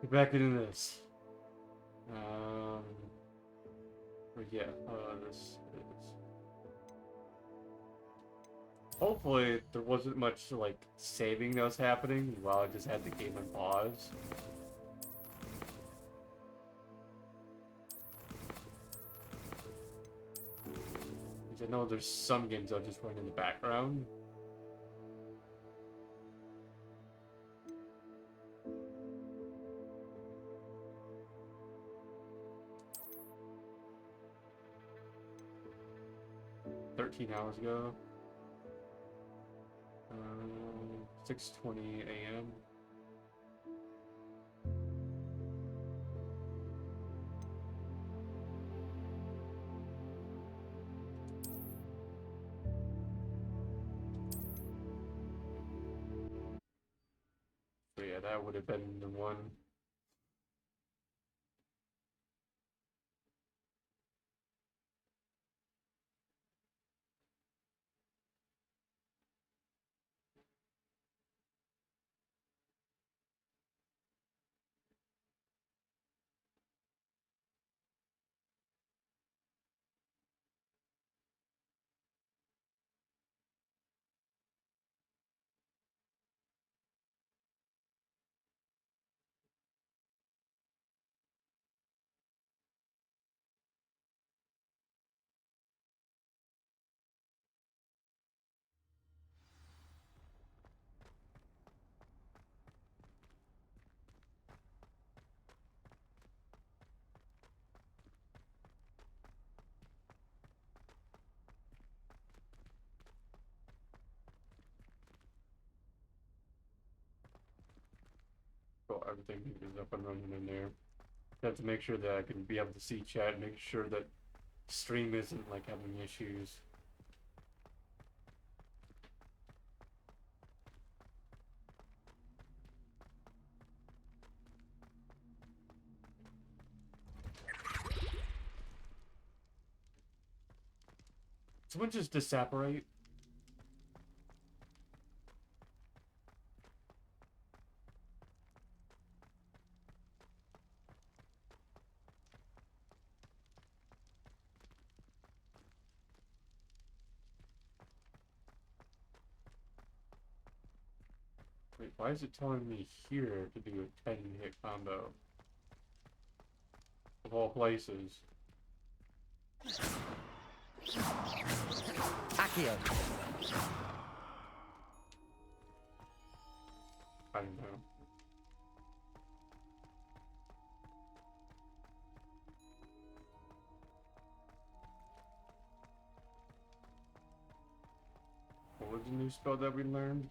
Get back into this. Yeah, this is. Hopefully, there wasn't much like saving that was happening while I just had the game on pause. Because I know there's some games I'll just run in the background. $13 ago. 6:20 a.m. So yeah, that would have been the one. So everything is up and running in there. I have to make sure that I can be able to see chat and make sure that stream isn't like having issues. Someone just disapparate. Wait, why is it telling me here to do a 10-hit combo? Of all places. Accio. I don't know. What was the new spell that we learned?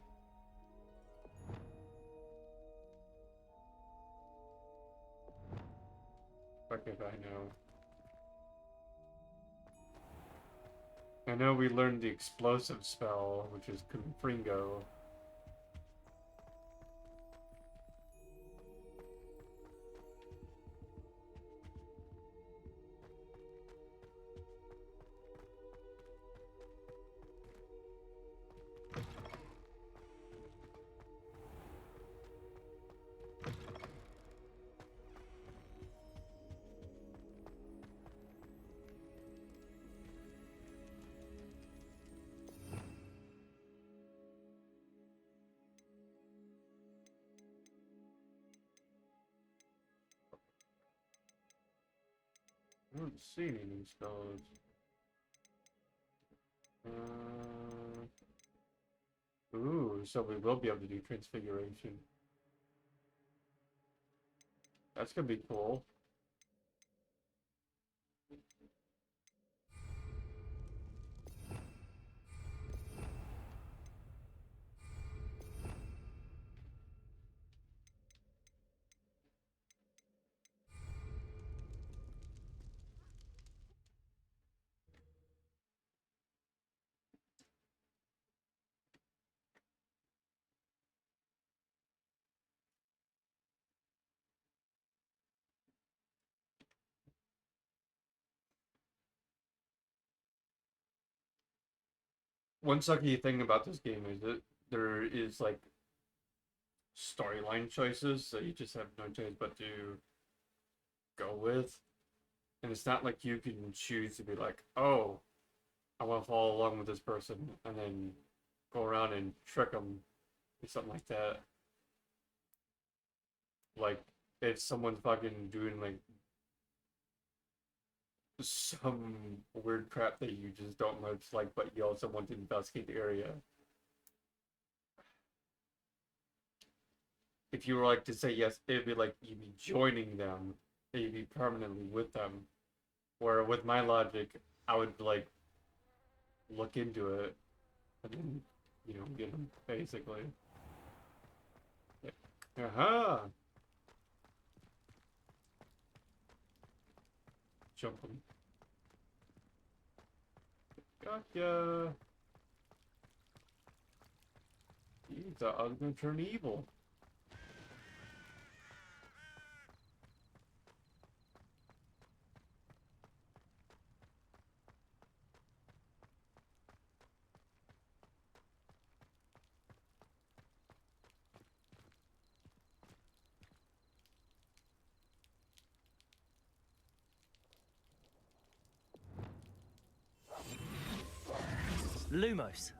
Fuck if I know. I know we learned the explosive spell, which is Confringo. I don't see any new spells. Ooh, so we will be able to do Transfiguration. That's gonna be cool. One sucky thing about this game is that there is like storyline choices that you just have no choice but to go with. And it's not like you can choose to be like, oh, I want to follow along with this person and then go around and trick them or something like that. Like, if someone's fucking doing like some weird crap that you just don't much like, but you also want to investigate the area. If you were like to say yes, it'd be like you'd be joining them, and you'd be permanently with them. Where with my logic, I would like look into it and then, get them basically. Yeah. Aha! Jump them. Gotcha! You thought I was gonna turn evil. Lumos.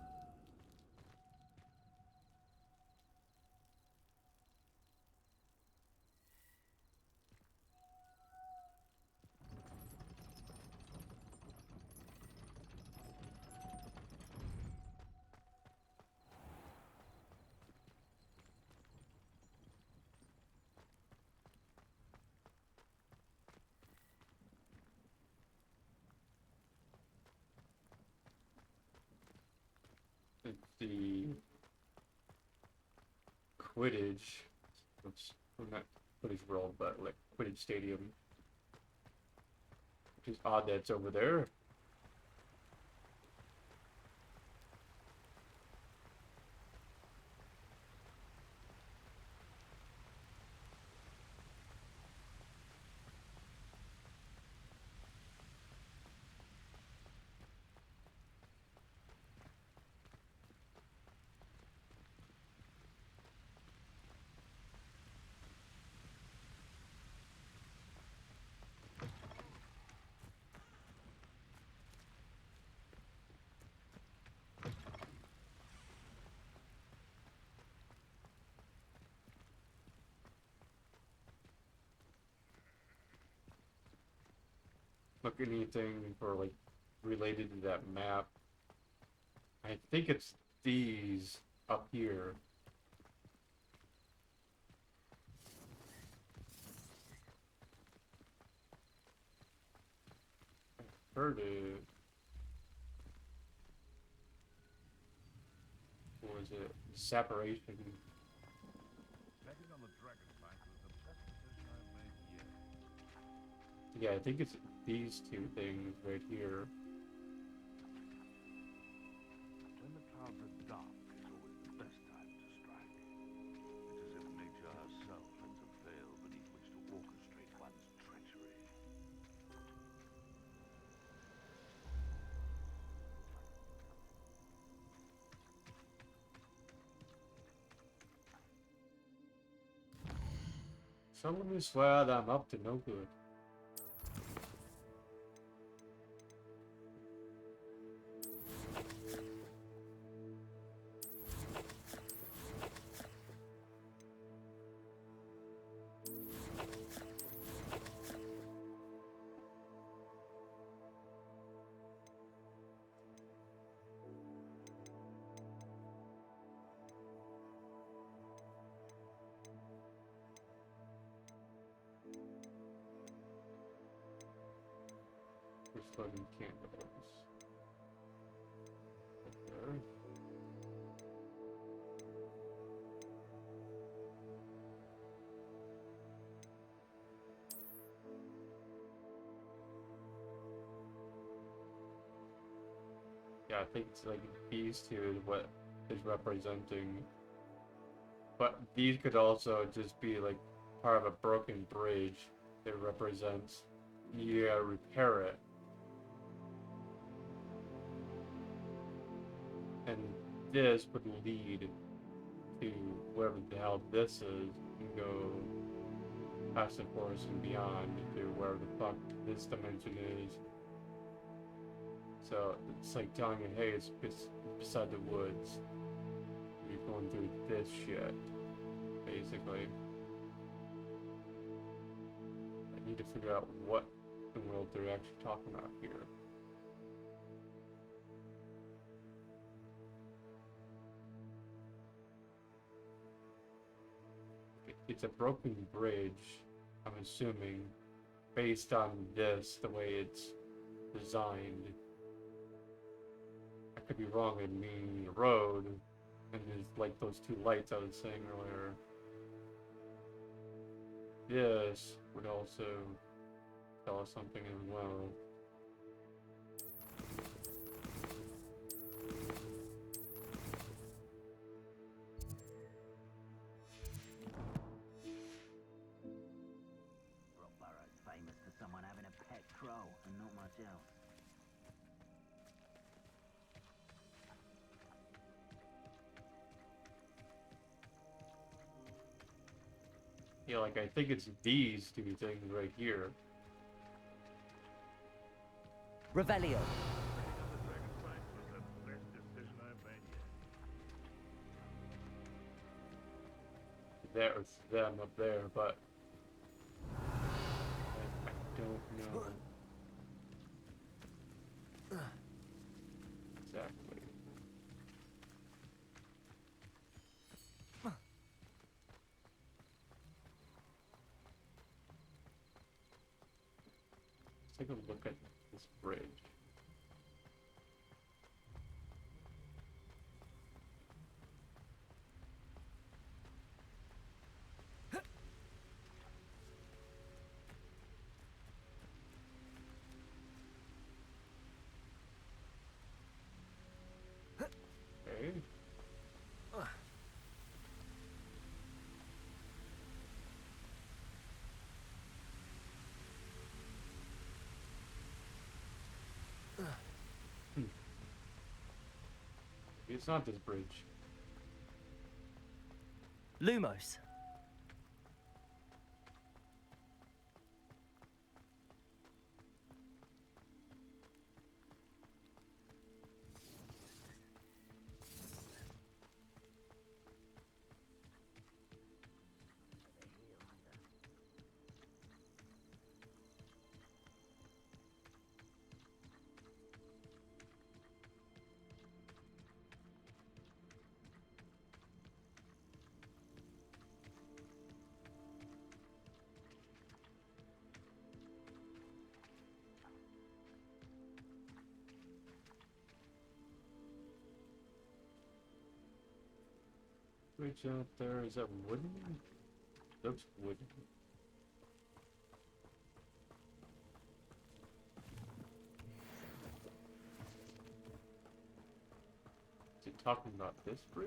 It's the Quidditch. It's not Quidditch World, but like Quidditch Stadium. Which is odd that it's over there. Look anything for like related to that map. I think it's these up here. Heard it. What was it? Separation. Betting on the dragon fight was the best decision I've made yet. Yeah, I think it's these two things right here. When the clouds are dark is always the best time to strike. It is as if nature herself finds a veil beneath which to orchestrate one's treachery. Someone swear that I'm up to no good. Floating candles. There. Yeah, I think it's like these two is what is representing. But these could also just be like part of a broken bridge that represents. You gotta repair it. And this would lead to wherever the hell this is and go past the forest and beyond to wherever the fuck this dimension is. So it's like telling you, hey, it's beside the woods. You're going through this shit, basically. I need to figure out what in the world they're actually talking about here. It's a broken bridge, I'm assuming, based on this, the way it's designed. I could be wrong in meaning the road, and there's like those two lights I was saying earlier. This would also tell us something as well. Brockborough's famous for someone having a pet crow and not much else. Yeah, like I think it's these two things right here. Revelio. Taking on the dragon fight was the best decision I've made yet. There's them up there, but I don't know exactly. Let's take a look at this bridge. Okay. It's not this bridge. Lumos. Bridge out there, is that wooden? Looks wooden. Is it talking about this bridge?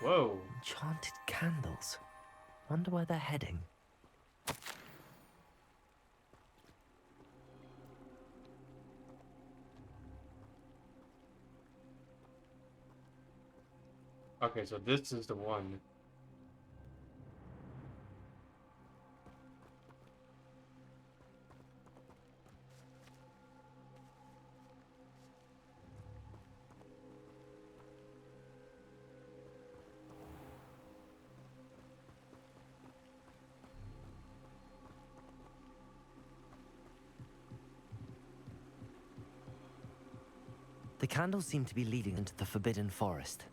Whoa! Enchanted candles. Wonder where they're heading. Okay, so this is the one. The candles seem to be leading into the Forbidden Forest.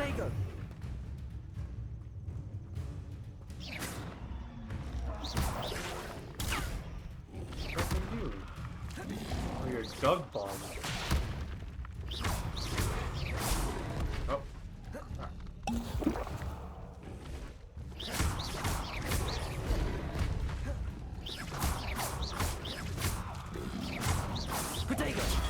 Protego! What can you? Oh, you're Doug Bomb. Oh. Protego!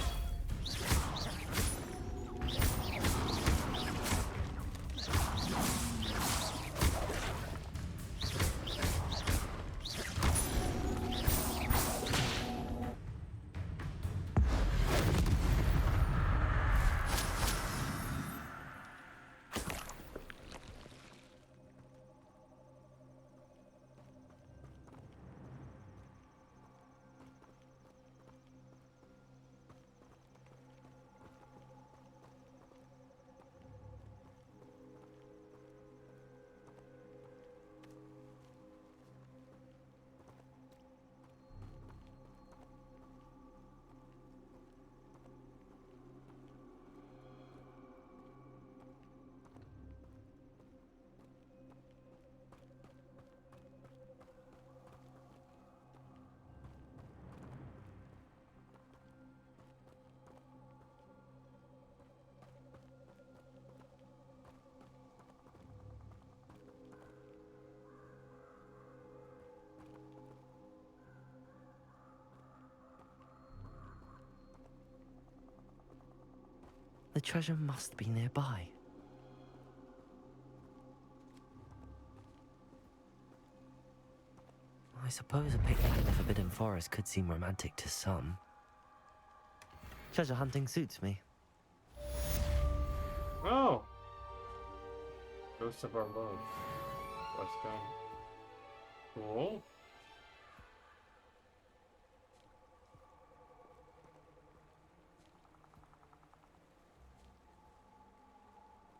The treasure must be nearby. I suppose a picnic in the Forbidden Forest could seem romantic to some. Treasure hunting suits me. Oh! Ghost of our love. West End. Cool.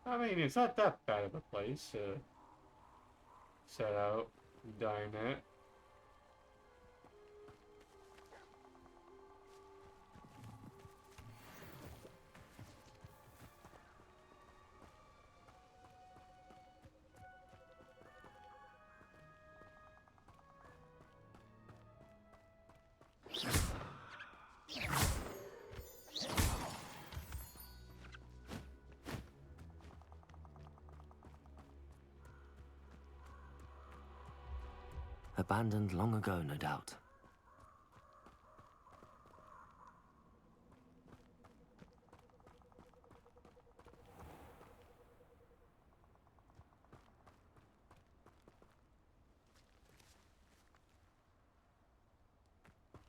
I mean, it's not that bad of a place to set out, dine at. Abandoned long ago, no doubt.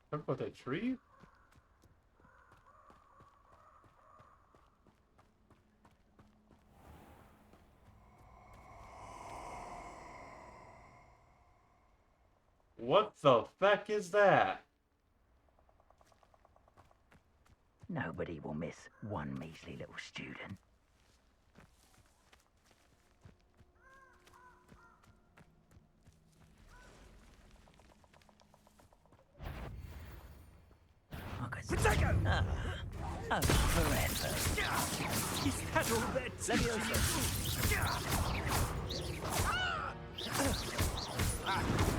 Talk about that tree? What the feck is that? Nobody will miss one measly little student. I could Protego! oh, forever. Is that all that? Leviosa!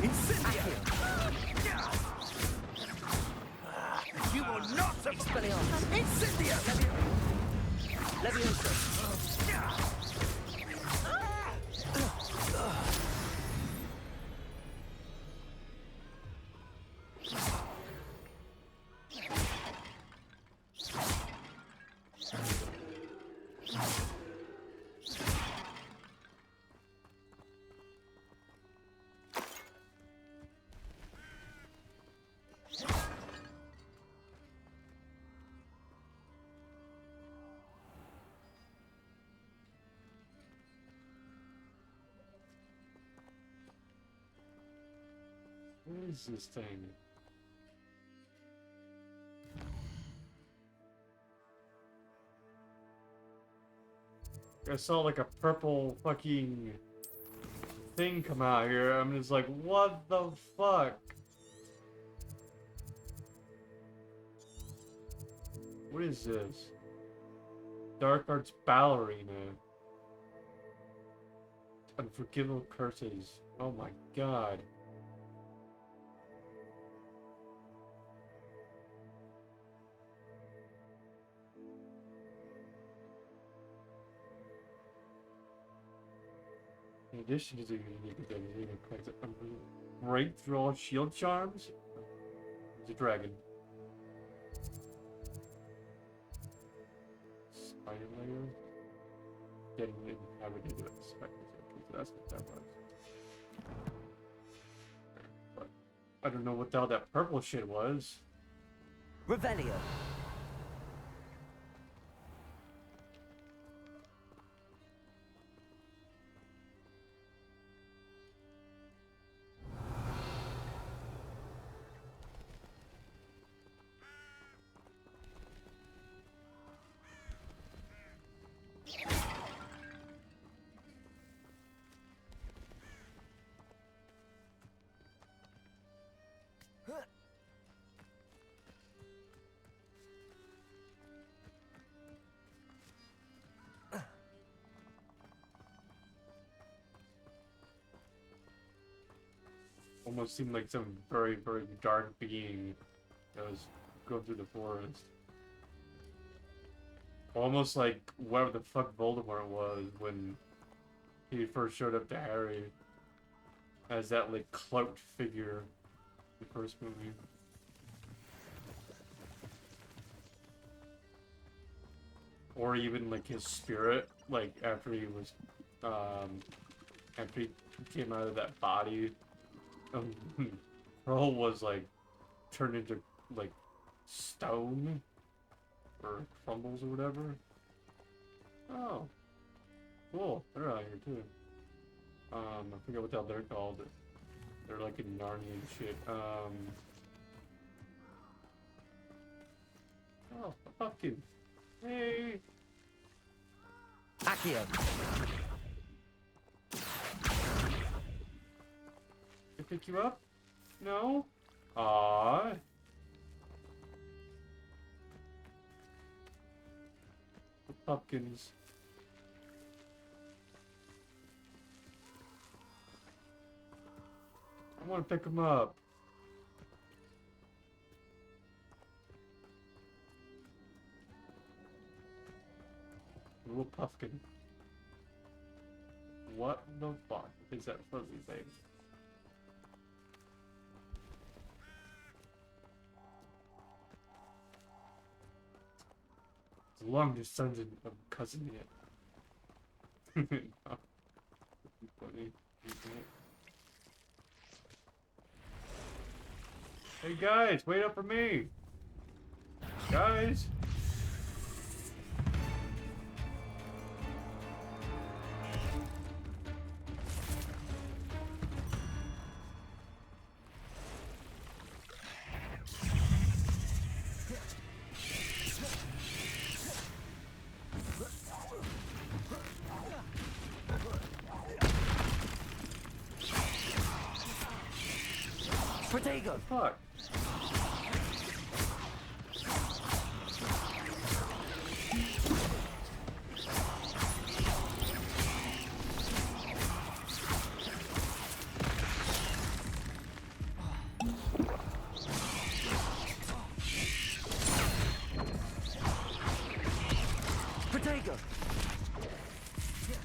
Incendio! You will not Expelliarmus! Incendio! Leviosa! What is this thing? I saw like a purple fucking thing come out here. I'm just like, what the fuck? What is this? Dark Arts Ballerina. unforgivable curses. Oh my god. In addition to the unique ability to connect break through all shield charms, he's a dragon. Spider layer. Getting inhabited with specters. So that's what that was. But I don't know what the hell that purple shit was. Revelio. Almost seemed like some very, very dark being that was going through the forest. Almost like whatever the fuck Voldemort was when he first showed up to Harry as that like cloaked figure in the first movie. Or even like his spirit, like after he was after he came out of that body. Pearl was like turned into like stone or crumbles or whatever. Oh, cool. They're out here too. I forget what the hell they're called. They're like in Narnia and shit. Oh, a pumpkin. Hey. Accio. Can I pick you up? No? Aww. The pumpkins. I want to pick them up. Little pumpkin. What the fuck is that fuzzy thing? It's long descendant of cousin yet. Funny. Hey guys, wait up for me! Guys! Protego. Fuck. Protego.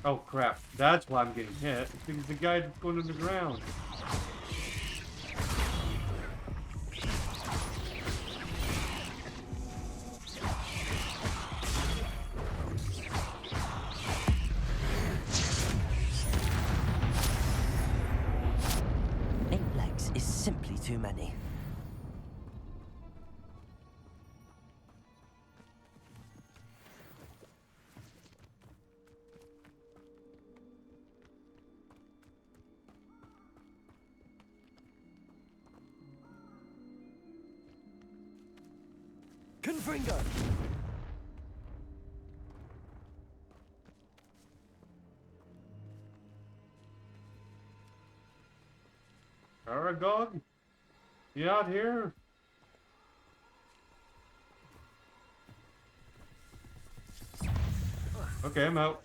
Oh crap, that's why I'm getting hit. It's because the guy that's going underground. Simply too many. Confringo. Aragog? You out here? Okay, I'm out.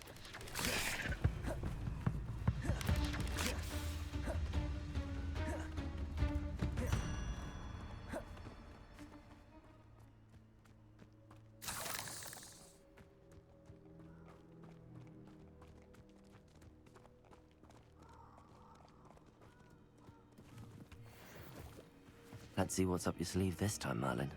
Let's see what's up your sleeve this time, Merlin.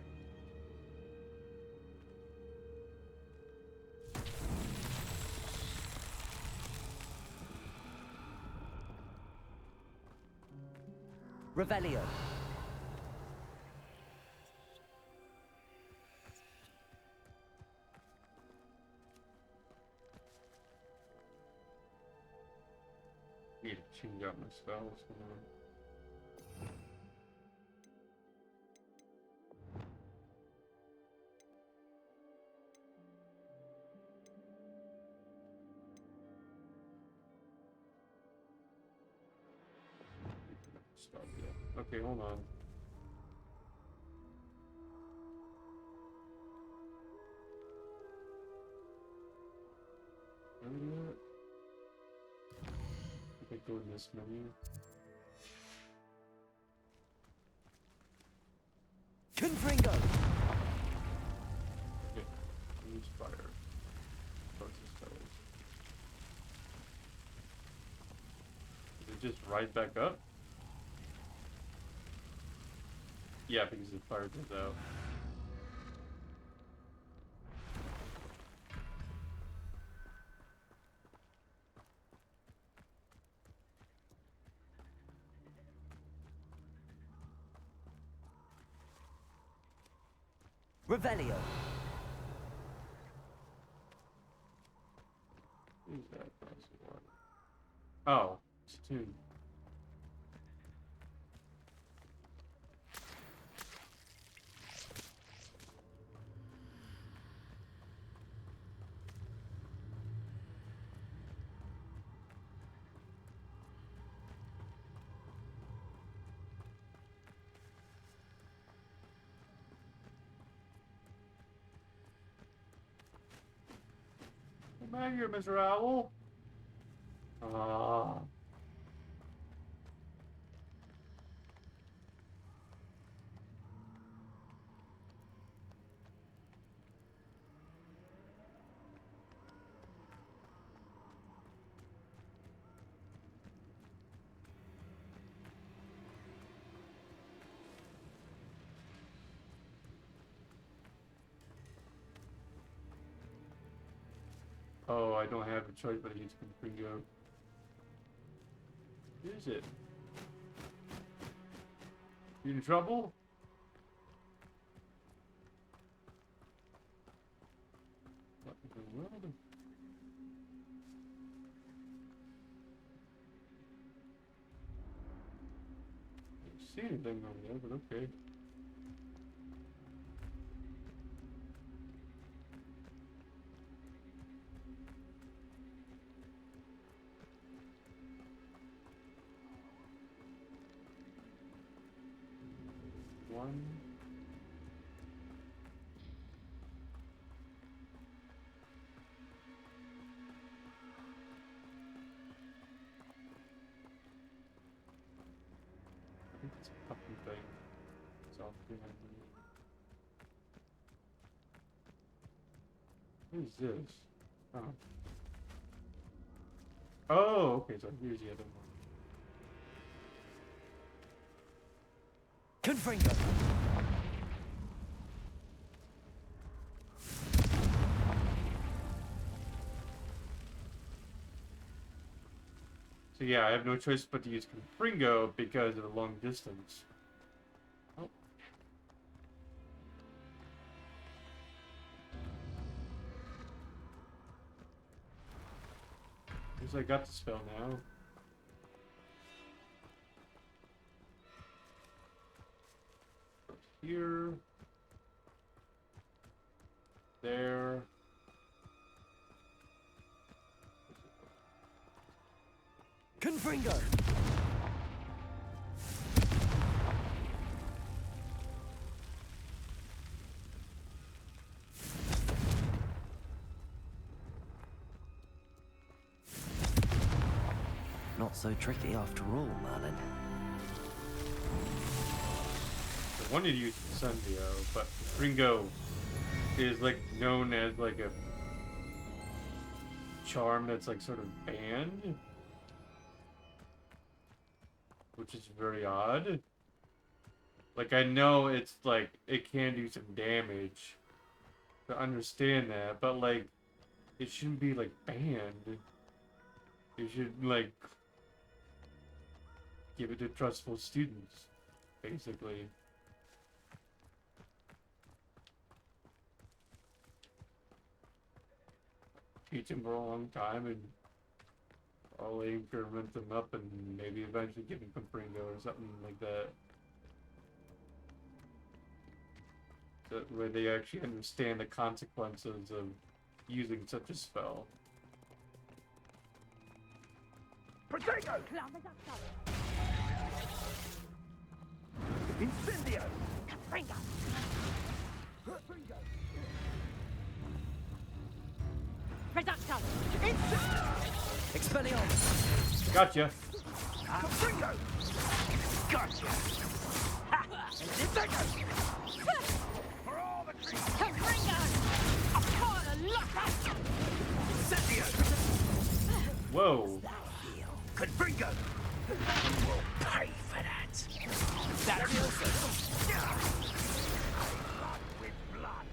Revelio. Need to change out my spells. Hold on. Stop it. Okay, hold on. Okay, go in this menu. Confringo. Okay, use fire. Focus spells. Is it just right back up? Yeah, because the fire goes out. Revelio. Who's that? Oh, it's two. Come back here, Mr. Owl. Ah. Oh, I don't have a choice but to use Confringo. Use it. You in trouble? What in the world? I don't see anything over there, but okay. One. I think it's a fucking thing. It's all behind me. What is this? Oh. Oh, okay, so here's the other one. Confringo. So yeah, I have no choice but to use Confringo because of the long distance. Oh. Guess I got the spell now. Here. There. Confringo. Not so tricky after all, Merlin. I wanted to use Sundio, but Ringo is like known as like a charm that's like sort of banned, which is very odd. Like, I know it's like it can do some damage. To understand that, but like, it shouldn't be like banned. You should like give it to trustful students, basically. Teach them for a long time and probably increment them up and maybe eventually give them Confringo or something like that. That way they actually understand the consequences of using such a spell. Protego! Incendio! Confringo! Reducto! Expelliarmus! Gotcha! Confringo! Gotcha! Ha! Incendio! For all the trees! Confringo! I'm caught a locker! Incendio! Whoa! Confringo! You will pay for that! That'll be also! Blood with blood!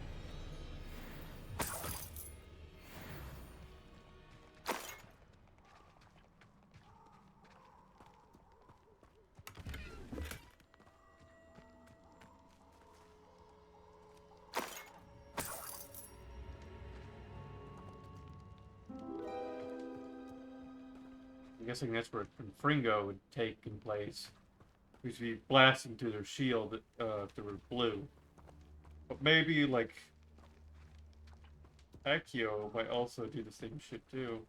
I'm guessing that's where Confringo would take in place. Which would be blasting through their shield if they were blue. But maybe, like, Accio might also do the same shit too.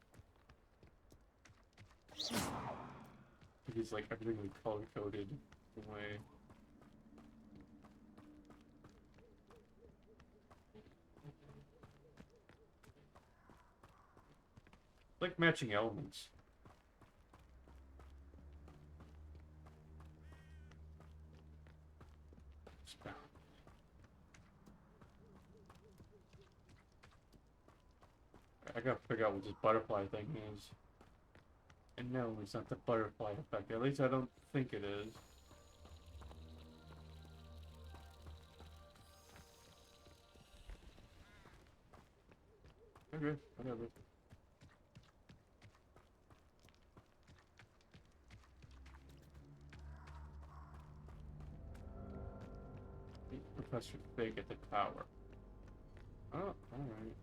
Because, like, everything was color-coded in a way. Like matching elements. I gotta figure out what this butterfly thing is. And no, it's not the butterfly effect. At least I don't think it is. Okay, whatever. Meet Professor Fig at the tower. Oh, alright.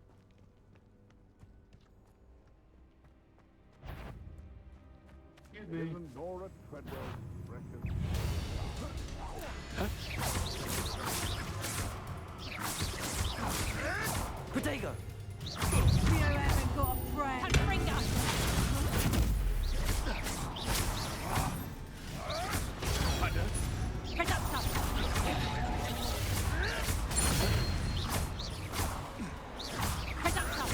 Excuse me. Eleanor Treadwell reckons. Protego! You haven't got a friend. Confringo! Reducto! Reducto!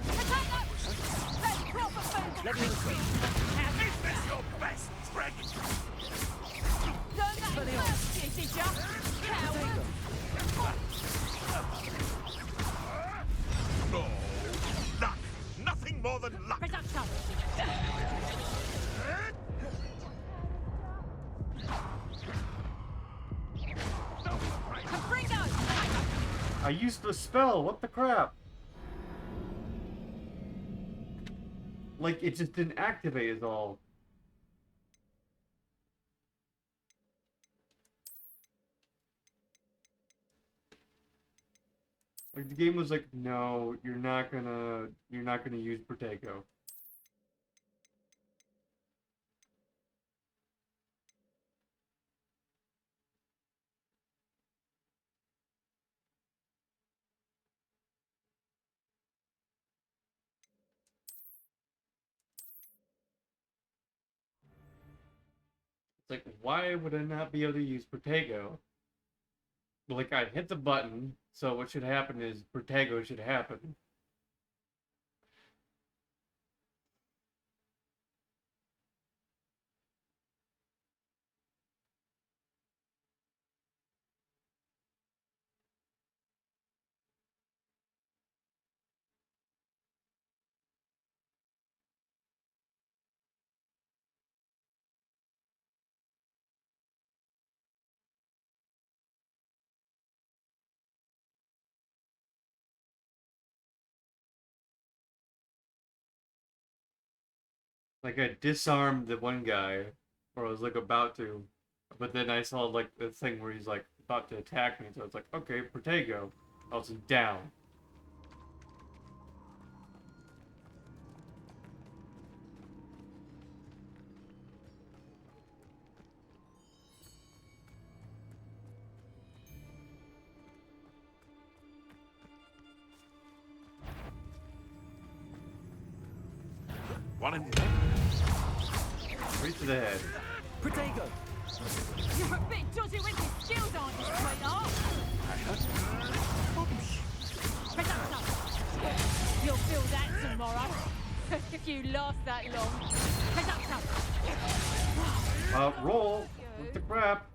Protego! Let's proper food! Let me in. Is this your best trick? Learn that first year, did ya? Coward. No, luck. Nothing more than luck. Reducto! Confringo! I used the spell! What the crap? Like, it just didn't activate is all. Like, the game was like, no, you're not gonna use Protego. It's like, why would I not be able to use Protego? Like, I hit the button, so what should happen is Protego should happen. Like I disarmed the one guy, or I was like about to, but then I saw like the thing where he's like about to attack me, so it's like, okay, Protego. I was down. One in Right to the head. Protego! You're a bit dodgy with your skills, aren't you, sweetheart? Reducto. You'll feel that tomorrow. If you last that long. Reducto. Roll. What the crap?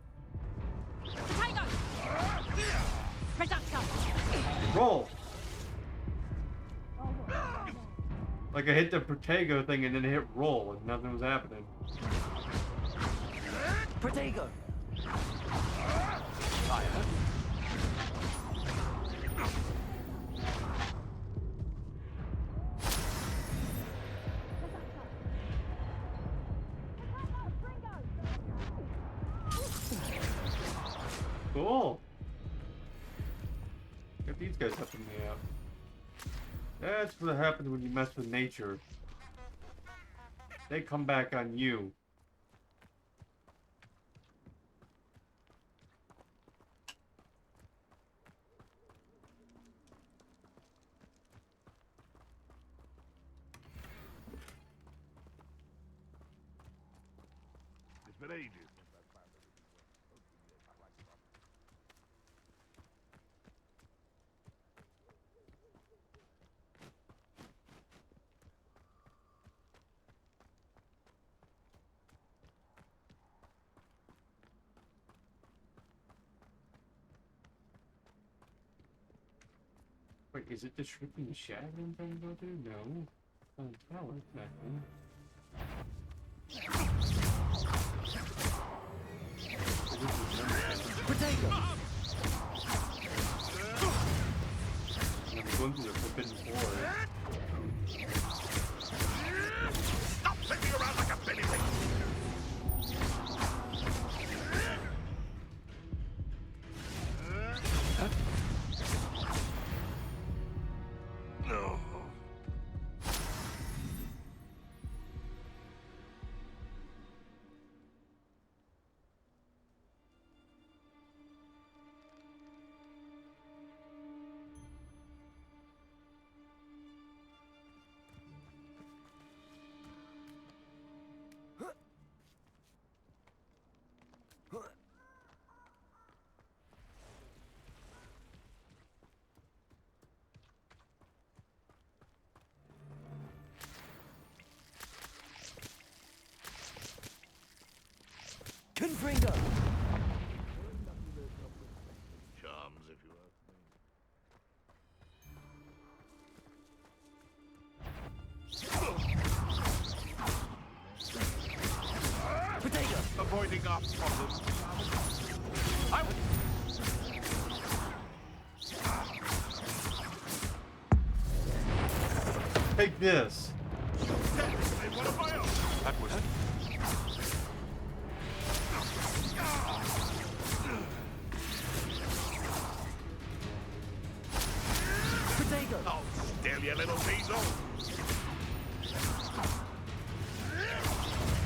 Potato. Reducto. Roll. Like I hit the Protego thing and then hit roll and nothing was happening. Protego! Cool. Get these guys helping me out. That's what happens when you mess with nature. They come back on you. It's been ages. Wait, is it the shrinking shadow I'm trying to go to? No. Oh, tower, exactly. Protego! I'm going through the forbidden forest. Stop flipping around like a billy pig! No. Confringo! Charms, if you ask me. Protego! Avoiding our problems. I would... Take this! Hey, one of my own. That was... Protego! Oh, still, you little weasel.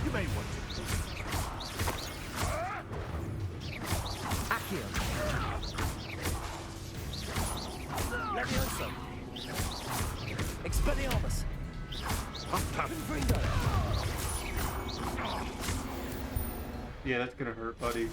You may want to... Accio! Levioso! Expelliarmus! Confringo! Yeah, that's gonna hurt, buddy.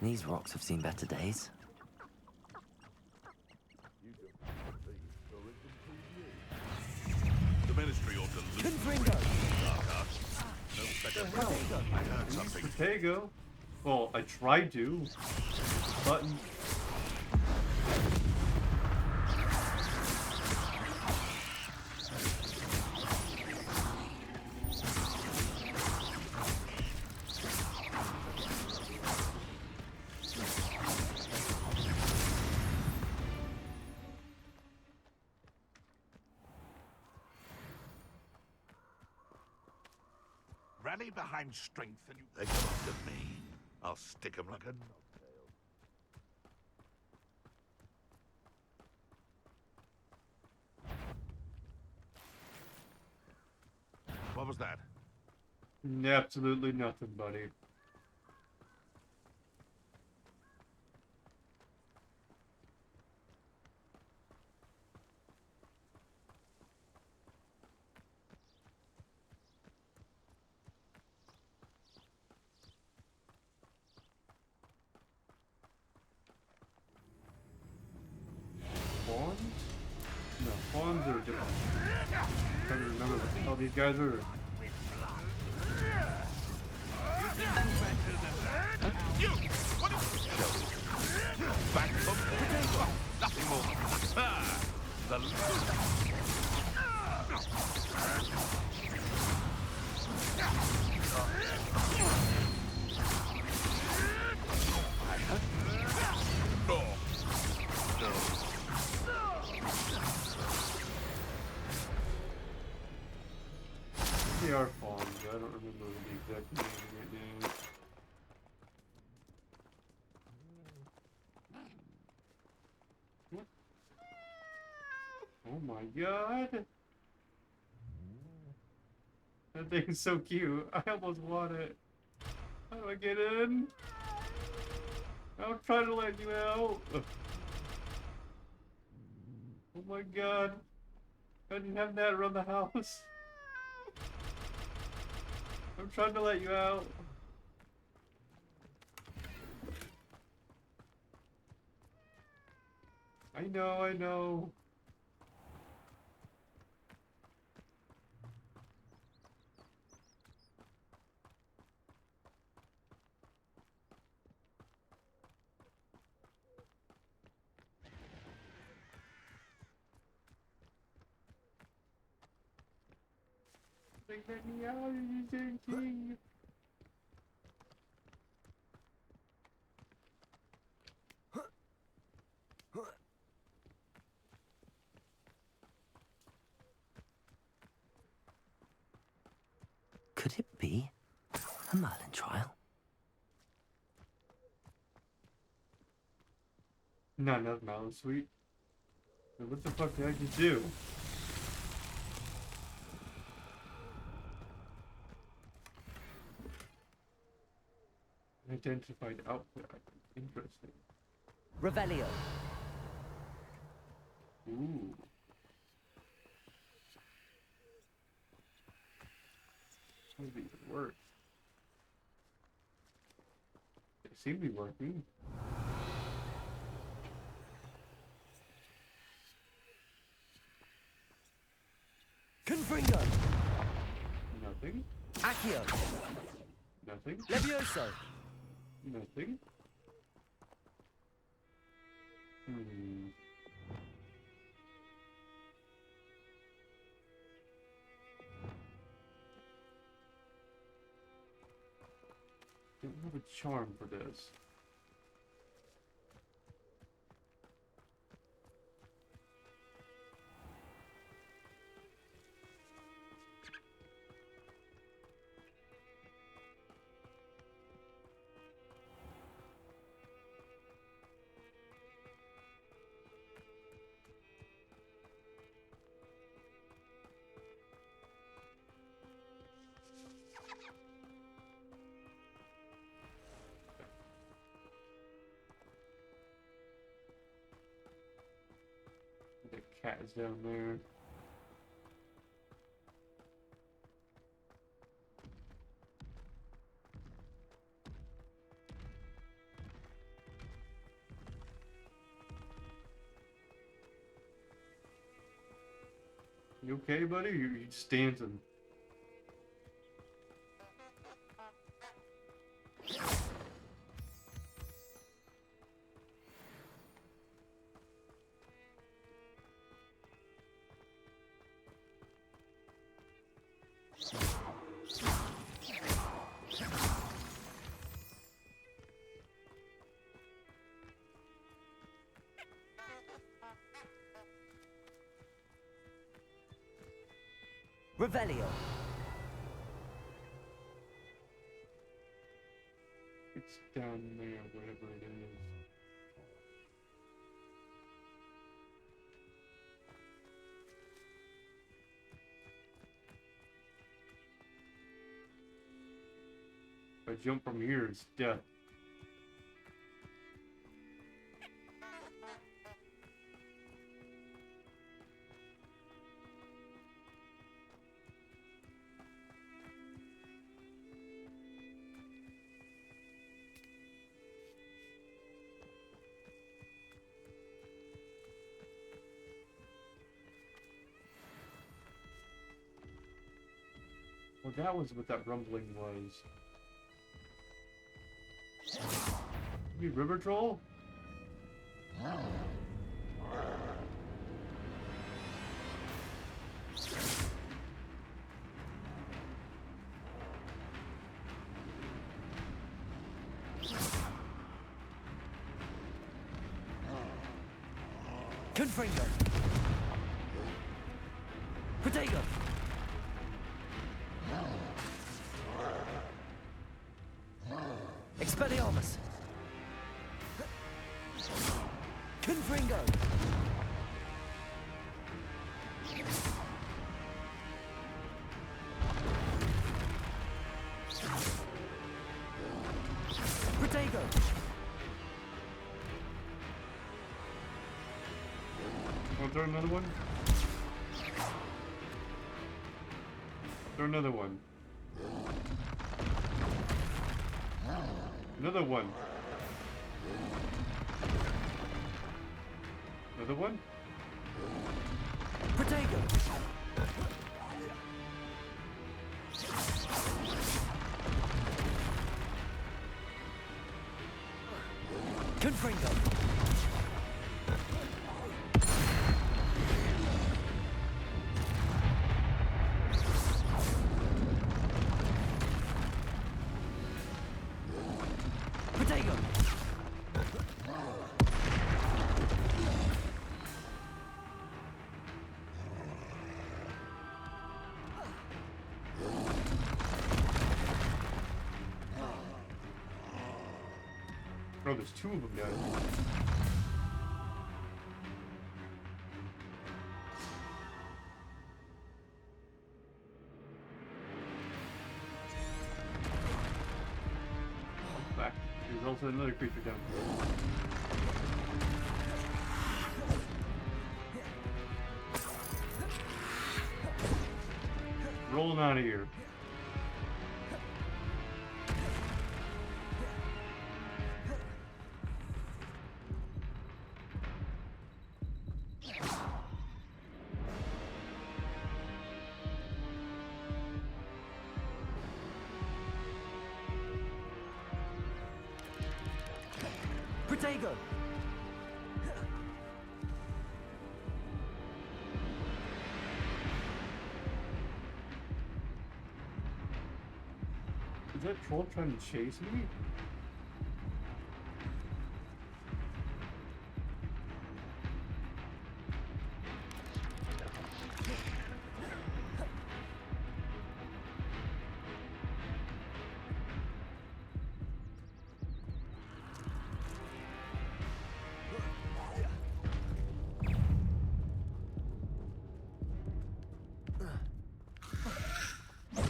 These rocks have seen better days. The Ministry ought to listen to dark arts. No better. I heard something. Protego. Well, I tried to. Button. Rally behind strength and you... They come after me. I'll stick 'em like a knobtail. What was that? Absolutely nothing, buddy. Fawns? No, fawns are different. I'm trying to remember what the hell these guys are. You! What is back up? Nothing more. Ah, the no. No. They are fawns. I don't remember the exact name right now. What? Oh my god! That thing's so cute. I almost want it. How do I get in? I'm trying to let you out. Oh my god. I didn't have that around the house. I'm trying to let you out. I know, I know. Let me out, you dirty. Could it be a Merlin trial? Not enough Mallow Sweet. What the fuck did I just do? Identified output. Interesting. Revelio. Ooh. That would be even worse. They seem to be working. Confringo. Nothing. Accio. Nothing. Levioso. Nothing. Hmm. Don't have a charm for this. The cat is down there. You okay, buddy? You just dancing. Revelio. It's down there, whatever it is. If I jump from here, it's death. Well, that was what that rumbling was. You river troll? Confringo. Protego. Expelliarmus. Confringo. Protego. Want to throw another one? Throw another one. Another one. Another one? Protego. Confringo. Protego. Oh, there's two of them down here. Back. There's also another creature down here. Rolling out of here. Protego. Is that troll trying to chase me?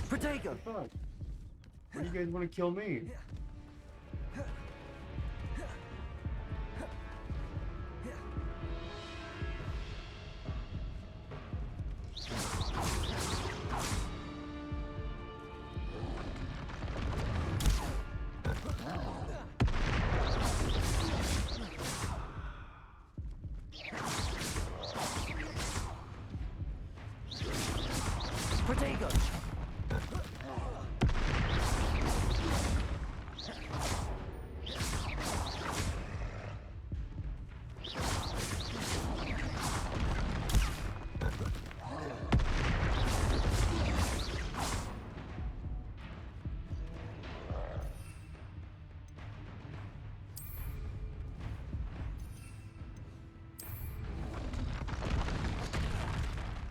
Protego. Fuck. Why do you guys want to kill me?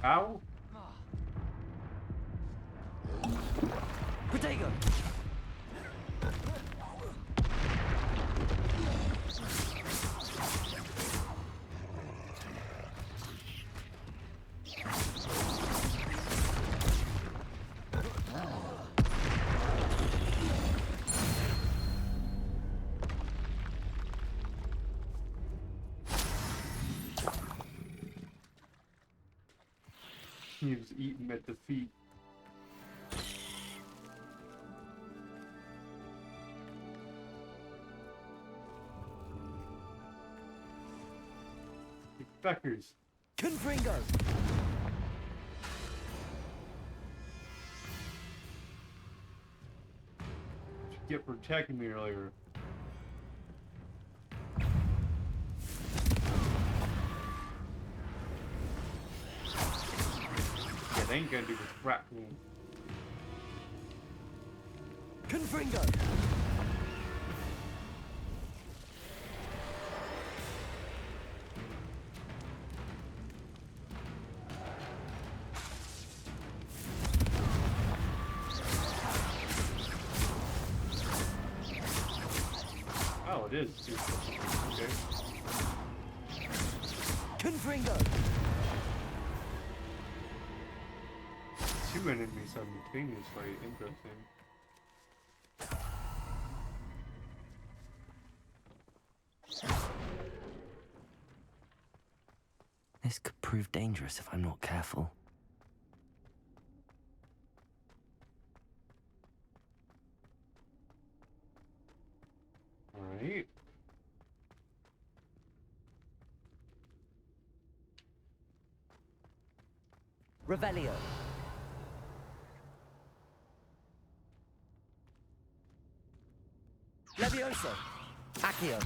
Ow! Protego! He was eaten at the feet. Beckers. Confringo! Get for attacking me earlier. Yeah, they ain't gonna do this crap to me. Confringo! Oh, it is. Okay. Confringo! Two enemies simultaneously. Interesting. This could prove dangerous if I'm not careful. Alright. Revelio! Levioso! Accio!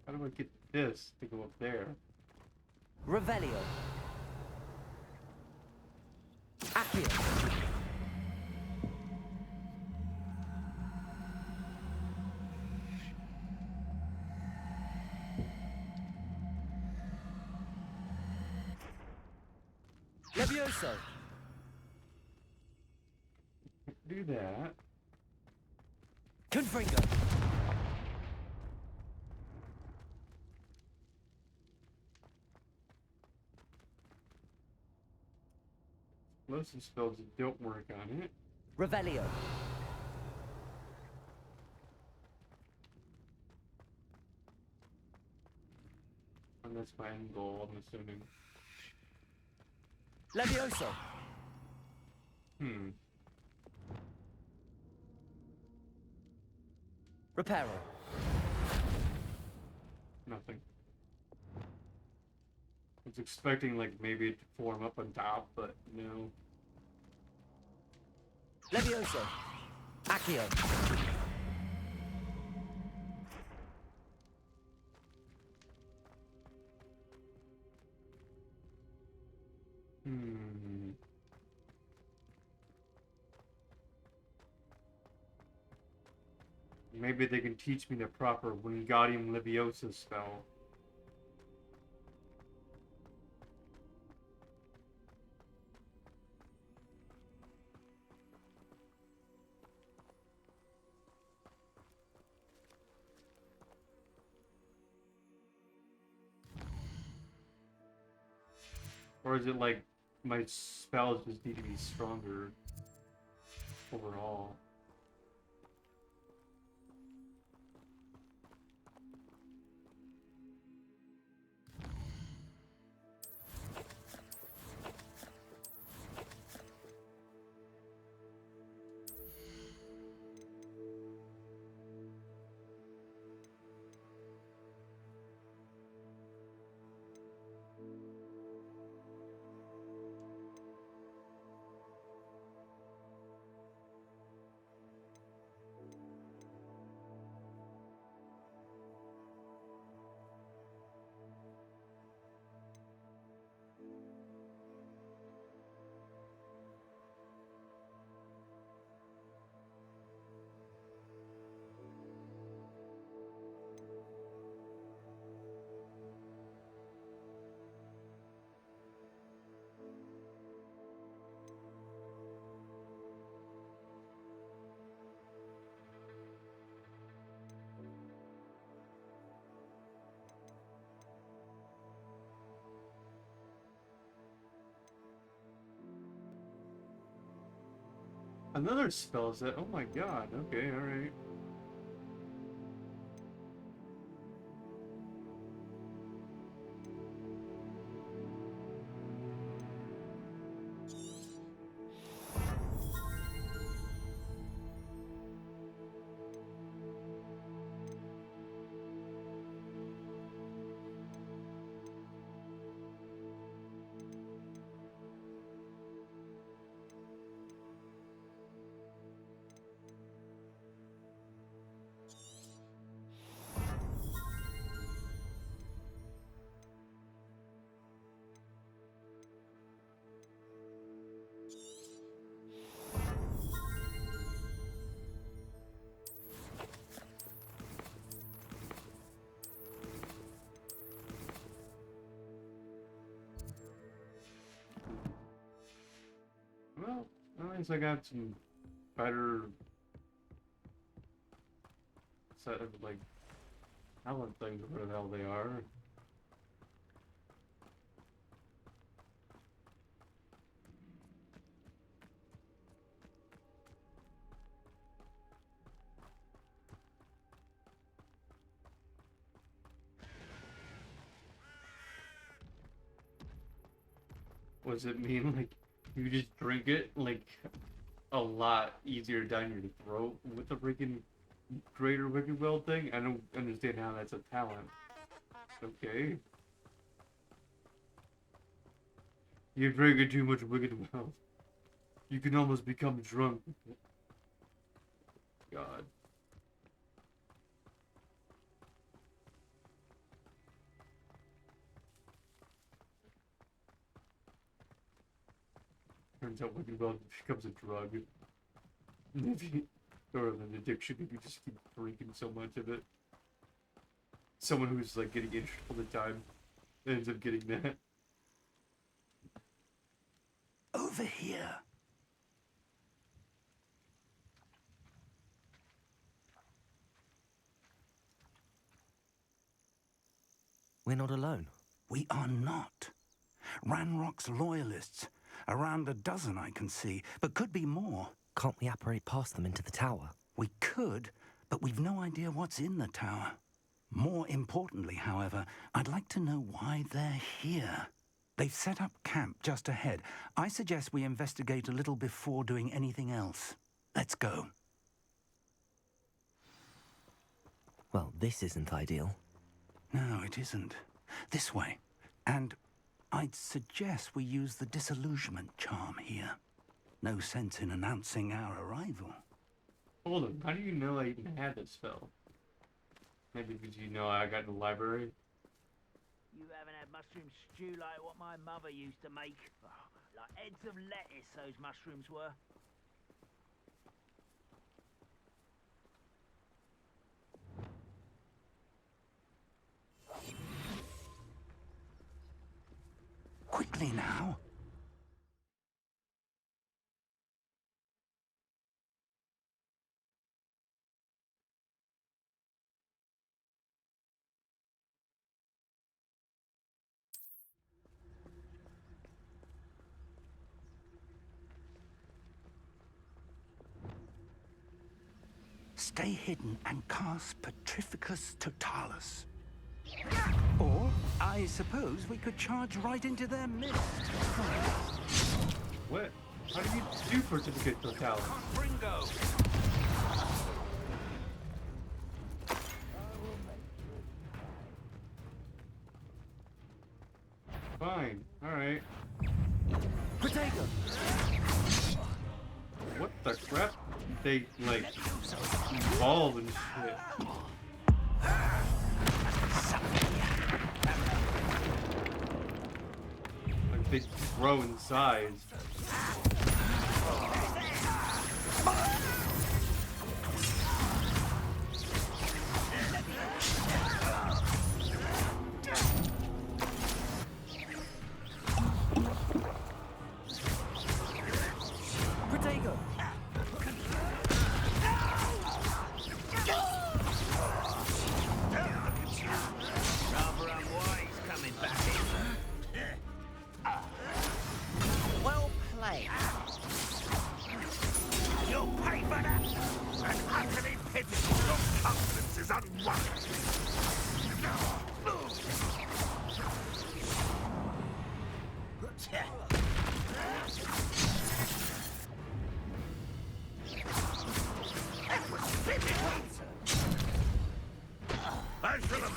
How do I get this to go up there? Revelio! Accio! Levioso! Do that. Confringo! Most of the spells that don't work on it. Revelio! And that's my end goal, I'm assuming. Levioso! Reparo! Nothing. I was expecting, like, maybe it to form up on top, but no. Levioso! Accio! Maybe they can teach me the proper Wingardium Leviosa spell. Or is it like my spells just need to be stronger overall? Another spell set. Oh my god. Okay, alright. Well, at least I got some better set of like talent things, or whatever the hell they are. What does it mean? Like, you just drink it like a lot easier down your throat with the freaking greater wicked will thing? I don't understand how that's a talent. Okay. You're drinking too much wicked will. You can almost become drunk. God. Turns out wicked will becomes a drug. Or an addiction if you just keep drinking so much of it. Someone who's like getting injured all the time ends up getting that. Over here. We're not alone. We are not. Ranrock's loyalists. Around a dozen I can see, but could be more. Can't we apparate past them into the tower? We could, but we've no idea what's in the tower. More importantly, however, I'd like to know why they're here. They've set up camp just ahead. I suggest we investigate a little before doing anything else. Let's go. Well, this isn't ideal. No, it isn't. This way. And I'd suggest we use the disillusionment charm here. No sense in announcing our arrival. Hold on, how do you know I even had this spell? Maybe because you know I got in the library? You haven't had mushroom stew like what my mother used to make. Oh, like heads of lettuce, those mushrooms were. Quickly now. Stay hidden and cast Petrificus Totalis. Or, I suppose we could charge right into their midst. What? How do you do Certificate Totality? Ringo! Fine, alright. Protego! What the crap? They, like, evolve and shit. Like, they grow in size. Protego! Rather unwise coming back in. Well,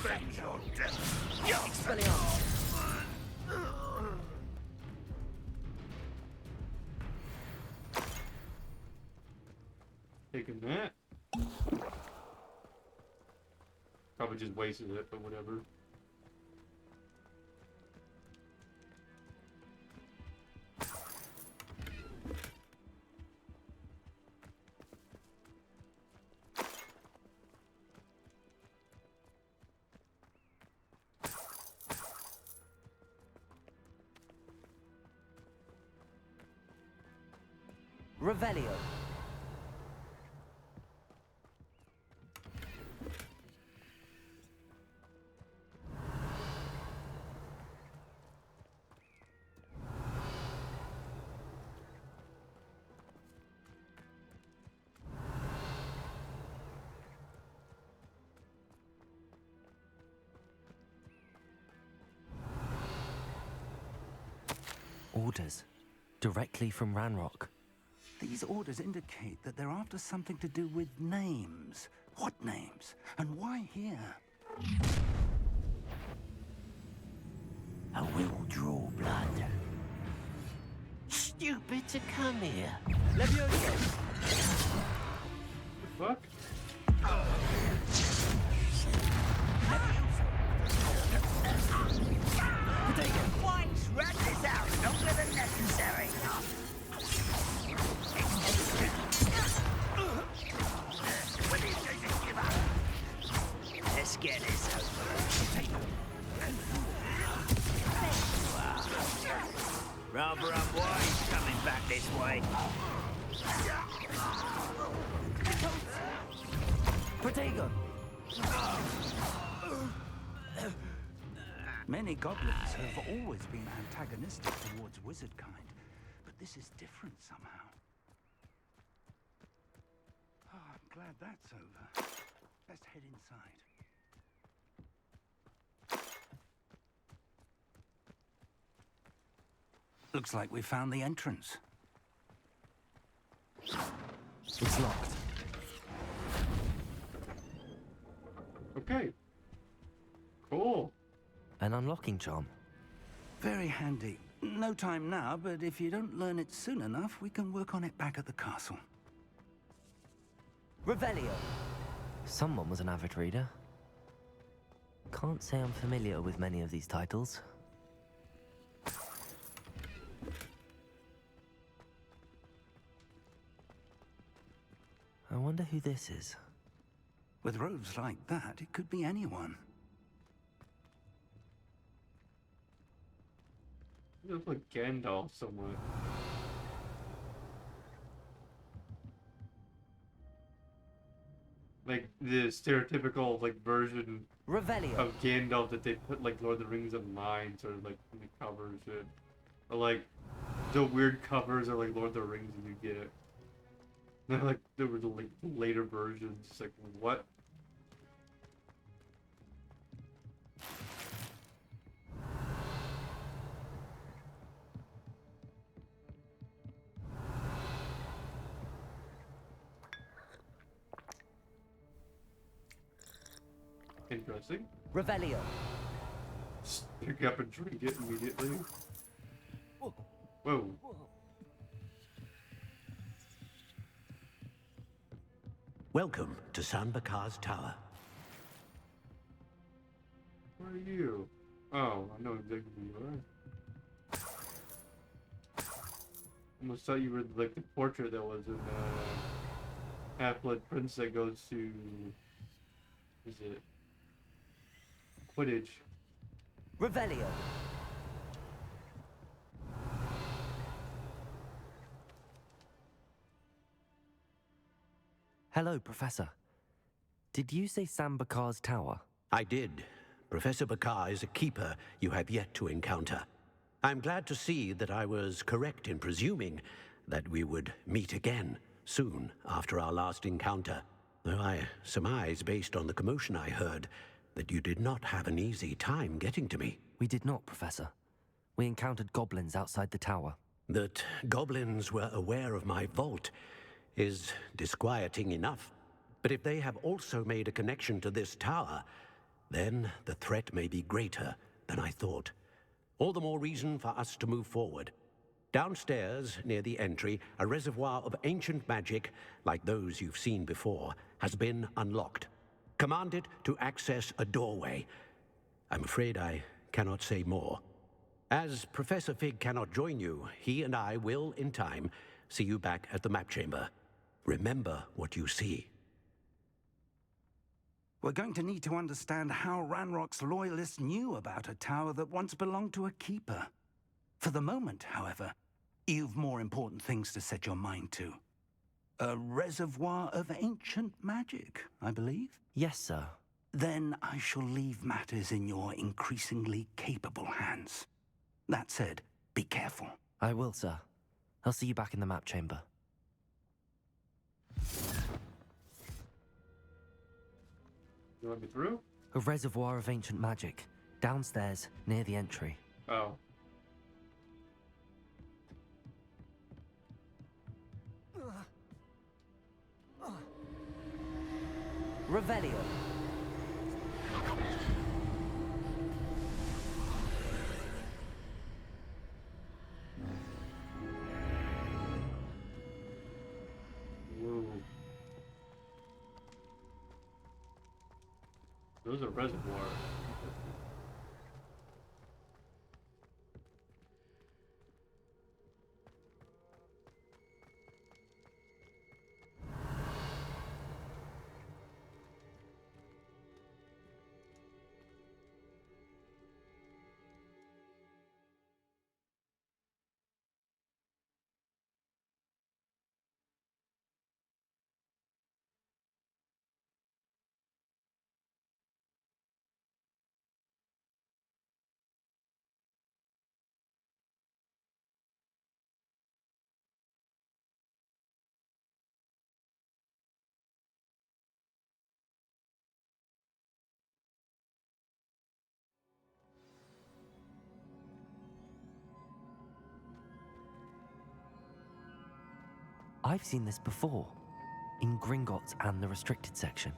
Avenge your death! Taking that. Probably just wasted it, but whatever. Revelio. Orders. Directly from Ranrock. These orders indicate that they're after something to do with names. What names? And why here? I will draw blood. Stupid to come here. Levioso. The fuck? Twice, rat this out longer than necessary. When these guys give up, let's get this over. Rather unwise coming back this way. Protego. Many goblins have always been antagonistic towards wizard kind, but this is different somehow. Oh, I'm glad that's over. Let's head inside. Looks like we found the entrance. It's locked. Okay. Cool. An unlocking charm. Very handy. No time now, but if you don't learn it soon enough, we can work on it back at the castle. Revelio. Someone was an avid reader. Can't say I'm familiar with many of these titles. I wonder who this is. With robes like that, it could be anyone. You look like Gandalf somewhat. Like the stereotypical like version Revelio. of Gandalf that they put like Lord of the Rings online sort of like in the covers and or like the weird covers are like Lord of the Rings and you get. They're like there were the like later versions. It's like what? Interesting. Revelio. Pick up and drink it immediately. Whoa. Welcome to San Bakar's Tower. Where are you? Oh, I know exactly who you are. Almost thought you were like the portrait that was in Half-Blood Prince that goes to is it Quidditch. Revelio. Hello, Professor. Did you say San Bakar's Tower? I did. Professor Bakar is a keeper you have yet to encounter. I'm glad to see that I was correct in presuming that we would meet again soon after our last encounter. Though I surmise, based on the commotion I heard, that you did not have an easy time getting to me. We did not, Professor. We encountered goblins outside the tower. That goblins were aware of my vault is disquieting enough. But if they have also made a connection to this tower, then the threat may be greater than I thought. All the more reason for us to move forward. Downstairs, near the entry, a reservoir of ancient magic, like those you've seen before, has been unlocked. Command it to access a doorway. I'm afraid I cannot say more. As Professor Fig cannot join you, he and I will, in time, see you back at the map chamber. Remember what you see. We're going to need to understand how Ranrock's loyalists knew about a tower that once belonged to a keeper. For the moment, however, you've more important things to set your mind to. A reservoir of ancient magic, I believe? Yes, sir. Then I shall leave matters in your increasingly capable hands. That said, be careful. I will, sir. I'll see you back in the map chamber. You want me through? A reservoir of ancient magic. Downstairs, near the entry. Oh. Revelio. Whoa. Those are reservoirs. I've seen this before, in Gringotts and the restricted section.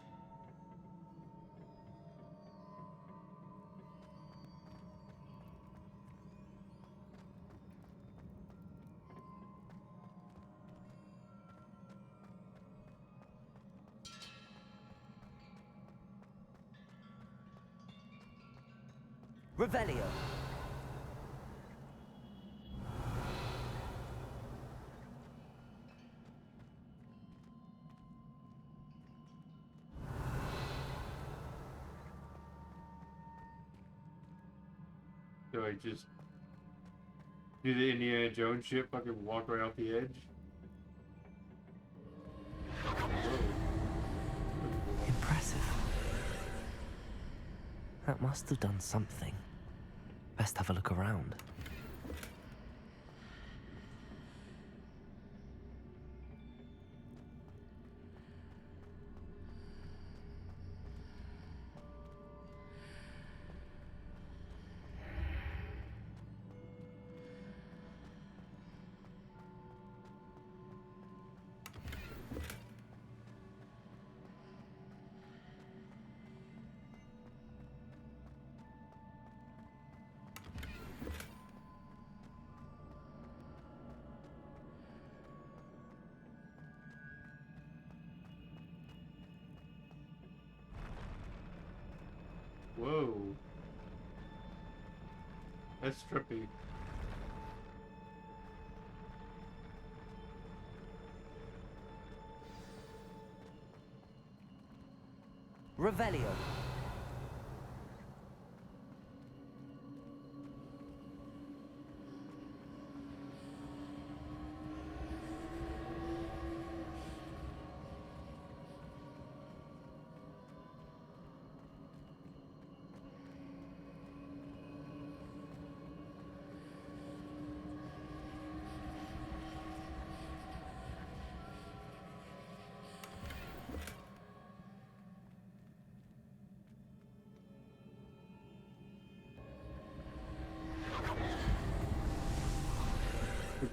Revelio. Do I just do the Indiana Jones shit, fucking walk right off the edge? Impressive. That must have done something. Best have a look around. Whoa. That's trippy. Revelio.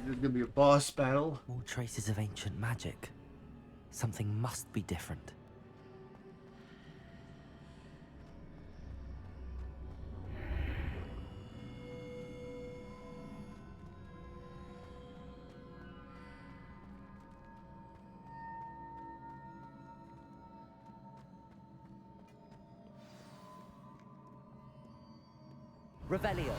There's gonna be a boss battle. More traces of ancient magic. Something must be different. Revelio.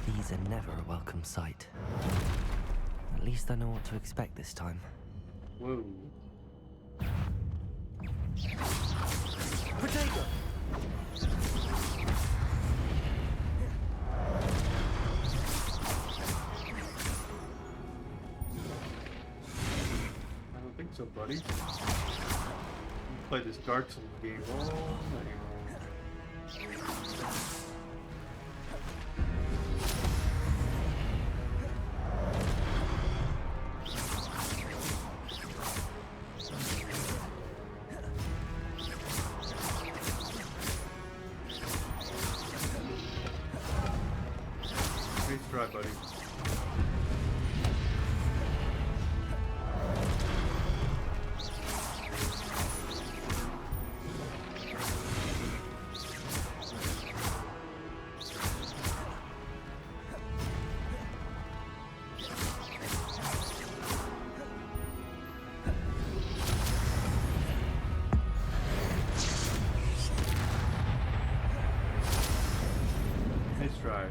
These are never a welcome sight. At least I know what to expect this time. Whoa. Potato! I don't think so, buddy. You play this Dark Souls game all night. Nice try, buddy. Nice try.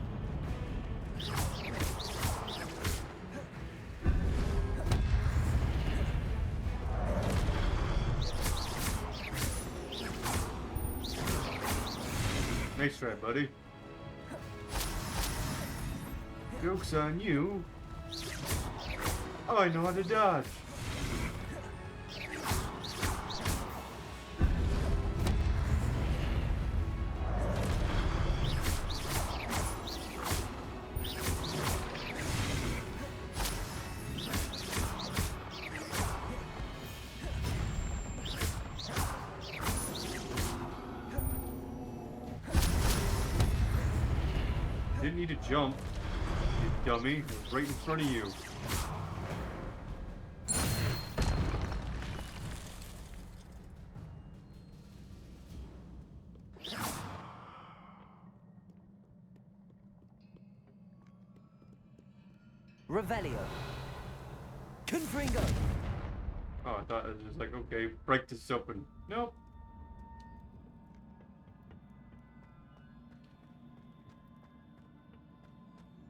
Nice try, buddy. Joke's on you. I know how to dodge. Didn't need to jump, you dummy. It was right in front of you. Revelio. Confringo. Oh, I thought it was just like, okay, break this open. Nope.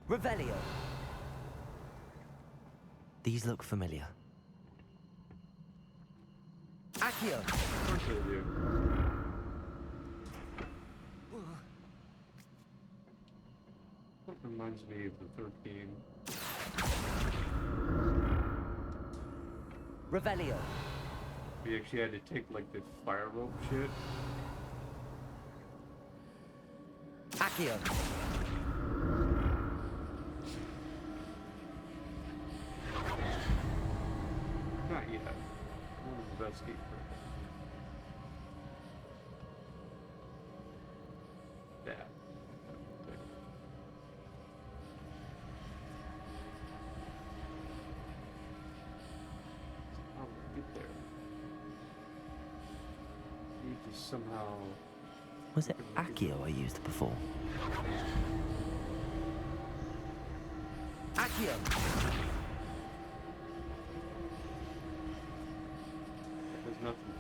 Revelio. These look familiar. Accio. Of course they do. That reminds me of the third game. Revelio. We actually had to take like the fire rope shit. Accio. Not yet. One of the best games. Yeah. How do we get there? Need to somehow. Was it Accio I used before? Accio. There's nothing.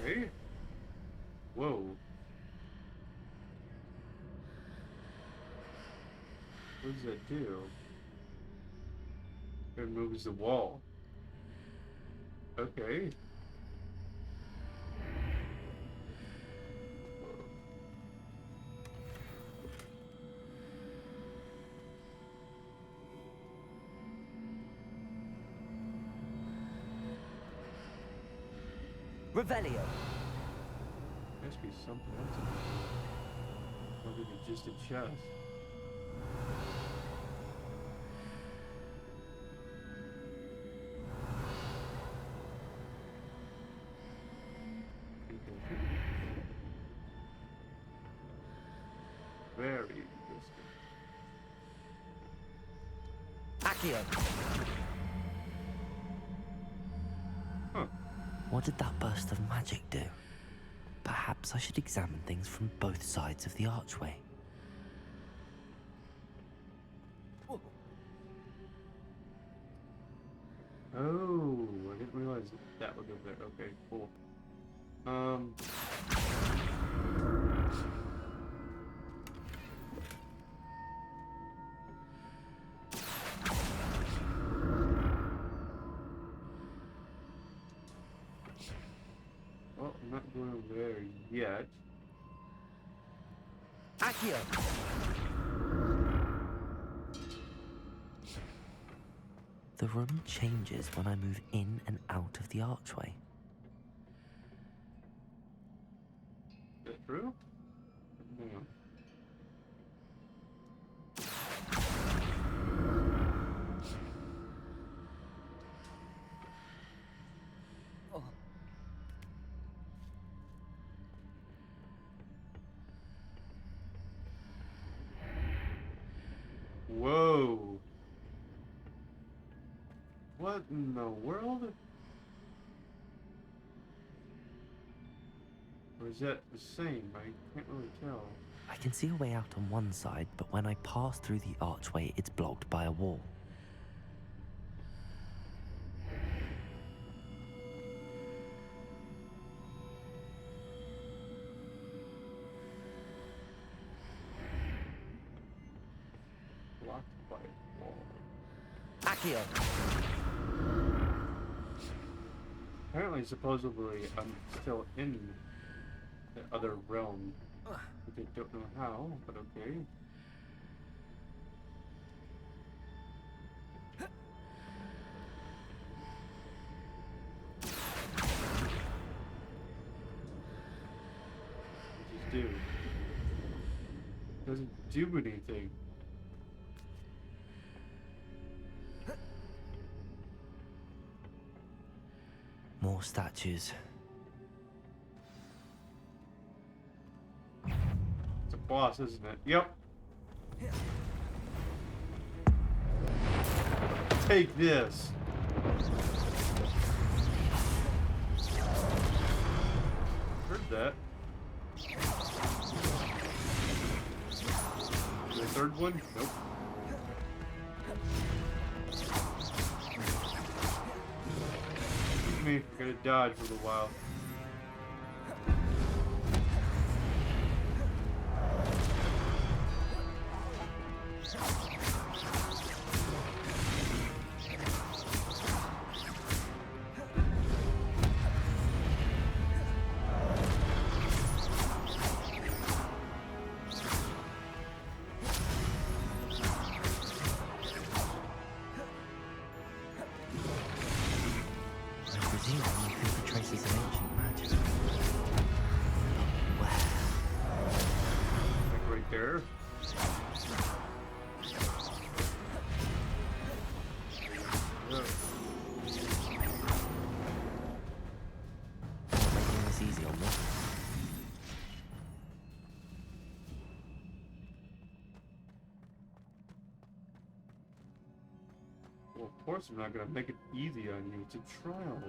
Okay. Whoa. What does that do? It moves the wall. Okay. Revelio. Must be something else in there. Other than just a chest. Very interesting. Accio. Huh. What did that burst of magic do? Perhaps I should examine things from both sides of the archway. didn't realize that was over there. Okay, cool. Well, I'm not going over there yet. Accio! The room changes when I move in and out of the archway. Is that true? No. Whoa. What in the world? Or is that the same? I can't really tell. I can see a way out on one side, but when I pass through the archway, it's blocked by a wall. Blocked by a wall. Accio! Apparently, supposedly, I'm still in the other realm. I don't know how, but okay. What does it do? Doesn't do anything. More statues. It's a boss, isn't it? Yep. Take this. Heard that. The third one? Nope. Excuse me, I gotta dodge for a little while. I presume I'm looking for traces of ancient magic. But where? Like right there. Yeah. Making this easy on me. Well, of course I'm not gonna make it easy on you. It's a trial.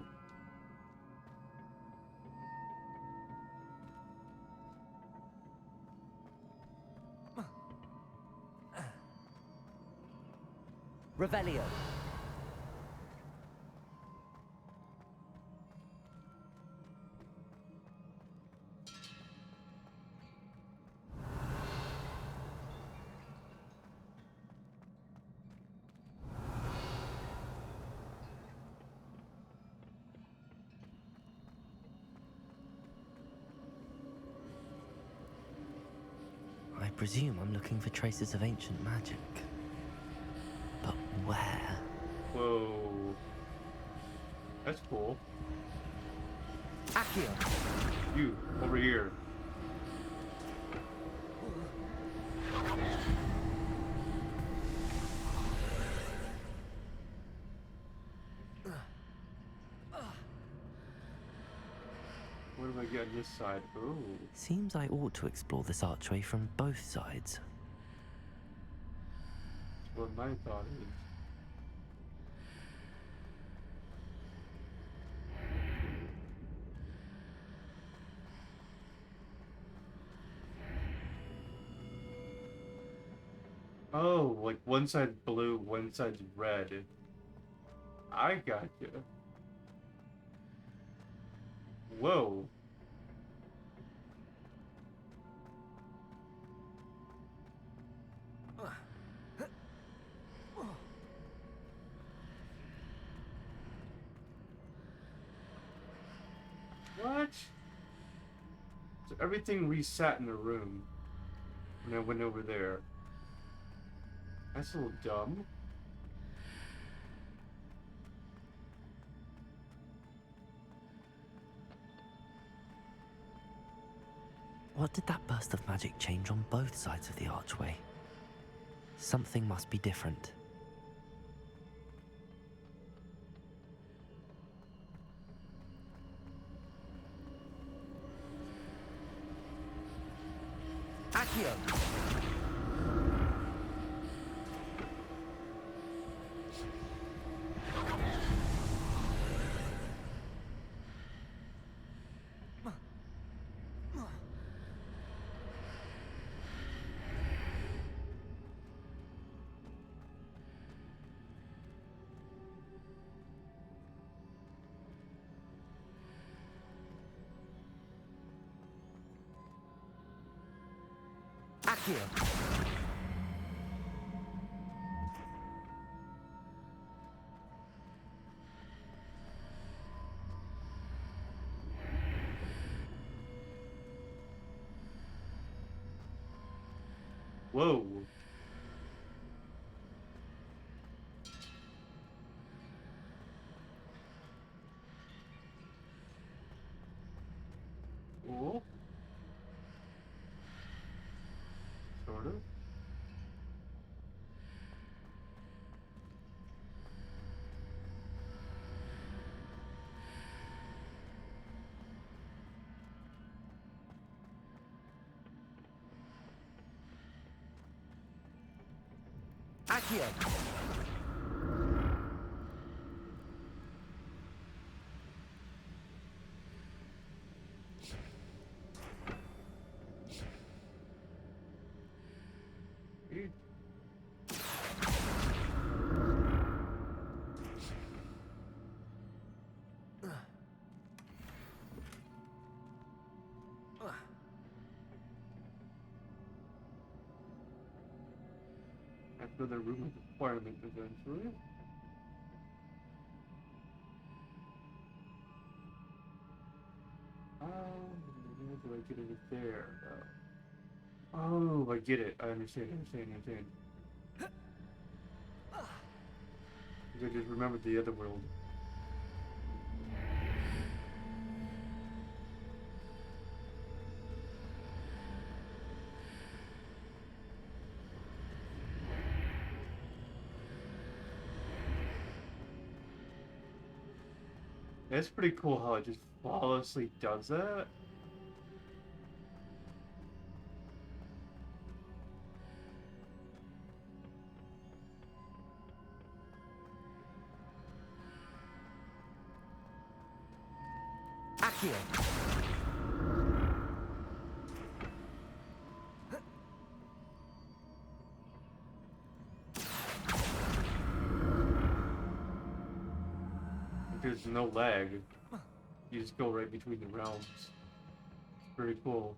Revelio. I presume I'm looking for traces of ancient magic. But where? Whoa. That's cool. Accio! You, over here. What do I get on this side? Ooh. Seems I ought to explore this archway from both sides. That's what my thought is. Oh, like one side's blue, one side's red. I got you. Whoa. What? So everything reset in the room when I went over there. That's a little dumb. What did that burst of magic change on both sides of the archway? Something must be different. Accio! Accio! Whoa. Cool. Sort of. Accio! Dude. After the room of requirement eventually. Where do I get it there? Oh, I get it. I understand. I just remembered the other world. It's pretty cool how it just flawlessly does that. Accio! There's no lag. You just go right between the realms. It's pretty cool.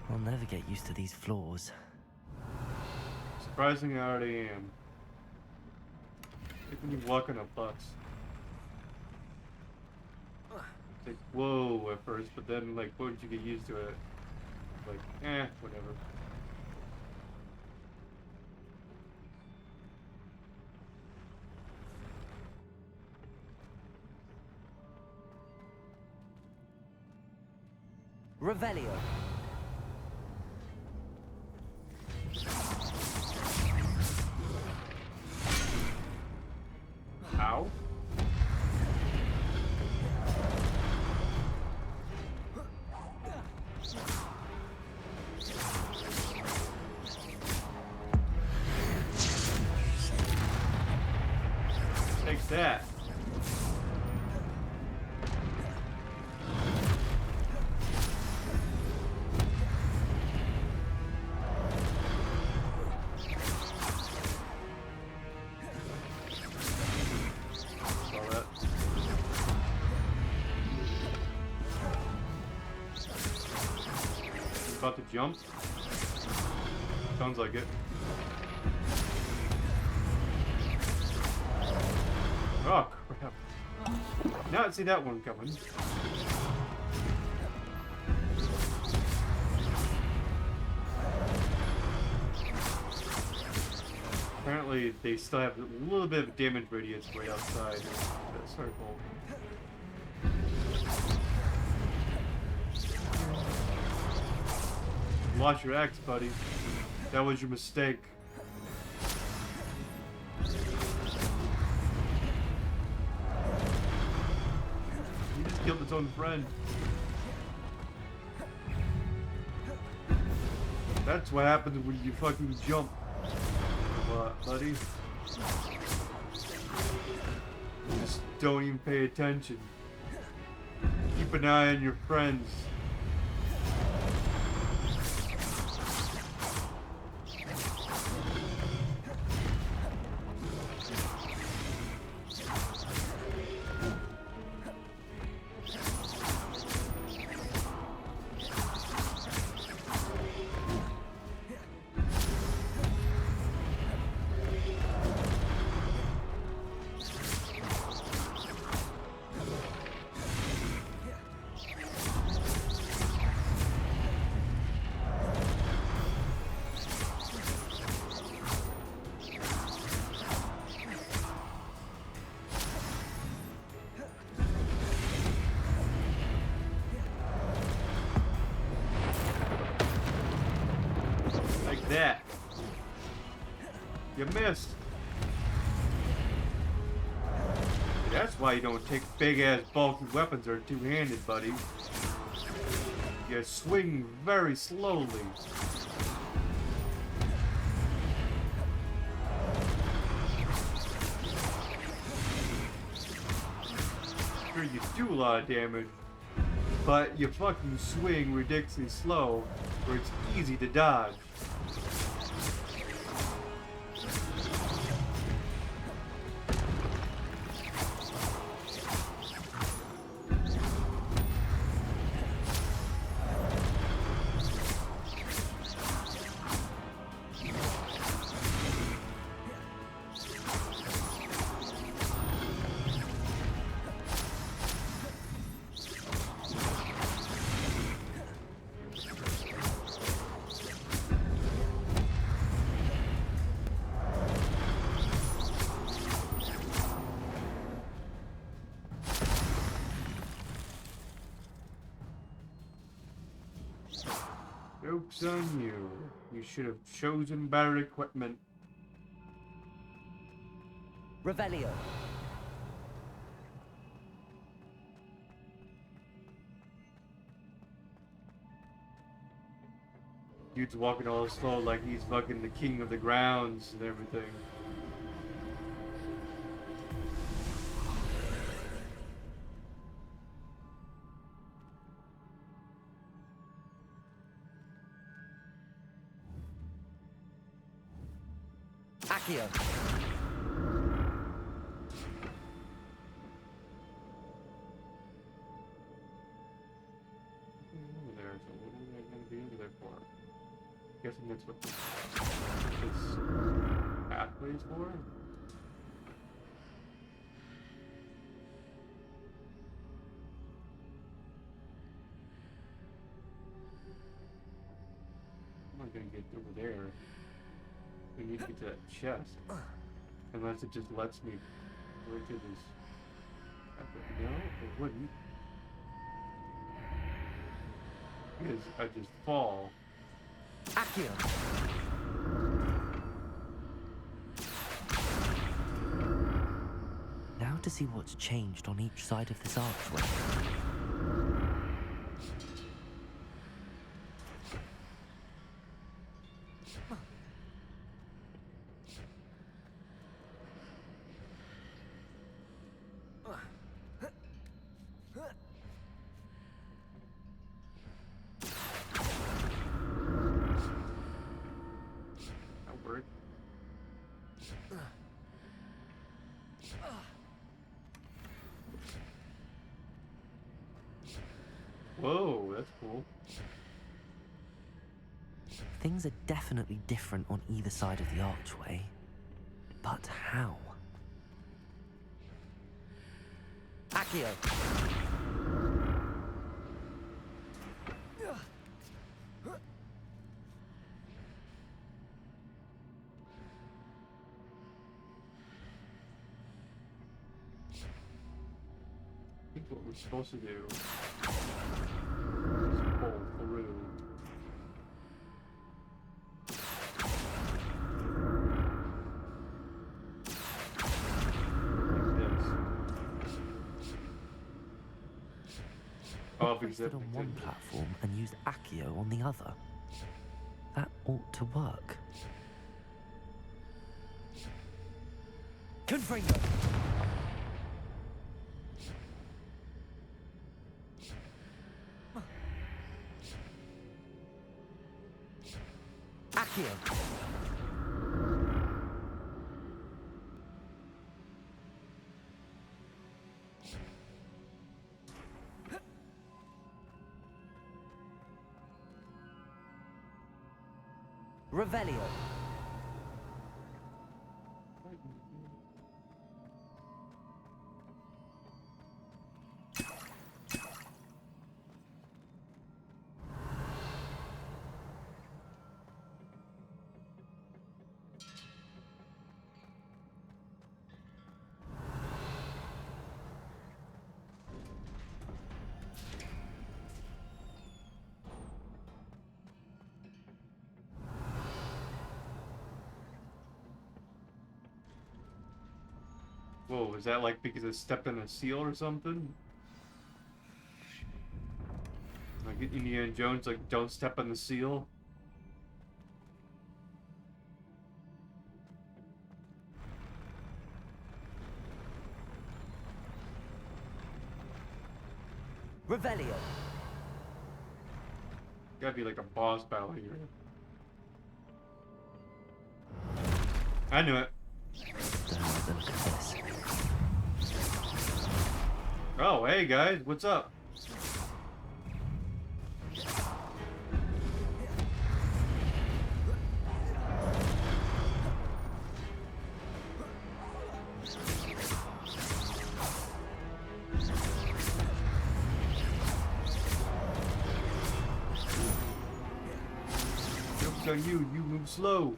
I'll never get used to these floors. Surprisingly, I already am. Like when you walk on a bus. It's like, whoa at first, but then, like, once you get used to it, like, whatever. Revelio! Ow. Take that. About to jump? Sounds like it. Oh, crap. Now I see that one coming. Apparently, they still have a little bit of damage radius right outside that circle. Lost your axe, buddy. That was your mistake. He just killed his own friend. That's what happens when you fucking jump. What, buddy? Just don't even pay attention. Keep an eye on your friends. That. You missed. That's why you don't take big-ass bulky weapons or two-handed, buddy. You swing very slowly. Sure, you do a lot of damage, but you fucking swing ridiculously slow, where it's easy to dodge. Joke's on you. You should have chosen better equipment. Revelio. Dude's walking all slow like he's fucking the king of the grounds and everything. Accio. Over there, so what am I gonna be over there for? Guessing that's what this pathway's for? I'm not gonna get over there. We need to get to that chest. Unless it just lets me go into this. No, it wouldn't. Because I just fall. Accio. Now to see what's changed on each side of this archway. Whoa, that's cool. Things are definitely different on either side of the archway. But how? Accio. I think what we're supposed to do is pull through. Oh, I stood on one platform and used Accio on the other. That ought to work. Confringo. Accio. Revelio. Whoa, is that like because I stepped on a seal or something? Like Indiana Jones, like, don't step on the seal? Revelio. Gotta be like a boss battle here. I knew it. Don't like the look of this. Oh, hey guys, what's up? Joke's on you, you move slow.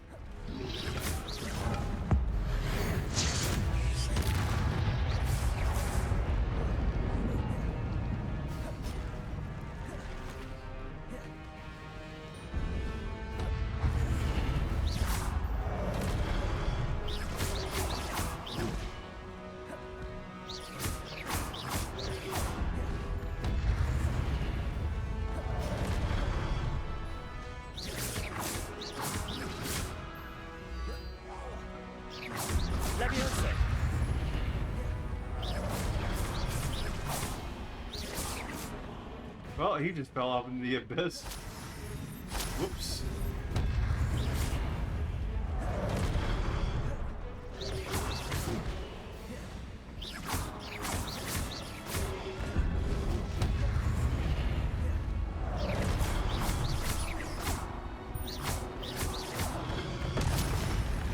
Well, he just fell off into the abyss. Whoops.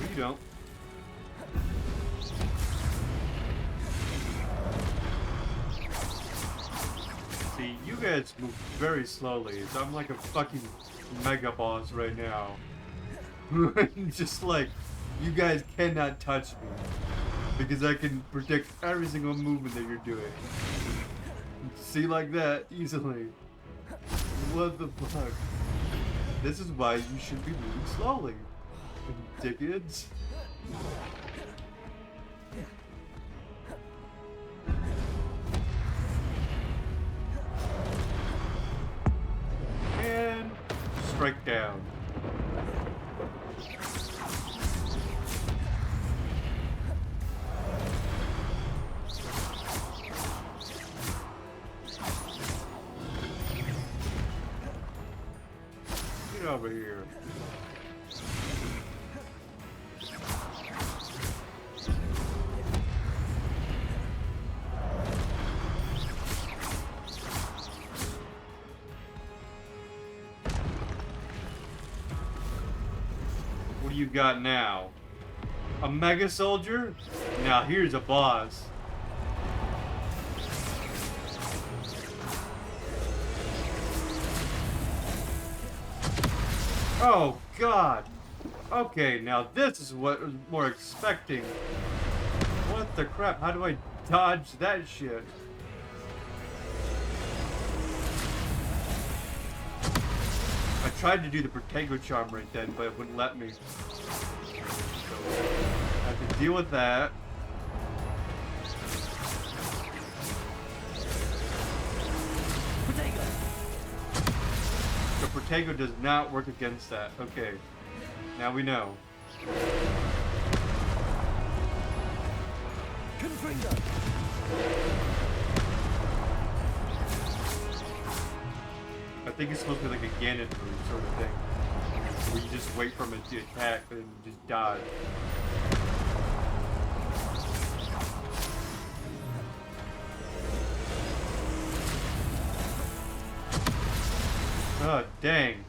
You don't. See, you guys move very slowly, so I'm like a fucking mega boss right now. Just like, you guys cannot touch me. Because I can predict every single movement that you're doing. See, like that, easily. What the fuck? This is why you should be moving slowly. Dickheads. And strike down. Get over here. you got now? A mega soldier? Now here's a boss. Oh god. Okay, now this is what I was more expecting. What the crap? How do I dodge that shit? I tried to do the Protego charm right then, but it wouldn't let me. So I have to deal with that. Protego. So Protego does not work against that. Okay. Now we know. Confringo. I think it's supposed to be like a Ganon move sort of thing. Where you just wait for him to attack and you just dodge. Oh, dang.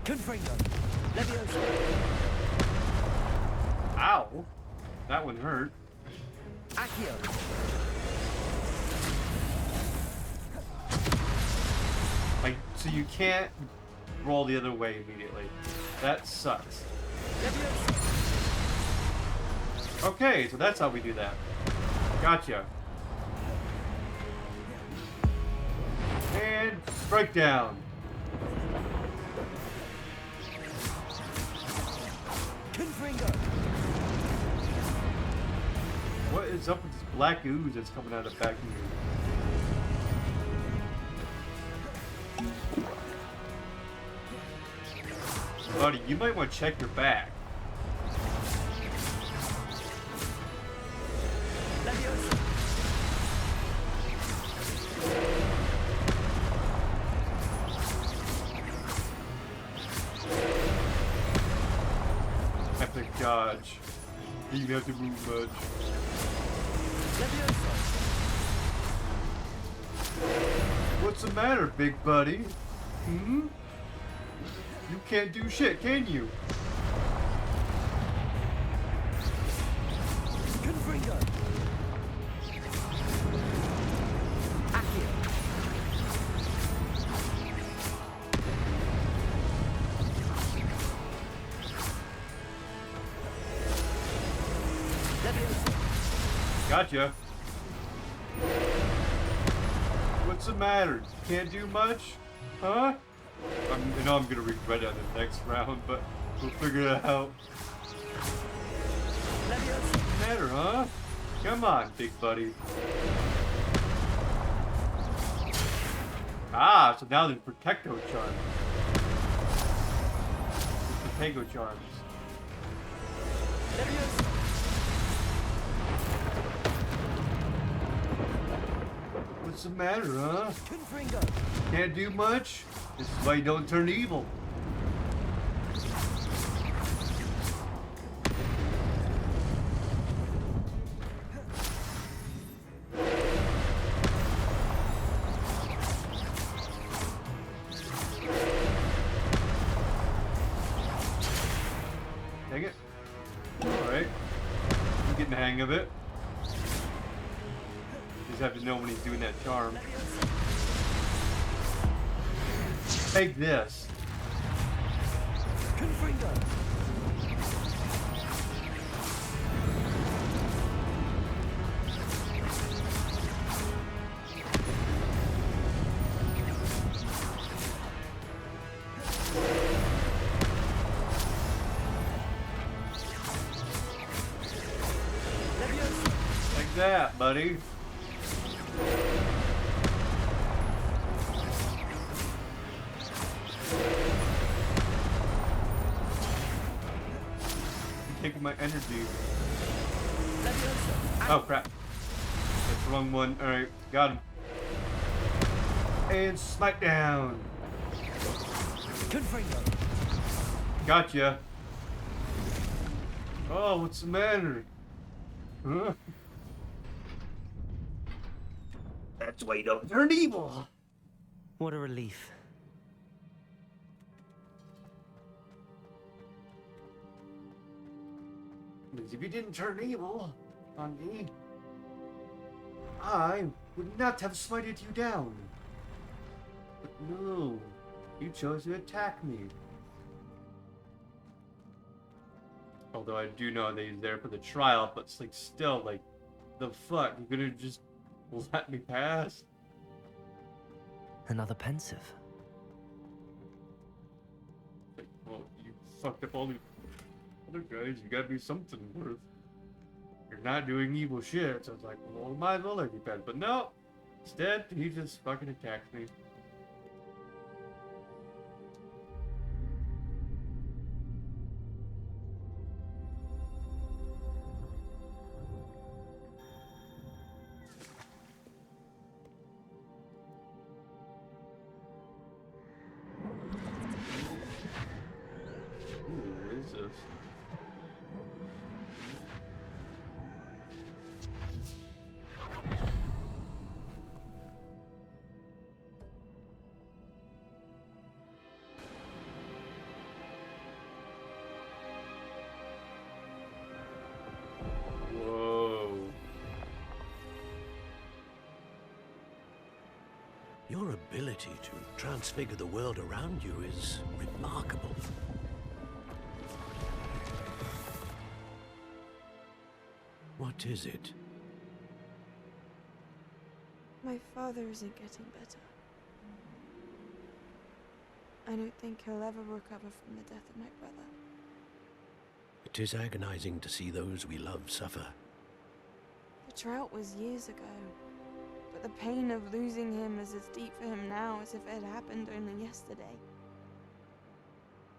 Confringo. Leviosa. Ow! That one hurt. Accio. Like, so you can't roll the other way immediately. That sucks. Leviosa. Okay, so that's how we do that. Gotcha. And strike down. Confringo. What is up with this black ooze that's coming out of the back of you? Buddy, you might want to check your back. Leviosa. Epic dodge. You didn't have to move much. Leviosa. What's the matter, big buddy? Hmm? You can't do shit, can you? Confringo. Accio. Leviosa. Gotcha. What's the matter? Can't do much? Huh? I know I'm gonna regret it in the next round, but we'll figure it out. Leviosa. What's the matter, huh? Come on, big buddy. Ah, so now there's Protecto charms. There's Protego charms. Leviosa. What's the matter, huh? Confringo. Can't do much? This is why you don't turn evil. Dang it. Alright. I'm getting the hang of it. Just have to know when he's doing that charm. Take this. Confringo. Leviosa. Take that, buddy. Taking my energy. Leviosa. Oh crap. That's the wrong one. Alright, got him. And smite down. Confringo. Gotcha. Oh, what's the matter? Huh? That's why you don't turn evil. What a relief. Because if you didn't turn evil on me, I would not have smited you down. But no, you chose to attack me. Although I do know that he's there for the trial, but it's like still like, the fuck? You could have just let me pass? Another pensive. Like, well, you fucked up all the other guys. You gotta be something worth. You're not doing evil shit. So it's like, well, might as well let you pass. But no, instead he just fucking attacked me. What is this? Whoa. Your ability to transfigure the world around you is remarkable. What is it? My father isn't getting better. I don't think he'll ever recover from the death of my brother. It is agonizing to see those we love suffer. The drought was years ago, but the pain of losing him is as deep for him now as if it had happened only yesterday.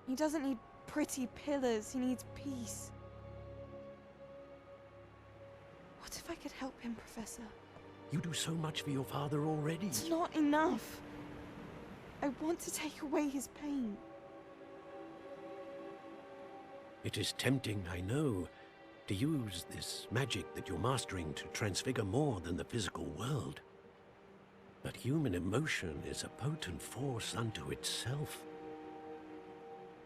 He doesn't need pretty pillars, he needs peace. What if I could help him, Professor? You do so much for your father already. It's not enough. I want to take away his pain. It is tempting, I know, to use this magic that you're mastering to transfigure more than the physical world. But human emotion is a potent force unto itself.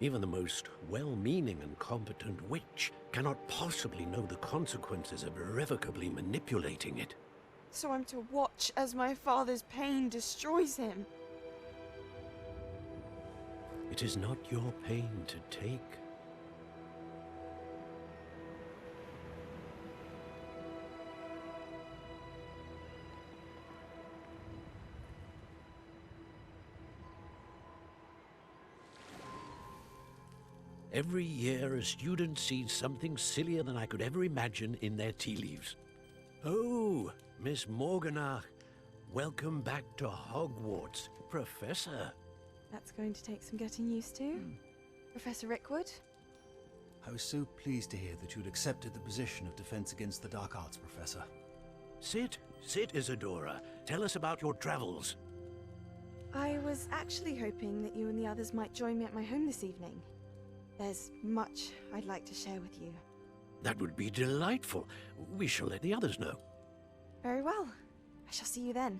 Even the most well-meaning and competent witch cannot possibly know the consequences of irrevocably manipulating it. So I'm to watch as my father's pain destroys him. It is not your pain to take. Every year, a student sees something sillier than I could ever imagine in their tea leaves. Oh, Miss Morganach, welcome back to Hogwarts, Professor. That's going to take some getting used to. Professor Rickwood? I was so pleased to hear that you'd accepted the position of Defense Against the Dark Arts, Professor. Sit, Isadora. Tell us about your travels. I was actually hoping that you and the others might join me at my home this evening. There's much I'd like to share with you. That would be delightful. We shall let the others know. Very well. I shall see you then.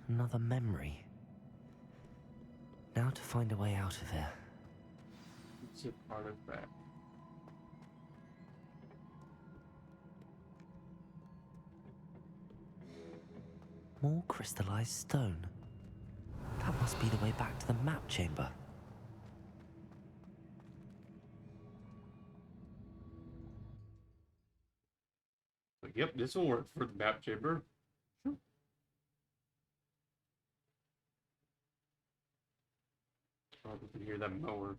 Another memory. Now to find a way out of here. It's a part of that. More crystallized stone. That must be the way back to the map chamber. Like, yep, this will work for the map chamber. Oh, we can hear that mower.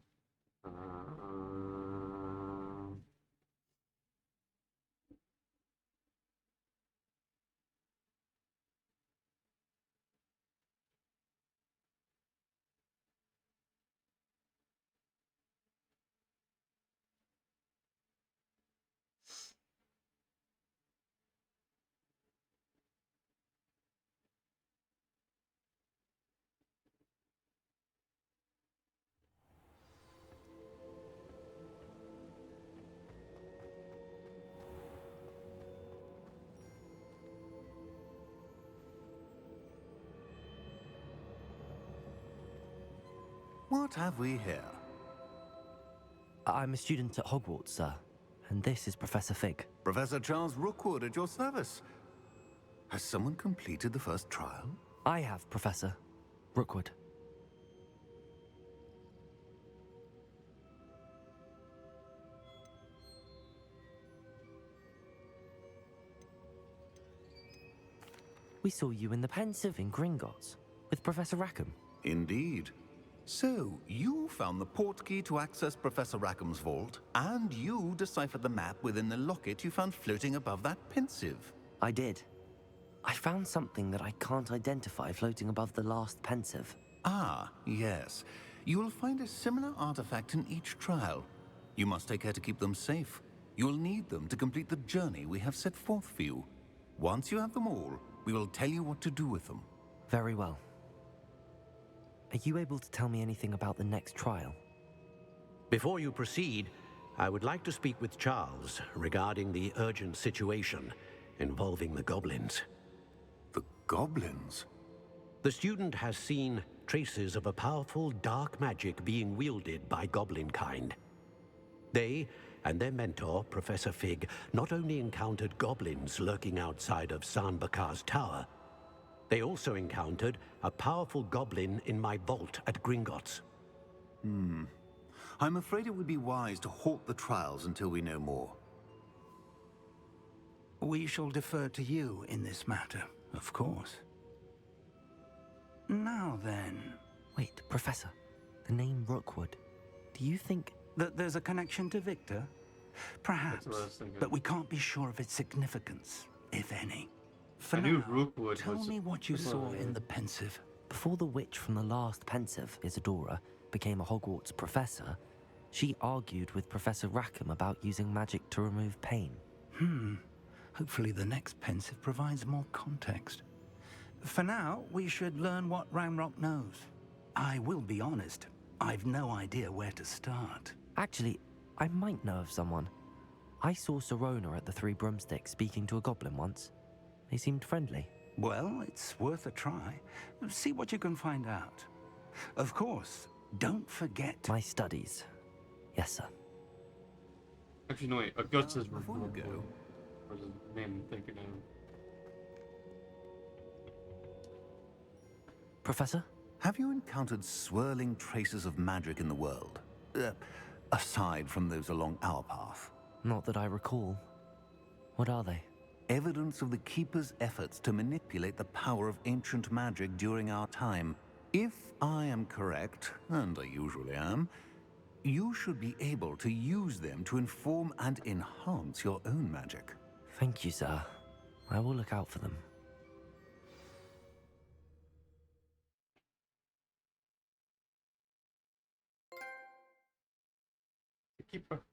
What have we here? I'm a student at Hogwarts, sir. And this is Professor Fig. Professor Charles Rookwood at your service. Has someone completed the first trial? I have, Professor Rookwood. We saw you in the Pensive in Gringotts with Professor Rackham. Indeed. So, you found the portkey to access Professor Rackham's vault, and you deciphered the map within the locket you found floating above that Pensive. I did. I found something that I can't identify floating above the last Pensive. Ah, yes. You will find a similar artifact in each trial. You must take care to keep them safe. You'll need them to complete the journey we have set forth for you. Once you have them all, we will tell you what to do with them. Very well. Are you able to tell me anything about the next trial? Before you proceed, I would like to speak with Charles regarding the urgent situation involving the goblins. The goblins? The student has seen traces of a powerful dark magic being wielded by goblin kind. They and their mentor, Professor Fig, not only encountered goblins lurking outside of San Bakar's tower, they also encountered a powerful goblin in my vault at Gringotts. I'm afraid it would be wise to halt the trials until we know more. We shall defer to you in this matter, of course. Now then... Wait, Professor. The name Rookwood. Do you think... that there's a connection to Victor? Perhaps, That's what I was thinking. but we can't be sure of its significance, if any. For I knew now, Rookwood tell was- me what you saw in the Pensive. Before the witch from the last Pensive, Isadora, became a Hogwarts professor, she argued with Professor Rackham about using magic to remove pain. Hopefully the next Pensive provides more context. For now, we should learn what Ramrock knows. I will be honest, I've no idea where to start. Actually, I might know of someone. I saw Serona at the Three Broomsticks speaking to a goblin once. They seemed friendly. Well, it's worth a try. See what you can find out. Of course, don't forget... My studies. Yes, sir. Actually, no, wait. Augustus before you go. was his name I'm thinking of. Professor? Have you encountered swirling traces of magic in the world? Aside from those along our path. Not that I recall. What are they? Evidence of the Keeper's efforts to manipulate the power of ancient magic during our time. If I am correct, and I usually am, you should be able to use them to inform and enhance your own magic. Thank you, sir. I will look out for them. The keeper.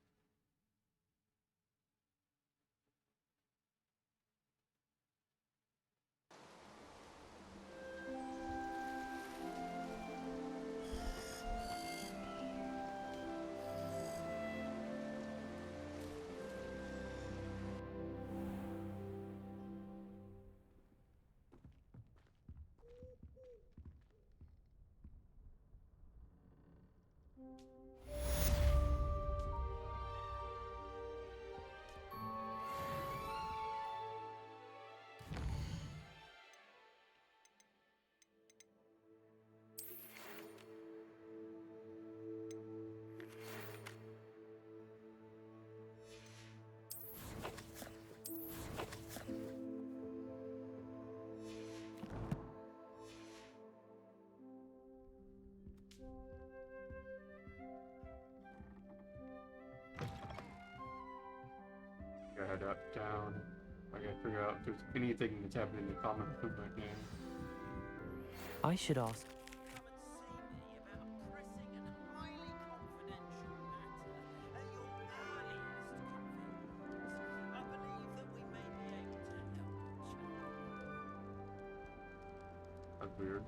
Gotta head up, down. I gotta figure out if there's anything that's happening in the common room right now. I should ask. That's weird.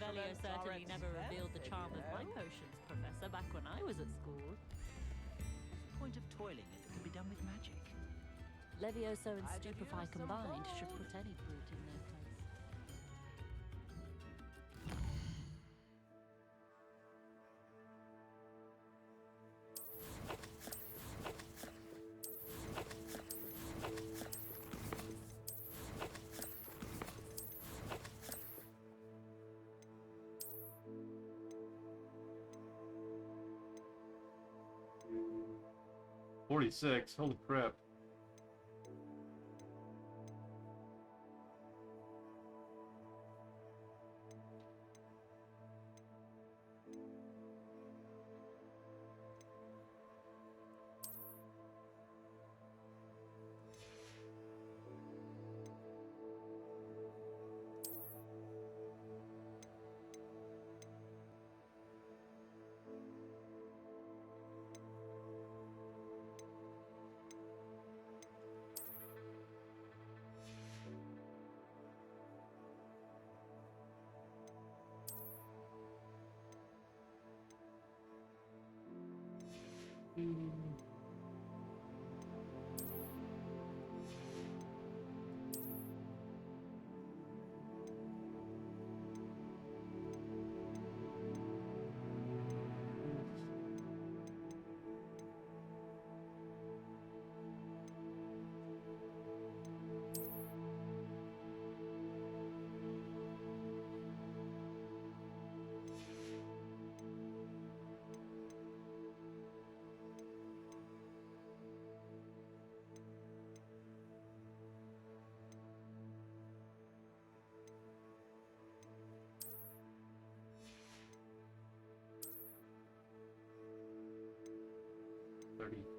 Revelio certainly never revealed the charm of my potions, Professor, back when I was at school. What's the point of toiling if it can be done with magic? Levioso and Stupefy combined should put any brute in their place. $46. Holy crap.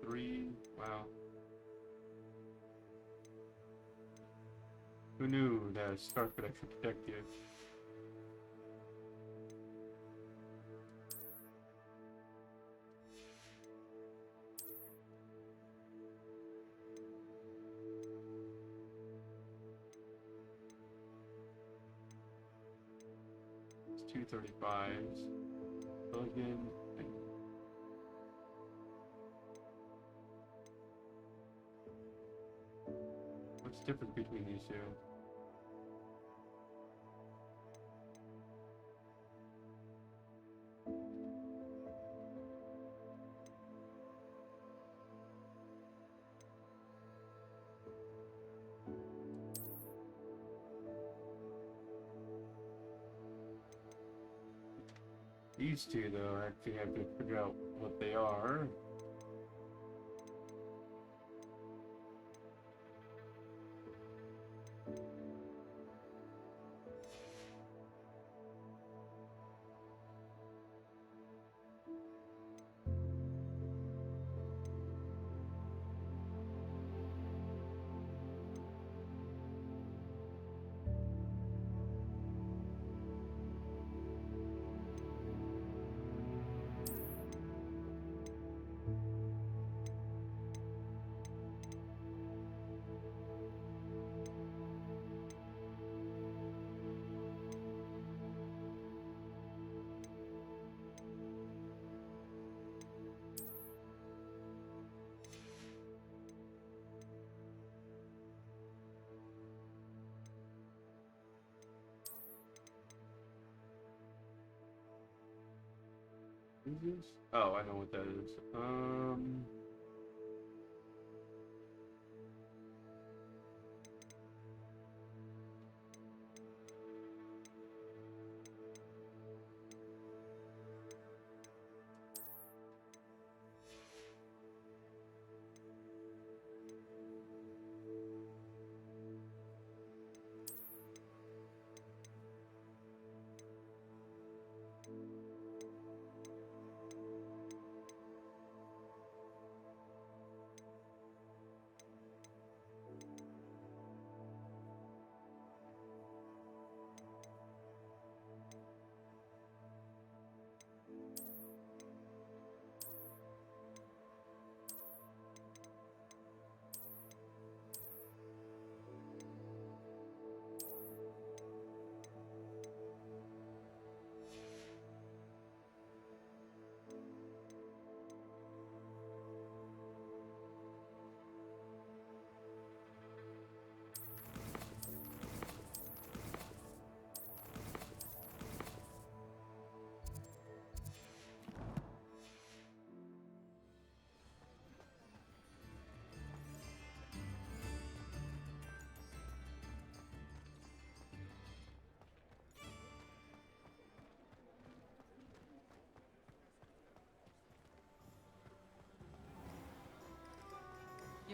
$33. Wow. Who knew that a scarf could actually protect you? It's 235s. Plug in. What's the difference between these two? These two, though, I actually have to figure out what they are. Who's this? Oh, I know what that is.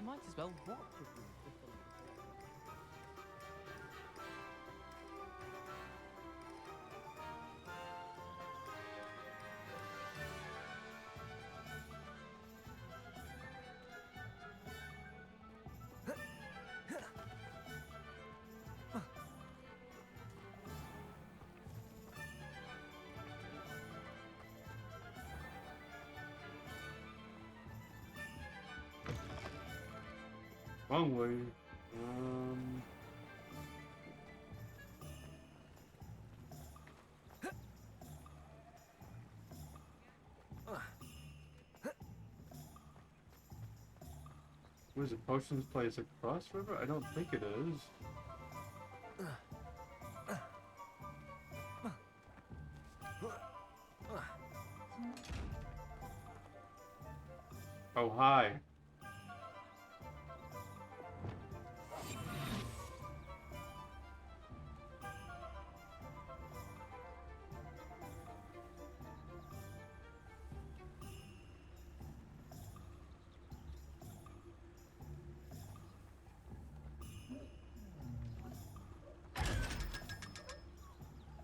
You might as well walk with me before you Wrong way. Was it Potions Place across river? I don't think it is. Oh, hi.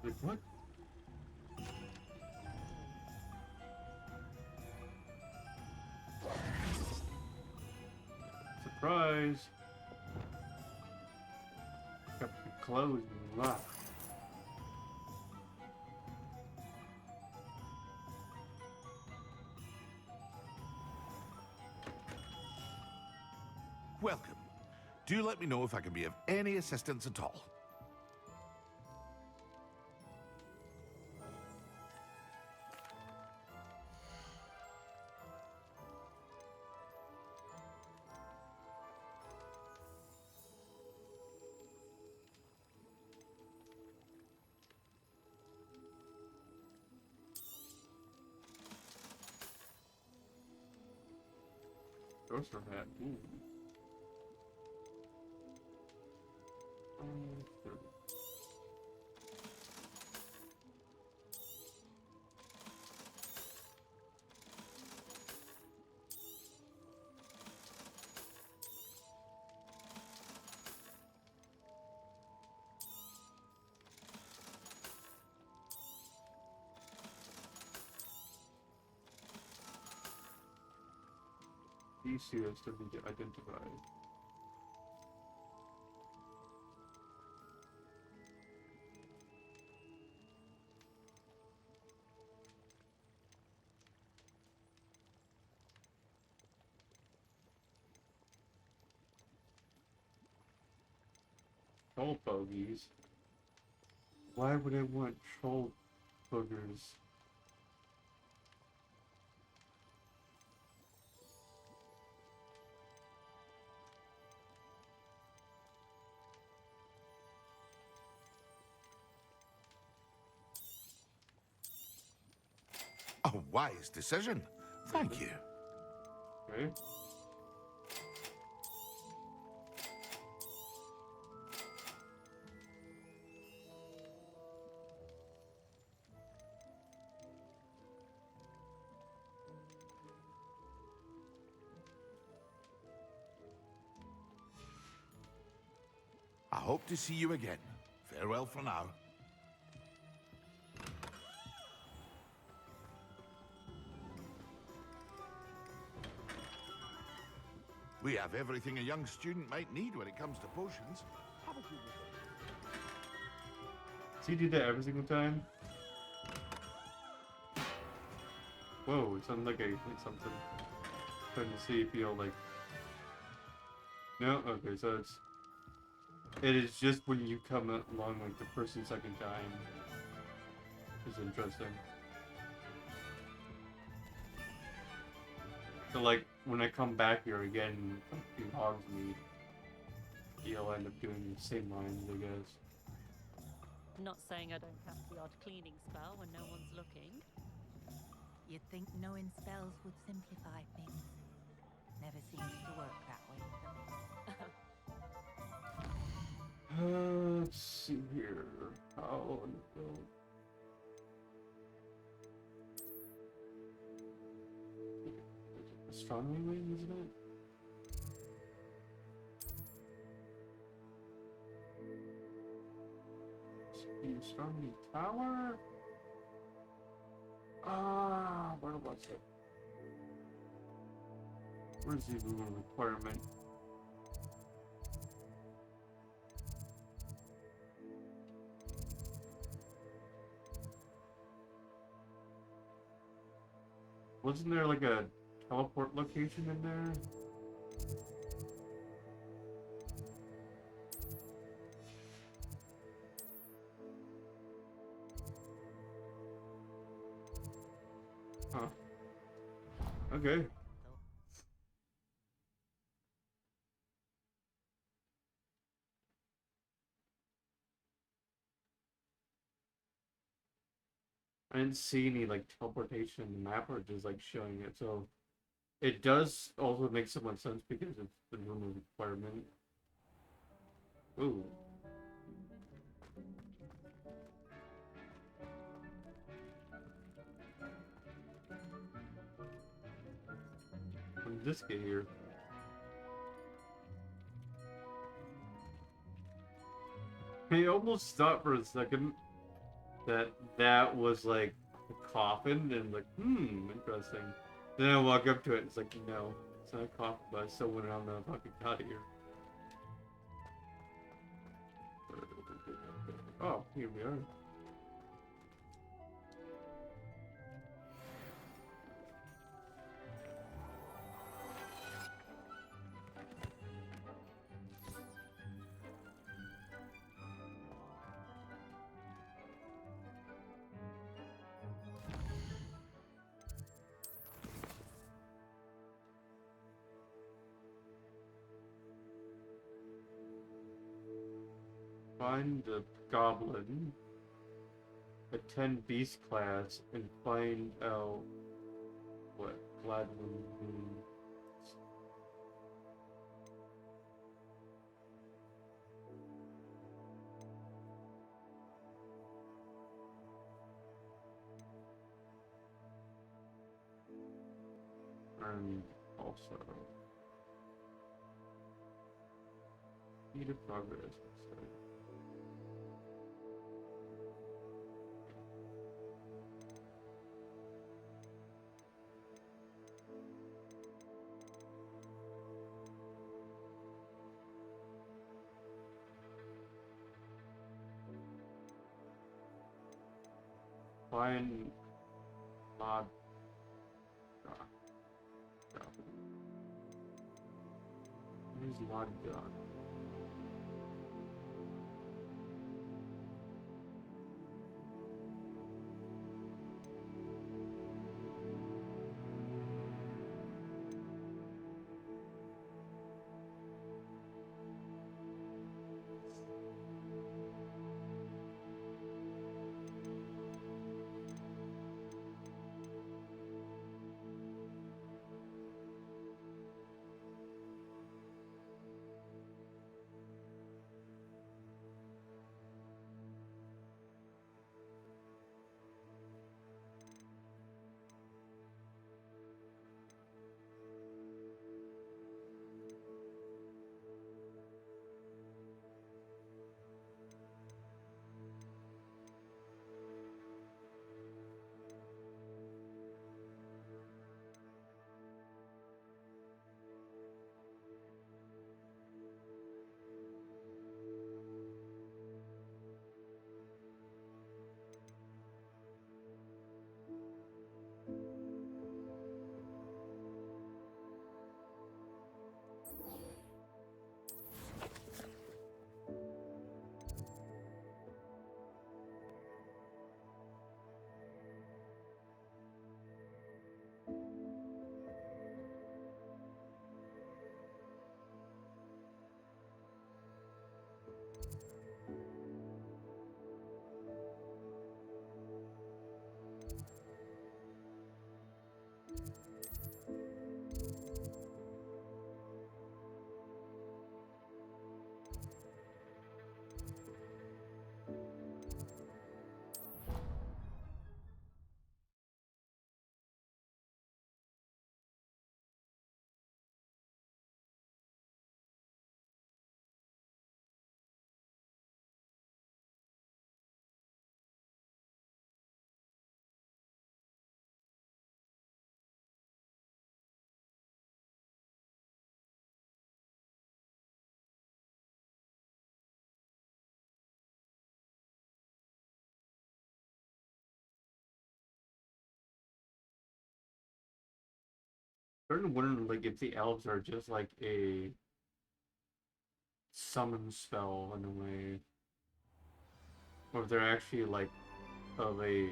Like, what? Surprise! Got the clothes and locked. Welcome. Do let me know if I can be of any assistance at all. Ghoster hat. Ooh. These seals to be identified. Troll bogies? Why would I want troll boogers? A wise decision. Thank you. Okay. I hope to see you again. Farewell for now. We have everything a young student might need when it comes to potions. Does he do that every single time? Whoa, it sounded like I hit something. Trying to see if he'll like... No? Okay, so it is just when you come along like the first and second time. It's interesting. So like, when I come back here again, like, he hogs me, he'll end up doing the same lines, I guess. Not saying I don't cast the odd cleaning spell when no one's looking. You'd think knowing spells would simplify things. Never seems to work that way for me. Let's see here. How unbuilt. Astronomy wing, isn't it? The Stormy Tower? Ah, where was it? Where's the room requirement? Wasn't there like a teleport location in there? Huh. Okay. I didn't see any like teleportation in the map or just like showing it, so it does also make somewhat sense because of the normal requirement. Ooh. When did this get here? I almost thought for a second that that was like a coffin and like, interesting. Then I walk up to it and it's like, no, it's not a coffin, but I still went on the fucking out of here. Oh, here we are. Find the goblin, attend beast class, and find out what Gladwin means. And also, speed of progress. So. Find mod. Where's mod dog? starting to wonder like if the elves are just like a summon spell in a way, or if they're actually like of a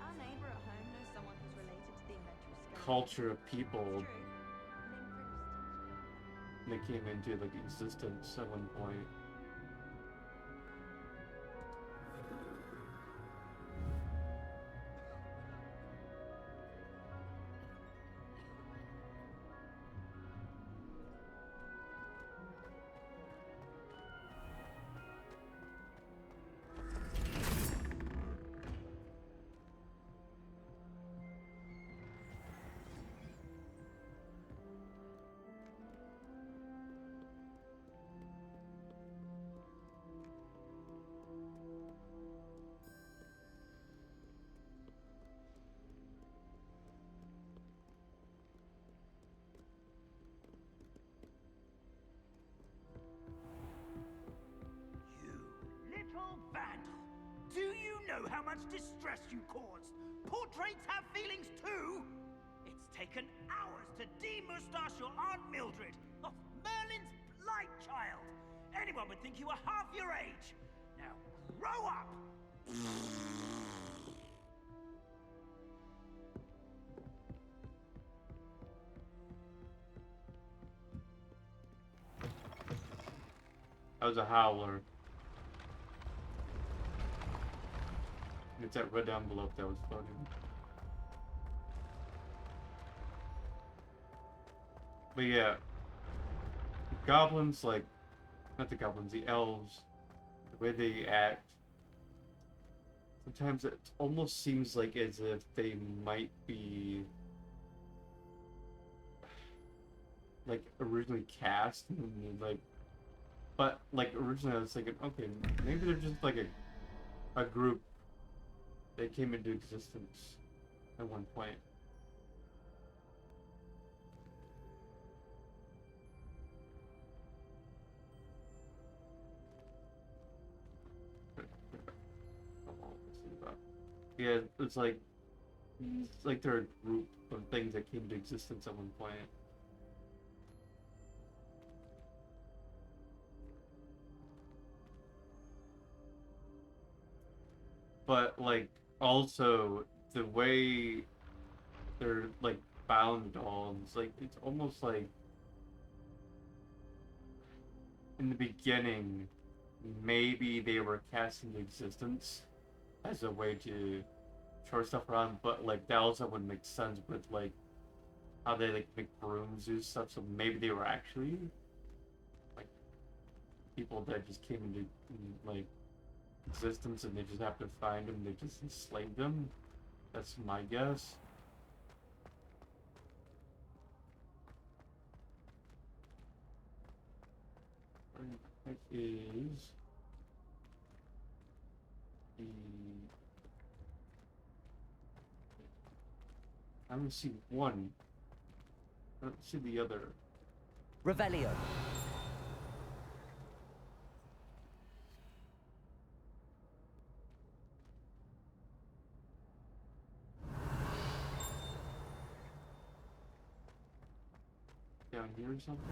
Our neighbour at home knows someone who's related to the inventor of skeleton. culture of people It's true. that came into like existence at one point. Little vandal! Do you know how much distress you caused? Portraits have feelings too! It's taken hours to demoustache your Aunt Mildred, of Merlin's blight child! Anyone would think you were half your age! Now, grow up! That was a howler. It's that red envelope that was floating. But yeah, the goblins, like, not the goblins, the elves, the way they act, sometimes it almost seems like as if they might be, like, originally cast, and like, but, like, originally I was thinking, okay, maybe they're just, like, a group that came into existence at one point. Yeah, it's like they're a group of things that came to existence at one point. But like also the way they're like bound all, it's like it's almost like in the beginning maybe they were cast into existence as a way to throw stuff around, but like that also wouldn't make sense with like how they like make brooms do stuff, so maybe they were actually like people that just came into like existence and they just have to find them, they just enslave them. That's my guess. That is the I only see one. I don't see the other. Revelio. Down here or something?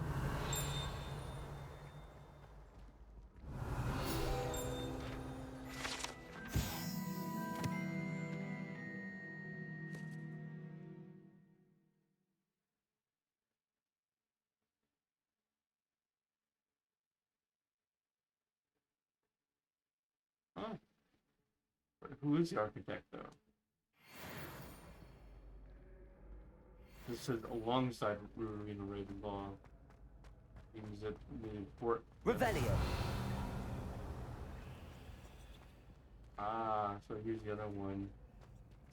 Oh. Who is the architect, though? This says alongside Ruin Ravenlaw. Means that the port. Revelio. Ah, so here's the other one.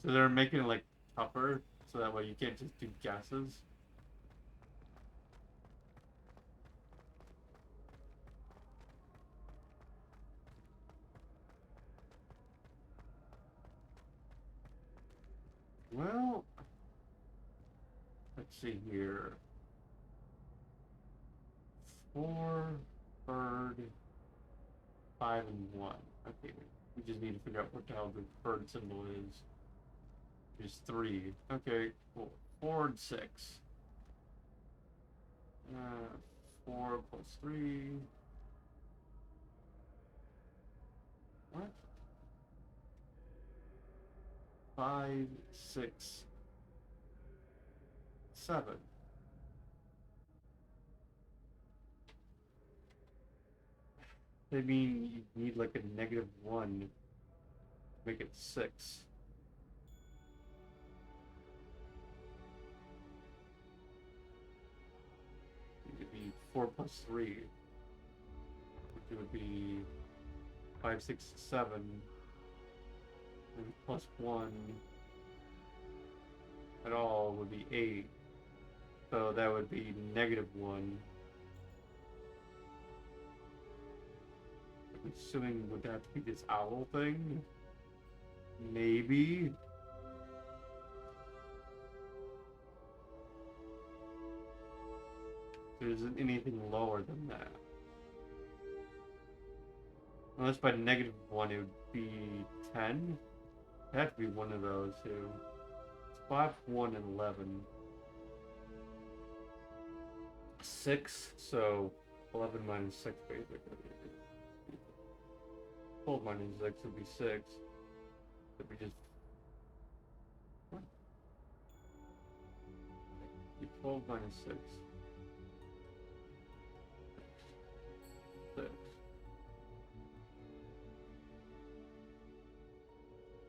So they're making it like tougher, so that way you can't just do gases. Well, let's see here. 4, bird, 5, and 1. Okay, we just need to figure out what the hell the bird symbol is. There's 3. Okay, cool. 4 and 6. 4 plus 3. What? 5, 6, 7. They mean you need like a -1 to make it 6. It would be 4 plus 3, which would be 5, 6, 7, and plus 1 at all would be 8. So that would be -1. I'm assuming would that be this owl thing? Maybe. There isn't anything lower than that. Unless by -1 it would be 10? It'd have to be one of those two. It's 5, 1, and 11. 6, so 11 minus 6 basically. 12 minus 6 would be 6. If we just... What? 12 minus 6. 6.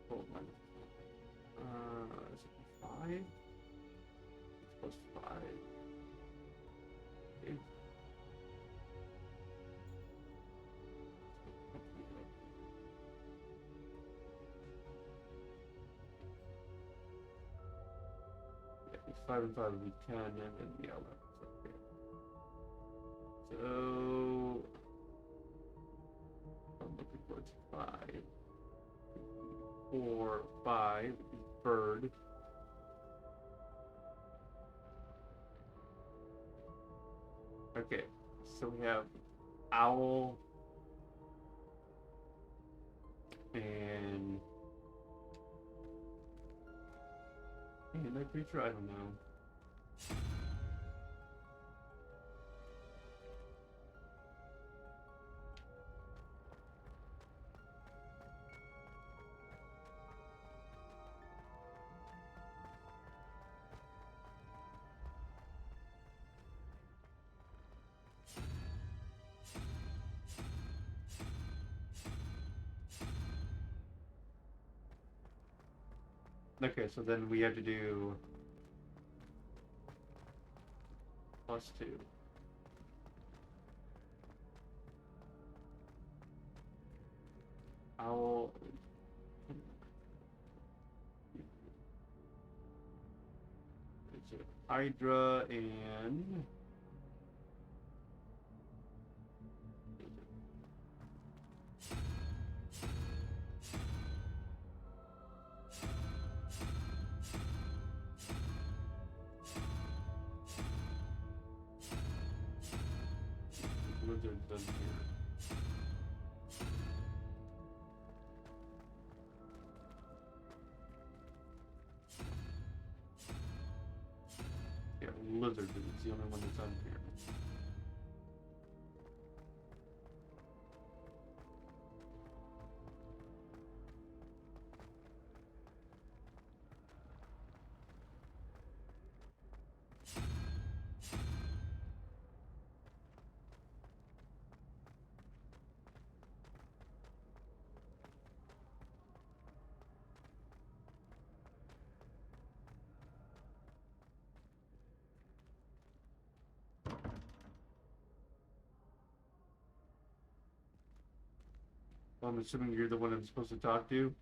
12 minus... is it 5? 6 plus 5. 8. Yeah, 5 and 5 would be 10, and then the 11. Okay. So I'm looking towards 5. 4, 5 is bird. Okay, so we have owl and that creature. I don't know. Okay, so then we have to do +2. Owl. It's a Hydra and lizard done here. Yeah, lizard is the only one that's on here. Well, I'm assuming you're the one I'm supposed to talk to.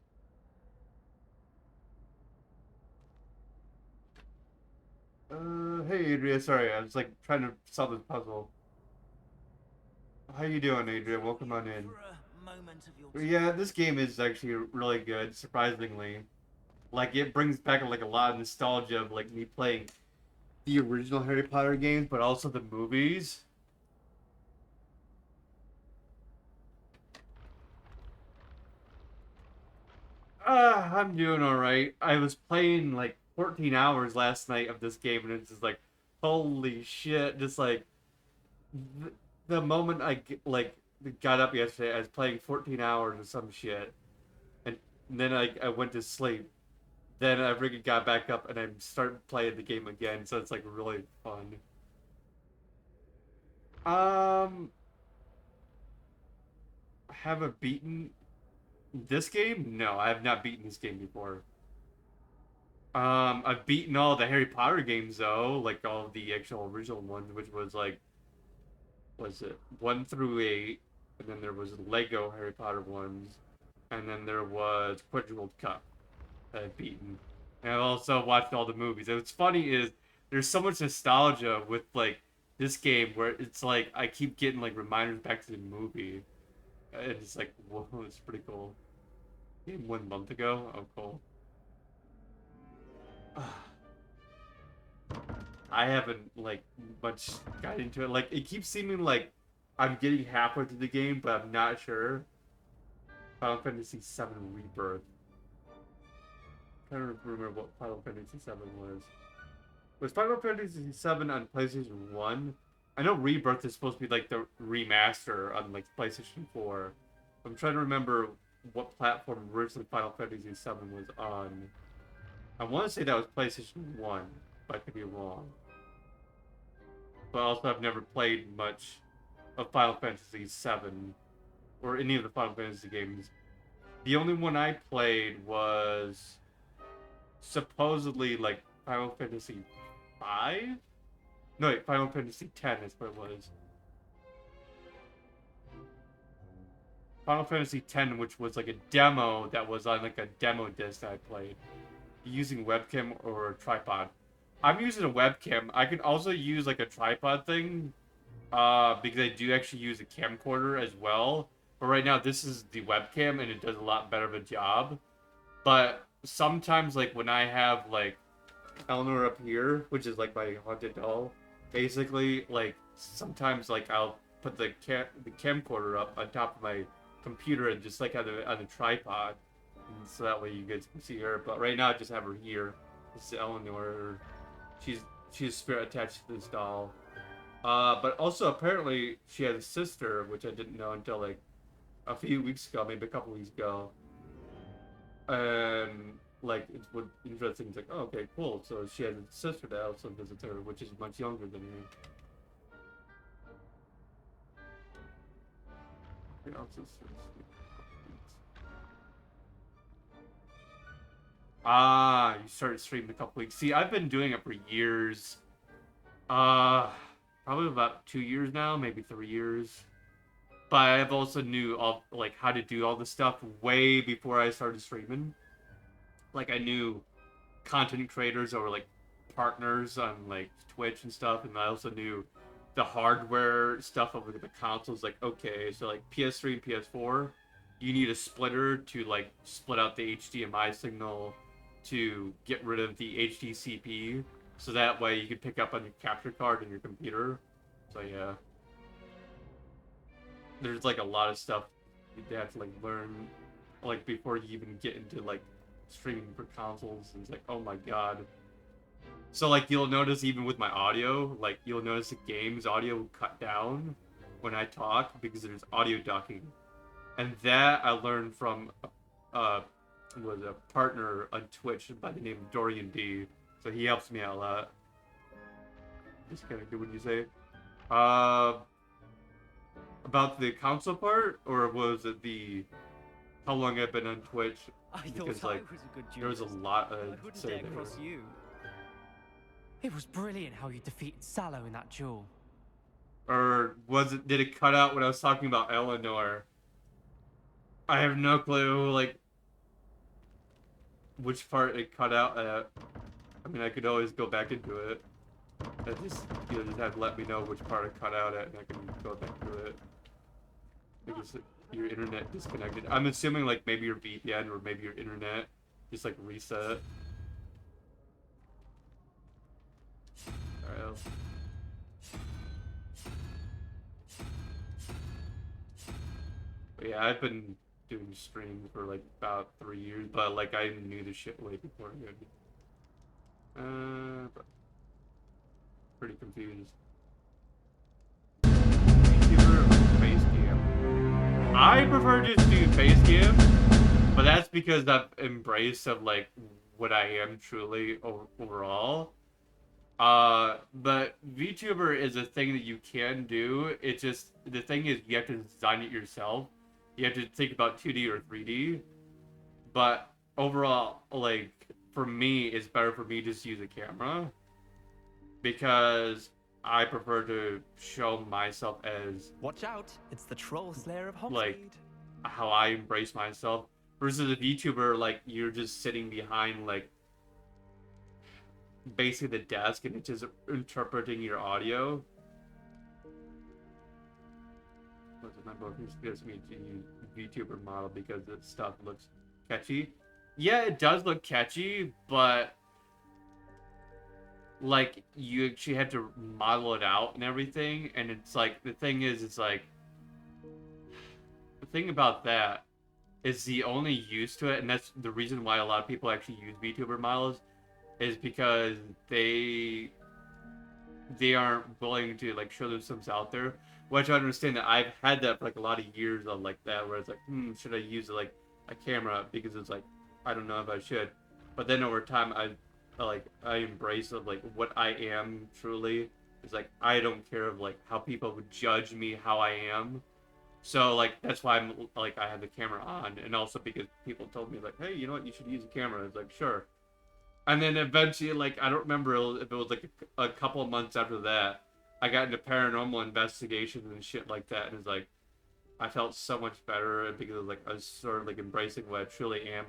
Hey Adria, sorry, I was like trying to solve this puzzle. How you doing, Adria? Welcome on in. Yeah, this game is actually really good, surprisingly. Like, it brings back like a lot of nostalgia of like me playing the original Harry Potter games, but also the movies. I'm doing alright. I was playing like 14 hours last night of this game, and it's just like, holy shit, just like the moment like got up yesterday, I was playing 14 hours or some shit, and then I went to sleep. Then I freaking got back up and I started playing the game again, so it's like really fun. Um, haven't beaten this game? No, I have not beaten this game before. I've beaten all the Harry Potter games though, like all the actual original ones, which was like, was it 1 through 8, and then there was Lego Harry Potter ones, and then there was Quidditch World Cup that I've beaten. And I've also watched all the movies. And what's funny is there's so much nostalgia with like this game where it's like I keep getting like reminders back to the movie. And it's like, whoa, it's pretty cool. Game 1 month ago? Oh, cool. I haven't like much got into it. Like it keeps seeming like I'm getting halfway through the game, but I'm not sure. Final Fantasy VII Rebirth. I don't remember what Final Fantasy VII was. Was Final Fantasy VII on PlayStation 1? I know Rebirth is supposed to be like the remaster on like PlayStation 4. I'm trying to remember what platform originally Final Fantasy VII was on. I want to say that was PlayStation 1, but I could be wrong. But also I've never played much of Final Fantasy VII or any of the Final Fantasy games. The only one I played was supposedly like Final Fantasy 5? No, wait, Final Fantasy X is what it was. Final Fantasy X, which was like a demo that was on like a demo disc that I played. Using webcam or a tripod. I'm using a webcam. I could also use like a tripod thing. Because I do actually use a camcorder as well. But right now this is the webcam and it does a lot better of a job. But sometimes like when I have like Eleanor up here, which is like my haunted doll, basically like sometimes like I'll put the camcorder up on top of my computer and just like on the tripod, and so that way you guys can see her. But right now I just have her here. This is Eleanor. She's a spirit attached to this doll. But also apparently she has a sister, which I didn't know until like a few weeks ago, maybe a couple weeks ago. And like it's what interesting. It's like, oh, okay, cool. So she has a sister that also visits her, which is much younger than me. Ah, you started streaming a couple weeks. See, I've been doing it for years. Probably about 2 years now, maybe 3 years. But I've also knew all like how to do all this stuff way before I started streaming. Like I knew content creators or like partners on like Twitch and stuff, and I also knew the hardware stuff of the consoles. Like, okay, so like PS3 and PS4, you need a splitter to like split out the HDMI signal to get rid of the HDCP, so that way you can pick up on your capture card in your computer. So yeah, there's like a lot of stuff you have to like learn like before you even get into like streaming for consoles. And it's like, oh my god. So like you'll notice even with my audio, like you'll notice the game's audio will cut down when I talk because there's audio ducking, and that I learned from was a partner on Twitch by the name of Dorian D. So he helps me out a lot. Just kind of good when you say it. About the console part, or was it the how long I've been on Twitch? Because like was a good there was a lot of say there. You. It was brilliant how you defeated Sallow in that duel. Or was it? Did it cut out when I was talking about Eleanor? I have no clue. Like which part it cut out at. I mean, I could always go back into it. I just you just have to let me know which part it cut out at, and I can go back to it. Because your internet disconnected. I'm assuming like maybe your VPN or maybe your internet just like reset. Alright. But yeah, I've been doing streams for like about 3 years, but like I knew this shit way before I but pretty confused. I prefer to just do face cam, but that's because I've embraced of like what I am truly overall. But VTuber is a thing that you can do. It just, the thing is you have to design it yourself. You have to think about 2D or 3D. But overall, like, for me, it's better for me to just use a camera. Because I prefer to show myself as... Watch out, it's the troll slayer of Hogsmeade. Like, how I embrace myself. Versus a VTuber, like, you're just sitting behind, like, basically the desk and it's just interpreting your audio. My book gives me to use VTuber model because the stuff looks catchy. Yeah, it does look catchy, but like you actually have to model it out and everything, and it's like the thing is, it's like the thing about that is the only use to it, and that's the reason why a lot of people actually use VTuber models, is because they aren't willing to like show themselves out there. Which I understand that I've had that for like a lot of years of like that, where it's like, should I use like a camera, because it's like I don't know if I should. But then over time I embrace of like what I am truly. It's like I don't care of like how people would judge me how I am. So like that's why I'm like I have the camera on, and also because people told me like, hey, you know what, you should use a camera. It's like, sure. And then eventually, like, I don't remember if it was like a couple of months after that, I got into paranormal investigations and shit like that, and it's like I felt so much better because like I was sort of like embracing what I truly am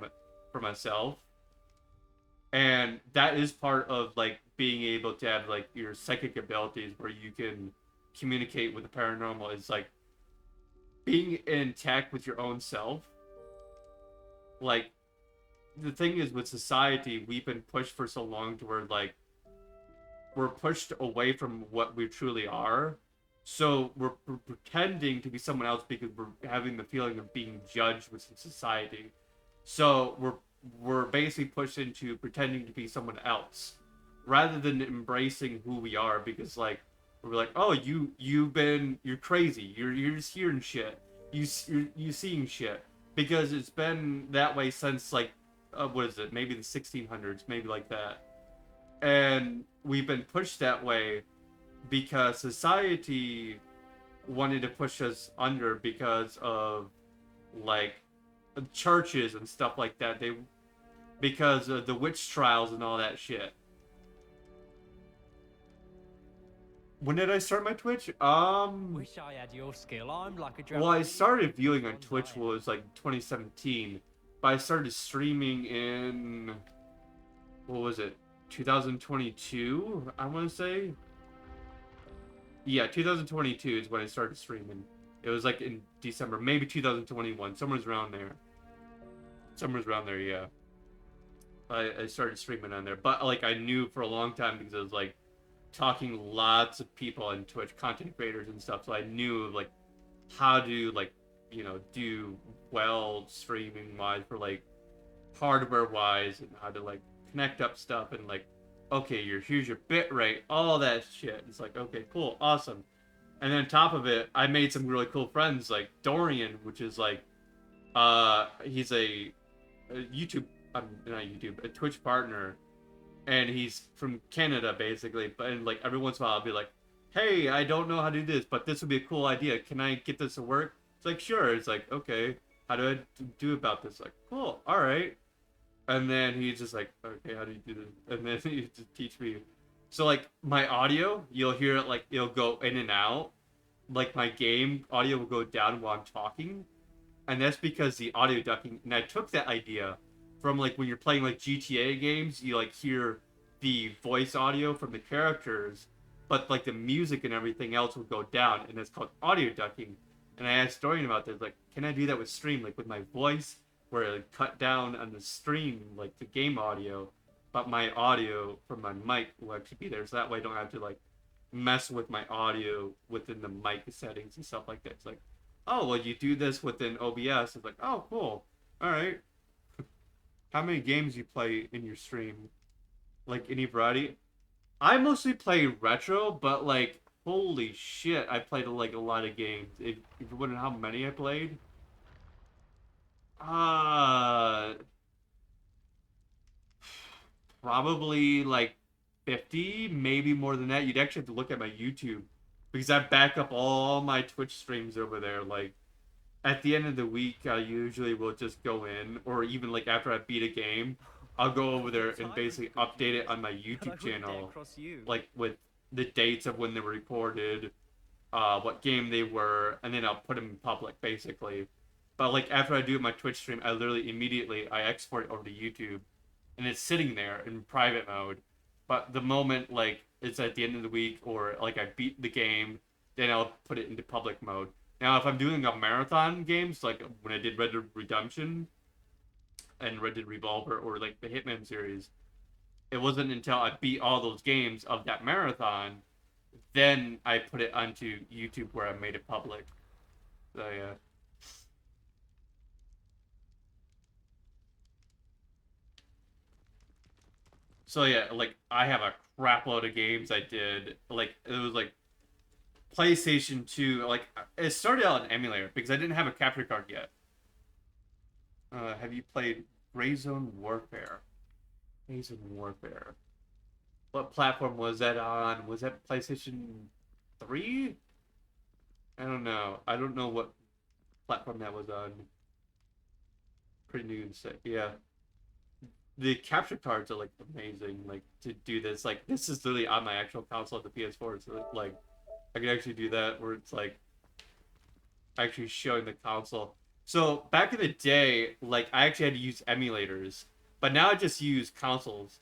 for myself. And that is part of like being able to have like your psychic abilities where you can communicate with the paranormal. Is like being in tech with your own self. Like, the thing is with society, we've been pushed for so long to where like we're pushed away from what we truly are. So we're pretending to be someone else because we're having the feeling of being judged within society. So we're basically pushed into pretending to be someone else rather than embracing who we are, because like we're like, oh, you're crazy, you're just hearing shit, you seeing shit, because it's been that way since like what is it, maybe the 1600s, maybe like that. And we've been pushed that way because society wanted to push us under because of like churches and stuff like that. Because of the witch trials and all that shit. When did I start my Twitch? Wish I had your skill. I'm like a well, I started viewing on Twitch was like 2017, but I started streaming in, what was it, 2022, I want to say? Yeah, 2022 is when I started streaming. It was like in December, maybe 2021, somewhere's around there. Yeah. I started streaming on there, but like I knew for a long time because I was like talking lots of people on Twitch, content creators and stuff, so I knew like how to like, you know, do well streaming wise for like hardware wise, and how to like connect up stuff, and like, okay, here's your bit rate, all that shit. It's like, okay, cool, awesome. And then on top of it, I made some really cool friends like Dorian, which is like he's a YouTube, not YouTube, a Twitch partner, and he's from Canada basically. But and like every once in a while I'll be like, hey, I don't know how to do this, but this would be a cool idea, can I get this to work? It's like, sure. It's like, okay, how do I do about this? Like, cool, all right. And then he's just like, okay, how do you do this? And then he just teach me. So like my audio, you'll hear it like it'll go in and out, like my game audio will go down while I'm talking. And that's because the audio ducking, and I took that idea from like when you're playing like GTA games, you like hear the voice audio from the characters, but like the music and everything else will go down, and it's called audio ducking. And I asked Dorian about this, like, can I do that with stream, like with my voice, where it like, cut down on the stream, like the game audio, but my audio from my mic will actually be there, so that way I don't have to like mess with my audio within the mic settings and stuff like that. It's like, oh, well, you do this within OBS. It's like, oh, cool. All right. How many games you play in your stream? Like, any variety? I mostly play retro, but, like, holy shit, I played, like, a lot of games. If you wonder how many I played, Uh, probably like 50, maybe more than that. You'd actually have to look at my YouTube because I back up all my Twitch streams over there. Like at the end of the week, I usually will just go in, or even like after I beat a game, I'll go over there and basically update it on my YouTube channel, like with the dates of when they were recorded, what game they were, and then I'll put them in public basically. But like after I do my Twitch stream, I literally immediately I export it over to YouTube, and it's sitting there in private mode. But the moment like it's at the end of the week or like I beat the game, then I'll put it into public mode. Now, if I'm doing a marathon games like when I did Red Dead Redemption and Red Dead Revolver or like the Hitman series, it wasn't until I beat all those games of that marathon, then I put it onto YouTube where I made it public. So yeah. So yeah, like I have a crap load of games I did. Like it was like PlayStation 2. Like it started out an emulator because I didn't have a capture card yet. Have you played Gray Zone Warfare? Gray Zone Warfare. What platform was that on? Was that PlayStation 3? I don't know. I don't know what platform that was on. Pretty new and sick. Yeah. The capture cards are like amazing. Like to do this, like this is literally on my actual console at the PS4. So like I can actually do that where it's like actually showing the console. So back in the day, like I actually had to use emulators, but now I just use consoles.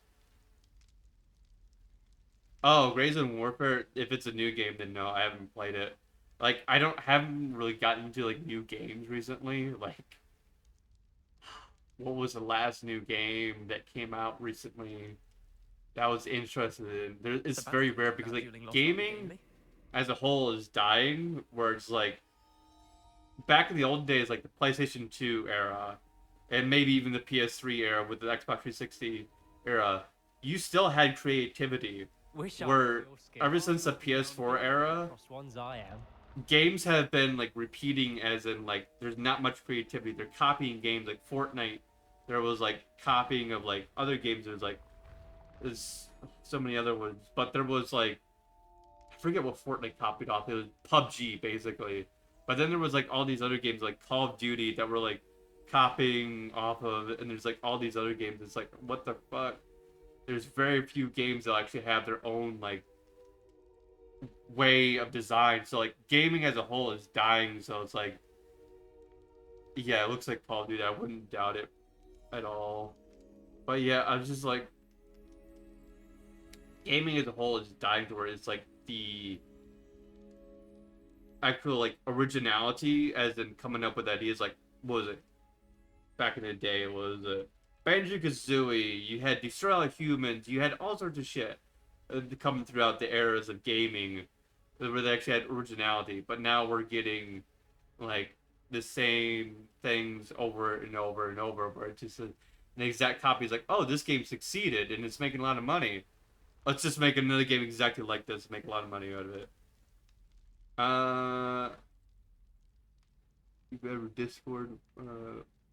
Oh, Gray Zone Warfare. If it's a new game, then no, I haven't played it. Like I haven't really gotten into like new games recently. Like what was the last new game that came out recently that I was interested in? It's very rare because like gaming as a whole is dying. Where it's like back in the old days, like the PlayStation 2 era, and maybe even the PS3 era with the Xbox 360 era, you still had creativity. Where ever since the PS4 era, games have been like repeating, as in like there's not much creativity. They're copying games like Fortnite. There was like copying of like other games. There's so many other ones, but there was like I forget what Fortnite copied off. It was PUBG basically, but then there was like all these other games like Call of Duty that were like copying off of, and there's like all these other games. It's like what the fuck. There's very few games that actually have their own like way of design. So like gaming as a whole is dying. So it's like, yeah, it looks like Call of Duty. I wouldn't doubt it at all. But yeah, I was just like, gaming as a whole is dying to where it's like the actual like originality, as in coming up with ideas. Like, what was it? Back in the day, it was Banjo-Kazooie. You had Destroy All Humans. You had all sorts of shit coming throughout the eras of gaming where they actually had originality. But now we're getting like the same things over and over and over, where it's just an exact copy. Is like, oh, this game succeeded and it's making a lot of money. Let's just make another game exactly like this and make a lot of money out of it. You ever Discord,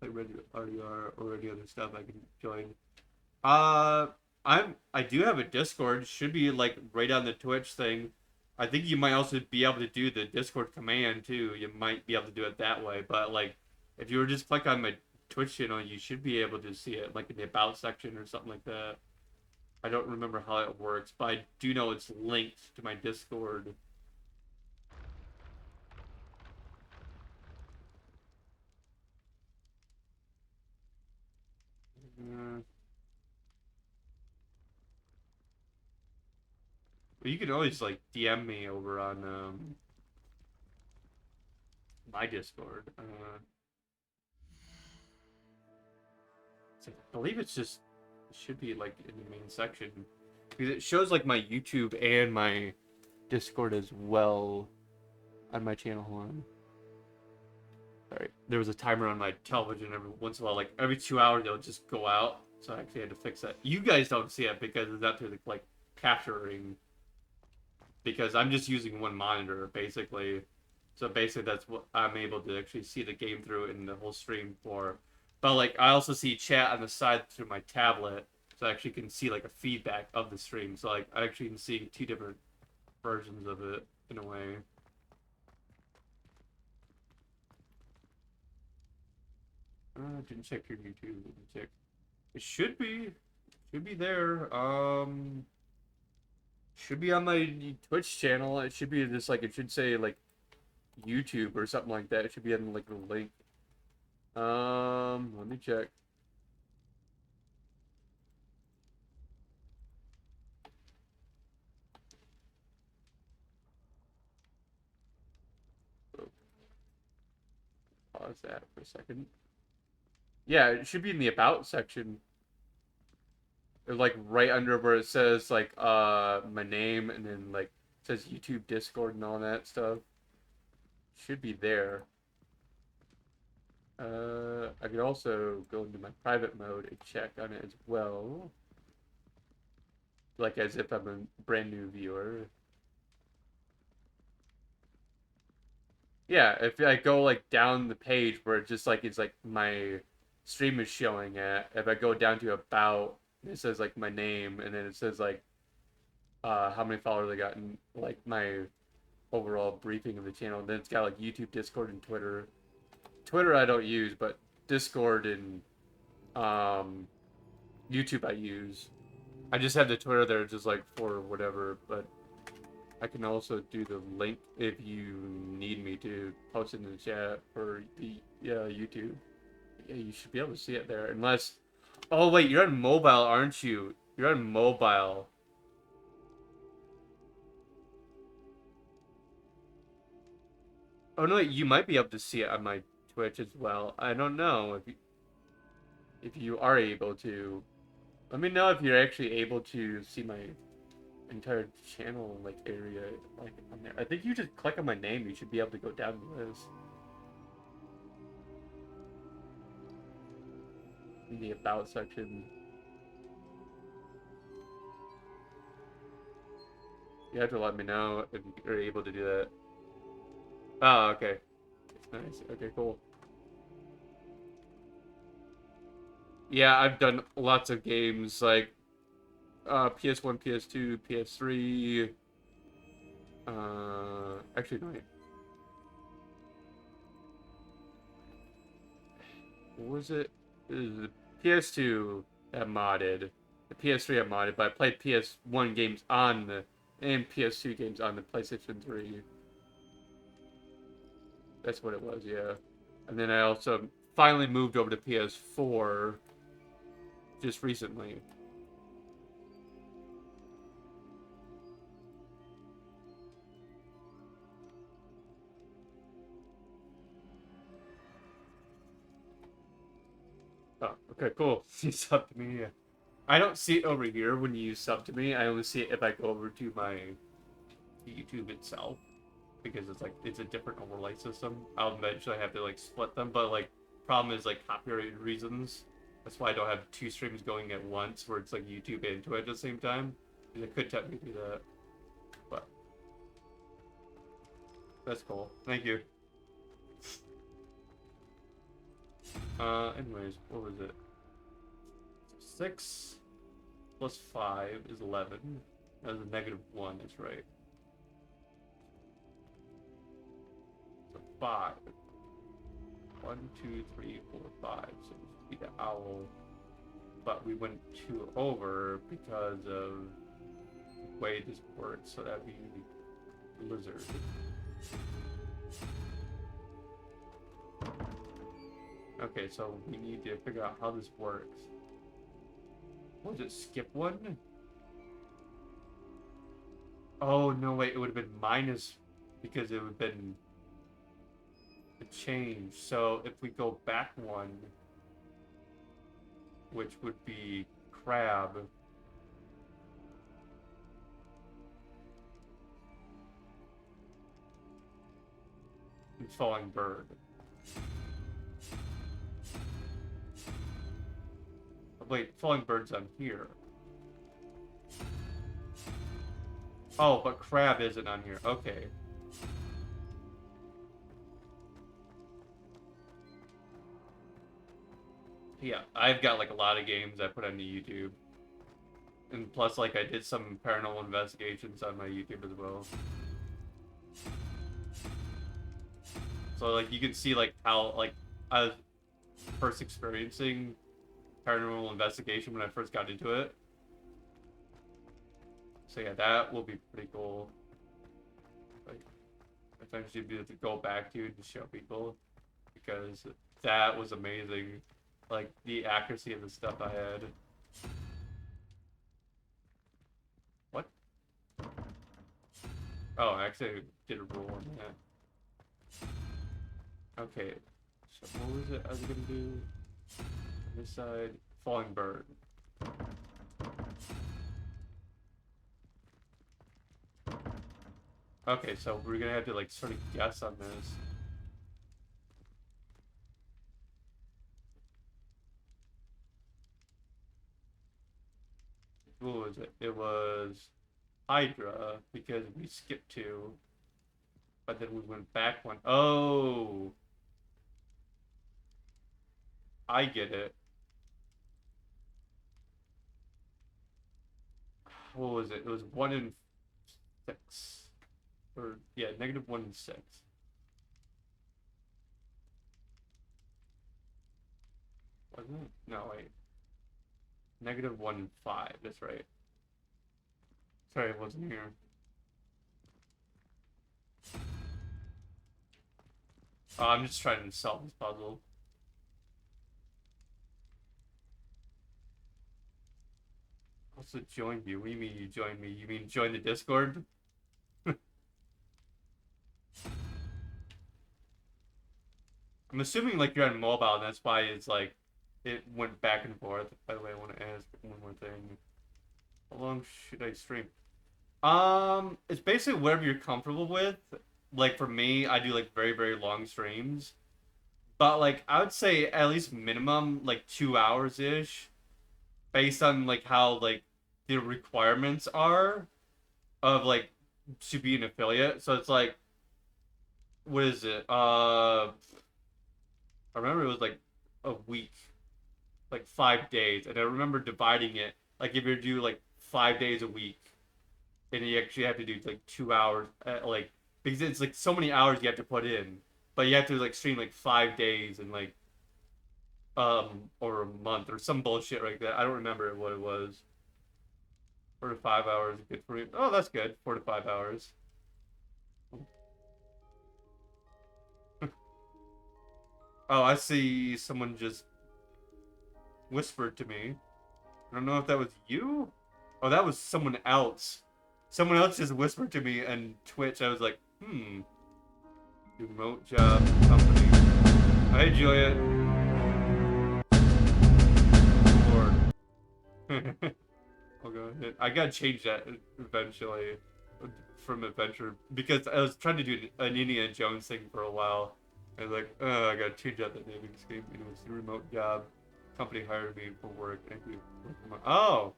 like Reddit RDR or any other stuff I can join? I do have a Discord. Should be like right on the Twitch thing. I think you might also be able to do the Discord command too. You might be able to do it that way. But like, if you were just click on my Twitch channel, you should be able to see it like in the about section or something like that. I don't remember how it works, but I do know it's linked to my Discord. But you can always like DM me over on my Discord. I believe it's just it should be like in the main section because it shows like my YouTube and my Discord as well on my channel. Hold on. Sorry, there was a timer on my television. Every once in a while, like every 2 hours, it'll just go out. So I actually had to fix that. You guys don't see it because it's not through the like capturing. Because I'm just using one monitor basically. So basically, that's what I'm able to actually see the game through in the whole stream for. But like I also see chat on the side through my tablet, so I actually can see like a feedback of the stream. So like I actually can see two different versions of it in a way. Didn't check your YouTube. Didn't check. It should be there. Should be on my Twitch channel. It should be just like it should say like YouTube or something like that. It should be in like the link. Let me check. Pause that for a second. Yeah, it should be in the about section. Or like right under where it says like my name and then like it says YouTube, Discord, and all that stuff. Should be there. I could also go into my private mode and check on it as well. Like as if I'm a brand new viewer. Yeah, if I go like down the page where it just like it's like my stream is showing at, if I go down to about, it says like my name and then it says like how many followers I got and like my overall briefing of the channel. And then it's got like YouTube, Discord, and Twitter. Twitter I don't use, but Discord and YouTube I use. I just have the Twitter there just like for whatever, but I can also do the link if you need me to post it in the chat for the YouTube. Yeah, you should be able to see it there unless... Oh wait, you're on mobile, aren't you? You're on mobile. Oh no, you might be able to see it on my Twitch as well. I don't know if you are able to. Let me know if you're actually able to see my entire channel like area like on there. I think you just click on my name, you should be able to go down the list. In the about section. You have to let me know if you're able to do that. Oh, okay. Nice. Okay, cool. Yeah, I've done lots of games like PS1, PS2, PS3. Actually, no, wait. What was it? It was the PS2 that modded. The PS3 I modded, but I played PS1 games on the and PS2 games on the PlayStation 3. That's what it was, yeah. And then I also finally moved over to PS4 just recently. Oh, okay, cool. You sub to me, yeah. I don't see it over here when you sub to me. I only see it if I go over to my YouTube itself. Because it's like, it's a different overlay system. I'll eventually have to like split them, but like, problem is like copyright reasons. That's why I don't have two streams going at once where it's like YouTube and Twitch at the same time. Because I could technically do that. But that's cool. Thank you. Anyways, what was it? 6 plus 5 is 11. That was a -1, that's right. So 5. 1, 2, 3, 4, 5. So this would be the owl. But we went 2 over because of the way this works, so that'd be lizard. Okay, so we need to figure out how this works. Was it skip 1? Oh, no, wait, it would have been minus because it would have been a change. So if we go back 1, which would be crab. And falling bird. Wait, falling bird's on here. Oh, but crab isn't on here. Okay. Yeah, I've got like a lot of games I put onto YouTube. And plus, like, I did some paranormal investigations on my YouTube as well. So, like, you can see, like, how, like, I was first experiencing paranormal investigation when I first got into it. So, yeah, that will be pretty cool. Like, eventually be able to go back to and show people. Because that was amazing. Like, the accuracy of the stuff I had. What? Oh, actually, I did a roll on that. Okay. So, what was it I was gonna do? On this side, falling bird. Okay, so we're gonna have to, like, sort of guess on this. What was it? It was Hydra, because we skipped two, but then we went back one. Oh! I get it. What was it? It was 1 in 6. Or, yeah, negative 1 in 6. Wasn't it? No, wait. Negative 1 in 5, that's right. Sorry, it wasn't here. Oh, I'm just trying to solve this puzzle. Also join you? What do you mean you join me? You mean join the Discord? I'm assuming like you're on mobile, and that's why it's like it went back and forth. By the way, I want to ask one more thing. How long should I stream? It's basically whatever you're comfortable with. Like for me, I do like very, very long streams. But like I would say at least minimum like 2 hours ish, based on like how like the requirements are of like to be an affiliate. So it's like what is it? I remember it was like a week, like 5 days, and I remember dividing it. Like if you do like 5 days a week, then you actually have to do like 2 hours, like because it's like so many hours you have to put in, but you have to like stream like 5 days and like or a month or some bullshit like that. I don't remember what it was. 4 to 5 hours, good for me. Oh, that's good. 4 to 5 hours. Oh, I see someone just whispered to me. I don't know if that was you. Oh, that was someone else. Someone else just whispered to me on Twitch. I was like, remote job company. I enjoy it. Lord. I'll go ahead. I gotta change that eventually from adventure because I was trying to do an Indiana Jones thing for a while. I was like, oh, I gotta change out the naming scheme. It was a remote job. Company hired me for work. And I do work from home. Oh!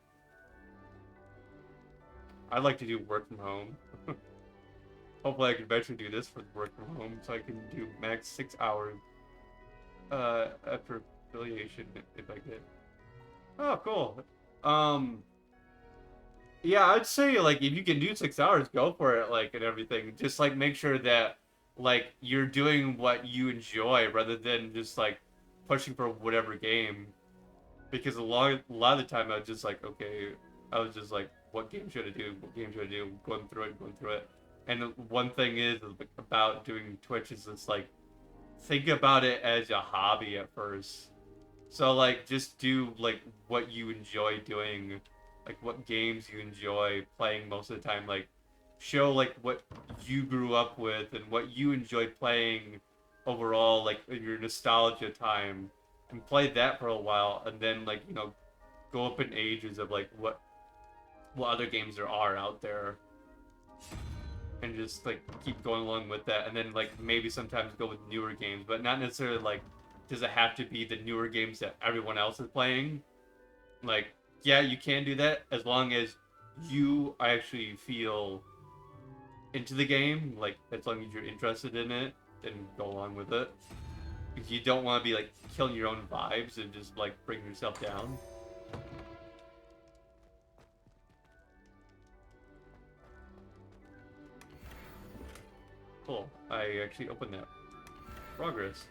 I'd like to do work from home. Hopefully I can eventually do this for work from home so I can do max 6 hours after affiliation if I get. Oh, cool. Yeah, I'd say like if you can do 6 hours, go for it, like and everything. Just like make sure that like you're doing what you enjoy rather than just like pushing for whatever game. Because a lot of the time I was just like, okay, I was just like, what game should I do? What game should I do? Going through it, going through it. And one thing is about doing Twitch is it's like think about it as a hobby at first. So like just do like what you enjoy doing, like what games you enjoy playing most of the time, like show like what you grew up with and what you enjoy playing overall, like in your nostalgia time, and play that for a while, and then like go up in ages of like what other games there are out there, and just like keep going along with that, and then like maybe sometimes go with newer games, but not necessarily like does it have to be the newer games that everyone else is playing. Like yeah, you can do that as long as you actually feel into the game, like as long as you're interested in it, then go along with it. You don't want to be like killing your own vibes and just like bring yourself down. Cool. I actually opened that. Progress.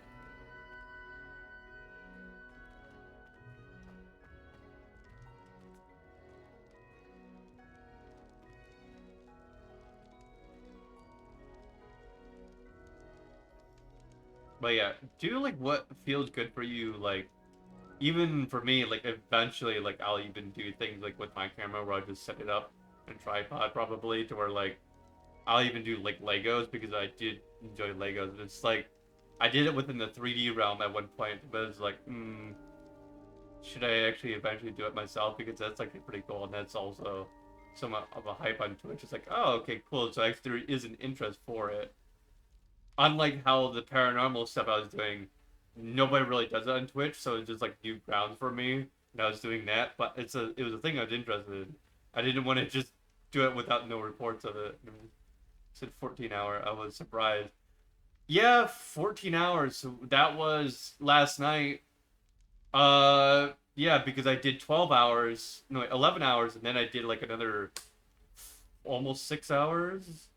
But yeah, do like what feels good for you. Like, even for me, like eventually, like I'll even do things like with my camera where I just set it up and tripod probably to where like I'll even do like Legos because I did enjoy Legos. It's like I did it within the 3D realm at one point, but it's like, should I actually eventually do it myself? Because that's like pretty cool, and that's also somewhat of a hype on Twitch. It's like, oh, okay, cool. So actually there is an interest for it. Unlike how the paranormal stuff I was doing, nobody really does it on Twitch, so it's just like new ground for me. And I was doing that, but it was a thing I was interested in. I didn't want to just do it without no reports of it. It said 14 hour. I was surprised. Yeah, 14 hours. So that was last night. Yeah, because I did 12 hours, no, 11 hours, and then I did like another almost 6 hours.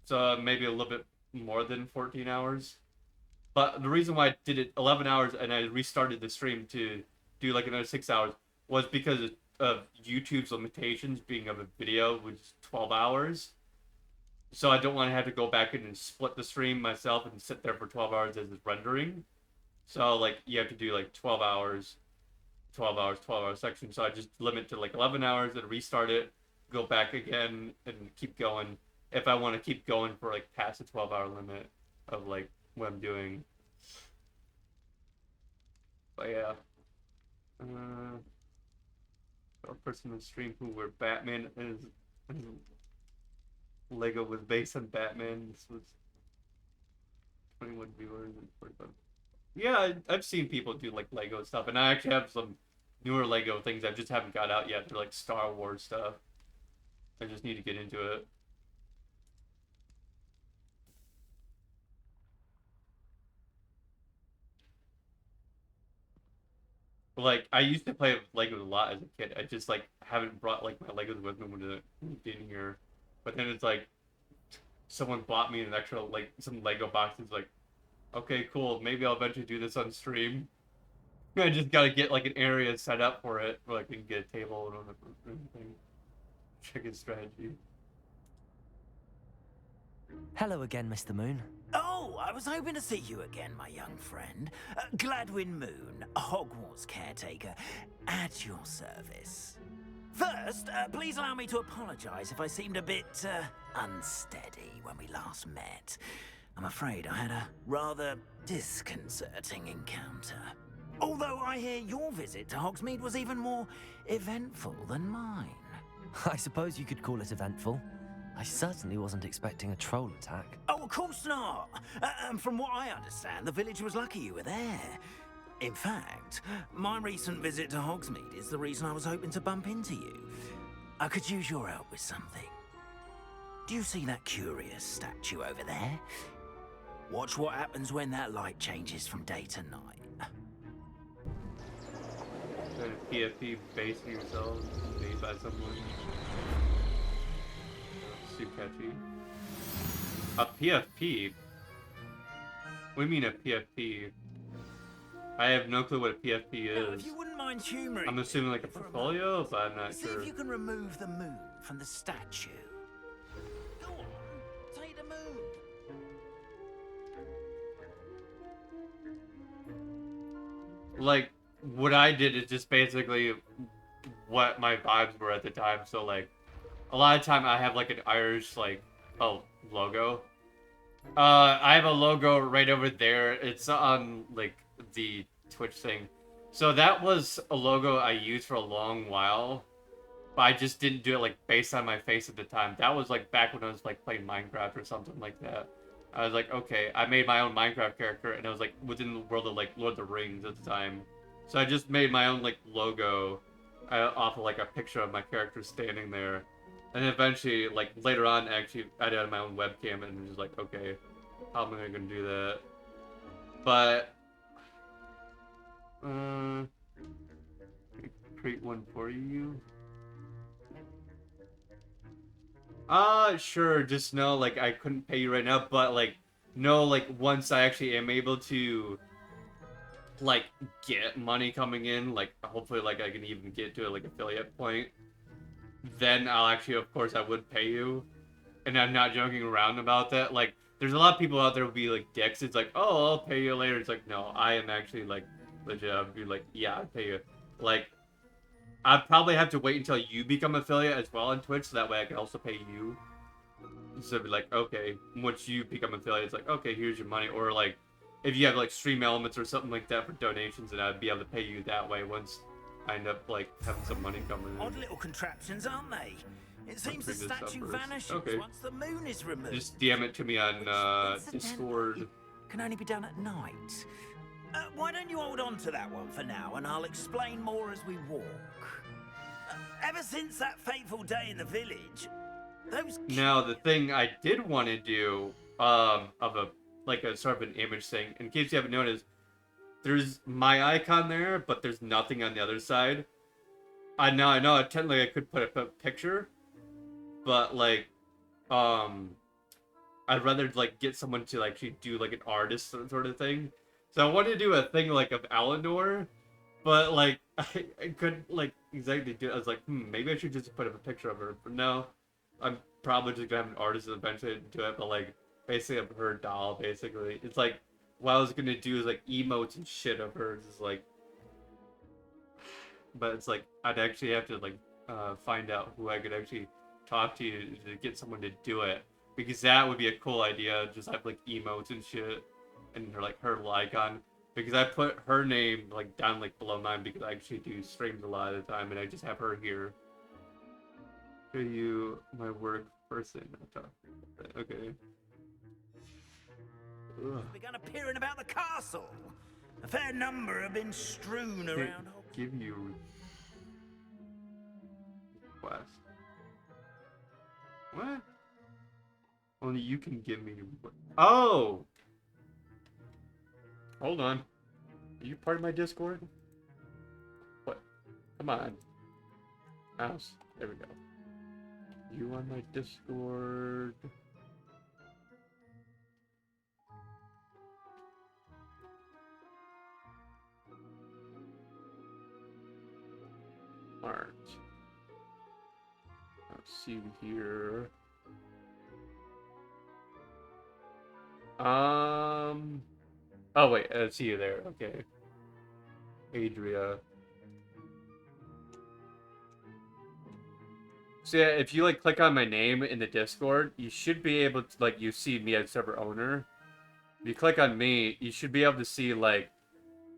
So maybe a little bit more than 14 hours. But the reason why I did it 11 hours and I restarted the stream to do like another 6 hours was because of YouTube's limitations being of a video, which is 12 hours. So I don't want to have to go back in and split the stream myself and sit there for 12 hours as it's rendering. So like you have to do like 12 hours, 12 hours, 12 hour section. So I just limit to like 11 hours and restart it, go back again and keep going. If I want to keep going for like past the 12-hour limit of like what I'm doing. But yeah. A person in the stream who were Batman and his Lego was based on Batman. This was 21 viewers and 45. Yeah, I've seen people do like Lego stuff, and I actually have some newer Lego things I just haven't got out yet. They're like Star Wars stuff. I just need to get into it. Like I used to play with Legos a lot as a kid. I just like haven't brought like my Legos with me when I moved in here. But then it's like someone bought me an extra like some Lego boxes. Like, okay, cool. Maybe I'll eventually do this on stream. I just gotta get like an area set up for it, where I can get a table and everything. Chicken strategy. Hello again, Mr. Moon. Oh, I was hoping to see you again, my young friend. Gladwin Moon, Hogwarts caretaker, at your service. First, please allow me to apologize if I seemed a bit unsteady when we last met. I'm afraid I had a rather disconcerting encounter. Although I hear your visit to Hogsmeade was even more eventful than mine. I suppose you could call it eventful. I certainly wasn't expecting a troll attack. Oh, of course not. And from what I understand, the village was lucky you were there. In fact, my recent visit to Hogsmeade is the reason I was hoping to bump into you. I could use your help with something. Do you see that curious statue over there? Watch what happens when that light changes from day to night. Trying to PFP basing yourselves made by someone. Too catchy. A PFP? What do you mean a PFP? I have no clue what a PFP is. Now, if you wouldn't mind humoring I'm assuming like a portfolio, but I'm not see sure. if you can remove the moon from the statue. Go on, take the moon. Like, what I did is just basically what my vibes were at the time. So like, a lot of time I have like an Irish like logo. I have a logo right over there. It's on like the Twitch thing. So that was a logo I used for a long while, but I just didn't do it like based on my face at the time. That was like back when I was like playing Minecraft or something like that. I was like, okay, I made my own Minecraft character, and I was like within the world of like Lord of the Rings at the time. So I just made my own like logo off of like a picture of my character standing there. And eventually, like, later on, actually, I had my own webcam, and was just like, okay, how am I gonna do that? But Create one for you. Sure. Just know, like, I couldn't pay you right now, but like, no, like, once I actually am able to, like, get money coming in, like, hopefully, like, I can even get to a, like, affiliate point, then I'll actually, of course, I would pay you. And I'm not joking around about that. Like, there's a lot of people out there who be like dicks. It's like, oh, I'll pay you later. It's like, no, I am actually like legit. I'd be like, yeah, I'd pay you. Like, I'd probably have to wait until you become affiliate as well on Twitch, so that way I can also pay you. So it'd be like, okay, once you become affiliate, it's like, okay, here's your money. Or like, if you have like stream elements or something like that for donations, then I'd be able to pay you that way once I end up like having some money coming in. Odd little contraptions, aren't they? It seems the statue vanishes okay. once the moon is removed. Just DM it to me on Discord. Can only be done at night. Why don't you hold on to that one for now, and I'll explain more as we walk. Ever since that fateful day in the village, those... Now, the thing I did want to do, of a, like a sort of an image thing, in case you haven't noticed, there's my icon there, but there's nothing on the other side. I know, technically I could put a picture, but, like, I'd rather, like, get someone to, like, actually do, like, an artist sort of thing. So I wanted to do a thing, like, of Eleanor, but, like, I couldn't, like, exactly do it. I was like, maybe I should just put up a picture of her. But no, I'm probably just gonna have an artist eventually do it, but, like, basically of her doll, basically. It's like, what I was gonna do is, like, emotes and shit of her, just, like... But it's like, I'd actually have to, like, find out who I could actually talk to get someone to do it. Because that would be a cool idea, just have, like, emotes and shit, and her, like, her icon. Because I put her name, like, down, like, below mine, because I actually do streams a lot of the time, and I just have her here. Show you my work person. Okay. begun appearing about the castle. A fair number have been strewn around. Give you request. What? Only you can give me. Oh! Hold on. Are you part of my Discord? What? Come on. Mouse. There we go. You on my Discord? Art. Let's see here. Oh wait, I see you there. Okay. Adria. So yeah, if you like click on my name in the Discord, you should be able to, like, you see me as server owner. If you click on me, you should be able to see like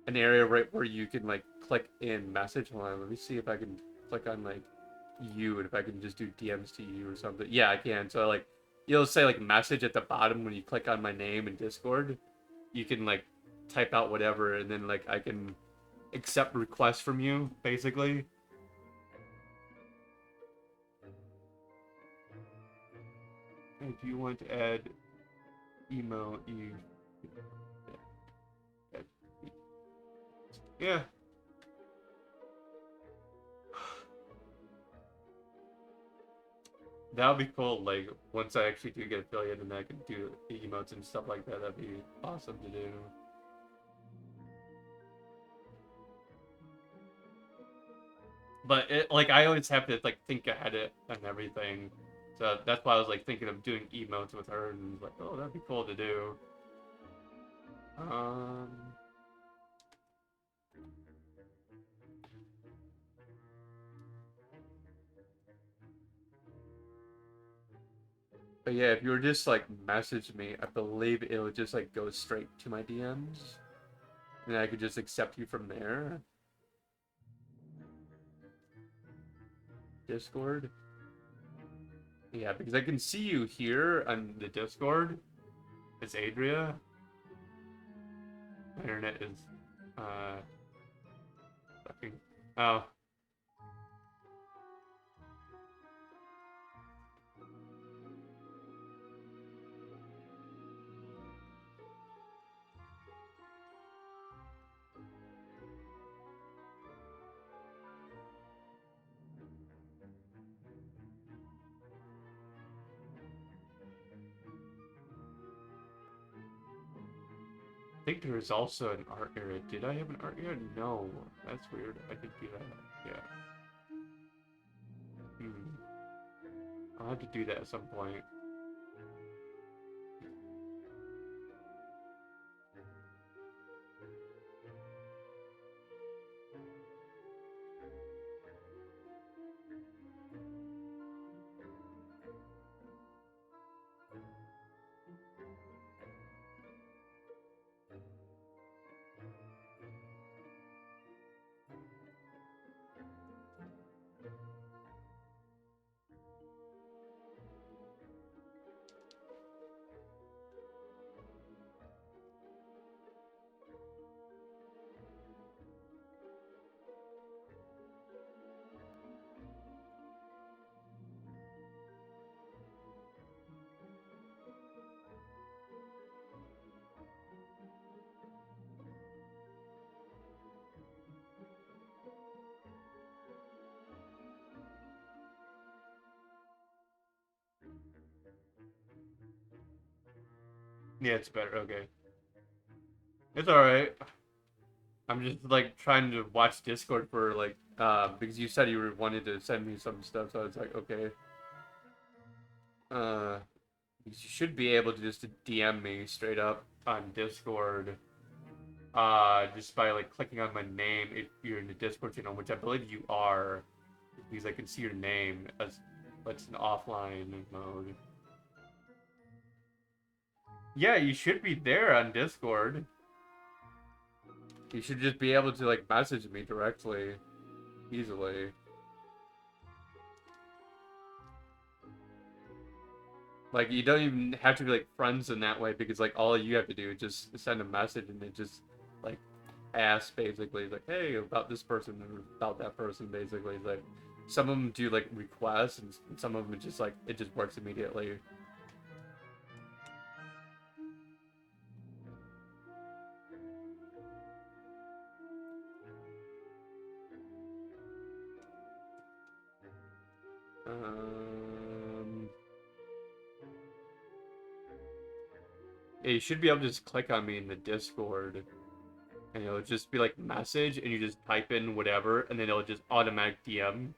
an area right where you can like click in message. Hold on, let me see if I can click on like you and if I can just do DMs to you or something. Yeah, I can. So like you'll say like message at the bottom when you click on my name in Discord. You can like type out whatever and then like I can accept requests from you, basically. If you want to add email, yeah. That would be cool, like, once I actually do get affiliated and I can do emotes and stuff like that, that'd be awesome to do. But, it, like, I always have to, like, think ahead and everything. So that's why I was, like, thinking of doing emotes with her, and like, oh, that'd be cool to do. But yeah, if you were just like message me, I believe it would just like go straight to my DMs. And I could just accept you from there. Discord. Yeah, because I can see you here on the Discord. It's Adria. My internet is fucking oh. think there is also an art area. Did I have an art area? No. That's weird. I could do that. Yeah. I'll have to do that at some point. Yeah, it's better. Okay. It's alright. I'm just like trying to watch Discord for like because you said you were wanted to send me some stuff, so I was like, okay. You should be able to just DM me straight up on Discord. Just by like clicking on my name if you're in the Discord channel, which I believe you are, because I can see your name as it's an offline mode. Yeah, you should be there on Discord. You should just be able to like message me directly, easily. Like you don't even have to be like friends in that way, because like all you have to do is just send a message and it just like asks basically like, hey, about this person or about that person. Basically, like some of them do like requests and some of them just like it just works immediately. Yeah, you should be able to just click on me in the Discord, and it'll just be like message, and you just type in whatever, and then it'll just automatic DM.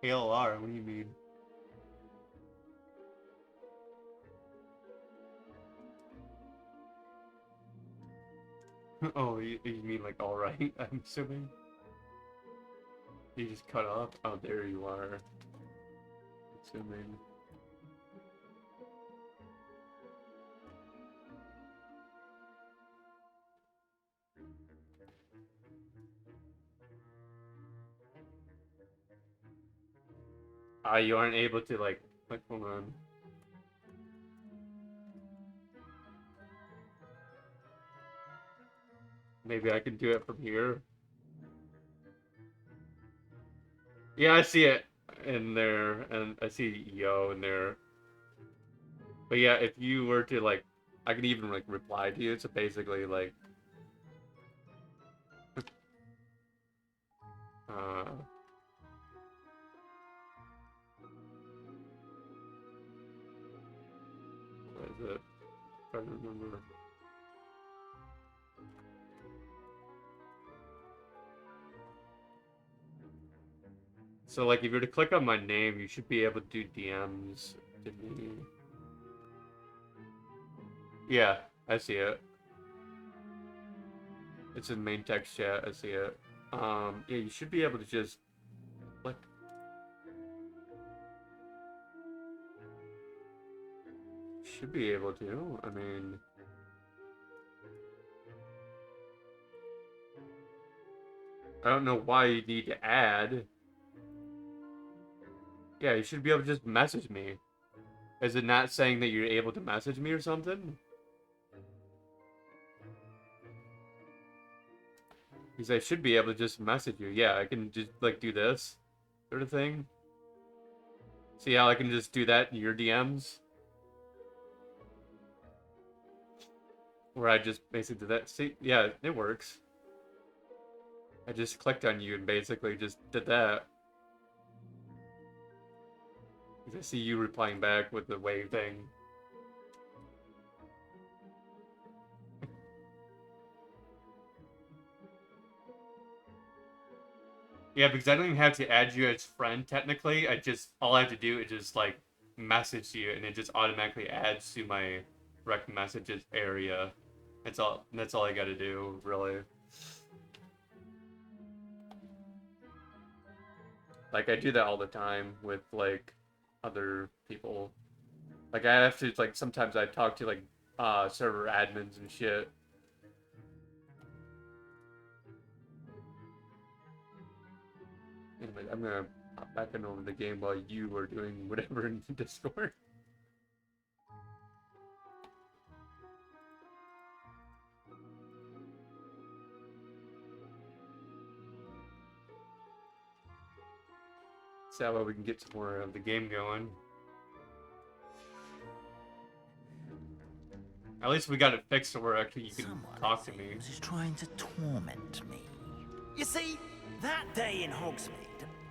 ALR, what do you mean? Oh, you mean like alright, I'm assuming? You just cut off? Oh, there you are. Assuming. You aren't able to like hold on. Maybe I can do it from here. Yeah, I see it in there, and I see yo in there. But yeah, if you were to like, I can even like reply to you. So basically, like, uh, what is it? I'm trying to remember. So like, if you were to click on my name, you should be able to do DMs to me. Yeah, I see it. It's in main text chat. I see it. Yeah, you should be able to just click. Should be able to. I mean, I don't know why you need to add. Yeah, you should be able to just message me. Is it not saying that you're able to message me or something? Because I should be able to just message you. Yeah, I can just like do this sort of thing. See how I can just do that in your DMs? where I just basically did that. See, yeah, it works. I just clicked on you and basically just did that. I see you replying back with the wave thing. Yeah, because I don't even have to add you as friend technically. All I have to do is just like message you, and it just automatically adds to my rec messages area. That's all I got to do, really. Like I do that all the time with like other people. Like I have to like sometimes I talk to like server admins and shit. Anyway, I'm gonna pop back in over the game while you are doing whatever in Discord. So that way we can get some more of the game going. At least we got it fixed so where actually you can talk to me. Is trying to torment me. You see, that day in Hogsmeade,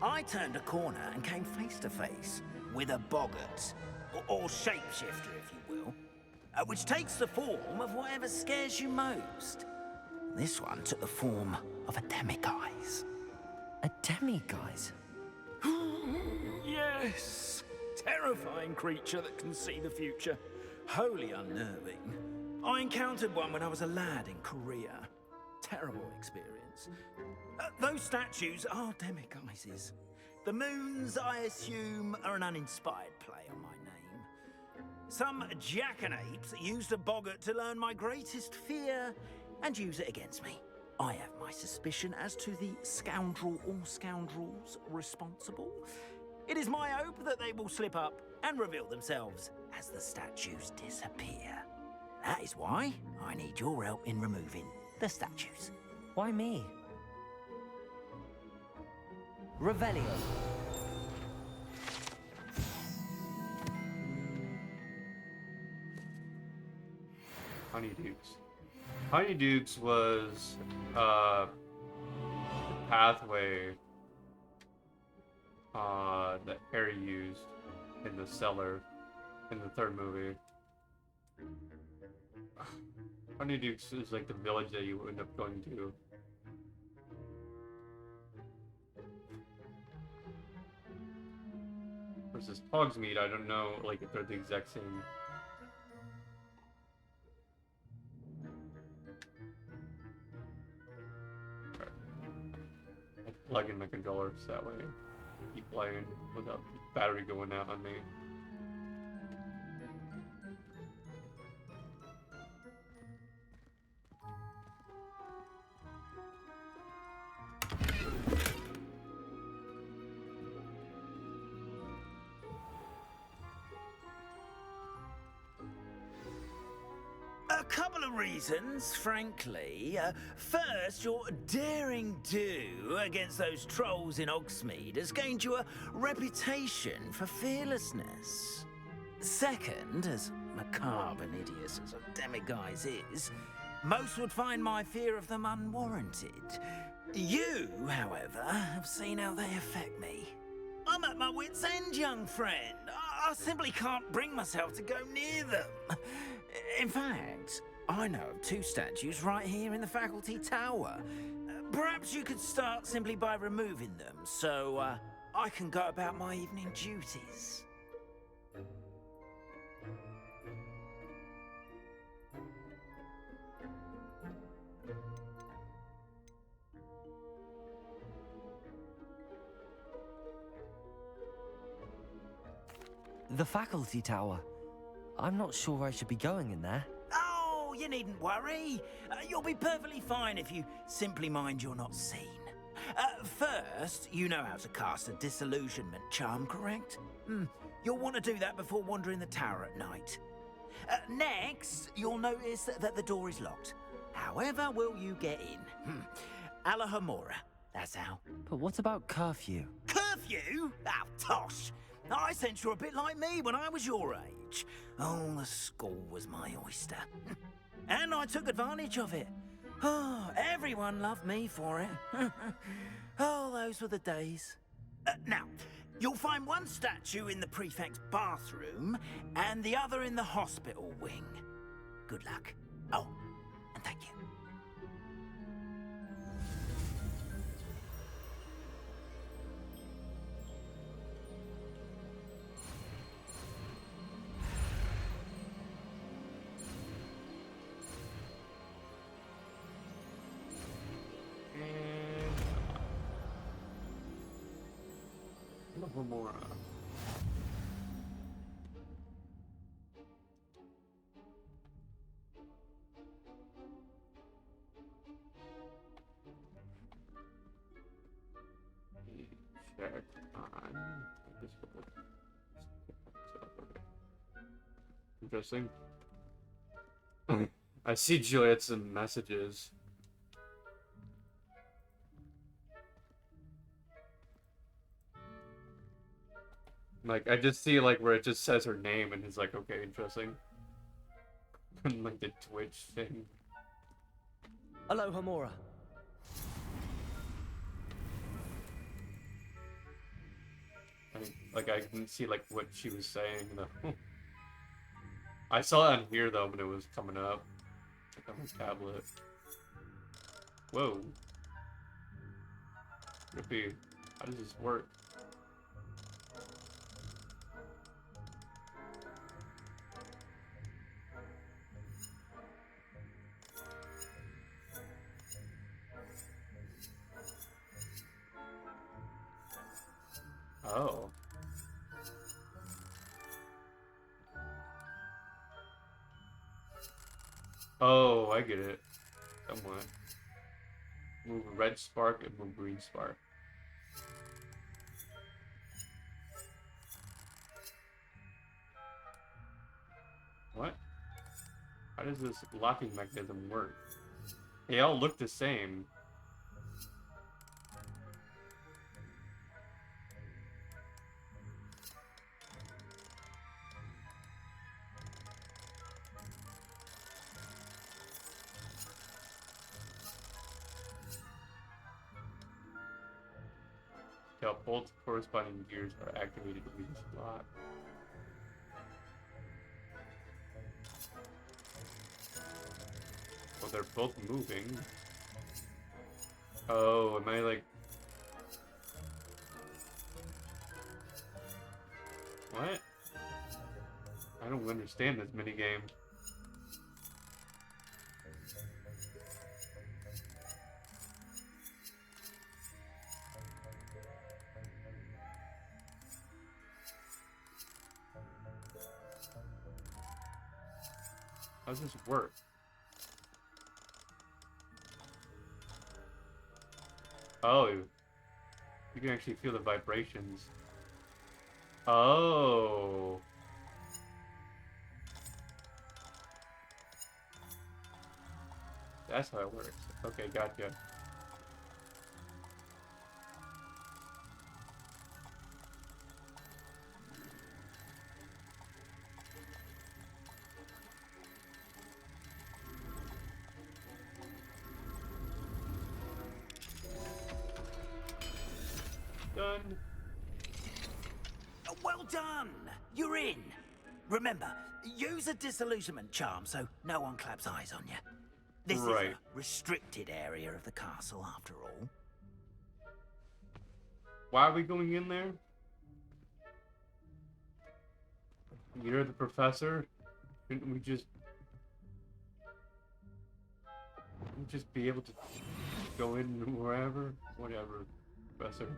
I turned a corner and came face to face with a boggart, or shapeshifter, if you will, which takes the form of whatever scares you most. This one took the form of a demiguise. A demiguise? Yes! Terrifying creature that can see the future. Wholly unnerving. I encountered one when I was a lad in Korea. Terrible experience. Those statues are demiguises. The moons, I assume, are an uninspired play on my name. Some jackanapes used a boggart to learn my greatest fear and use it against me. I have my suspicion as to the scoundrel or scoundrels responsible. It is my hope that they will slip up and reveal themselves as the statues disappear. That is why I need your help in removing the statues. Why me? Revelio. Honeydukes. Honeydukes was the pathway that Harry used in the cellar in the third movie. Honeydukes is like the village that you end up going to. Versus Hogsmeade, I don't know like if they're the exact same. I'll plug in my controller so that way I keep playing without battery going out on me. A couple of reasons, frankly. First, your daring do against those trolls in Hogsmeade has gained you a reputation for fearlessness. Second, as macabre and hideous as a demiguise is, most would find my fear of them unwarranted. You, however, have seen how they affect me. I'm at my wit's end, young friend. I simply can't bring myself to go near them. In fact, I know of two statues right here in the faculty tower. Perhaps you could start simply by removing them, so I can go about my evening duties. The faculty tower. I'm not sure I should be going in there. Oh, you needn't worry. You'll be perfectly fine if you simply mind you're not seen. First, you know how to cast a disillusionment charm, correct? You'll want to do that before wandering the tower at night. Next, you'll notice that the door is locked. However will you get in? Alahomora, that's how. But what about curfew? Curfew? Oh, tosh. I sense you're a bit like me when I was your age. Oh, the school was my oyster. And I took advantage of it. Oh, everyone loved me for it. Oh, those were the days. Now, you'll find one statue in the prefect's bathroom and the other in the hospital wing. Good luck. Oh, and thank you. One more. Check on this one. Interesting. I see Juliet's in messages. Like, I just see, like, where it just says her name, and it's like, okay, interesting. And, like, the Twitch thing. Hello, Homura. Like, I can see, like, what she was saying, though. I saw it on here, though, when it was coming up. Like, on the tablet. Whoa. Rippy, how does this work? Oh. Oh, I get it. Somewhat. Move red spark and move green spark. What? How does this locking mechanism work? They all look the same. Yeah, both corresponding gears are activated with each lock. Well, they're both moving. Oh, am I like... What? I don't understand this minigame. How does this work? Oh, you can actually feel the vibrations. Oh. That's how it works. Okay, gotcha. Done. Well done! You're in. Remember, use a disillusionment charm so no one claps eyes on you. This is a restricted area of the castle, after all. Why are we going in there? You're the professor? Shouldn't we just be able to go in wherever? Whatever, professor.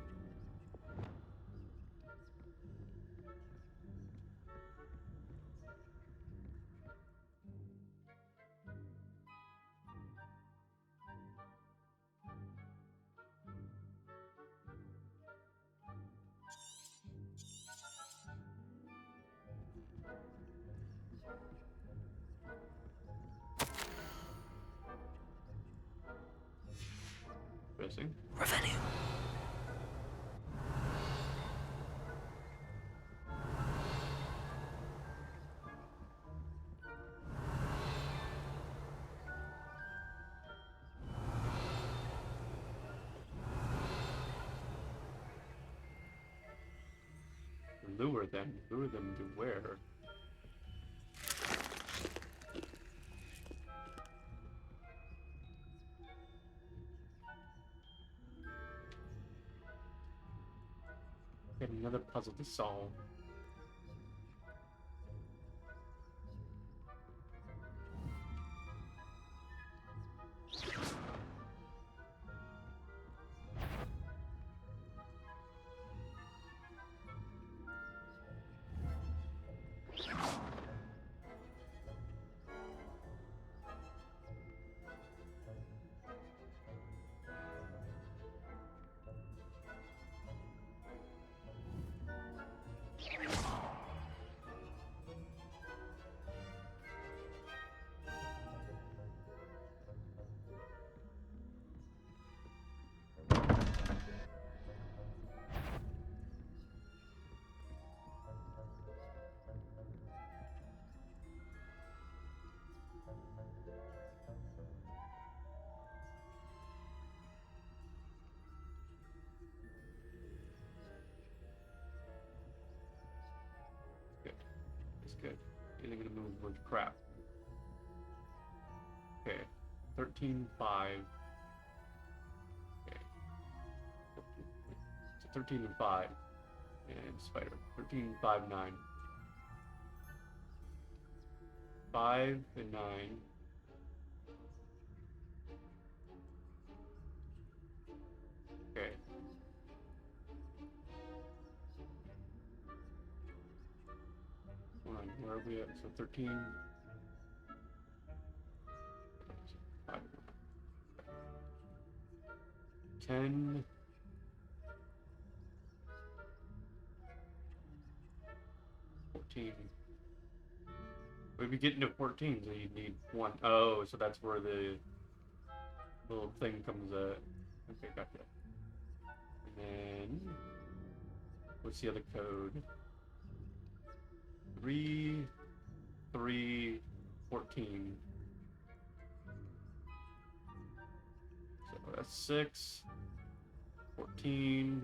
Interesting. Revenue. lure them. Lure them to where? Get another puzzle to solve. It's good. Anything gonna move with crap. Okay. 13-5. Okay. So 13 and 5. And spider. 13, 5, 9. 5 and 9. Okay. Hold on, where are we at? So 13. 5, 10. 14. We'd be getting to 14, so you need 1. Oh, so that's where the little thing comes at. Okay, gotcha. And then, what's the other code? 3, 3, 14. So that's 6, 14,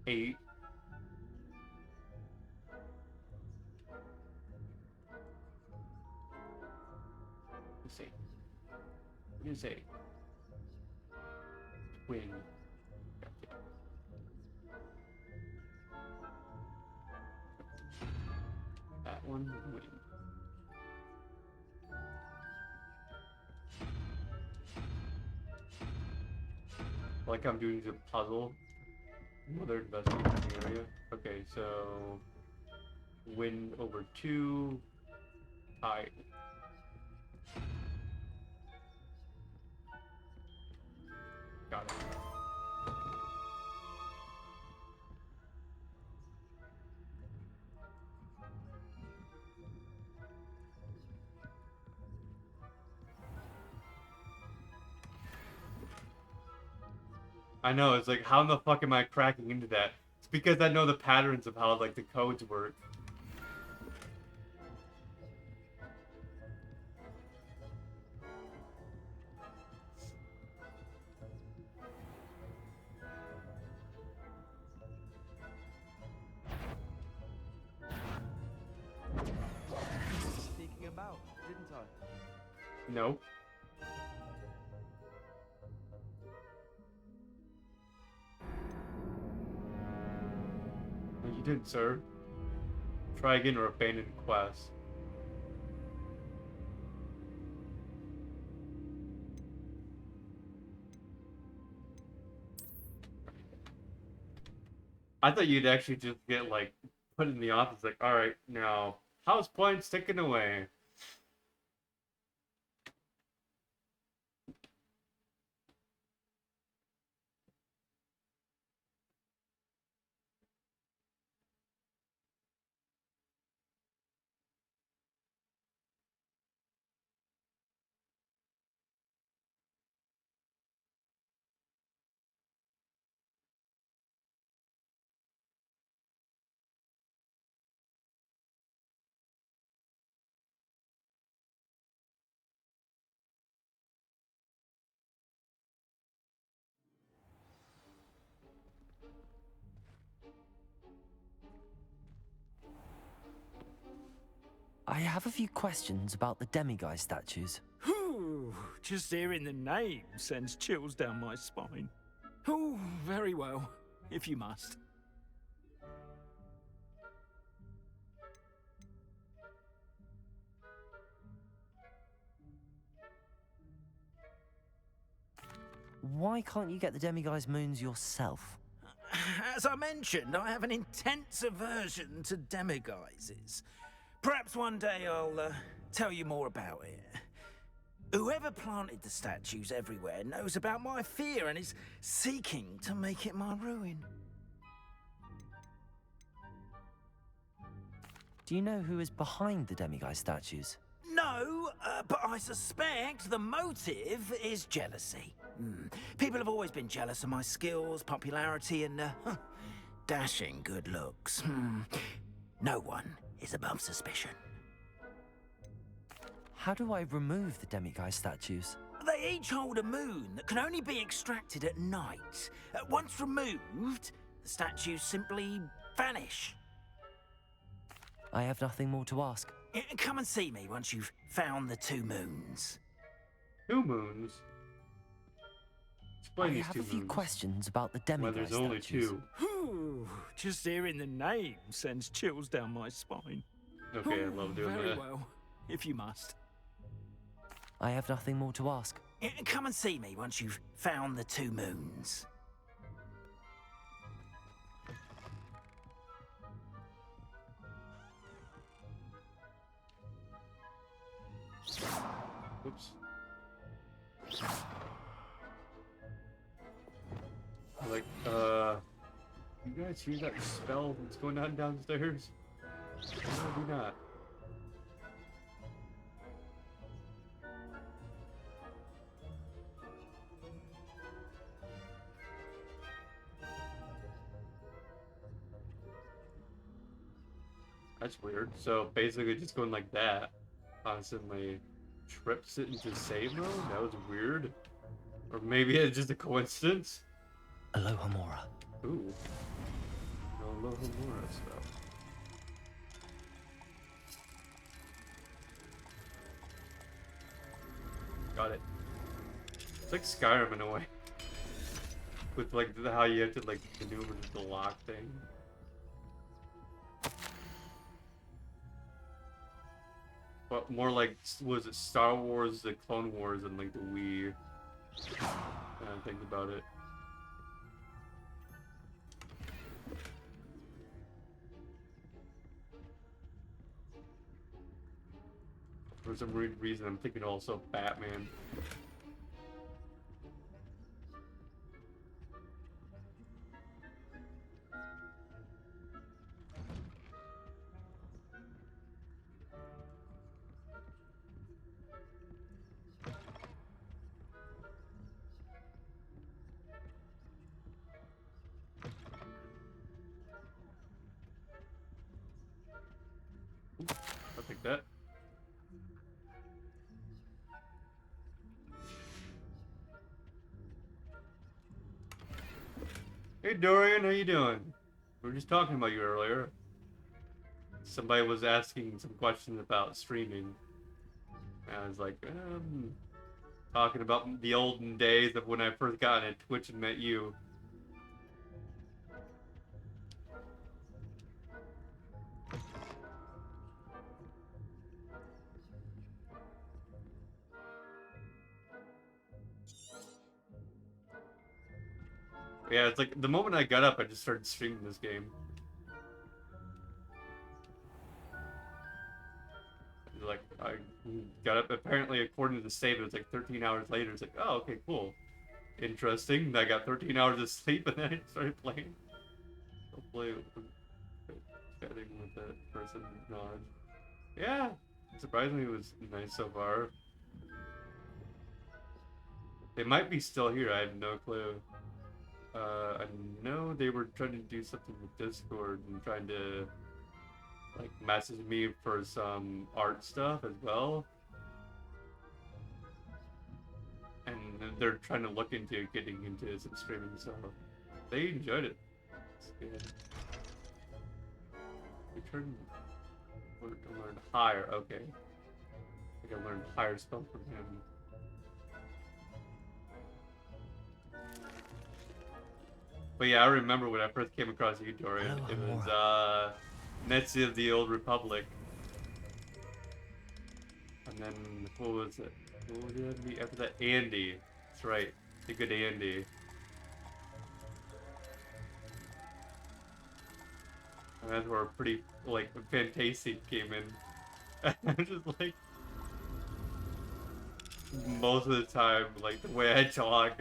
8. Let's see. What do you say? Twin. Gotcha. That one, win. Like I'm doing the puzzle. Another investigating the area. Okay, so wind over 2, tide. Got it. I know, it's like, how in the fuck am I cracking into that? It's because I know the patterns of how, like, the codes work. Sneaking about, didn't I? No. No, you didn't, sir. Try again or abandon quest. I thought you'd actually just get, like, put in the office, like, alright, now, house points taken away. I have a few questions about the demiguise statues. Whew, just hearing the name sends chills down my spine. Oh, very well, if you must. Why can't you get the demiguise moons yourself? As I mentioned, I have an intense aversion to demiguises. Perhaps one day I'll tell you more about it. Whoever planted the statues everywhere knows about my fear and is seeking to make it my ruin. Do you know who is behind the demiguise statues? No, but I suspect the motive is jealousy. People have always been jealous of my skills, popularity, and dashing good looks. No one is above suspicion. How do I remove the demiguise statues? They each hold a moon that can only be extracted at night. Once removed, the statues simply vanish. I have nothing more to ask. Come and see me once you've found the 2 moons. 2 moons? Explain I these have 2 a few moons. questions about the demiguise Well, there's only statues. 2. Whew, just hearing the name sends chills down my spine. Okay, I love doing very that. well, if you must. I have nothing more to ask. Come and see me once you've found the 2 moons. Oops. Like, you guys hear that spell that's going on downstairs? Or maybe not. That's weird. So basically just going like that constantly trips it into save mode? That was weird. Or maybe it's just a coincidence? Aloha Mora. Ooh. No Aloha Mora stuff. Got it. It's like Skyrim in a way. With like how you have to like maneuver the lock thing. But more like, was it Star Wars, the Clone Wars, and like the Wii? I think about it. For some weird reason, I'm thinking also Batman. I'll take that. Hey Dorian, how you doing? We were just talking about you earlier. Somebody was asking some questions about streaming. And I was like, talking about the olden days of when I first got into Twitch and met you. Yeah, it's like the moment I got up, I just started streaming this game. Like, I got up, apparently, according to the save, it was like 13 hours later. It's like, oh, okay, cool. Interesting. I got 13 hours of sleep and then I started playing. Hopefully, chatting with that person. Yeah, surprisingly, it was nice so far. They might be still here, I have no clue. I know they were trying to do something with Discord and trying to like message me for some art stuff as well. And they're trying to look into getting into some streaming, so they enjoyed it. It's good. Return. learn higher. Okay. I think I learned higher spell from him. But yeah, I remember when I first came across you, Dorian. It was Knights of the Old Republic. And then what was it? What was the enemy after that? Andy. That's right. The good Andy. And that's where pretty like Fantastic came in. And just like most of the time, like the way I talk,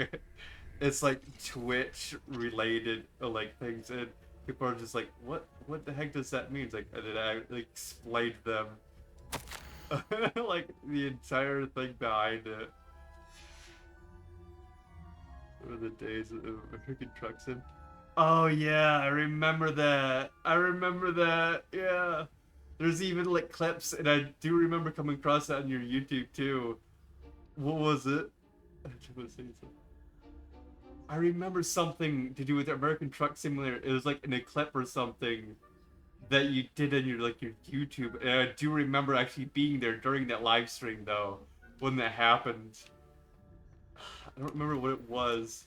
it's like Twitch related like things, and people are just like, what the heck does that mean? It's like, and then I like explained to them like the entire thing behind it. What are the days of American Truck Sim? Oh yeah, I remember that. I remember that. Yeah. There's even like clips, and I do remember coming across that on your YouTube too. What was it? I remember something to do with the American Truck Simulator. It was like in a clip or something that you did on your like your YouTube. And I do remember actually being there during that live stream though, when that happened. I don't remember what it was.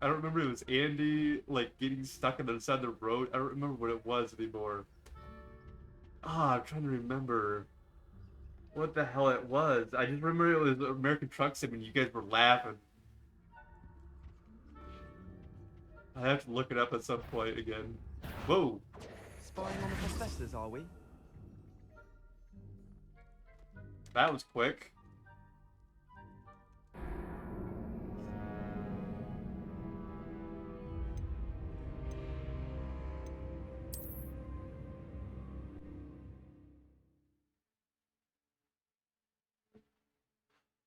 I don't remember it was Andy like getting stuck on the side of the road. I don't remember what it was anymore. I'm trying to remember what the hell it was. I just remember it was American Truck Sim and you guys were laughing. I have to look it up at some point again. Whoa! Spying on the professors, are we? That was quick.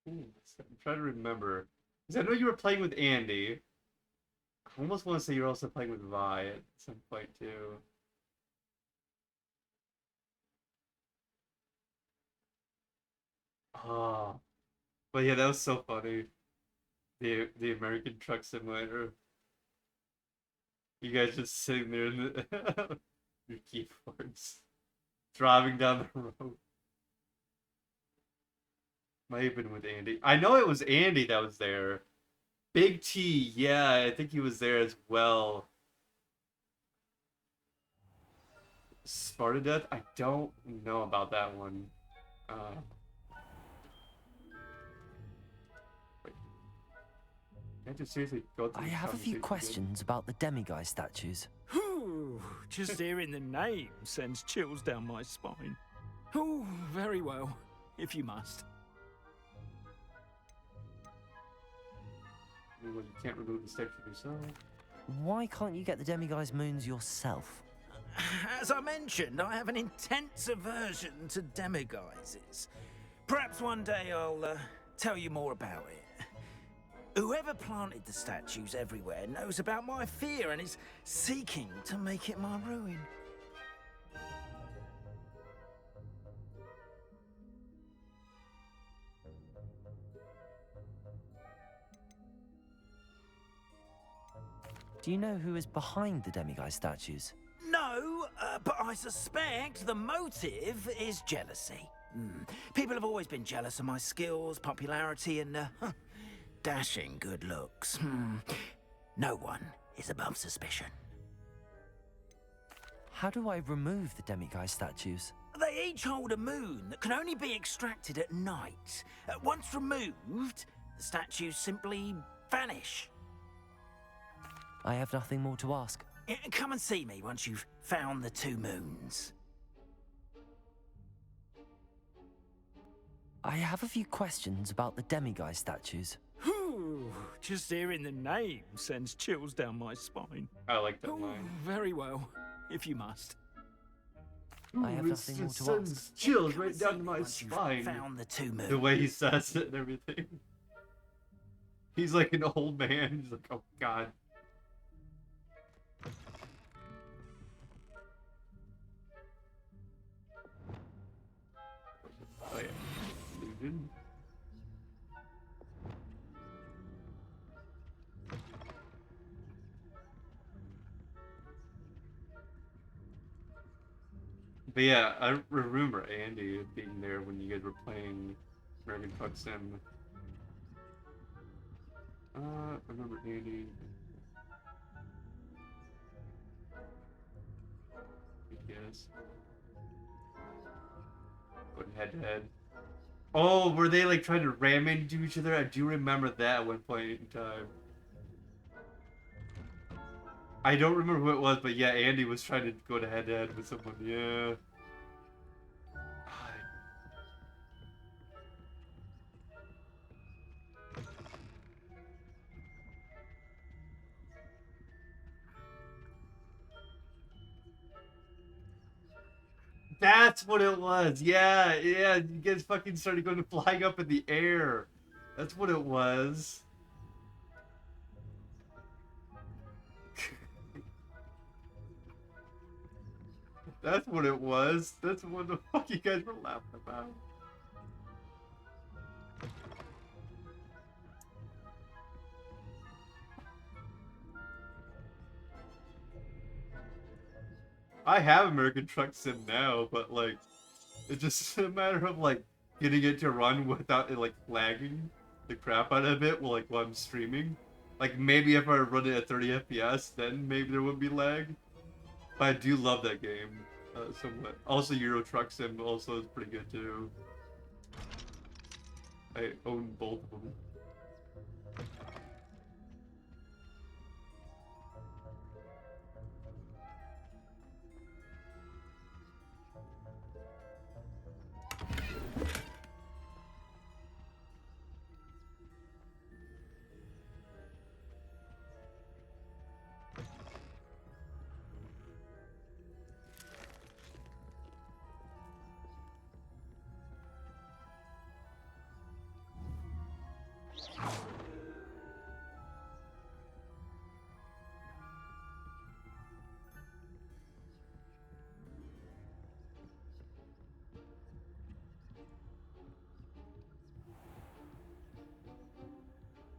I'm trying to remember. Because I know you were playing with Andy. I almost want to say you're also playing with Vi at some point too. Oh. But yeah, that was so funny. The American Truck Simulator. You guys just sitting there in the your keyboards. Driving down the road. Might have been with Andy. I know it was Andy that was there. Big T, yeah, I think he was there as well. Sparta Death? I don't know about that one. Wait. Can I just seriously go through I this have a few conversation questions about the demiguise statues. Whew, just hearing the name sends chills down my spine. Oh, very well, if you must. again? Well, you can't remove the statue yourself. Why can't you get the demiguise moons yourself? As I mentioned, I have an intense aversion to demiguises. Perhaps one day I'll tell you more about it. Whoever planted the statues everywhere knows about my fear and is seeking to make it my ruin. Do you know who is behind the demiguise statues? No, but I suspect the motive is jealousy. People have always been jealous of my skills, popularity, and dashing good looks. No one is above suspicion. How do I remove the demiguise statues? They each hold a moon that can only be extracted at night. Once removed, the statues simply vanish. I have nothing more to ask. Come and see me once you've found the 2 moons. I have a few questions about the demiguise statues. Whew, just hearing the name sends chills down my spine. I like that line. Very well, if you must. I have nothing more to ask. Chills right down to my spine. Found the 2 moons. The way he says it and everything. He's like an old man. He's like, oh god. Oh yeah. Illusion. But yeah, I remember Andy being there when you guys were playing American Truck Sim. I remember Andy. Yes. Going head to head. Oh, were they like trying to ram into each other? I do remember that at one point in time. I don't remember who it was, but yeah, Andy was trying to go to head with someone. Yeah. That's what it was. Yeah, yeah. You guys fucking started going flying up in the air. That's what it was. That's what it was. That's what the fuck you guys were laughing about. I have American Truck Sim now, but like, it's just a matter of like getting it to run without it like lagging the crap out of it while I'm streaming. Like maybe if I run it at 30 FPS, then maybe there would be lag. But I do love that game somewhat. Also, Euro Truck Sim also is pretty good too. I own both of them.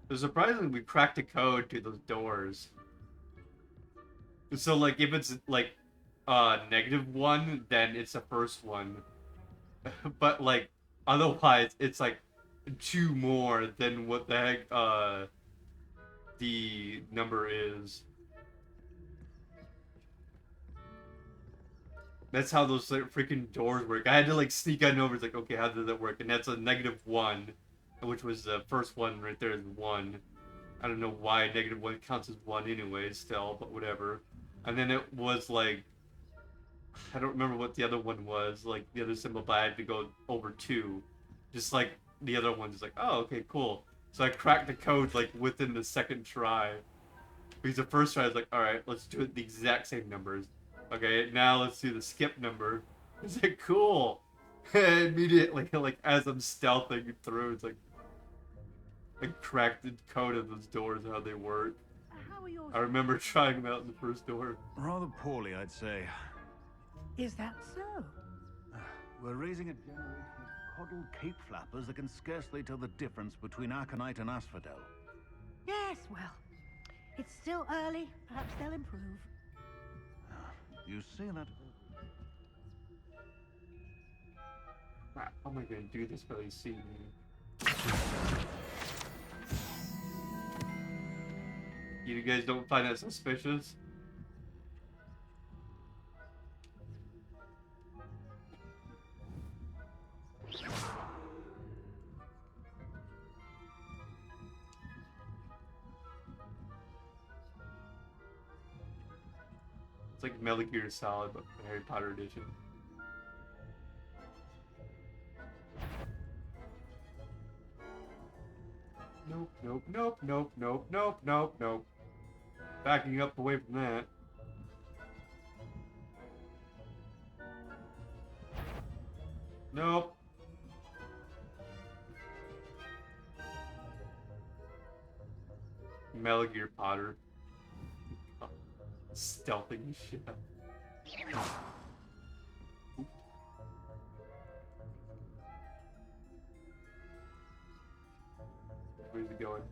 It's surprising we cracked a code to those doors. So like if it's like -1, then it's the first one. But like otherwise it's like 2 more than what the heck the number is. That's how those like, freaking doors work. I had to like sneak on over. It's like, okay, how does that work? And that's a -1, which was the first one right there is 1. I don't know why -1 counts as 1 anyways still, but whatever. And then it was like, I don't remember what the other one was, like the other symbol, but I had to go over 2. Just like the other one's like, oh, okay, cool. So I cracked the code like within the second try. Because the first try I was like, alright, let's do it the exact same numbers. Okay, now let's do the skip number. It's like, cool. Immediately, like as I'm stealthing through, it's like I cracked the code of those doors, how they work. I remember trying them out in the first door. Rather poorly, I'd say. Is that so? We're raising a generation of coddled cape flappers that can scarcely tell the difference between aconite and asphodel. Yes, well, it's still early. Perhaps they'll improve. You say that... Crap, how am I gonna do this without they see me? You guys don't find that suspicious? It's like Metal Gear Solid, but Harry Potter edition. Nope, nope, nope, nope, nope, nope, nope, nope. Backing up away from that. Nope. Metal Gear Potter. Stealthing shit. Where's it going?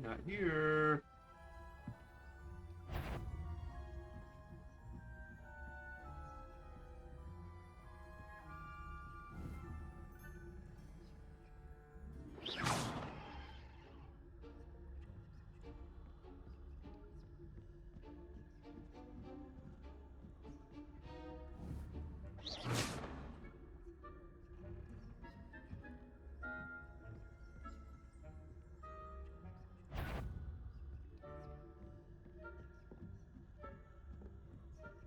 Not here.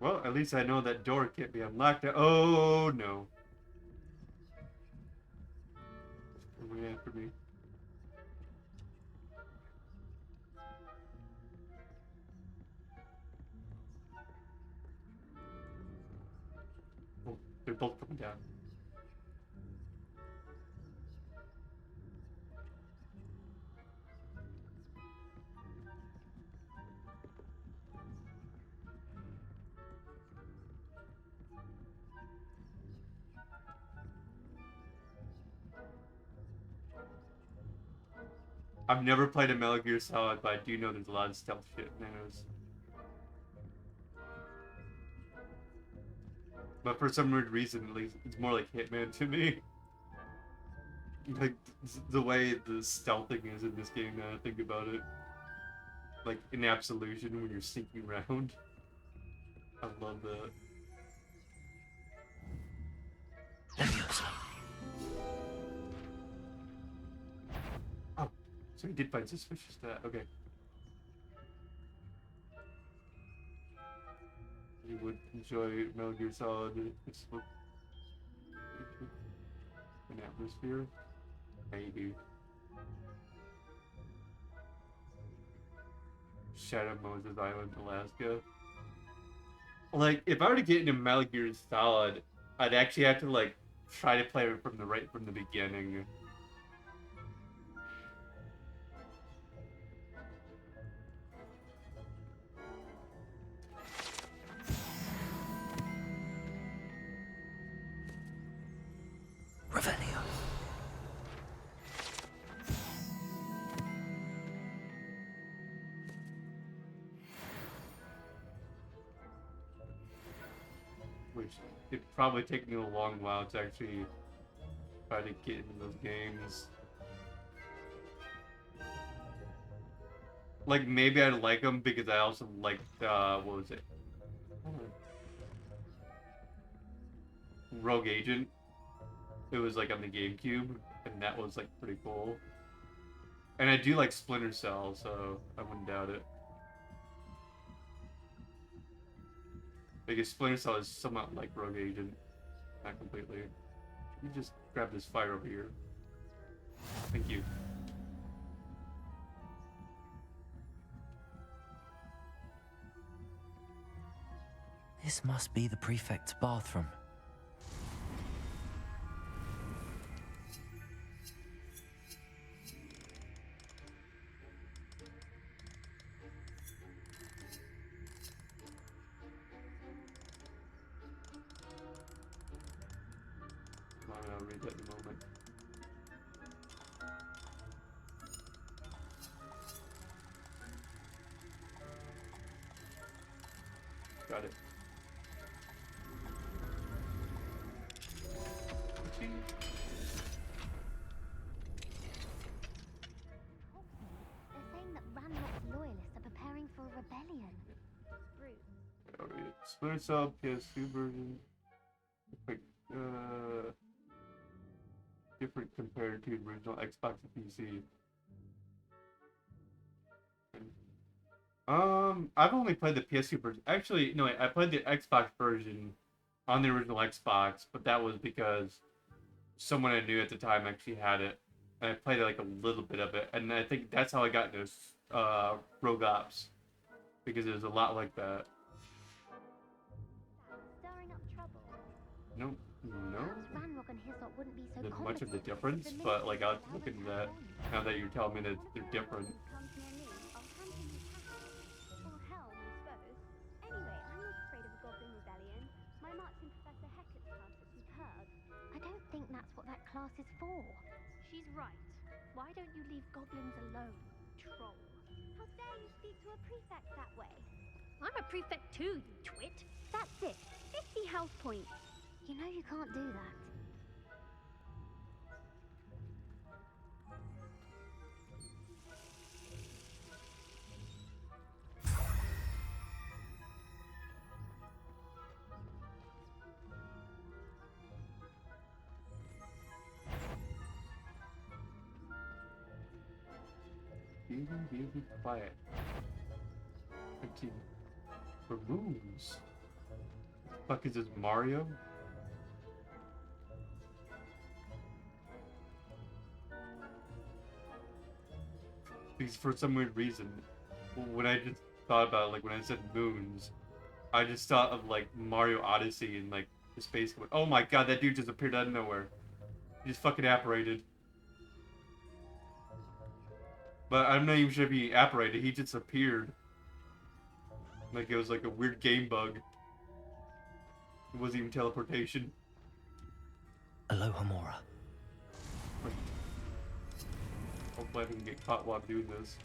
Well, at least I know that door can't be unlocked. Oh no. It's coming after me. Oh, they're both coming down. I've never played a Metal Gear Solid, but I do know there's a lot of stealth shit in those. But for some weird reason, at least, it's more like Hitman to me. Like, the way the stealthing is in this game now I think about it. Like, in Absolution, when you're sneaking around. I love that. Oh, so he did find suspicious that. Okay. You would enjoy Metal Gear Solid. It's an atmosphere. Maybe. Shadow Moses Island, Alaska. Like, if I were to get into Metal Gear Solid, I'd actually have to, like, try to play it from the beginning. Revelio. Which it'd probably take me a long while to actually try to get into those games. Like, maybe I'd like them because I also liked, what was it? Rogue Agent. It was, like, on the GameCube, and that was, like, pretty cool. And I do like Splinter Cell, so I wouldn't doubt it. Because Splinter Cell is somewhat like Rogue Agent. Not completely. You just grab this fire over here. Thank you. This must be the prefect's bathroom. I'll read that in a moment. Got it. They're saying that Ranrock's loyalists are preparing for a rebellion. Alright, Splinter Cell PS2 version. Different compared to the original Xbox and PC. I've only played the PS2 version. Actually, no, I played the Xbox version on the original Xbox, but that was because someone I knew at the time actually had it, and I played like a little bit of it, and I think that's how I got into Rogue Ops, because it was a lot like that. Stirring up trouble. No. Perhaps Ranrock and Hyssop wouldn't be so There's much of the competent difference, if the but like I'll Ministry look into hadn't that now that you're telling me that they're different. comes near me, I'll hand him his hat. Or helm, I suppose. Anyway, I'm not afraid of a goblin rebellion. My march in Professor Hecat's class is superb. I don't think that's what that class is for. She's right. Why don't you leave goblins alone? troll. How dare you speak to a prefect that way? I'm a prefect too, you twit. That's it. 50 health points. You know you can't do that. Be quiet. 15 for moons. What the fuck is this, Mario? Because for some weird reason, when I just thought about it, like when I said moons, I just thought of like Mario Odyssey and like the space. Oh my god, that dude just appeared out of nowhere. He just fucking apparated. But I'm not even sure if he apparated, he just appeared. Like it was like a weird game bug. It wasn't even teleportation. Aloha Mora. Hopefully I didn't get caught while I'm doing this.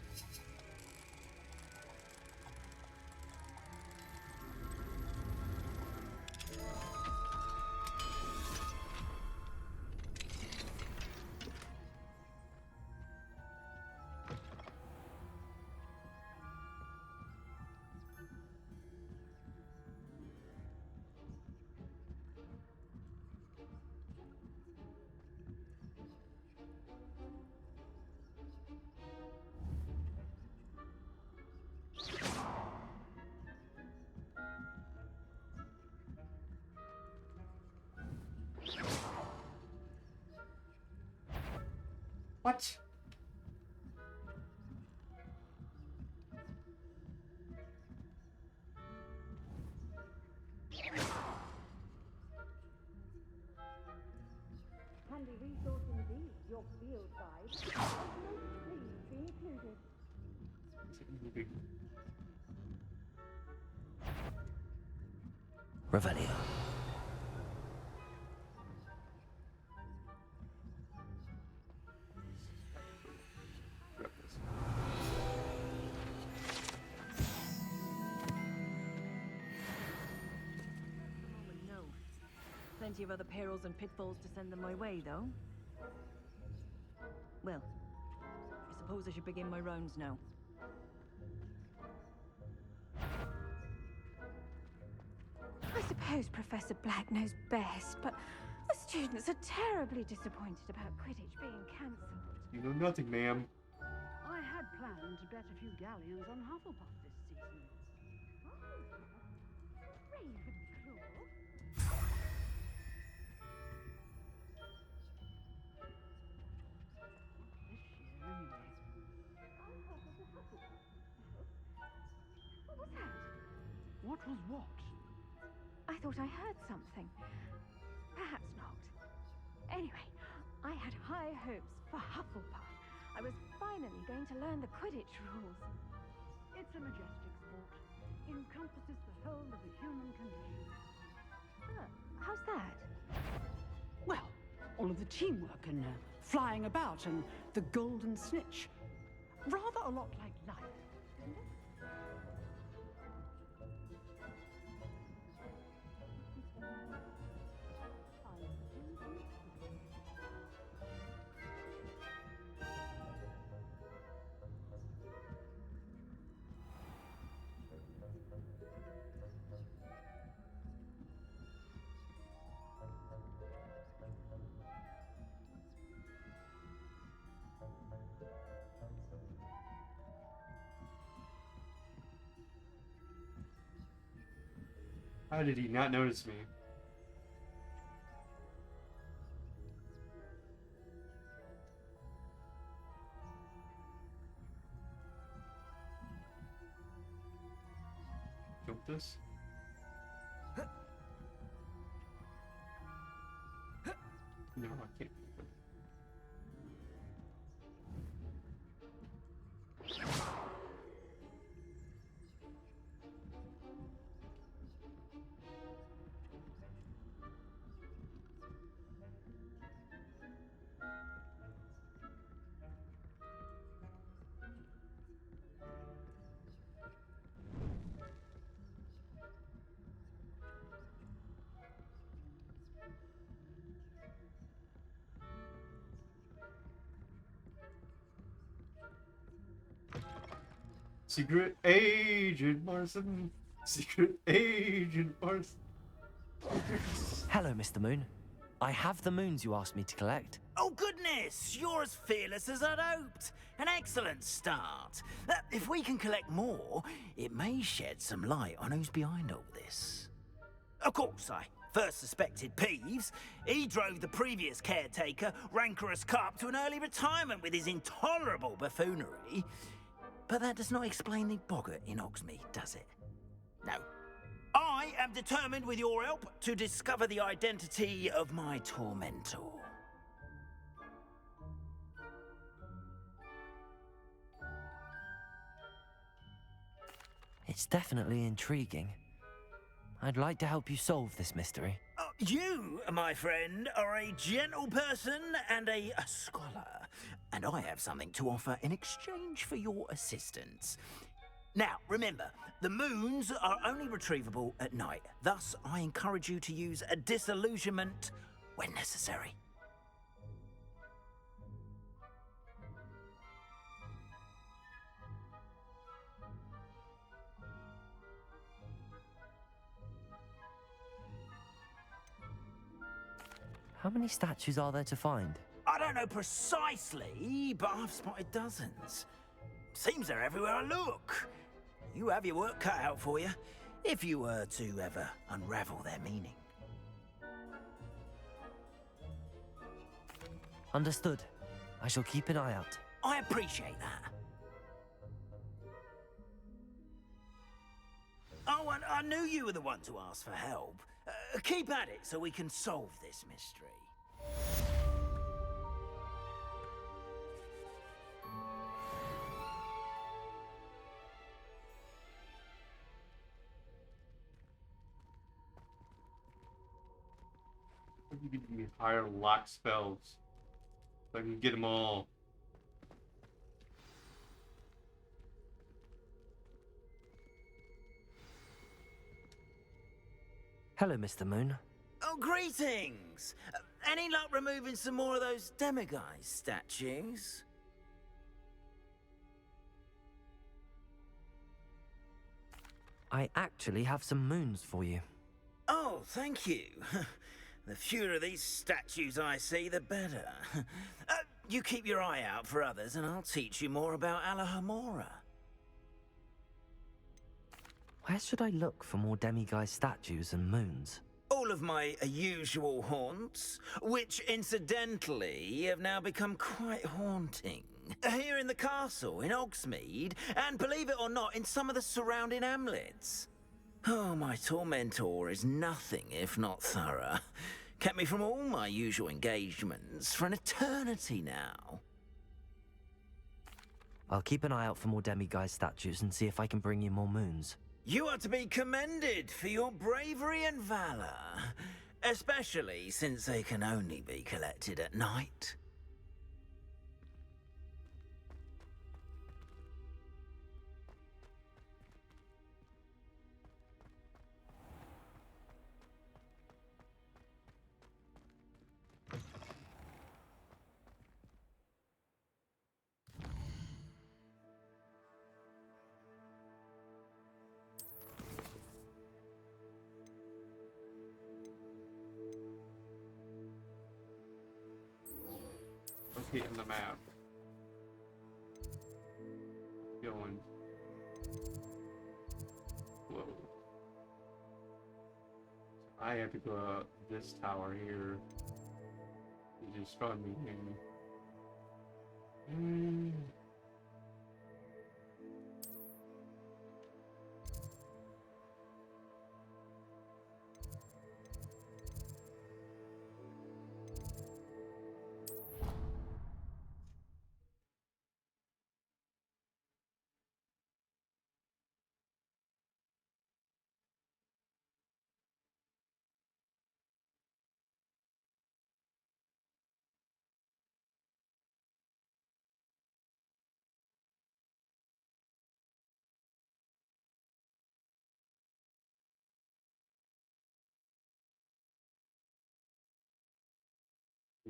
What? Handy resource indeed, your field guide. Most pleased be included. Revelio. No. Plenty of other perils and pitfalls to send them my way, though. Well, I suppose I should begin my rounds now. I suppose Professor Black knows best, but the students are terribly disappointed about Quidditch being cancelled. You know nothing, ma'am. I had planned to bet a few galleons on Hufflepuff this season. Ravenclaw? This year, anyway. I'm part of the Hufflepuff. What was that? What was what? I thought I heard something. Perhaps not. Anyway, I had high hopes for Hufflepuff. I was finally going to learn the Quidditch rules. It's a majestic sport. Encompasses the whole of the human condition. How's that? Well, all of the teamwork and flying about and the golden snitch. Rather a lot like life, isn't it? How did he not notice me? Jump this? No, I can't. Secret Agent Marson. Secret Agent Marson. Hello, Mr. Moon. I have the moons you asked me to collect. Oh, goodness! You're as fearless as I'd hoped. An excellent start. If we can collect more, it may shed some light on who's behind all this. Of course, I first suspected Peeves. He drove the previous caretaker, Rancorous Carp, to an early retirement with his intolerable buffoonery. But that does not explain the boggart in Hogsmeade, does it? No. I am determined, with your help, to discover the identity of my tormentor. It's definitely intriguing. I'd like to help you solve this mystery. You, my friend, are a gentle person and a scholar, and I have something to offer in exchange for your assistance. Now, remember, the moons are only retrievable at night. Thus, I encourage you to use a disillusionment when necessary. How many statues are there to find? I don't know precisely, but I've spotted dozens. Seems they're everywhere I look. You have your work cut out for you, if you were to ever unravel their meaning. Understood. I shall keep an eye out. I appreciate that. Oh, and I knew you were the one to ask for help. Keep at it so we can solve this mystery. You can give me higher lock spells. So I can get them all. Hello, Mr. Moon. Oh, greetings! Any luck removing some more of those demiguise statues? I actually have some moons for you. Oh, thank you. The fewer of these statues I see, the better. You keep your eye out for others, and I'll teach you more about Eleanor. Where should I look for more demiguise statues and moons? All of my usual haunts, which incidentally have now become quite haunting. Here in the castle, in Hogsmeade, and believe it or not, in some of the surrounding hamlets. Oh, my tormentor is nothing if not thorough. Kept me from all my usual engagements for an eternity now. I'll keep an eye out for more demiguise statues and see if I can bring you more moons. You are to be commended for your bravery and valor, especially since they can only be collected at night. Locating the map. Going. Whoa. I have to go out this tower here. You just found me here.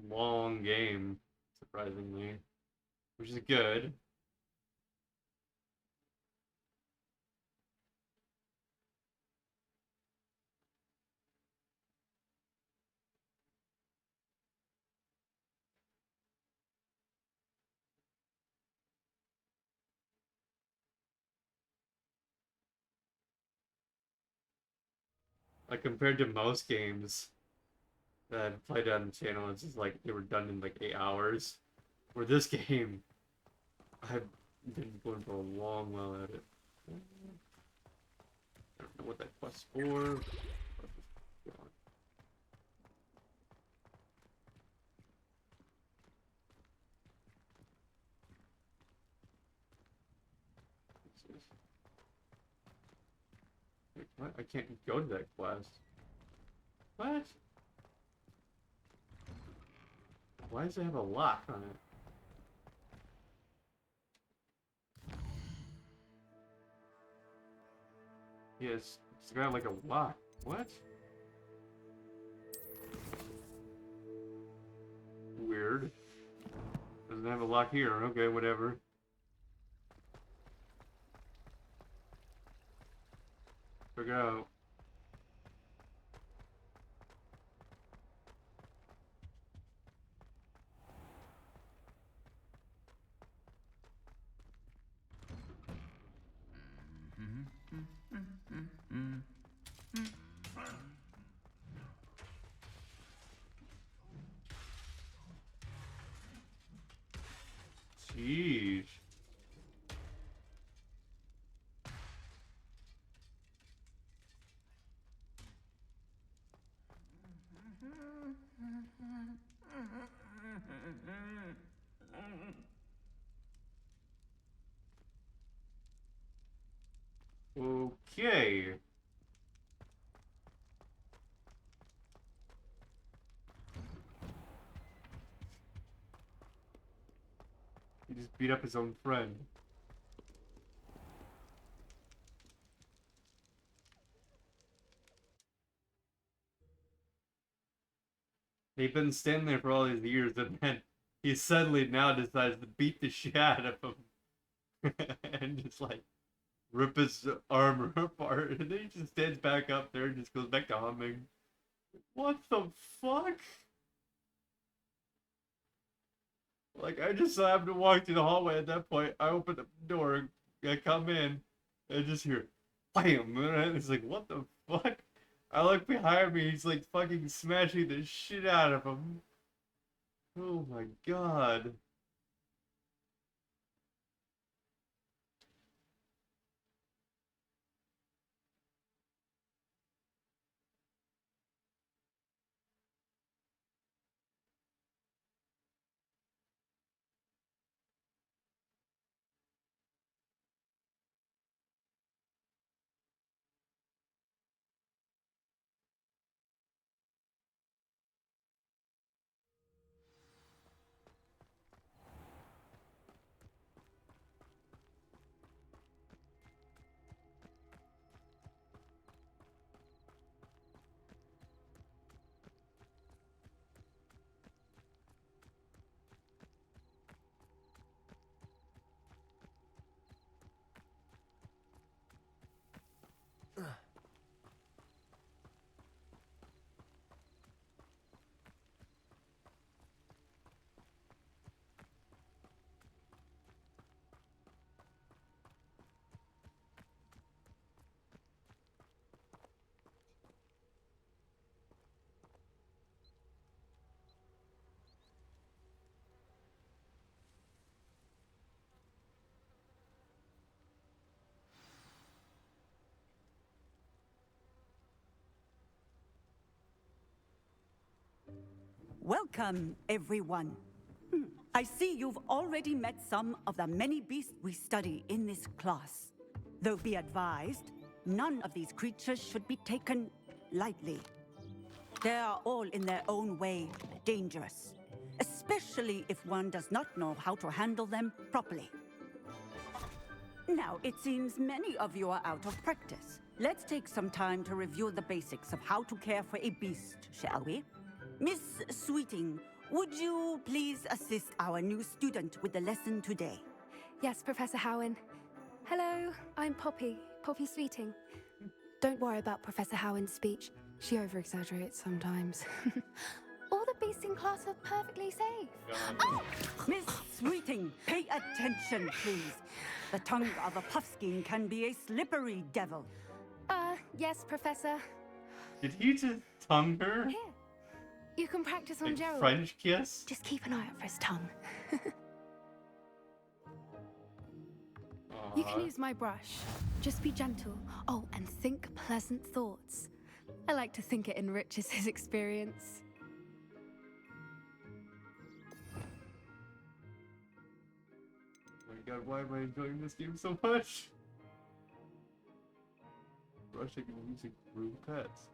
Long game, surprisingly, which is good. Like, compared to most games that I've played on the channel, it's just like they were done in like 8 hours. For this game, I've been going for a long while at it. I don't know what that quest's for. Wait, what? I can't go to that quest. What? Why does it have a lock on it? Yes, it's got like a lock. What? Weird. Doesn't have a lock here. Okay, whatever. Figure out. Jeez. Okay. He just beat up his own friend. They've been standing there for all these years, and then he suddenly now decides to beat the shit out of him. And just like rip his armor apart, and then he just stands back up there and just goes back to humming. What the fuck? Like, I just happened to walk through the hallway at that point. I open the door, and I come in, and I just hear, BAM! And it's like, what the fuck? I look behind me, he's like fucking smashing the shit out of him. Oh my god. Welcome, everyone. I see you've already met some of the many beasts we study in this class. Though be advised, none of these creatures should be taken lightly. They are all in their own way dangerous, especially if one does not know how to handle them properly. Now, it seems many of you are out of practice. Let's take some time to review the basics of how to care for a beast, shall we? Miss Sweeting, would you please assist our new student with the lesson today? Yes, Professor Howen. Hello, I'm Poppy Sweeting. Don't worry about Professor Howen's speech. She over-exaggerates sometimes. All the beasts in class are perfectly safe. Oh! Miss Sweeting, pay attention, please. The tongue of a puffskein can be a slippery devil. Yes, Professor. Did he just tongue her? Here, you can practice on Like Gerald. French kiss? Just keep an eye out for his tongue. You can use my brush. Just be gentle. Oh, and think pleasant thoughts. I like to think it enriches his experience. Oh my god, why am I enjoying this game so much? Brushing and using room pets.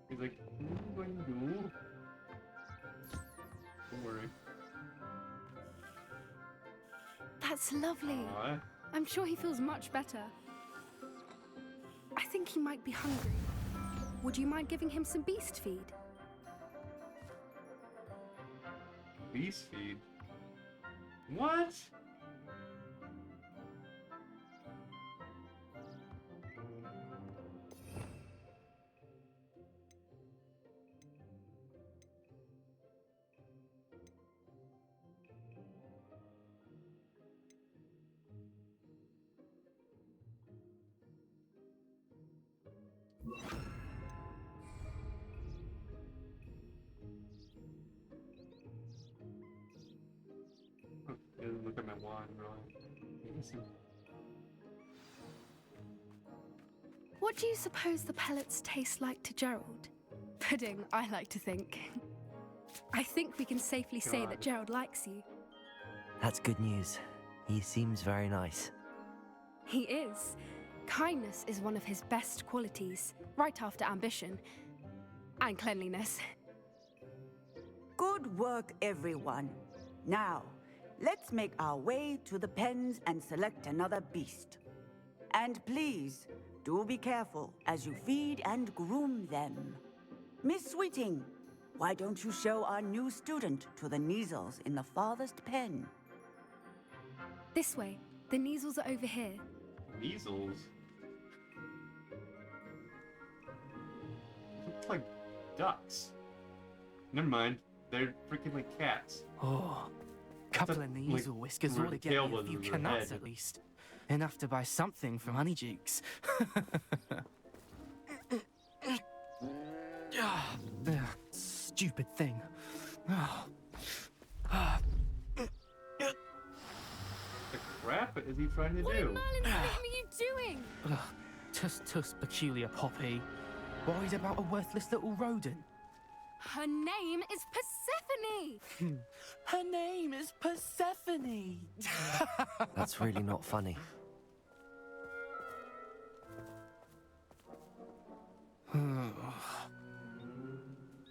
He's like, what are you doing? Don't worry. That's lovely. Aw. I'm sure he feels much better. I think he might be hungry. Would you mind giving him some beast feed? Beast feed? What? Look at my wand, really. What do you suppose the pellets taste like to Gerald? Pudding, I like to think. I think we can safely say that Gerald likes you. That's good news. He seems very nice. He is. Kindness is one of his best qualities, right after ambition. And cleanliness. Good work, everyone. Now, let's make our way to the pens and select another beast. And please, do be careful as you feed and groom them. Miss Sweeting, why don't you show our new student to the Neasels in the farthest pen? This way. The Neasels are over here. Measles? Look like ducks. Never mind. They're freaking like cats. Oh, couple of Neasel whiskers where ought the to get tail me a was few in their canuts head. at least. Enough to buy something from Honeydukes. Stupid thing. The crap is he trying to What do? in Merlin's name are you doing? Tuss, peculiar Poppy. Worried about a worthless little rodent. Her name is Persephone! Her name is Persephone! That's really not funny.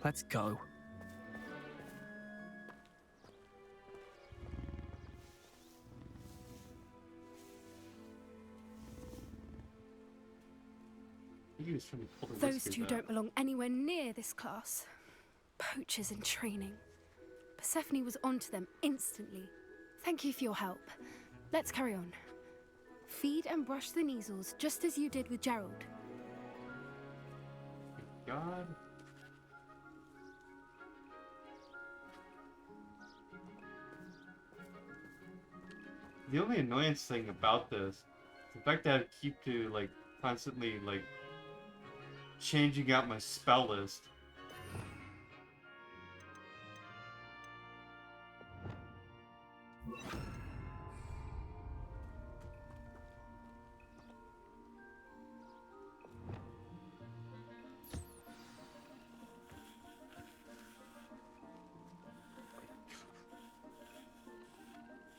Let's go. He was trying to pull the Those whiskers two out. don't belong anywhere near this class. Poachers in training. Persephone was onto them instantly. Thank you for your help. Let's carry on. Feed and brush the Neasels just as you did with Gerald. God. The only annoyance thing about this is the fact that I keep to like constantly like changing out my spell list.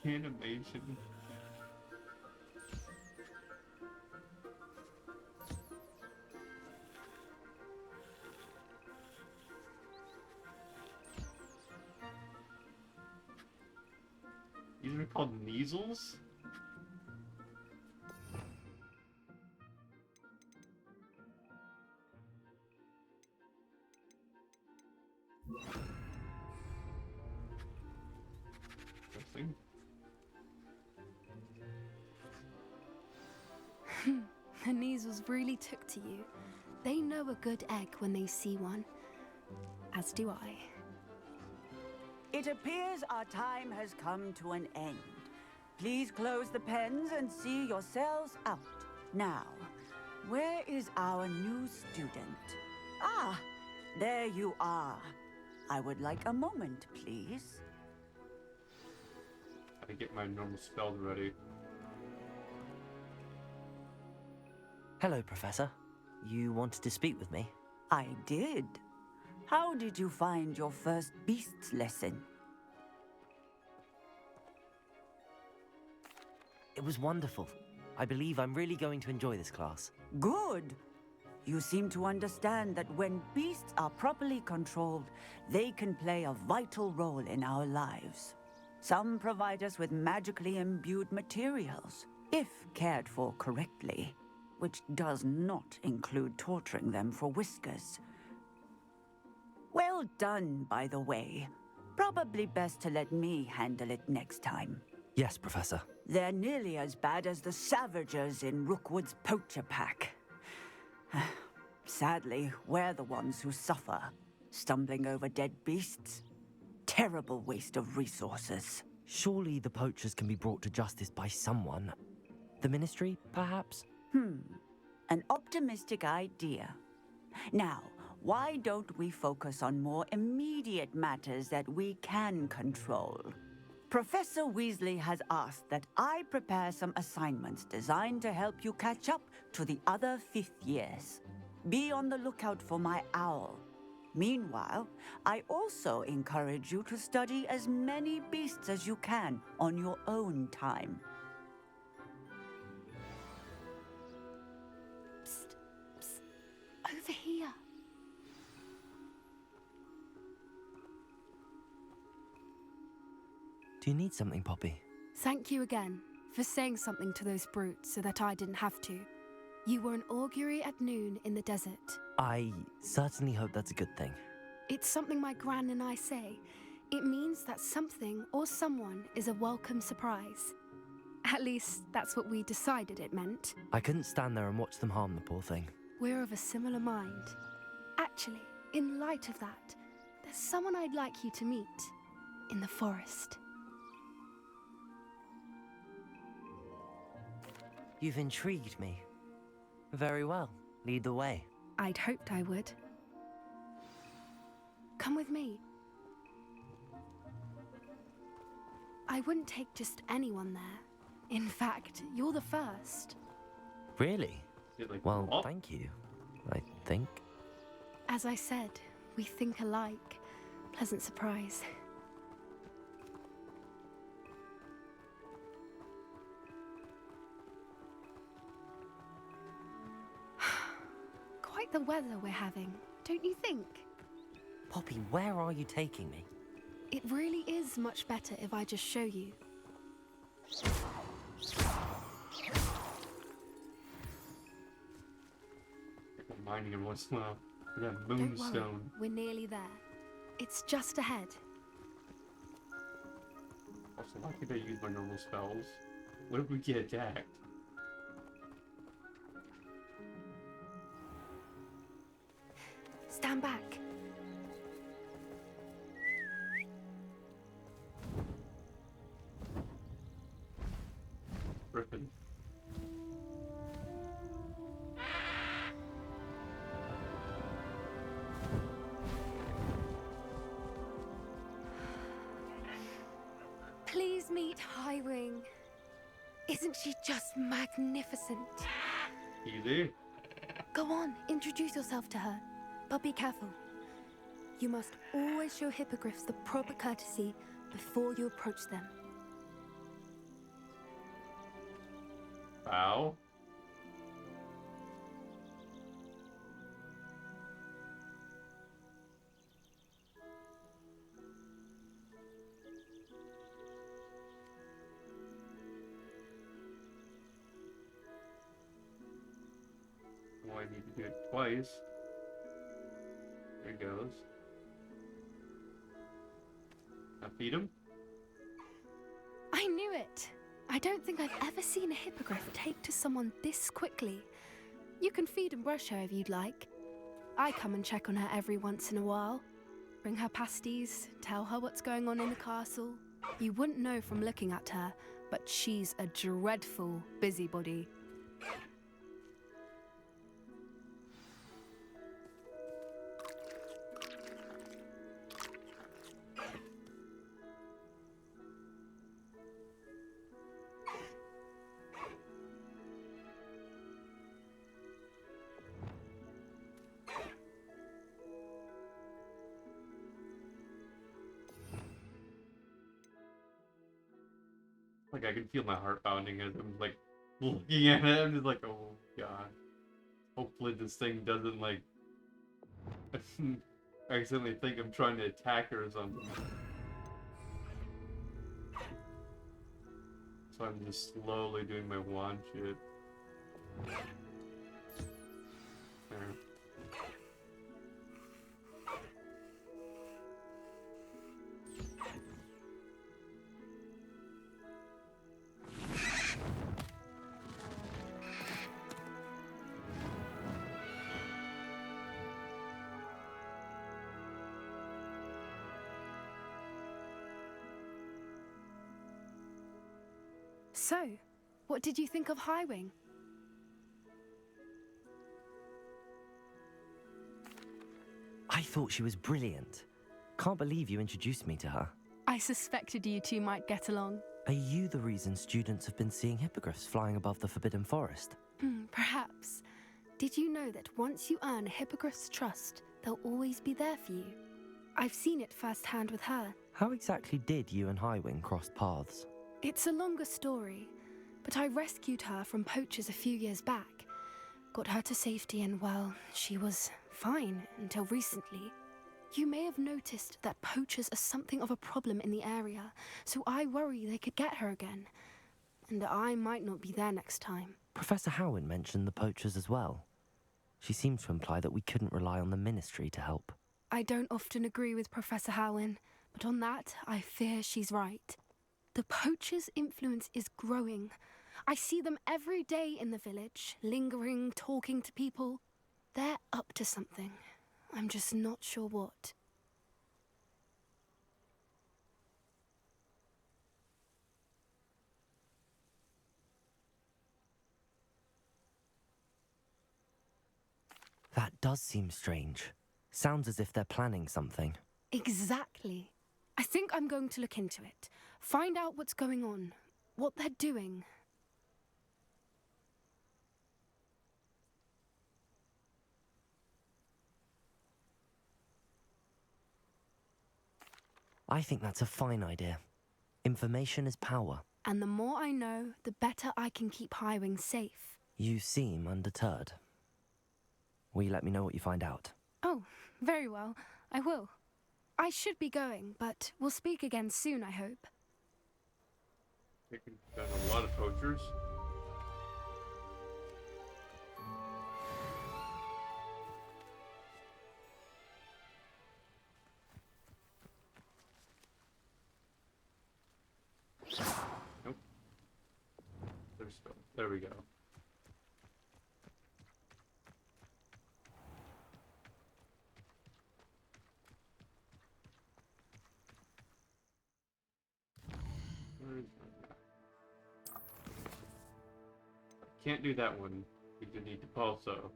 Animation. These are called measles? Interesting. The measles really took to you. They know a good egg when they see one. As do I. It appears our time has come to an end. Please close the pens and see yourselves out. Now, where is our new student? Ah, there you are. I would like a moment, please. I get my normal spells ready. Hello, Professor. You wanted to speak with me? I did. How did you find your first beasts lesson? It was wonderful. I believe I'm really going to enjoy this class. Good. You seem to understand that when beasts are properly controlled, they can play a vital role in our lives. Some provide us with magically imbued materials, if cared for correctly, which does not include torturing them for whiskers. Well done, by the way. Probably best to let me handle it next time. Yes, Professor. They're nearly as bad as the Savagers in Rookwood's poacher pack. Sadly, we're the ones who suffer, stumbling over dead beasts. Terrible waste of resources. Surely the poachers can be brought to justice by someone. The Ministry, perhaps? An optimistic idea. Now, why don't we focus on more immediate matters that we can control? Professor Weasley has asked that I prepare some assignments designed to help you catch up to the other fifth years. Be on the lookout for my owl. Meanwhile, I also encourage you to study as many beasts as you can on your own time. Psst, psst. Over here. Do you need something, Poppy? Thank you again for saying something to those brutes so that I didn't have to. You were an augury at noon in the desert. I certainly hope that's a good thing. It's something my gran and I say. It means that something or someone is a welcome surprise. At least, that's what we decided it meant. I couldn't stand there and watch them harm the poor thing. We're of a similar mind. Actually, in light of that, there's someone I'd like you to meet in the forest. You've intrigued me. Very well. Lead the way. I'd hoped I would. Come with me. I wouldn't take just anyone there. In fact, you're the first. Really? Like, well, what? thank you, I think. As I said, we think alike. Pleasant surprise. Quite the weather we're having, don't you think? Poppy, where are you taking me? It really is much better if I just show you. Reminding him once in a while. That Don't worry, moonstone. we're nearly there. It's just ahead. Also, why can't I use my normal spells? What if we get attacked? Stand back. Griffin. Please meet Highwing. Isn't she just magnificent? Easy. Go on, introduce yourself to her. But be careful. You must always show hippogriffs the proper courtesy before you approach them. Bow. Well, I need to do it twice. There it goes. Now feed him. I knew it. I don't think I've ever seen a hippogriff take to someone this quickly. You can feed and brush her if you'd like. I come and check on her every once in a while. Bring her pasties, tell her what's going on in the castle. You wouldn't know from looking at her, but she's a dreadful busybody. Like, I can feel my heart pounding as I'm, like, looking at it. I'm just like, oh, God. Hopefully this thing doesn't, like, accidentally think I'm trying to attack her or something. So I'm just slowly doing my wand shit. There. So, what did you think of Highwing? I thought she was brilliant. Can't believe you introduced me to her. I suspected you two might get along. Are you the reason students have been seeing hippogriffs flying above the Forbidden Forest? Perhaps. Did you know that once you earn a hippogriff's trust, they'll always be there for you? I've seen it firsthand with her. How exactly did you and Highwing cross paths? It's a longer story, but I rescued her from poachers a few years back. Got her to safety and, well, she was fine until recently. You may have noticed that poachers are something of a problem in the area, so I worry they could get her again. And I might not be there next time. Professor Howin mentioned the poachers as well. She seemed to imply that we couldn't rely on the Ministry to help. I don't often agree with Professor Howin, but on that, I fear she's right. The poachers' influence is growing. I see them every day in the village, lingering, talking to people. They're up to something. I'm just not sure what. That does seem strange. Sounds as if they're planning something. Exactly. I think I'm going to look into it. Find out what's going on, what they're doing. I think that's a fine idea. Information is power. And the more I know, the better I can keep Highwing safe. You seem undeterred. Will you let me know what you find out? Oh, very well. I will. I should be going, but we'll speak again soon, I hope. Taking down a lot of poachers. Nope. There we go. Can't do that one. We do need to also.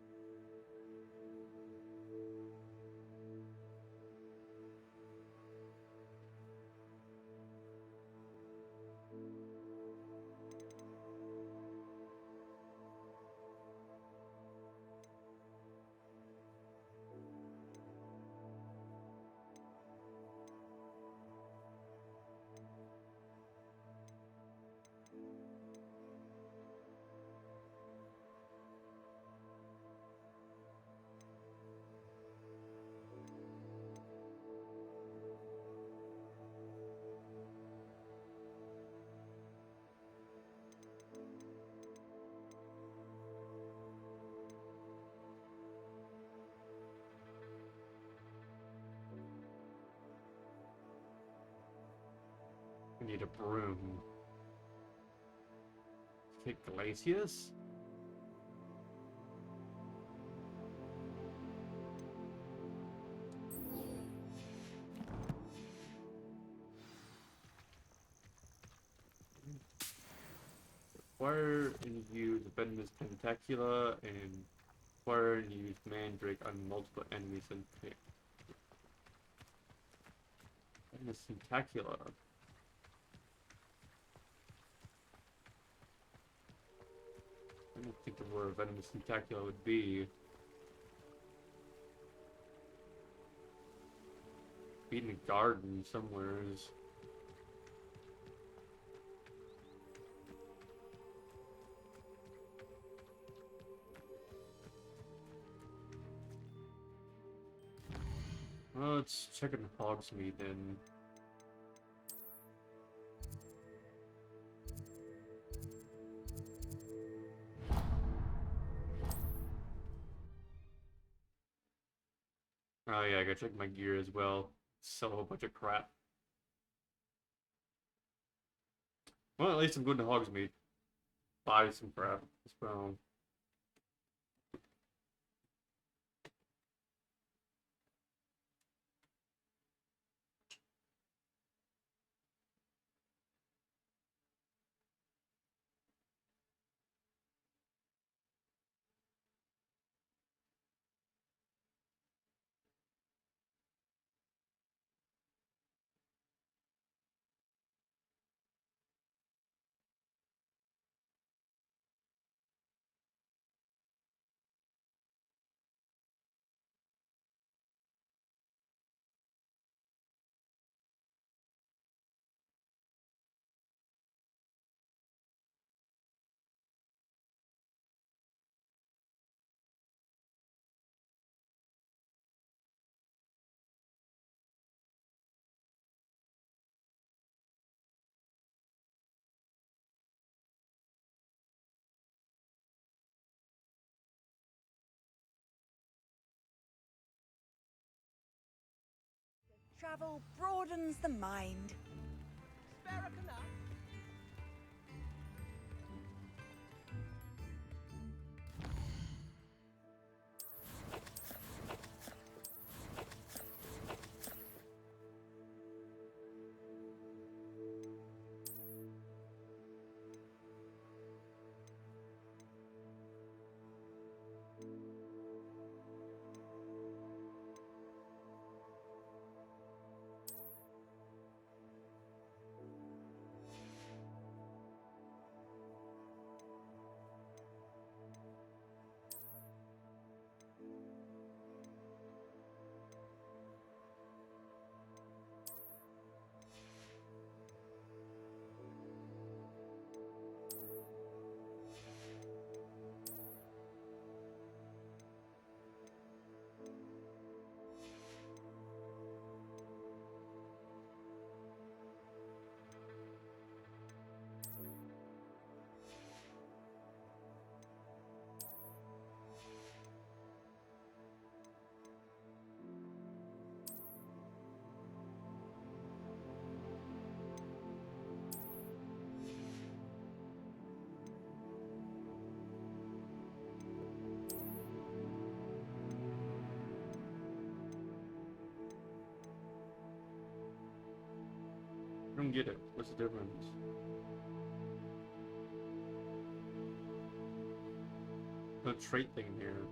We need a broom. take Glacius? Acquire and use Venomous Tentacula and acquire and use Mandrake on multiple enemies and pick. Venomous Tentacula. I don't think of where Venomous Tentacula would be. Be in a garden somewhere. Well, let's check in Hogsmeade then. Oh yeah, I gotta check my gear as well. Sell a bunch of crap. Well, at least I'm going to Hogsmeade. Buy some crap as well. Travel broadens the mind. I don't get it. What's the difference? No trait thing here.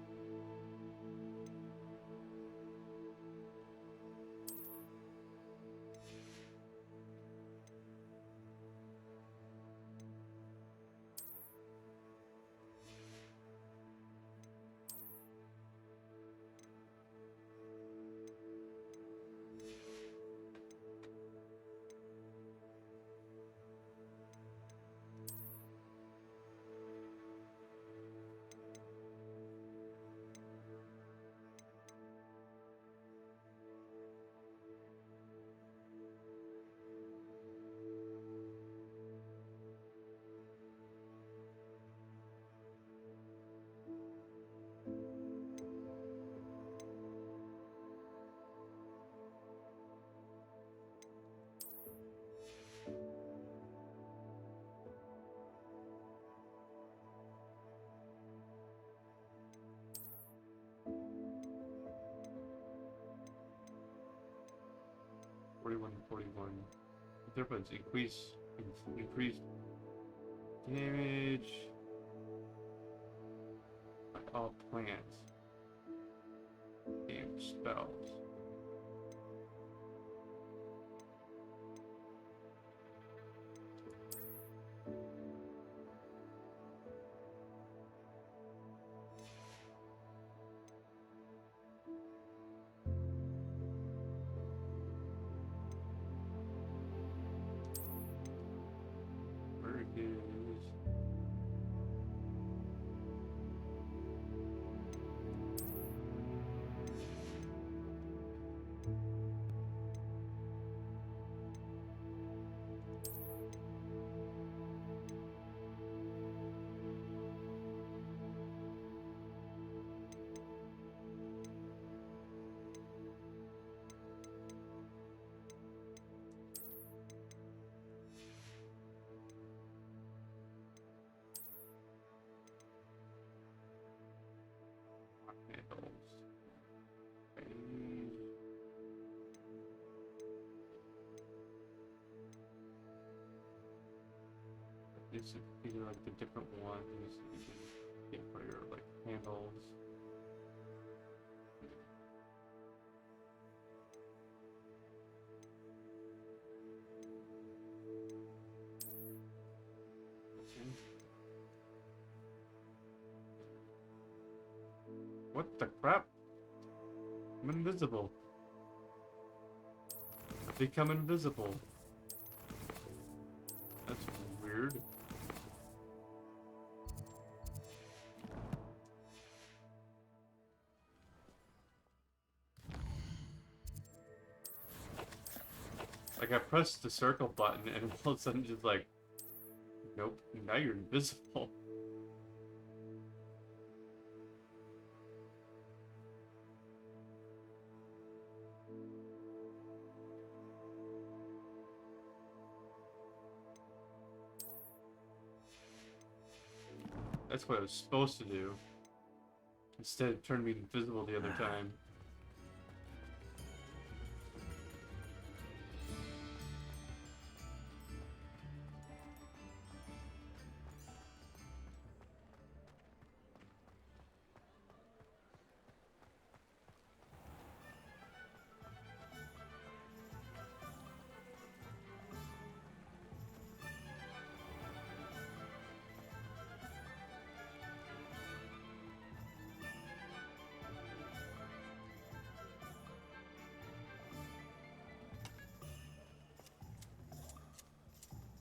41 and 41. The difference increased damage by all plants and spells. Where is handles? These are like the different ones you can get for your like handles. What the crap? I'm invisible. I've become invisible. That's weird. Like I pressed the circle button and all of a sudden just like, nope, now you're invisible. That's what I was supposed to do. Instead it turned me invisible the other time.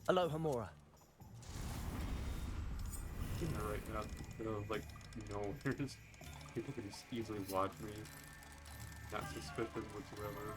Hello, Hamura. Right now, middle of like nowhere. People can just easily watch me. Not suspicious whatsoever.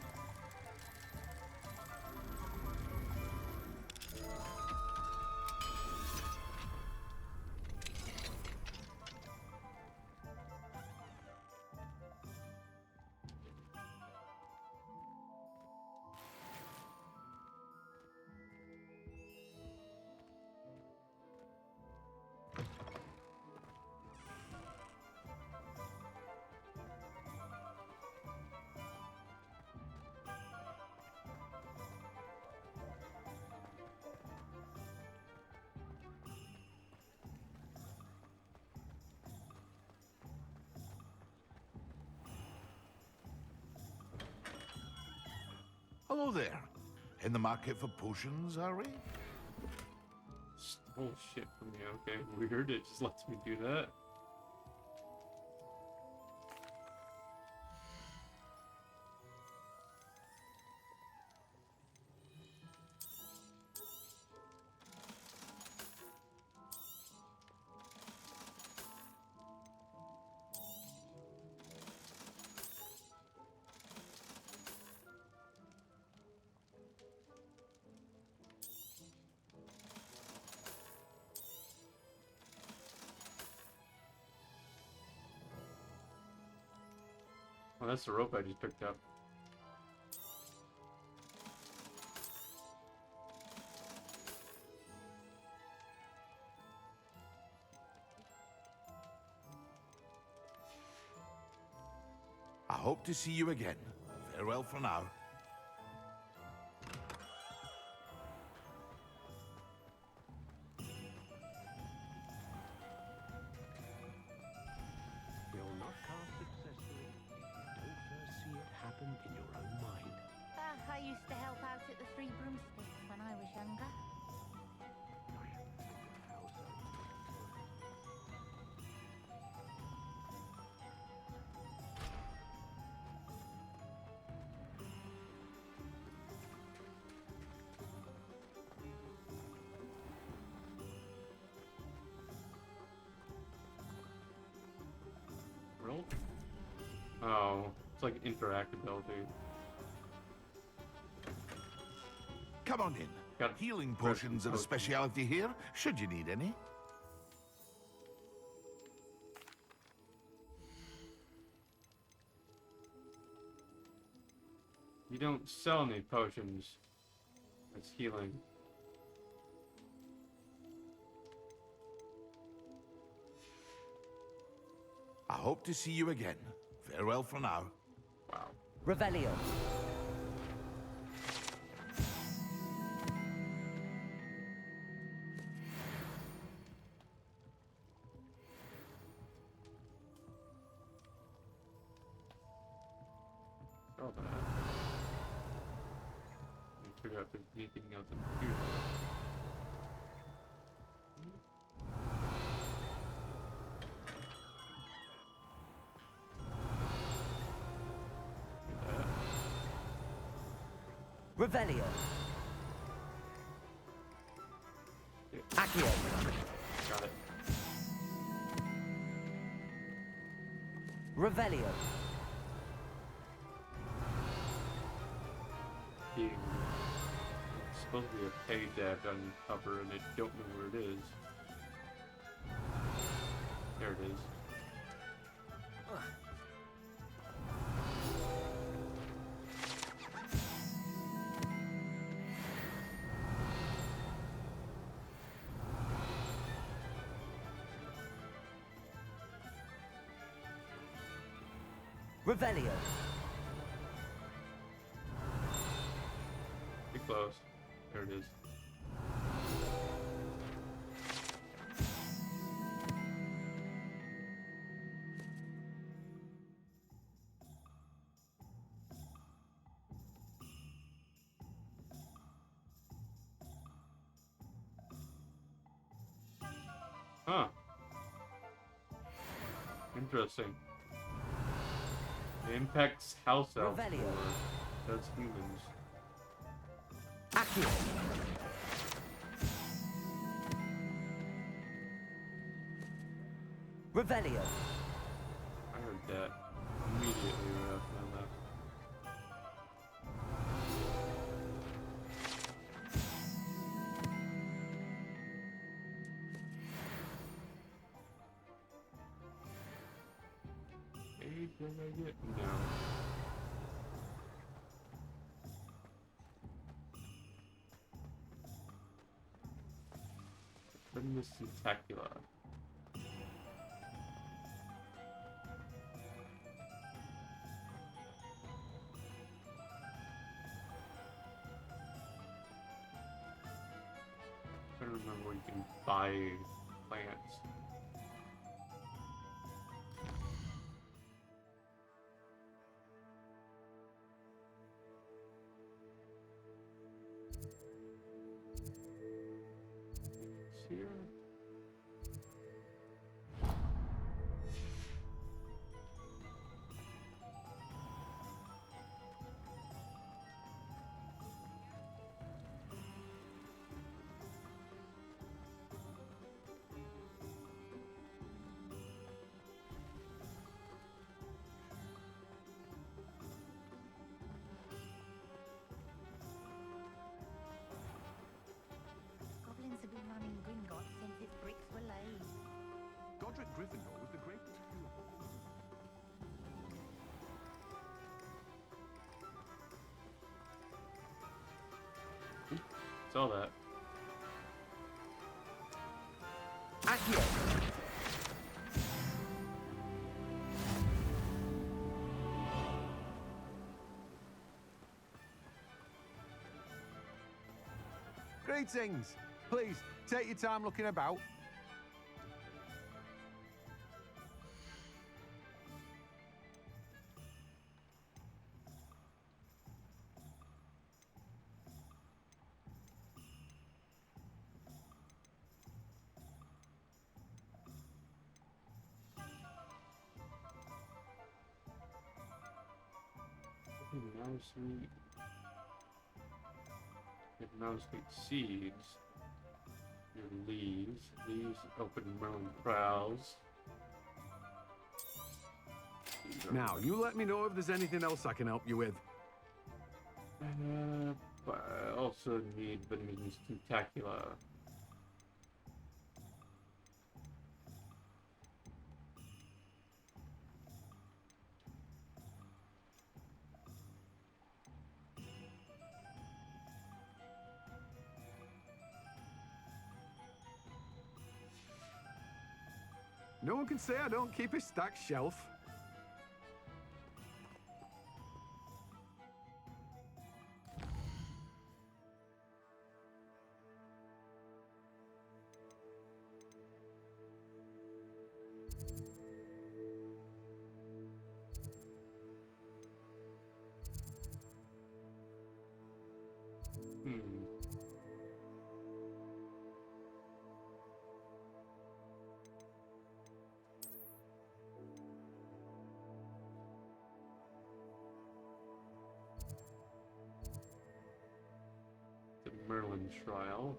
Hello there. In the market for potions, are we? Oh shit from me, okay. Weird, it just lets me do that. Oh, that's the rope I just picked up. I hope to see you again. Farewell for now. Oh, it's like interactability. Come on in. Got Healing potions are a speciality here, should you need any. You don't sell any potions. It's healing. I hope to see you again. Farewell for now. Wow. Revelio. Oh, that. Let me figure out if there's anything else in here. Revelio. Accio. Got it. Revelio. Being supposed to be a page I have to uncover and I don't know where it is. There it is. Revelio. Be close. There it is. Huh. Interesting. It impacts house elves Revelio. more. That's humans. Accio. Revelio. I heard that immediately right after I left. Hey, did I get? No. Goodness Tentacula. I don't remember where you can buy plants. Here. Goblins have been running Gringotts since its bricks were laid. Godric Gryffindor was the greatest hero. Saw that. Accio. Greetings. Please, take your time looking about. Mouse meat. Get mouse meat seeds. Your leaves. Leaves open melon crowds. Now, you let me know if there's anything else I can help you with. But I also need vitamin Tentacula. No one can say I don't keep a stacked shelf. The Merlin trial.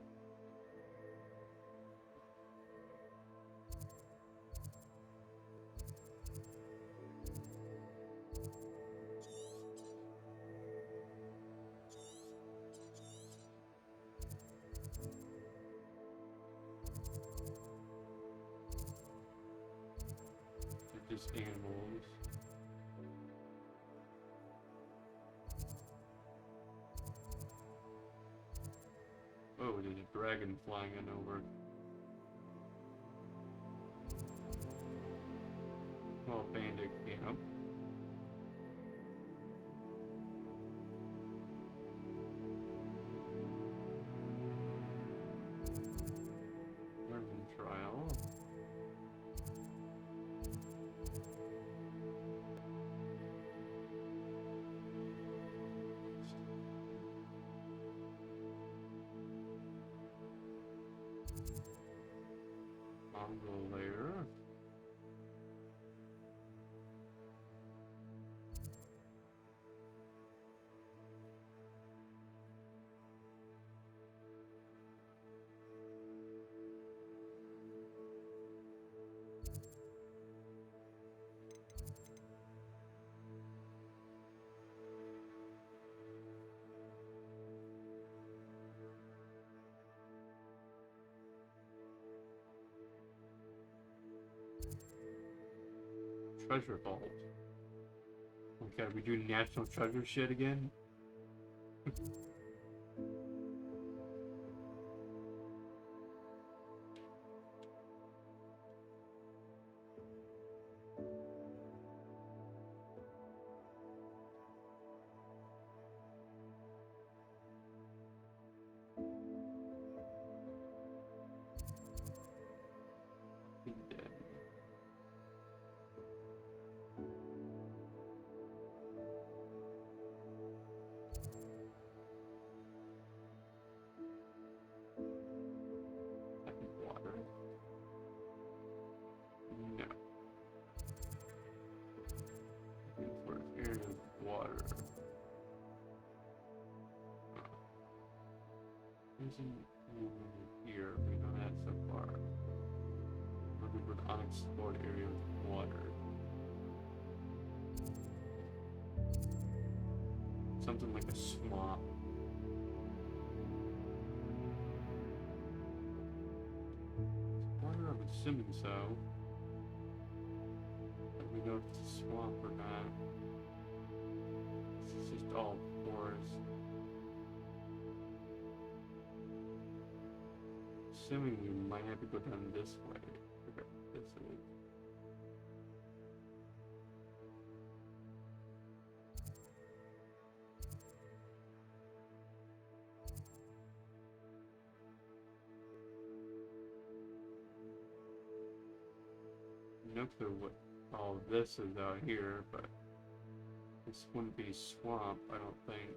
They're just animals. Oh, there's a dragon flying in over. Small bandit camp. Merlin trial. Mongrel lair. Treasure vault. Okay, we do national treasure shit again? Water. No. For area of water. There's an here. We know that so far. Looking for an unexplored area of water. Something like a swamp. Water, I'm assuming so. But we know if it's a swamp or not. It's just all forest. Assuming we might have to go down this way. Okay, this way. No clue what all this is out here, but this wouldn't be swamp, I don't think.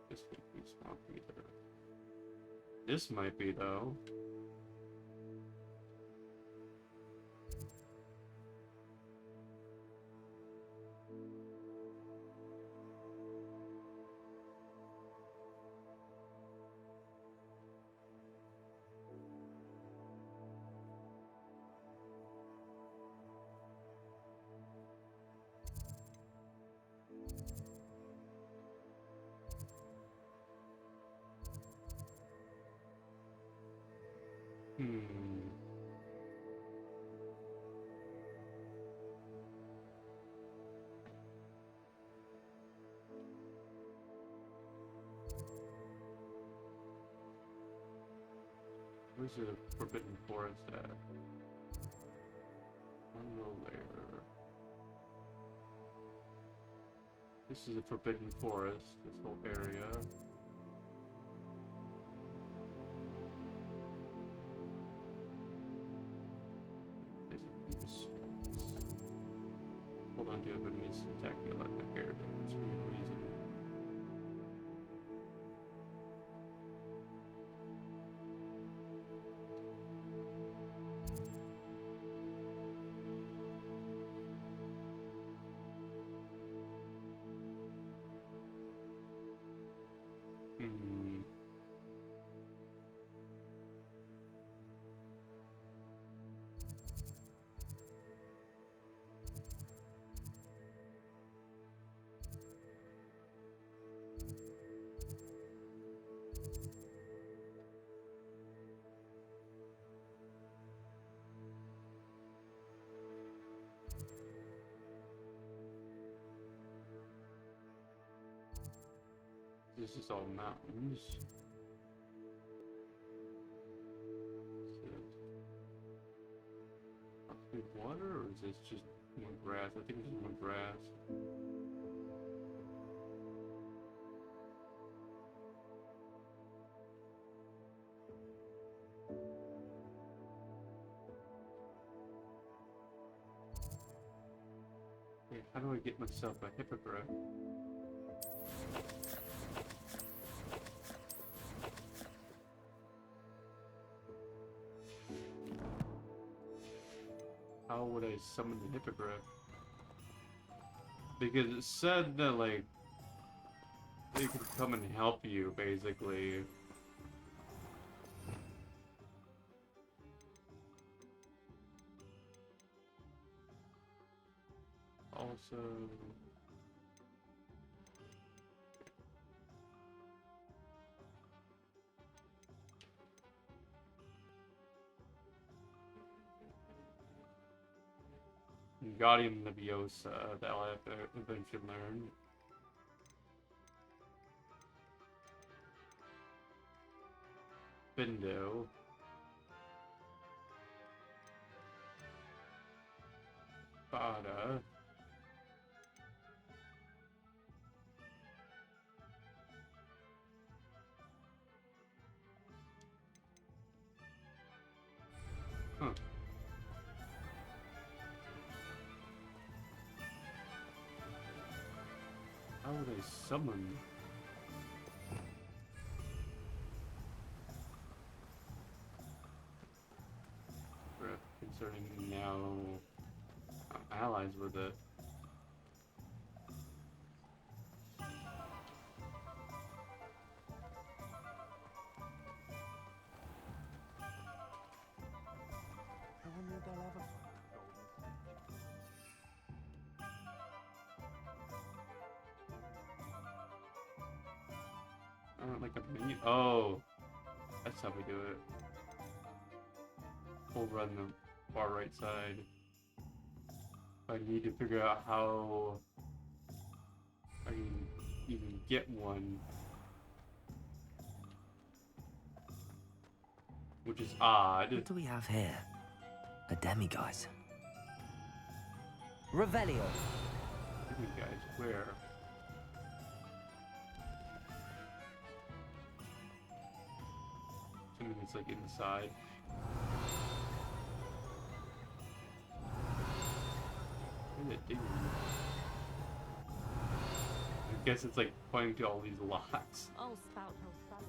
This wouldn't be swamp either. This might be though. Hmm. Where's the Forbidden Forest at? Unroll layer. This is a Forbidden Forest, this whole area. Hold on to it, but it needs to attack me like that here for some reason. Hmm. This is all mountains. Is it water or is this just more grass? I think it's more grass. Okay, how do I get myself a hippogriff? How would I summon the hippogriff? Because it said that, like, it could come and help you, basically. Also... Guardian Leviosa, that I'll have to eventually learn. Bindo. Bada. Huh. How would I summon? Concerning now I'm allies with it. I wonder if they'll ever find the golden I don't like a menu. Oh, that's how we do it. We'll run the far right side. I need to figure out how I can even get one. Which is odd. What do we have here? A demiguise. Revelio. Demiguise, where? Assuming it's like inside. I guess it's like pointing to all these locks. I'll spout how valid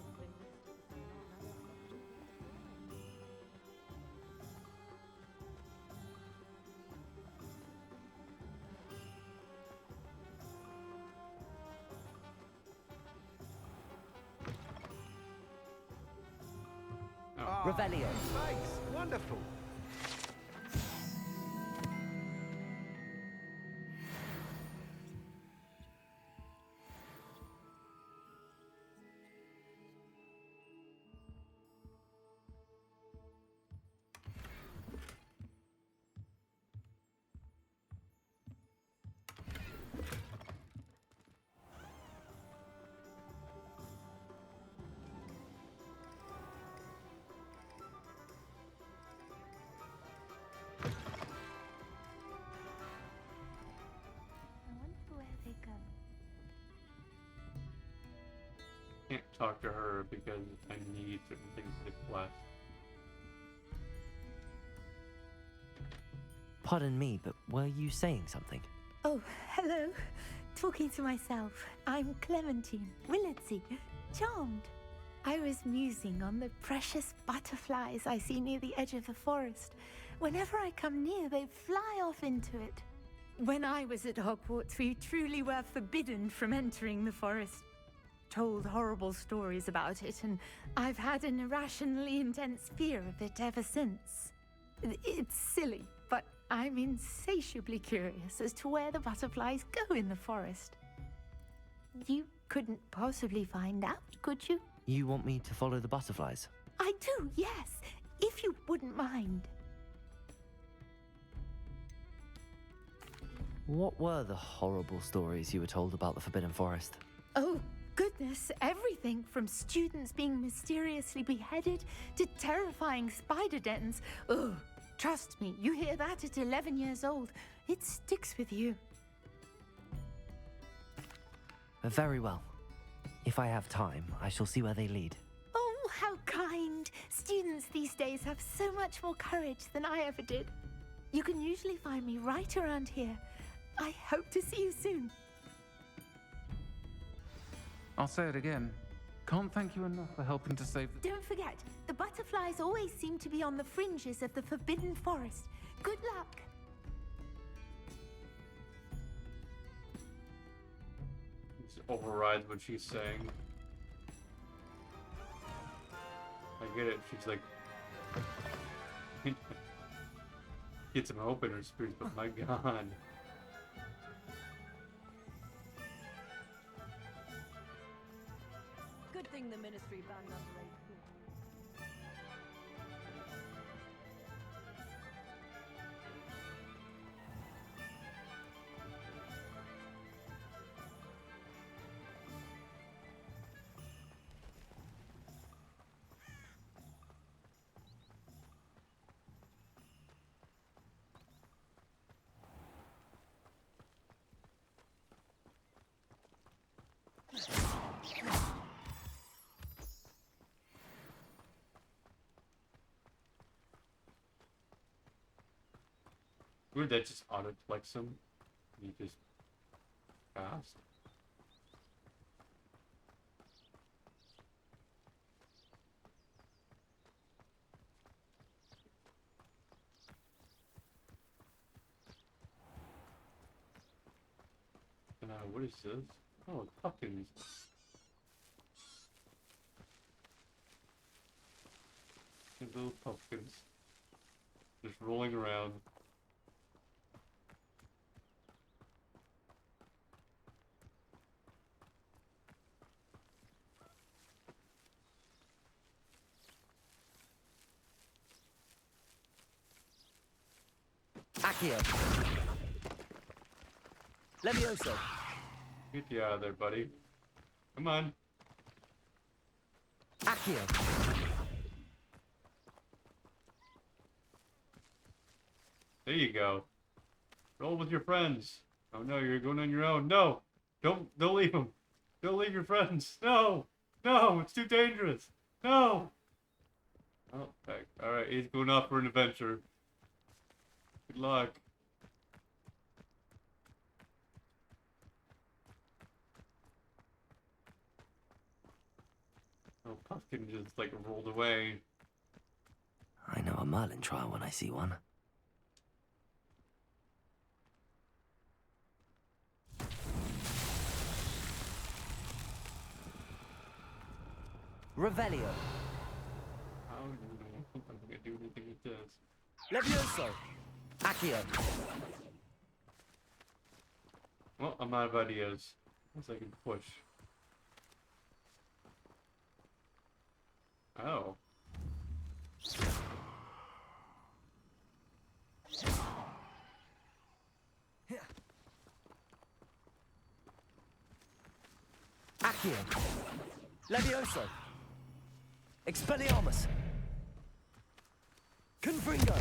Revelio. Nice. Wonderful. can't talk to her because I need certain things to class. Pardon me, but were you saying something? Oh, hello. Talking to myself. I'm Clementine, Willardsy, charmed. I was musing on the precious butterflies I see near the edge of the forest. Whenever I come near, they fly off into it. When I was at Hogwarts, we truly were forbidden from entering the forest. Told horrible stories about it, and I've had an irrationally intense fear of it ever since. It's silly, but I'm insatiably curious as to where the butterflies go in the forest. You couldn't possibly find out, could you? You want me to follow the butterflies? I do, yes, if you wouldn't mind. What were the horrible stories you were told about the Forbidden Forest? Oh, goodness, everything from students being mysteriously beheaded to terrifying spider dens. Ugh, trust me, you hear that at 11 years old, it sticks with you. Very well. If I have time, I shall see where they lead. Oh, how kind. Students these days have so much more courage than I ever did. You can usually find me right around here. I hope to see you soon. I'll say it again. Can't thank you enough for helping to save the... Don't forget, the butterflies always seem to be on the fringes of the Forbidden Forest. Good luck. Just overrides what she's saying. I get it. She's like... get some hope in her spirit, but my god. Good thing the Ministry banned underage food. Would that just auto-flex him? He just fast. What is this? Oh, pumpkins. These little pumpkins. Just rolling around. Accio. Levioso. Get you out of there, buddy. Come on. Accio. There you go. Roll with your friends. Oh no, you're going on your own. No! Don't leave them. Don't leave your friends. No! No! It's too dangerous. No! Oh, heck. Alright, he's going off for an adventure. Good luck. Oh, Pumpkin just like rolled away. I know a Merlin trial when I see one. Revelio. How do you know I'm gonna do anything with this? Levioso. Accio. Well, I'm out of ideas. Unless I can push. Oh. Accio. Levioso. Expelliarmus. Confringo.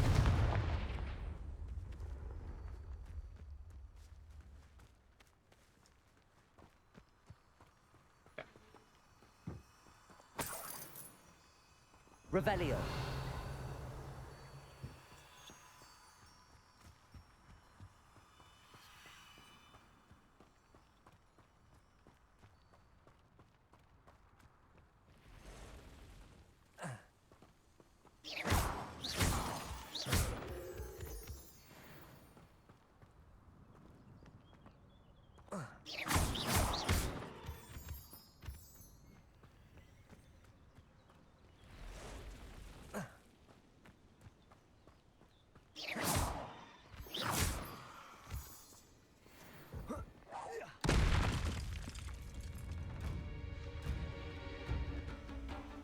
Revelio.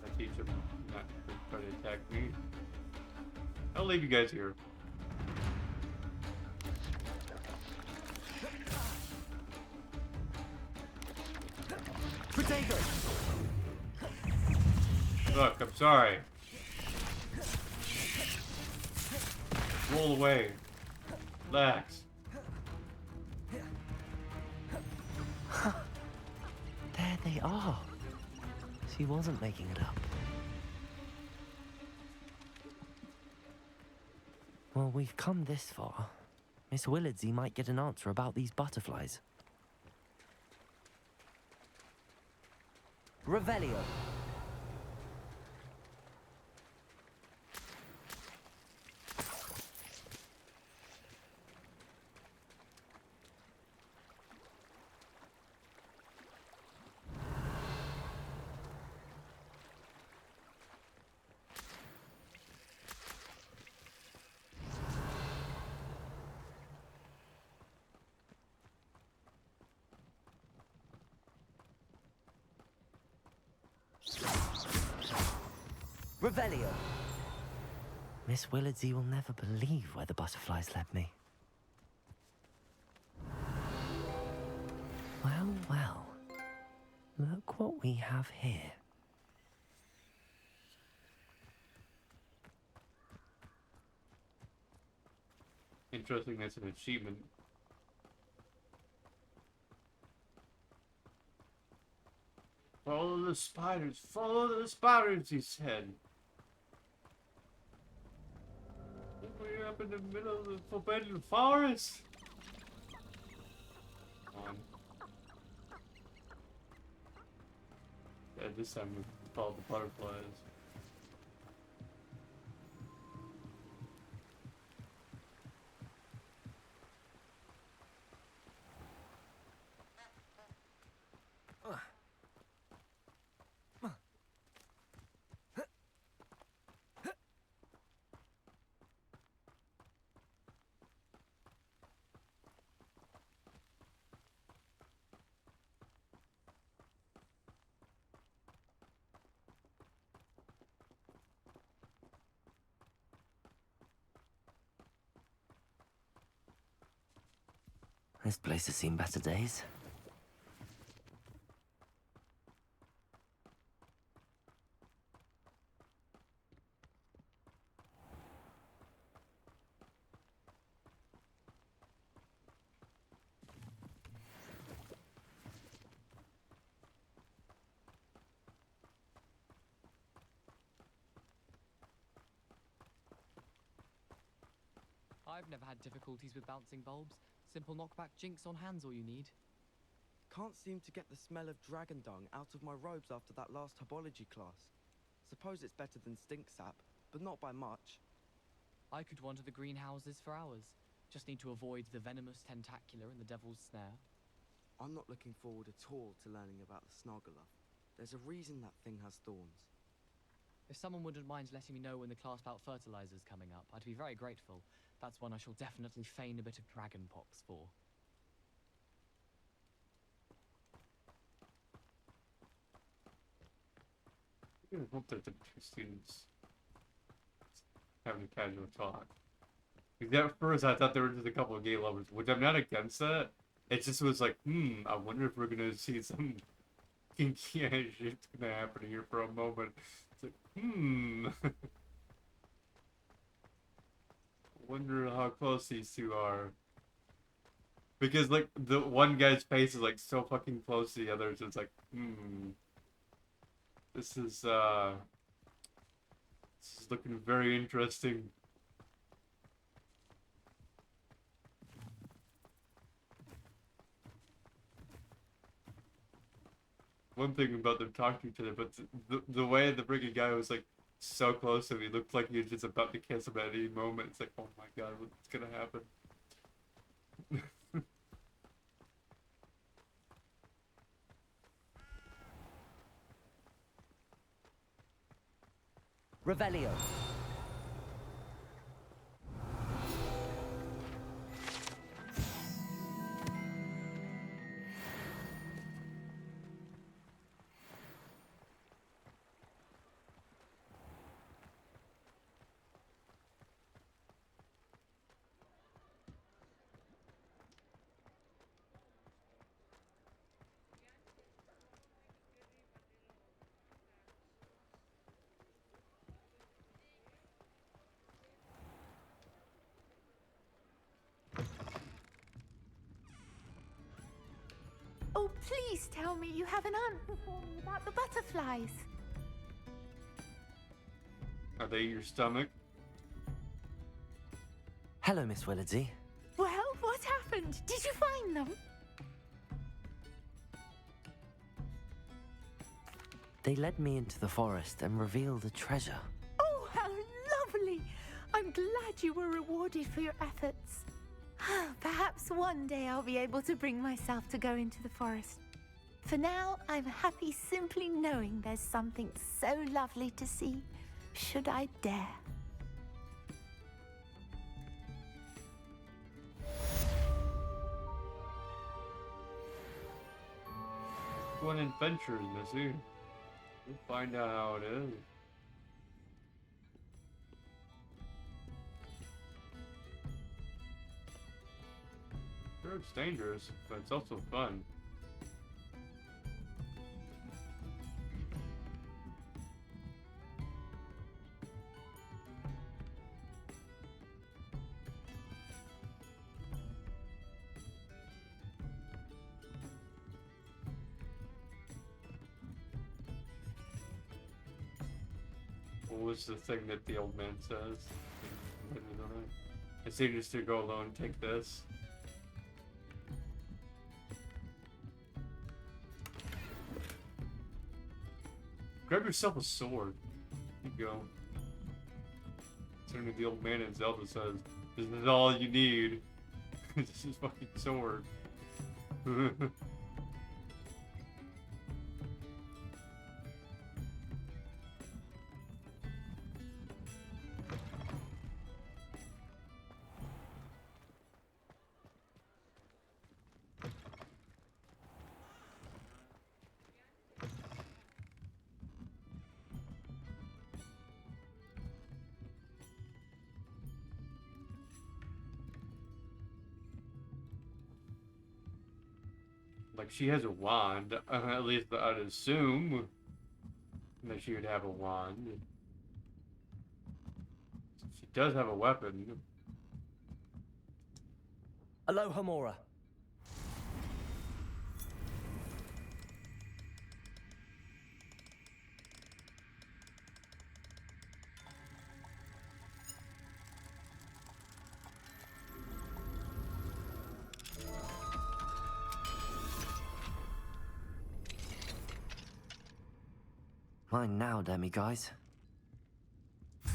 I teach him not to try to attack me. I'll leave you guys here. Potato. Look, I'm sorry. Roll away. Relax. There they are. She wasn't making it up. Well, we've come this far. Miss Willardsey might get an answer about these butterflies. Revelio. Revelio. Miss Willardsey will never believe where the butterflies led me. Well, well. Look what we have here. Interesting, that's an achievement. Follow the spiders, he said. We're up in the middle of the forbidden forest. Come on. Yeah, this time we followed the butterflies. This place has seen better days. I've never had difficulties with bouncing bulbs. Simple knockback jinx on hand's all you need. Can't seem to get the smell of dragon dung out of my robes after that last herbology class. Suppose it's better than stink sap, but not by much. I could wander the greenhouses for hours. Just need to avoid the venomous tentacula and the devil's snare. I'm not looking forward at all to learning about the Snargaluff. There's a reason that thing has thorns. If someone wouldn't mind letting me know when the class bout fertilizer's coming up, I'd be very grateful. That's one I shall definitely feign a bit of dragon pox for. I hope that the two students having a casual talk. Because at first I thought they were just a couple of gay lovers, which I'm not against that. It just was like, I wonder if we're gonna see some kinky ass shit's gonna happen here for a moment. It's like, wonder how close these two are. Because like the one guy's face is like so fucking close to the other, so it's like, this is This is looking very interesting. One thing about them talking to each other, but the way the freaking guy was like so close to me, looked like he was just about to kiss him at any moment. It's like, oh my god, what's gonna happen? Revelio. Oh, please tell me you have an answer for me about the butterflies. Are they your stomach? Hello, Miss Willardsy. Well, what happened? Did you find them? They led me into the forest and revealed a treasure. Oh, how lovely! I'm glad you were rewarded for your efforts. Perhaps one day I'll be able to bring myself to go into the forest. For now, I'm happy simply knowing there's something so lovely to see, should I dare. What adventure is this? We'll find out how it is. Sure, it's dangerous, but it's also fun. What was the thing that the old man says? It's easier just to go alone and take this. Grab yourself a sword. Here you go. Certainly the old man in Zelda says, this is all you need. This is fucking sword. Like, she has a wand. At least I'd assume that she would have a wand. She does have a weapon. Aloha Mora. Mine now, demi guys. It's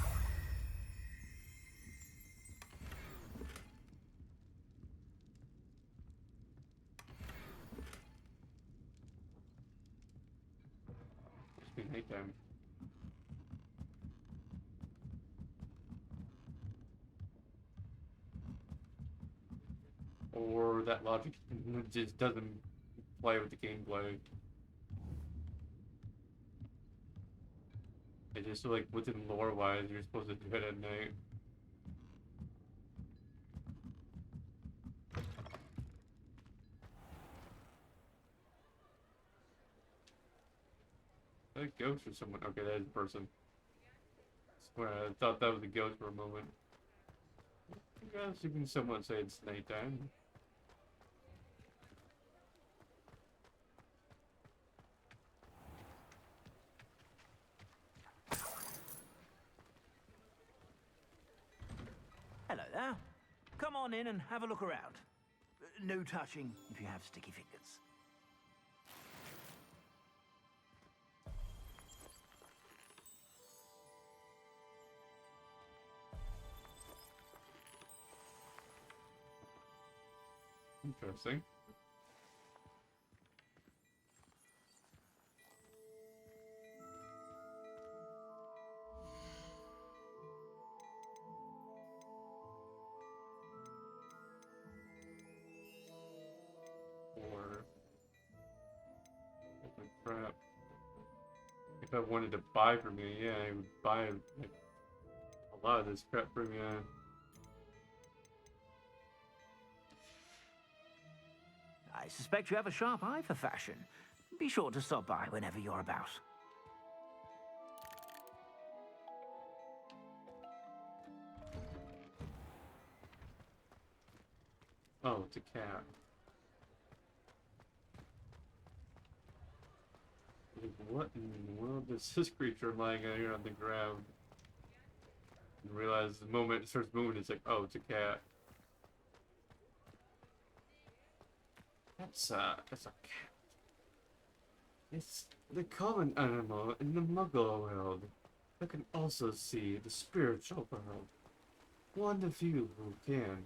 been nighttime. Or that logic just doesn't play with the gameplay. It's just like within lore wise, you're supposed to do it at night. Is that a ghost or someone? Okay, that is a person. I swear, I thought that was a ghost for a moment. I guess you can somewhat say it's nighttime. on in and have a look around. No touching if you have sticky fingers. Interesting. Or holy crap. If I wanted to buy from you, yeah, I would buy like, a lot of this crap from you. I suspect you have a sharp eye for fashion. Be sure to stop by whenever you're about. Oh, it's a cat. Like, what in the world is this creature lying out here on the ground? And realize the moment it starts moving, it's like, oh, it's a cat. That's a cat. It's the common animal in the Muggle world that can also see the spiritual world. One of you who can.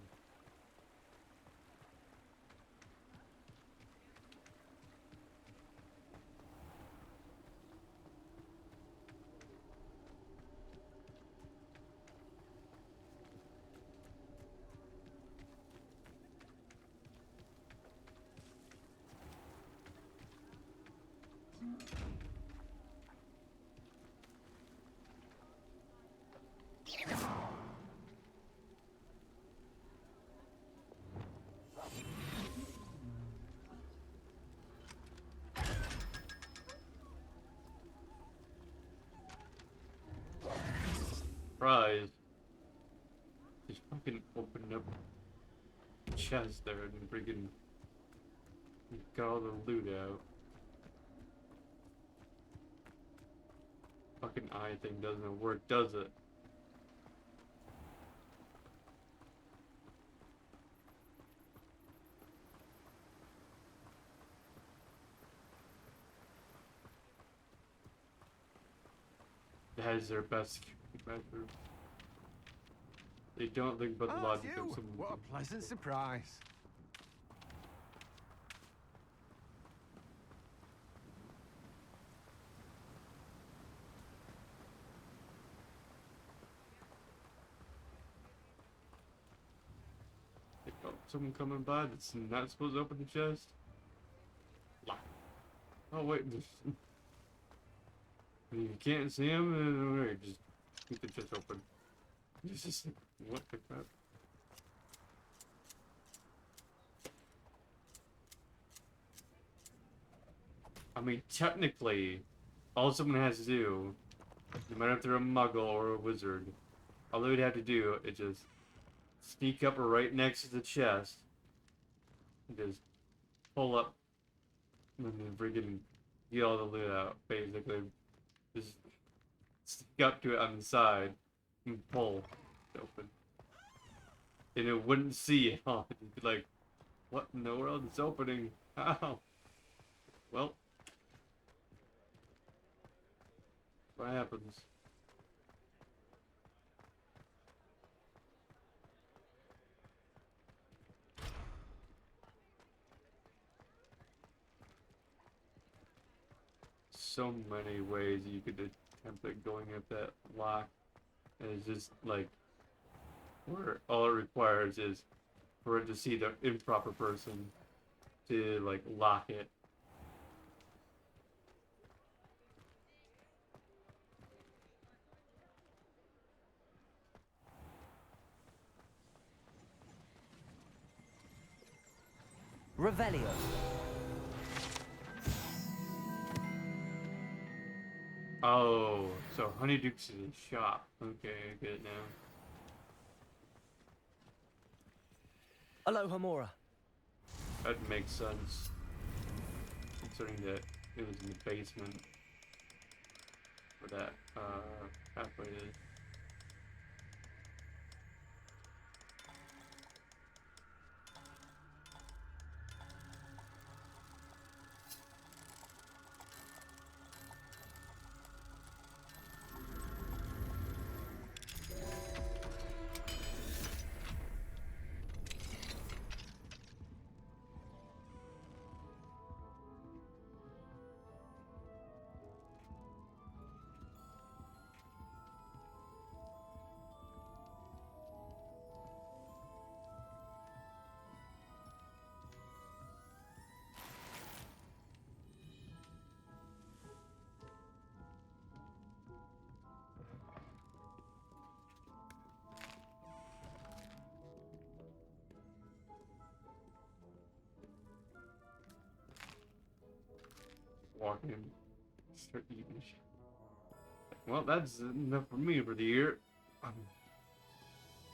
Surprise. Just fucking open up the chest there and freaking got all the loot out. Fucking eye thing doesn't work, does it? That is their best security measure. They don't think about the Ah, logic you! of someone. What a pleasant surprise. Like, oh, someone coming by that's not supposed to open the chest? Lock. Oh, wait. If you can't see him, then alright, just keep the chest open. It's just like, what the crap? I mean, technically, all someone has to do, no matter if they're a muggle or a wizard, all they would have to do is just sneak up right next to the chest, and just pull up, and then freaking get all the loot out, basically. Just sneak up to it on the side, and pull it open. And it wouldn't see it all. You'd be like, what in the world is opening? How? Well, what happens? So many ways you could attempt at going at that lock. And it's just like, where all it requires is for it to see the improper person to like lock it. Revelio. Oh, so Honeyduke's is a shop. Okay, I get it now. Aloha Mora. That makes sense. Considering that it was in the basement. Where that pathway is. walk in, start eating shit. Well, that's enough for me for the year. I'm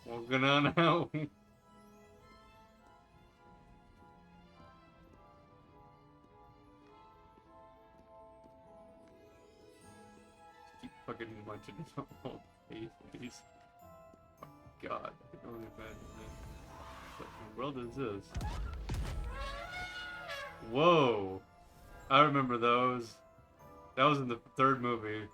walking on out. Keep fucking munching on all these. Oh, God, I can only imagine that. What in the world is this? Whoa! I remember those. That was in the third movie.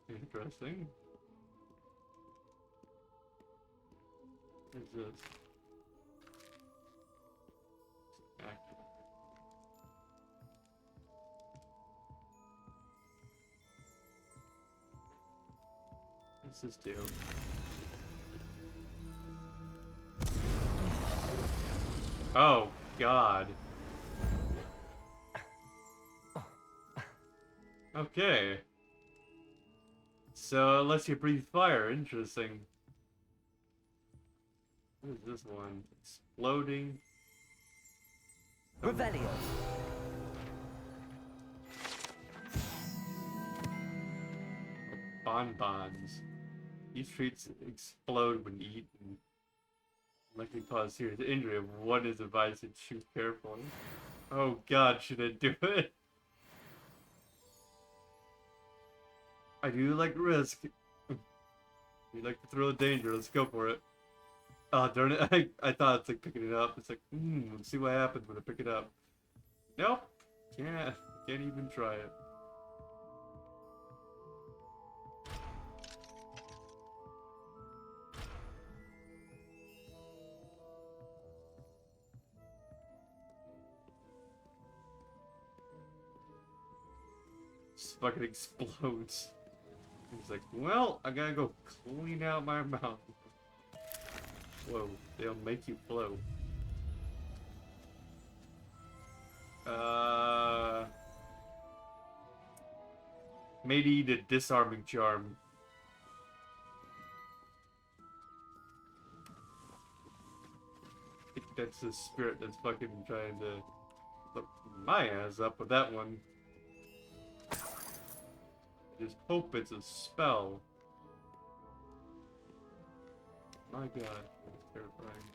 Interesting. What is this? Active. What's this do? Oh, God. Okay. So, it lets you breathe fire. Interesting. What is this one? Exploding. Revelio. Bonbons. These treats explode when eaten. Likely cause serious injury. One is advised to chew carefully. Oh God, should I do it? I do like risk. You like the thrill of danger. Let's go for it. Oh darn it! I thought it's like picking it up. It's like, let's see what happens when I pick it up. Nope. Can't even try it. Just fucking explodes. He's like, well, I gotta go clean out my mouth. Whoa, they'll make you float. Maybe the disarming charm. I think that's the spirit that's fucking trying to look my ass up with that one. I just hope it's a spell. My God, that's terrifying.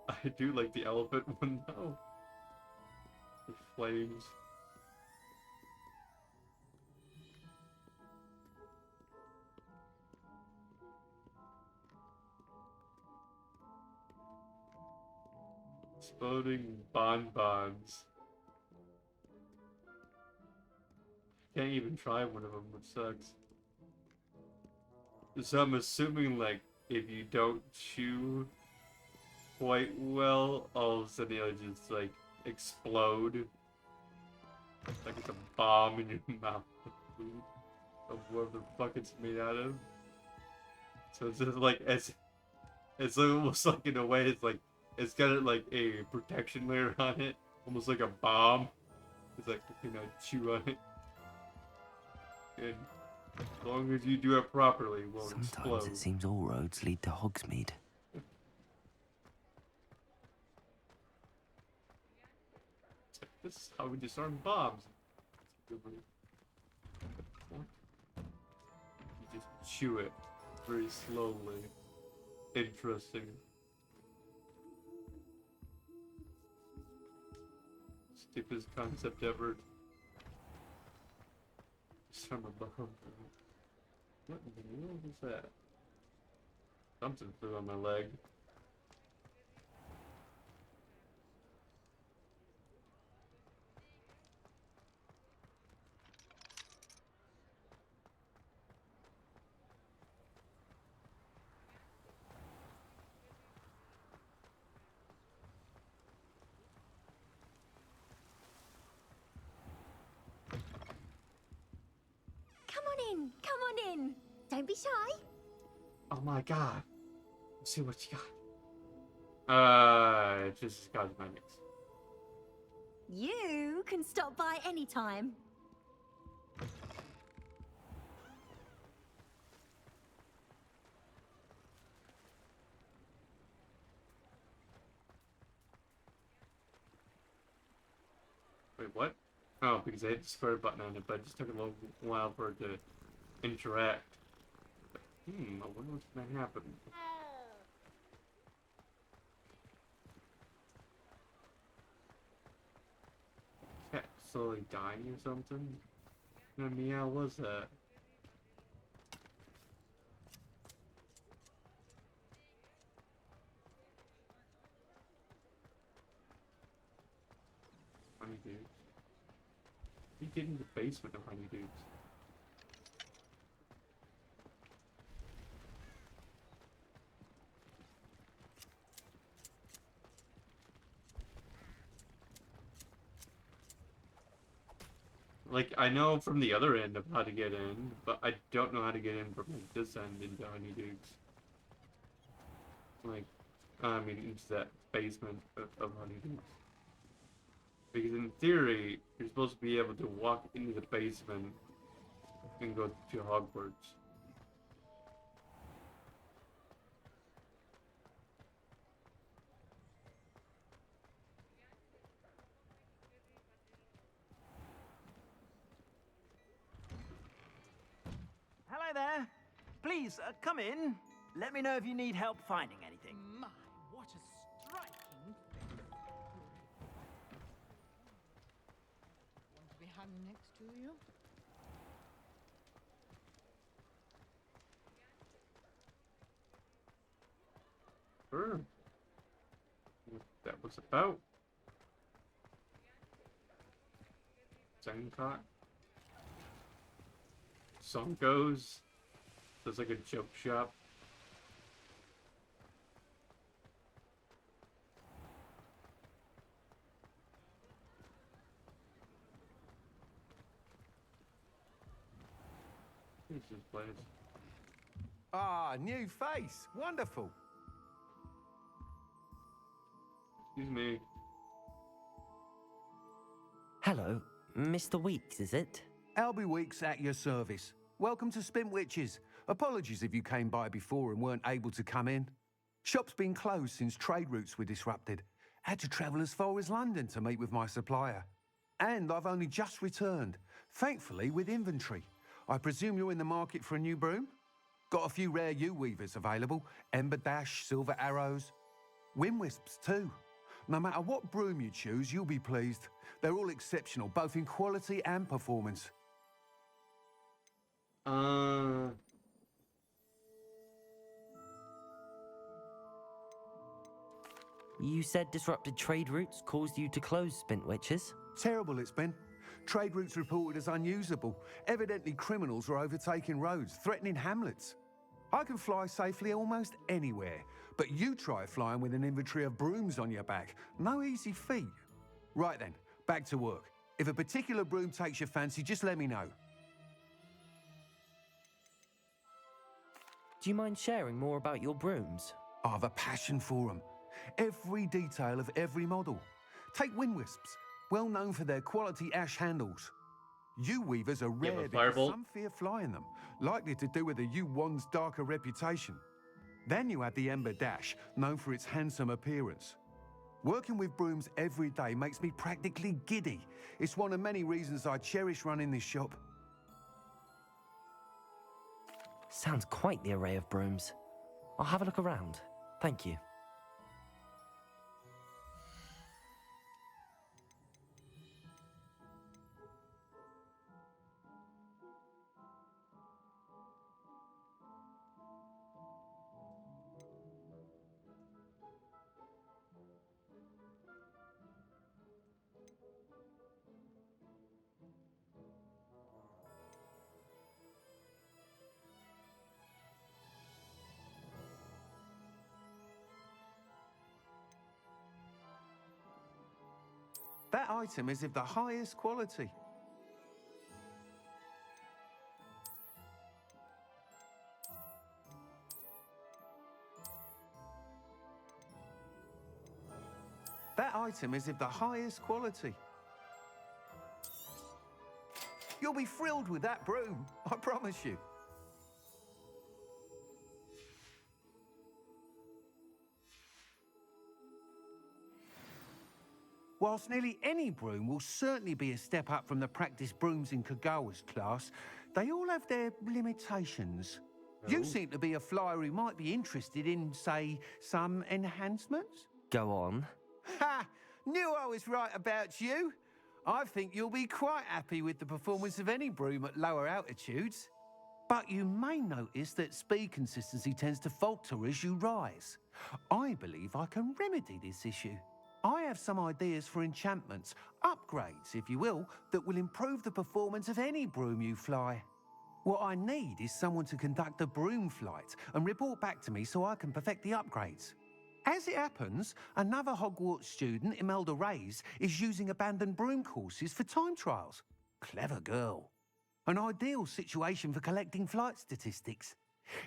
I do like the elephant one though. The flames. Exploding bonbons. Can't even try one of them, which sucks. So I'm assuming, like, if you don't chew quite well, all of a sudden it'll just, like, explode. Like it's a bomb in your mouth of whatever the fuck it's made out of. So it's just like, it's almost like, in a way, it's like, it's got like a protection layer on it, almost like a bomb. It's like, chew on it. And as long as you do it properly, it won't explode. Sometimes it seems all roads lead to Hogsmeade. This is how we disarm bombs. You just chew it very slowly. Interesting. Stupidest concept ever. Disarm a bomb. What in the world is that? Something flew on my leg. Come on in. Don't be shy. Oh my god. Let's see what you got. It's just cosmetics. You can stop by anytime. Wait, what? Oh, because I hit the square button on it, but it just took a little while for it to interact. I wonder what's gonna happen. Cat slowly dying or something? What kind of meow was that? Honeydews. You get in the basement of honeydews. Like, I know from the other end of how to get in, but I don't know how to get in from like, this end into honeydews. Like, I mean, into that basement of honeydews. Because in theory, you're supposed to be able to walk into the basement and go to Hogwarts. Hello there. Please, come in. Let me know if you need help finding anything. My, what a striking figure. Want to be hung next to you? Sure. What that was about. Zencock. Song goes. There's like a joke shop. This is place. Ah, new face. Wonderful. Excuse me. Hello, Mr. Weeks, is it? Albie Weeks at your service. Welcome to Spintwitches. Apologies if you came by before and weren't able to come in. Shop's been closed since trade routes were disrupted. Had to travel as far as London to meet with my supplier. And I've only just returned, thankfully with inventory. I presume you're in the market for a new broom? Got a few rare U-weavers available. Ember Dash, Silver Arrows. Wind Wisps too. No matter what broom you choose, you'll be pleased. They're all exceptional, both in quality and performance. You said disrupted trade routes caused you to close Spintwitches? Terrible it's been. Trade routes reported as unusable. Evidently criminals were overtaking roads, threatening hamlets. I can fly safely almost anywhere, but you try flying with an inventory of brooms on your back. No easy feat. Right then, back to work. If a particular broom takes your fancy, just let me know. Do you mind sharing more about your brooms? I have a passion for them. Every detail of every model. Take Wind Wisps, well known for their quality ash handles. U-weavers are rare because some fear flying them, likely to do with the U-wand's darker reputation. Then you have the Ember Dash, known for its handsome appearance. Working with brooms every day makes me practically giddy. It's one of many reasons I cherish running this shop. Sounds quite the array of brooms. I'll have a look around. Thank you. That item is of the highest quality. That item is of the highest quality. You'll be thrilled with that broom, I promise you. Whilst nearly any broom will certainly be a step up from the practice brooms in Kagawa's class, they all have their limitations. You seem to be a flyer who might be interested in, say, some enhancements? Go on. Ha! Knew I was right about you. I think you'll be quite happy with the performance of any broom at lower altitudes. But you may notice that speed consistency tends to falter as you rise. I believe I can remedy this issue. I have some ideas for enchantments, upgrades, if you will, that will improve the performance of any broom you fly. What I need is someone to conduct a broom flight and report back to me so I can perfect the upgrades. As it happens, another Hogwarts student, Imelda Reyes, is using abandoned broom courses for time trials. Clever girl. An ideal situation for collecting flight statistics.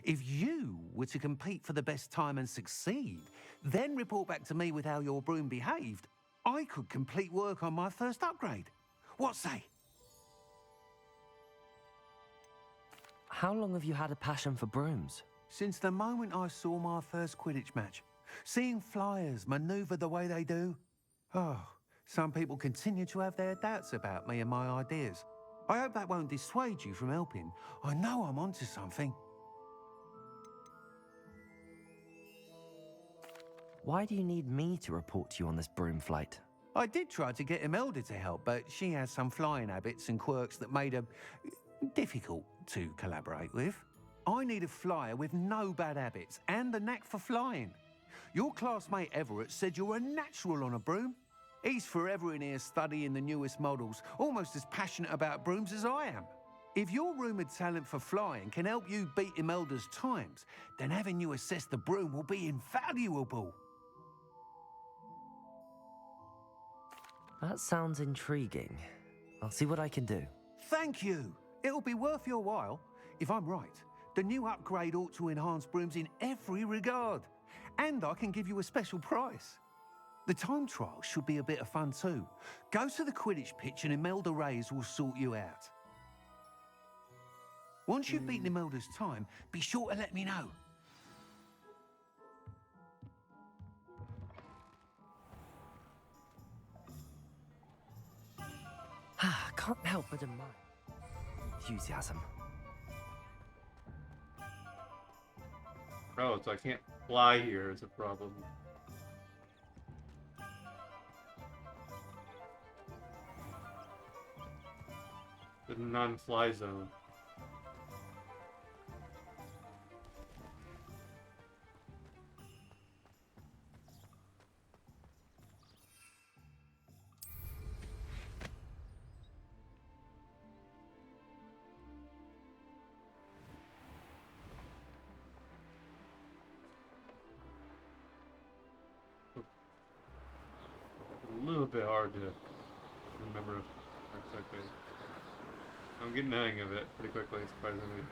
If you were to compete for the best time and succeed, then report back to me with how your broom behaved, I could complete work on my first upgrade. What say? How long have you had a passion for brooms? Since the moment I saw my first Quidditch match. Seeing flyers manoeuvre the way they do. Oh, some people continue to have their doubts about me and my ideas. I hope that won't dissuade you from helping. I know I'm onto something. Why do you need me to report to you on this broom flight? I did try to get Imelda to help, but she has some flying habits and quirks that made her difficult to collaborate with. I need a flyer with no bad habits and the knack for flying. Your classmate Everett said you're a natural on a broom. He's forever in here studying the newest models, almost as passionate about brooms as I am. If your rumoured talent for flying can help you beat Imelda's times, then having you assess the broom will be invaluable. That sounds intriguing. I'll see what I can do. Thank you. It'll be worth your while. If I'm right, the new upgrade ought to enhance brooms in every regard. And I can give you a special price. The time trial should be a bit of fun too. Go to the Quidditch pitch and Imelda Reyes will sort you out. Once you've beaten Imelda's time, be sure to let me know. Can't help but admire enthusiasm. Oh, so I can't fly here is a problem. The non-fly zone. A little bit hard to remember exactly. I'm getting the hang of it pretty quickly, surprisingly.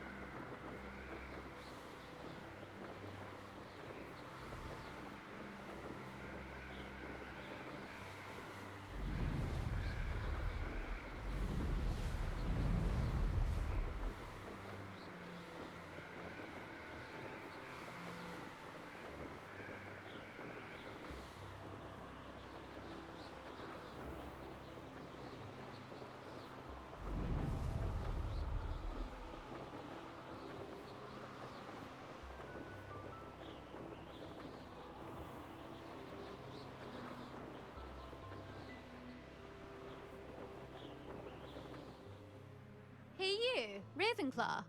Hey you, Ravenclaw.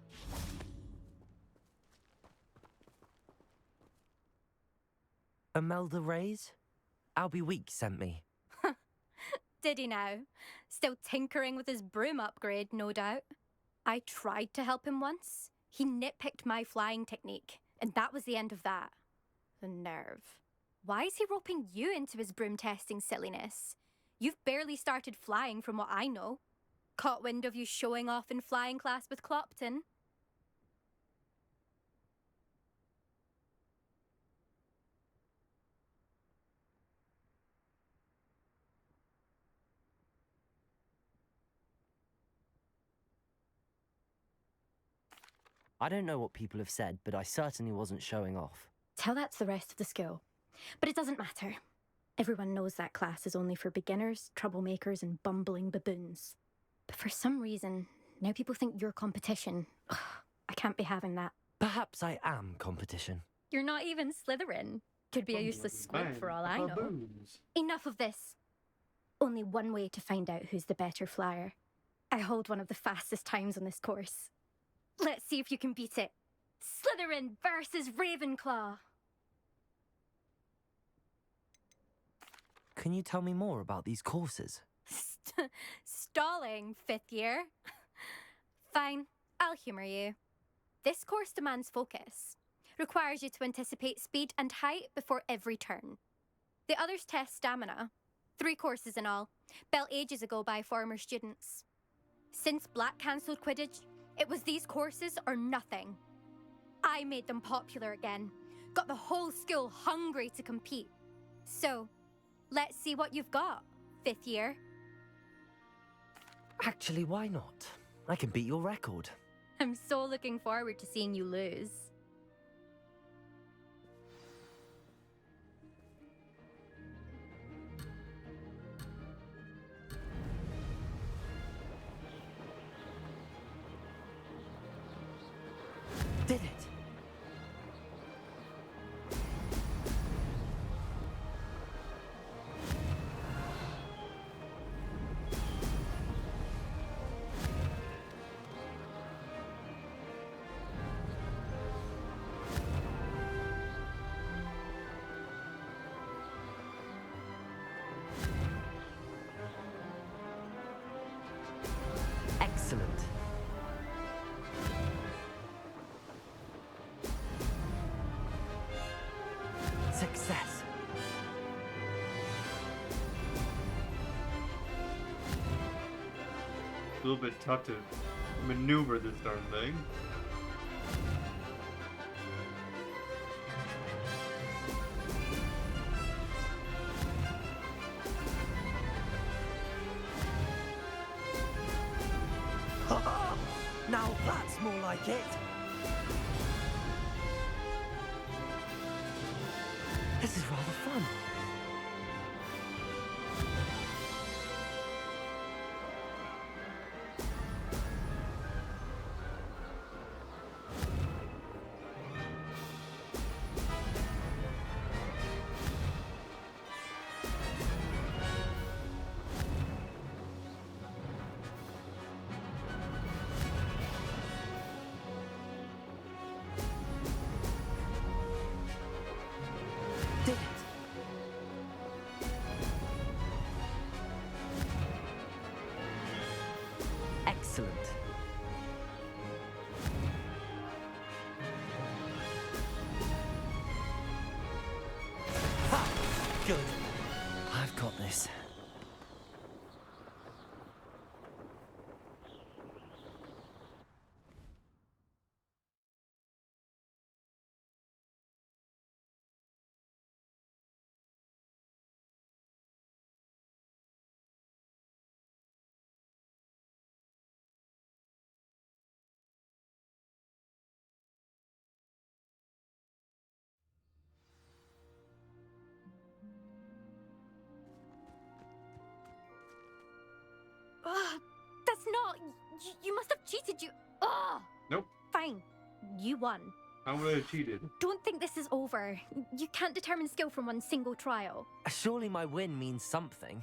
Imelda Reyes? Albie Week sent me. Did he now? Still tinkering with his broom upgrade, no doubt. I tried to help him once. He nitpicked my flying technique, and that was the end of that. The nerve. Why is he roping you into his broom testing silliness? You've barely started flying from what I know. Caught wind of you showing off in flying class with Clopton. I don't know what people have said, but I certainly wasn't showing off. Tell that to the rest of the school. But it doesn't matter. Everyone knows that class is only for beginners, troublemakers, and bumbling baboons. But for some reason, now people think you're competition. Ugh, I can't be having that. Perhaps I am competition. You're not even Slytherin. Could be a useless squib for all I know. Enough of this. Only one way to find out who's the better flyer. I hold one of the fastest times on this course. Let's see if you can beat it. Slytherin versus Ravenclaw. Can you tell me more about these courses? Stalling, 5th year. Fine, I'll humour you. This course demands focus. Requires you to anticipate speed and height before every turn. The others test stamina. 3 courses in all, built ages ago by former students. Since Black cancelled Quidditch, it was these courses or nothing. I made them popular again. Got the whole school hungry to compete. So, let's see what you've got, 5th year. Actually, why not? I can beat your record. I'm so looking forward to seeing you lose. Did it! Excellent. Success. A little bit tough to maneuver this darn thing. Now that's more like it. This is rather fun. Did it. Excellent. Ha! Good. I've got this. Ugh, that's not... You must have cheated, you... Ugh! Nope. Fine. You won. How would I have cheated? Don't think this is over. You can't determine skill from one single trial. Surely my win means something.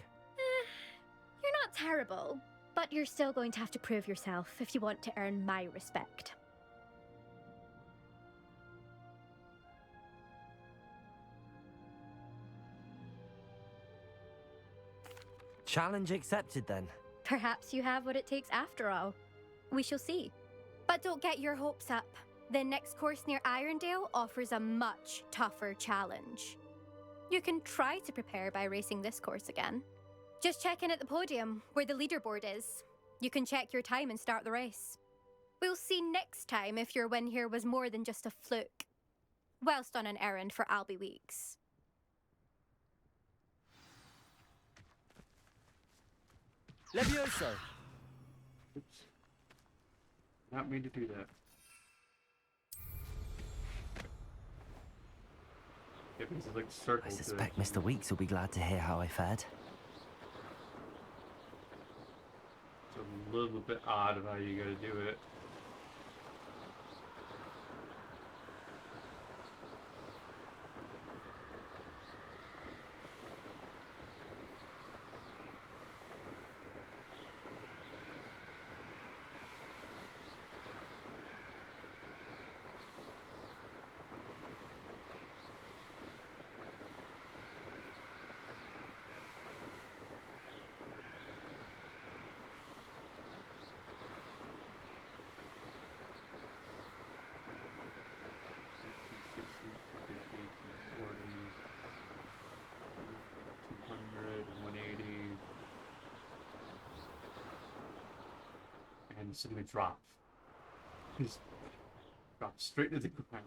You're not terrible, but you're still going to have to prove yourself if you want to earn my respect. Challenge accepted then. Perhaps you have what it takes after all. We shall see. But don't get your hopes up. The next course near Irondale offers a much tougher challenge. You can try to prepare by racing this course again. Just check in at the podium, where the leaderboard is. You can check your time and start the race. We'll see next time if your win here was more than just a fluke. Whilst on an errand for Albie Weeks. Levioso! Oops. Not mean to do that. Yeah, because it's like circle. I suspect Mr. Weeks will be glad to hear how I fared. It's a little bit odd of how you gotta do it. And suddenly drop. Just drop straight to the ground.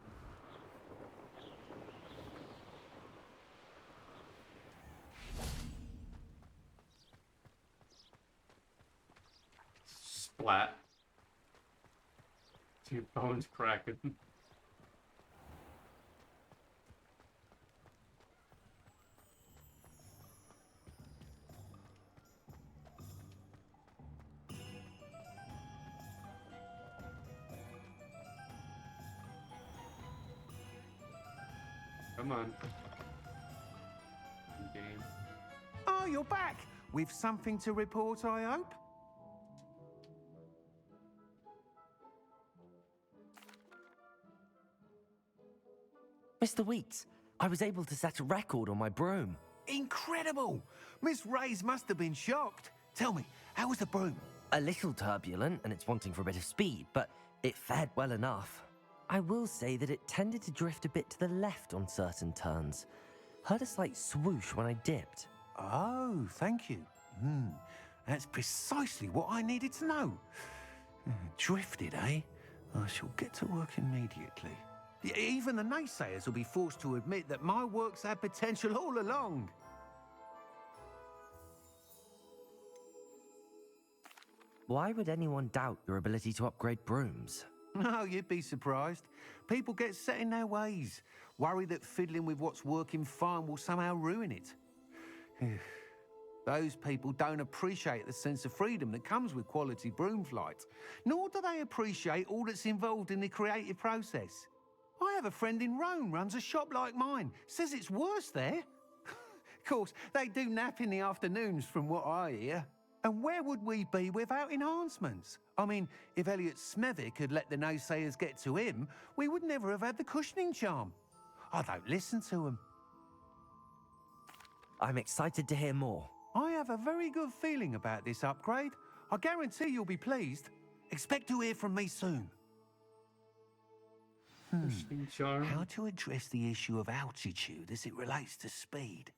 Splat. Your bones cracking. Come on. Game. Oh, you're back! With something to report, I hope? Mr. Weeks, I was able to set a record on my broom. Incredible! Miss Reyes must have been shocked. Tell me, how was the broom? A little turbulent and it's wanting for a bit of speed, but it fared well enough. I will say that it tended to drift a bit to the left on certain turns. Heard a slight swoosh when I dipped. Oh, thank you. That's precisely what I needed to know. Drifted, eh? I shall get to work immediately. Even the naysayers will be forced to admit that my work's had potential all along. Why would anyone doubt your ability to upgrade brooms? No, you'd be surprised. People get set in their ways, worry that fiddling with what's working fine will somehow ruin it. Those people don't appreciate the sense of freedom that comes with quality broom flight, nor do they appreciate all that's involved in the creative process. I have a friend in Rome runs a shop like mine, says it's worse there. Of course, they do nap in the afternoons from what I hear. And where would we be without enhancements? I mean, if Elliot Smethwick had let the naysayers get to him, we would never have had the cushioning charm. I don't listen to them. I'm excited to hear more. I have a very good feeling about this upgrade. I guarantee you'll be pleased. Expect to hear from me soon. Cushioning charm. How to address the issue of altitude as it relates to speed?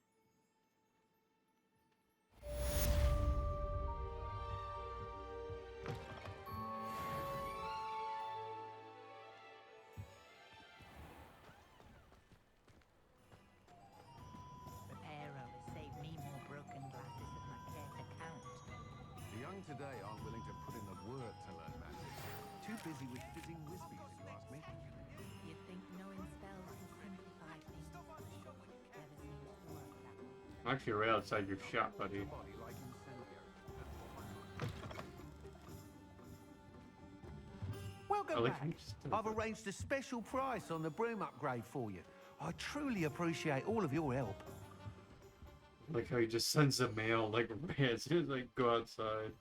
Today aren't willing to put in the work to learn magic. Too busy with fizzing whiskies, if you ask me. You'd think knowing spells would simplify things. Never seems to work that way. I'm actually right outside your shop, buddy. Welcome back. I've arranged a special price on the broom upgrade for you. I truly appreciate all of your help. Like how he just sends a mail like right as soon as I go outside.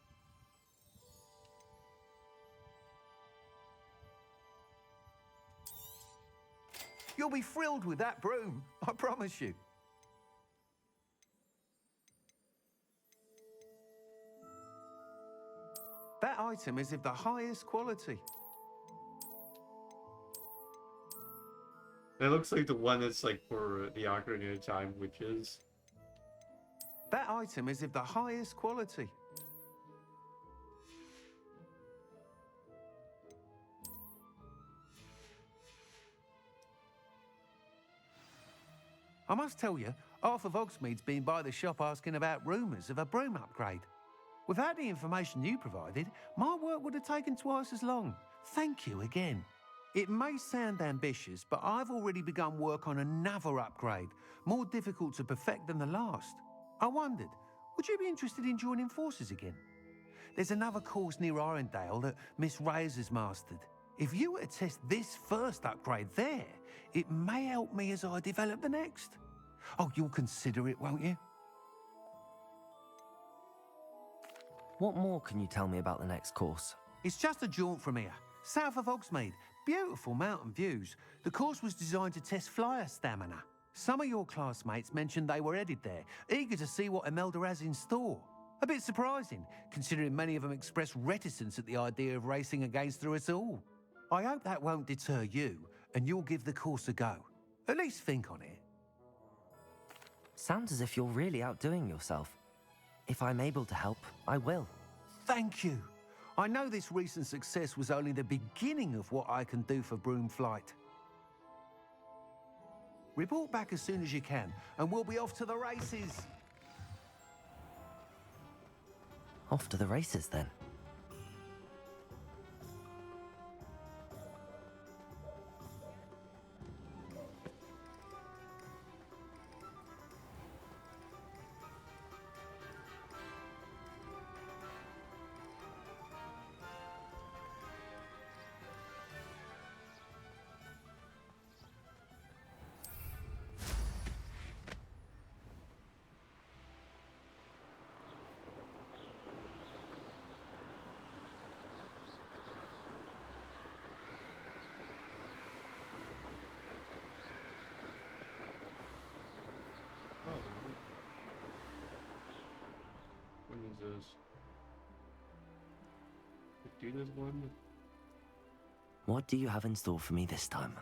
You'll be thrilled with that broom, I promise you. That item is of the highest quality. It looks like the one that's like for the Ocarina of Time witches. That item is of the highest quality. I must tell you, half of Hogsmeade's been by the shop asking about rumours of a broom upgrade. Without the information you provided, my work would have taken twice as long. Thank you again. It may sound ambitious, but I've already begun work on another upgrade, more difficult to perfect than the last. I wondered, would you be interested in joining forces again? There's another course near Arendelle that Miss Reyes has mastered. If you were to test this first upgrade there, it may help me as I develop the next. Oh, you'll consider it, won't you? What more can you tell me about the next course? It's just a jaunt from here, south of Hogsmeade. Beautiful mountain views. The course was designed to test flyer stamina. Some of your classmates mentioned they were headed there, eager to see what Imelda has in store. A bit surprising, considering many of them expressed reticence at the idea of racing against her at all. I hope that won't deter you, and you'll give the course a go. At least think on it. Sounds as if you're really outdoing yourself. If I'm able to help, I will. Thank you. I know this recent success was only the beginning of what I can do for Broomflight. Report back as soon as you can, and we'll be off to the races. Off to the races, then. When is this? Do this one? What do you have in store for me this time?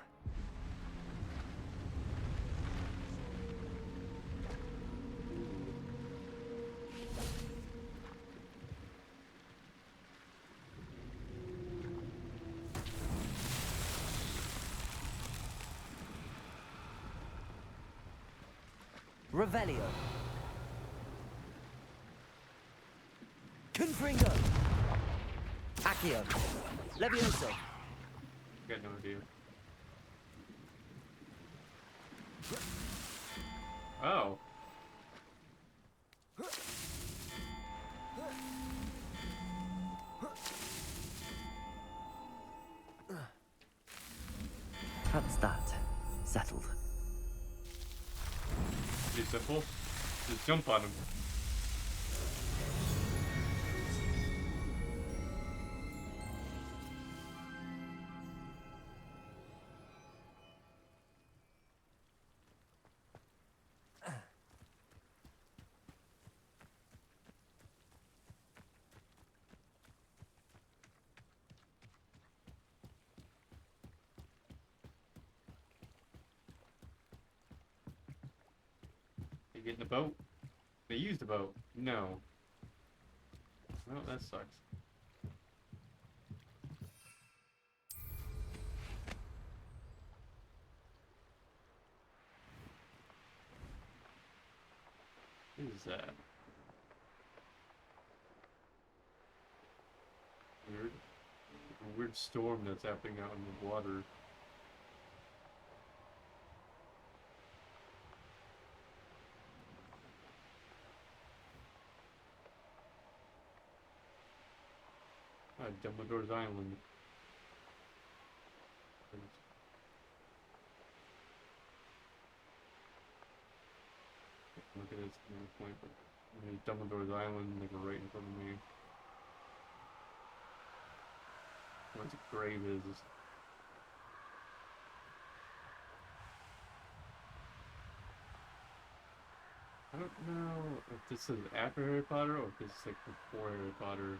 Revelio. Confringo. Accio. Levioso. Got no idea. Oh. That's that. Settled. Pretty simple. Just jump on him. Get in the boat? They used the boat. No. Well, that sucks. What is that? Weird. A weird storm that's happening out in the water. Dumbledore's Island. Look at this point, but Dumbledore's Island, like right in front of me. Where the grave is. I don't know if this is after Harry Potter or if this is like before Harry Potter.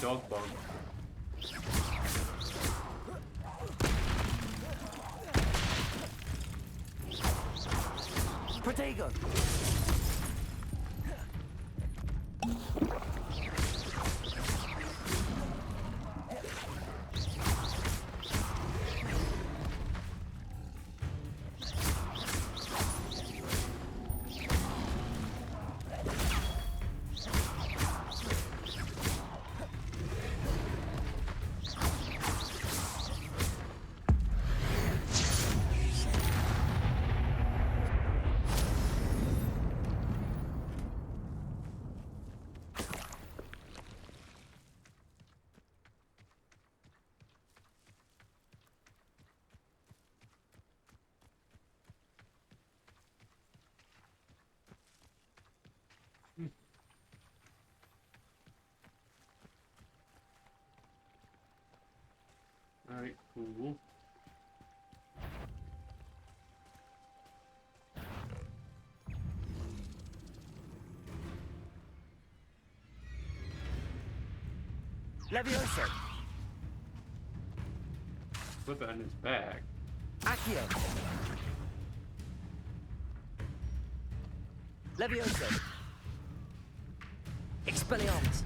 Dog bug. Protego. Levioso. Flip it on his back. Accio. Levioso. Expelliarmus.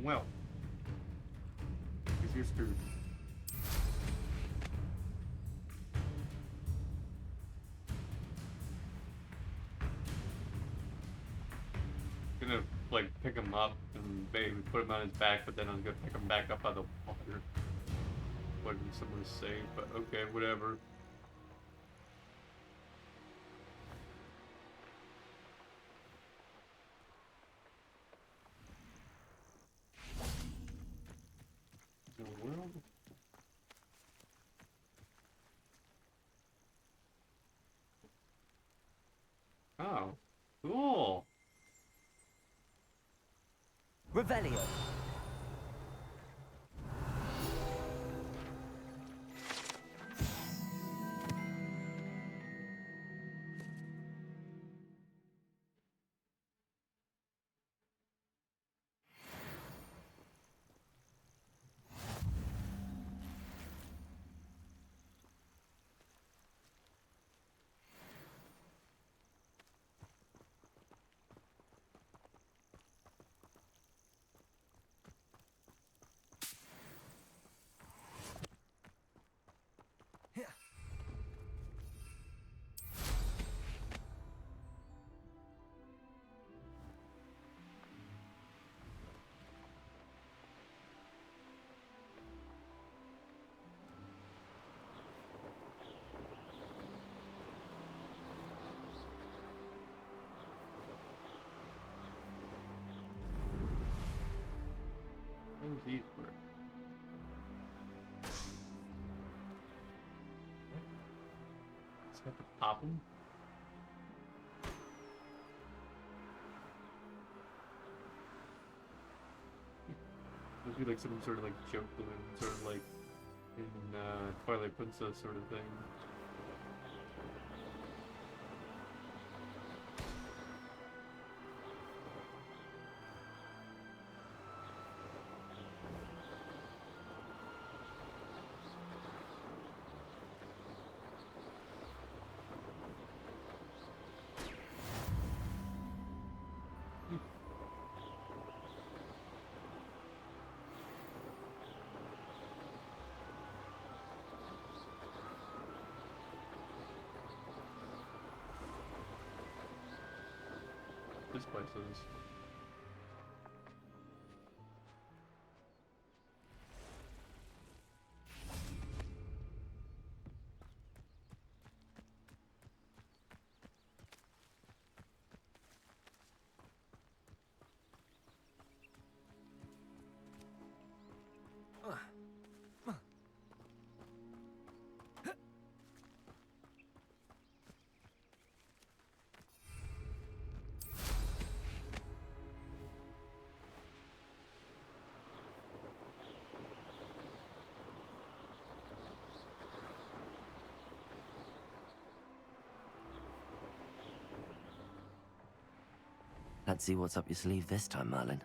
Well, because you're screwed. Gonna like pick him up and maybe put him on his back, but then I was gonna pick him back up out of the water. What did someone say? But okay, whatever. The world? Oh, cool. Revelio. What was these for? Just have to pop them? Must be like some sort of like joke balloon, sort of like in Twilight Princess sort of thing. This place is. Let's see what's up your sleeve this time, Merlin.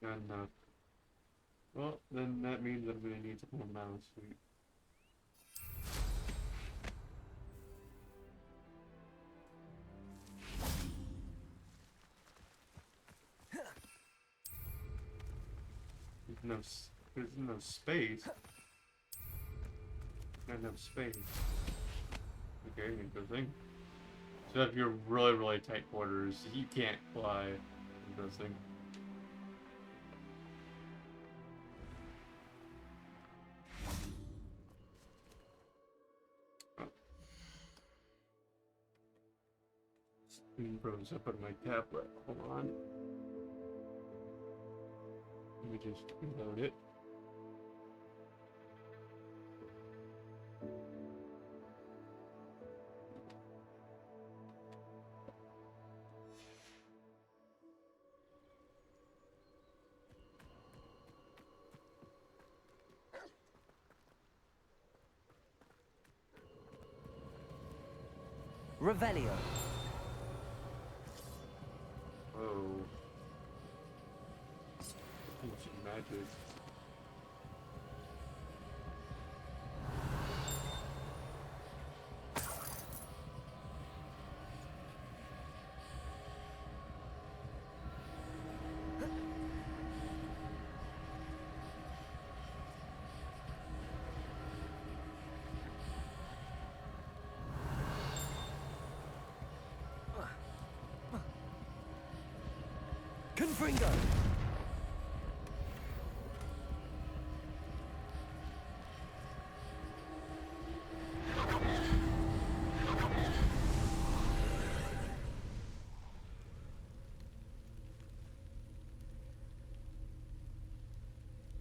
Not enough. Well, then that means I'm gonna need some more mouse sweet. There's no space. Not enough space. Okay, interesting. So if you're really, really tight quarters, you can't fly. Interesting. Oh. Screen froze up on my tablet. Hold on. Let me just reload it. Revelio. Oh. Ancient magic. Confringo.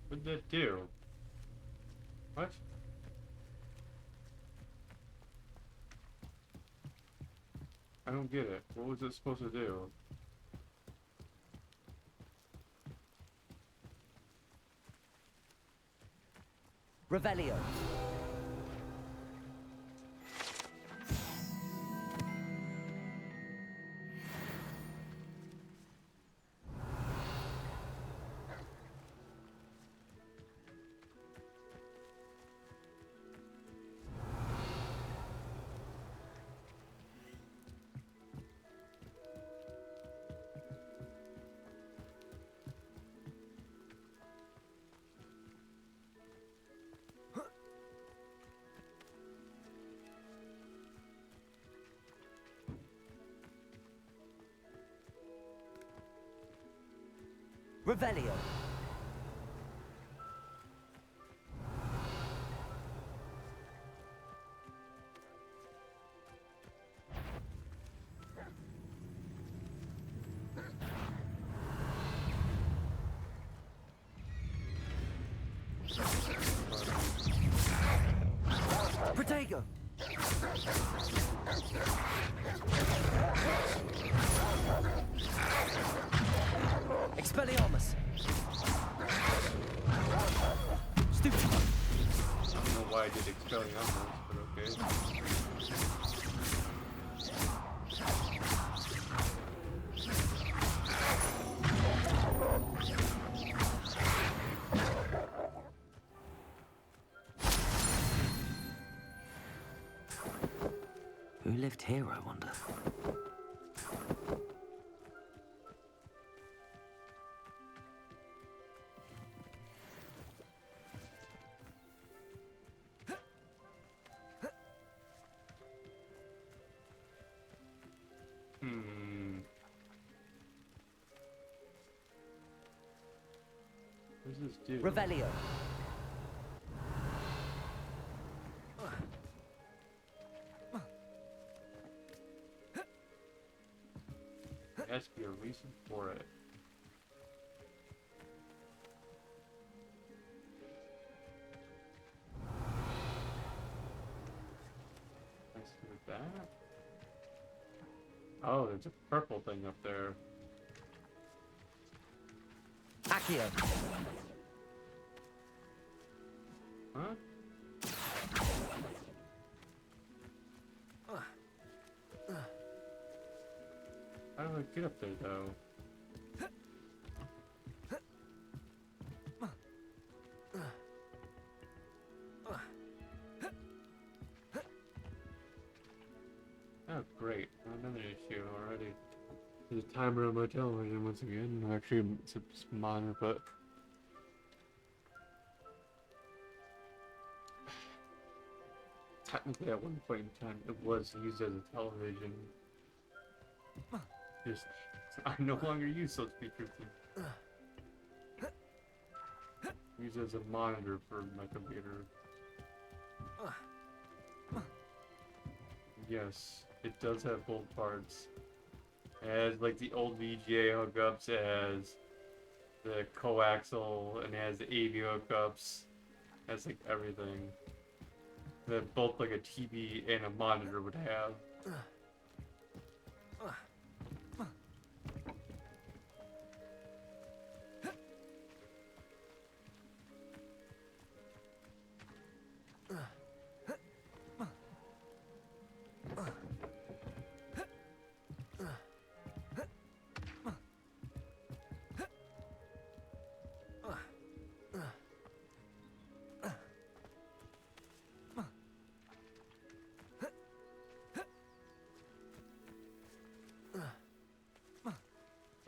What did that do? What? I don't get it. What was it supposed to do? Revelio. Revelio. Protego. Expelliarmus. Stupid. I don't know why I did Expelliarmus, but okay. Who lived here, I wonder? What does this do? Revelio. There has to be a reason for it. Let's do that. Oh, there's a purple thing up there. Accio. Huh? How do I get up there, though? Oh, great. Another issue already. There's a timer on my television once again. Actually, it's a monitor, but... Technically, at one point in time, it was used as a television. Just, I no longer use those features. Use it as a monitor for my computer. Yes, it does have both parts. It has like the old VGA hookups, it has the coaxial, and it has the AV hookups. It has like everything that both like a TV and a monitor would have.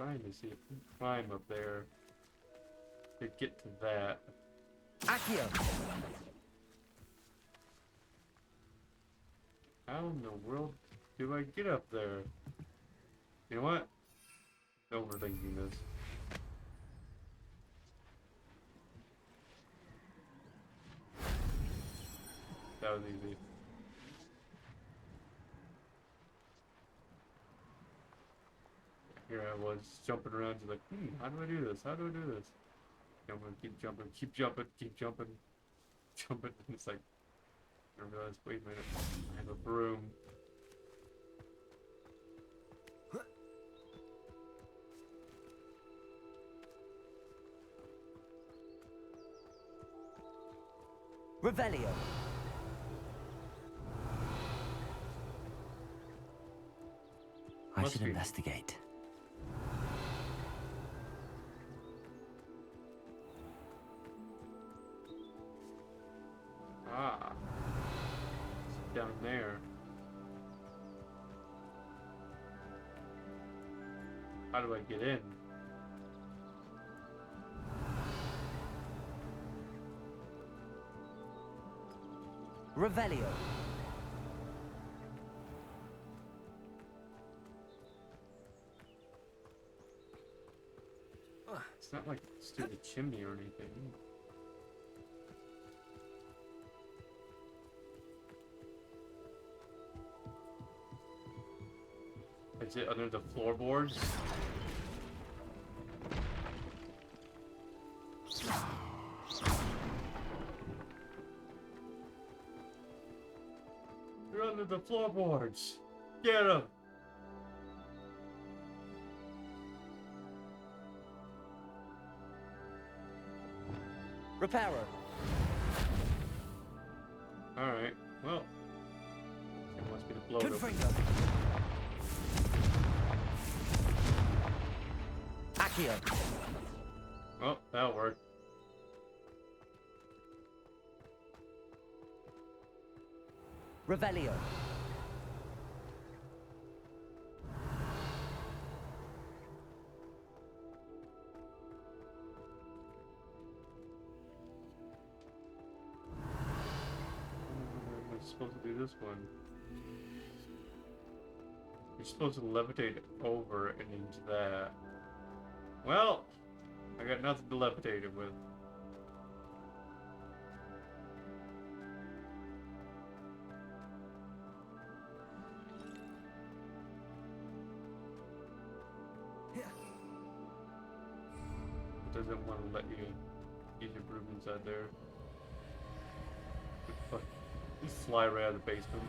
trying to see if we can climb up there to get to that. Accio! How in the world do I get up there? You know what? Overthinking this. That was easy. Here I was jumping around to like, how do I do this? How do I do this? I'm gonna keep jumping, keep jumping, keep jumping, jumping. And it's like, I realized, wait a minute, I have a broom. Revelio. I should investigate. Ah. It's down there. How do I get in? Revelio. It's not like a stupid chimney or anything. Is it under the floorboards? You're under the floorboards. Get him. Reparo. Alright, well. It wants me to blow it open. Confringo. Accio. Well, that'll work. Revelio. I'm supposed to do this one. You're supposed to levitate over and into that. Well, I got nothing to levitate it with. It doesn't want to let you use your broom inside there. You fly right out of the basement.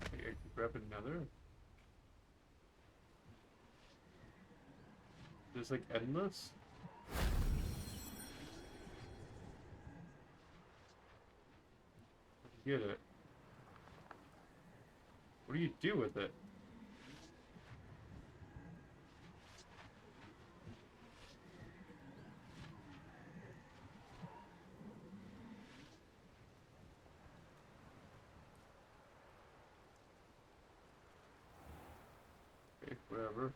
I can grab another. It's like endless. Get it. What do you do with it? Okay, whatever.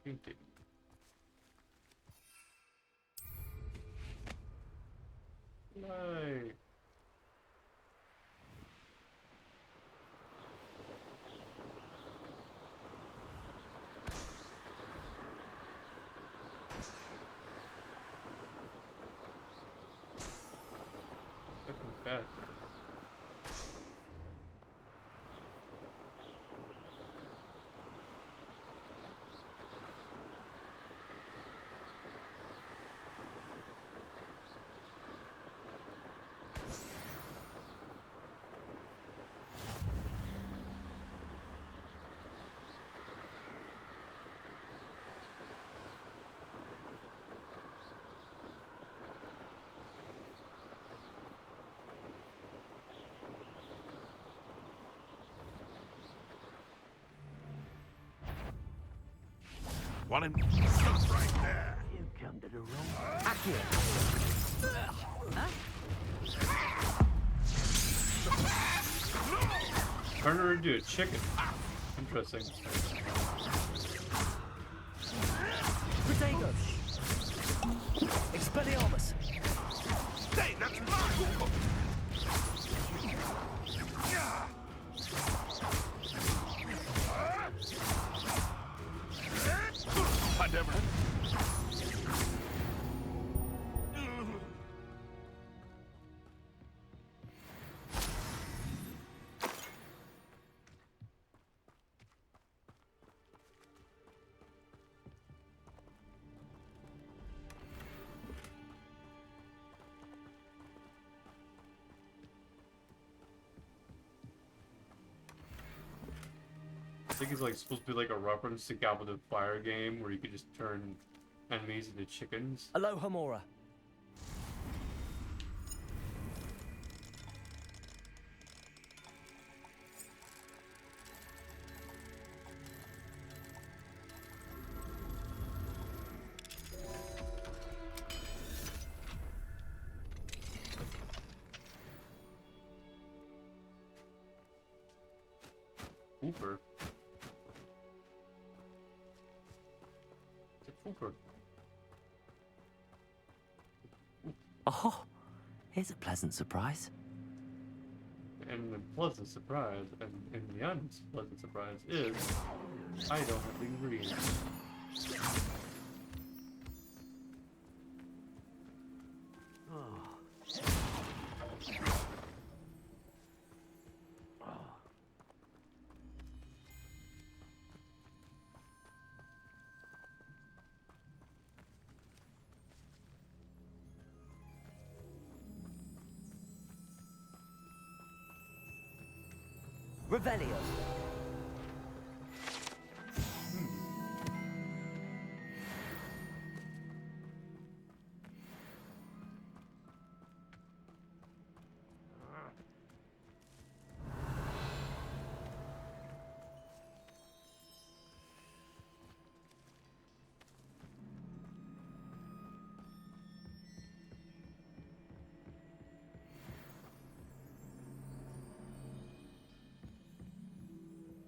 Painting. Yay. Fucking fast. One in... Stop right there! You come to the wrong... Accio! Turn her into a chicken. Interesting. Potato! Expelliarmus! Hey, that's mine! I never... I think it's like supposed to be like a reference to Goblet of Fire game where you could just turn enemies into chickens. Aloha Mora. Hooper. It's a Hooper. Oh, here's a pleasant surprise. And the pleasant surprise, and the unpleasant surprise is, I don't have the ingredients. Revelio.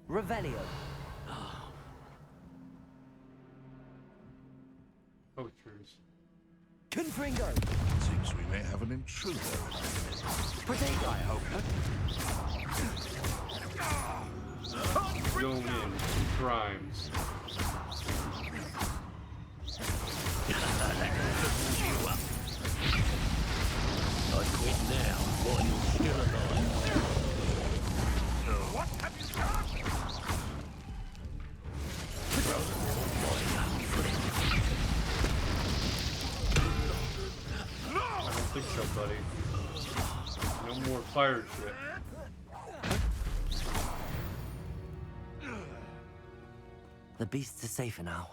Revelio. Poachers. Confringo. Seems we may have an intruder. Protego. I hope not. Going in. Crimes. I quit now, while you're still alive. What have you done? I don't think so, buddy. No more fire shit. The beasts are safer now.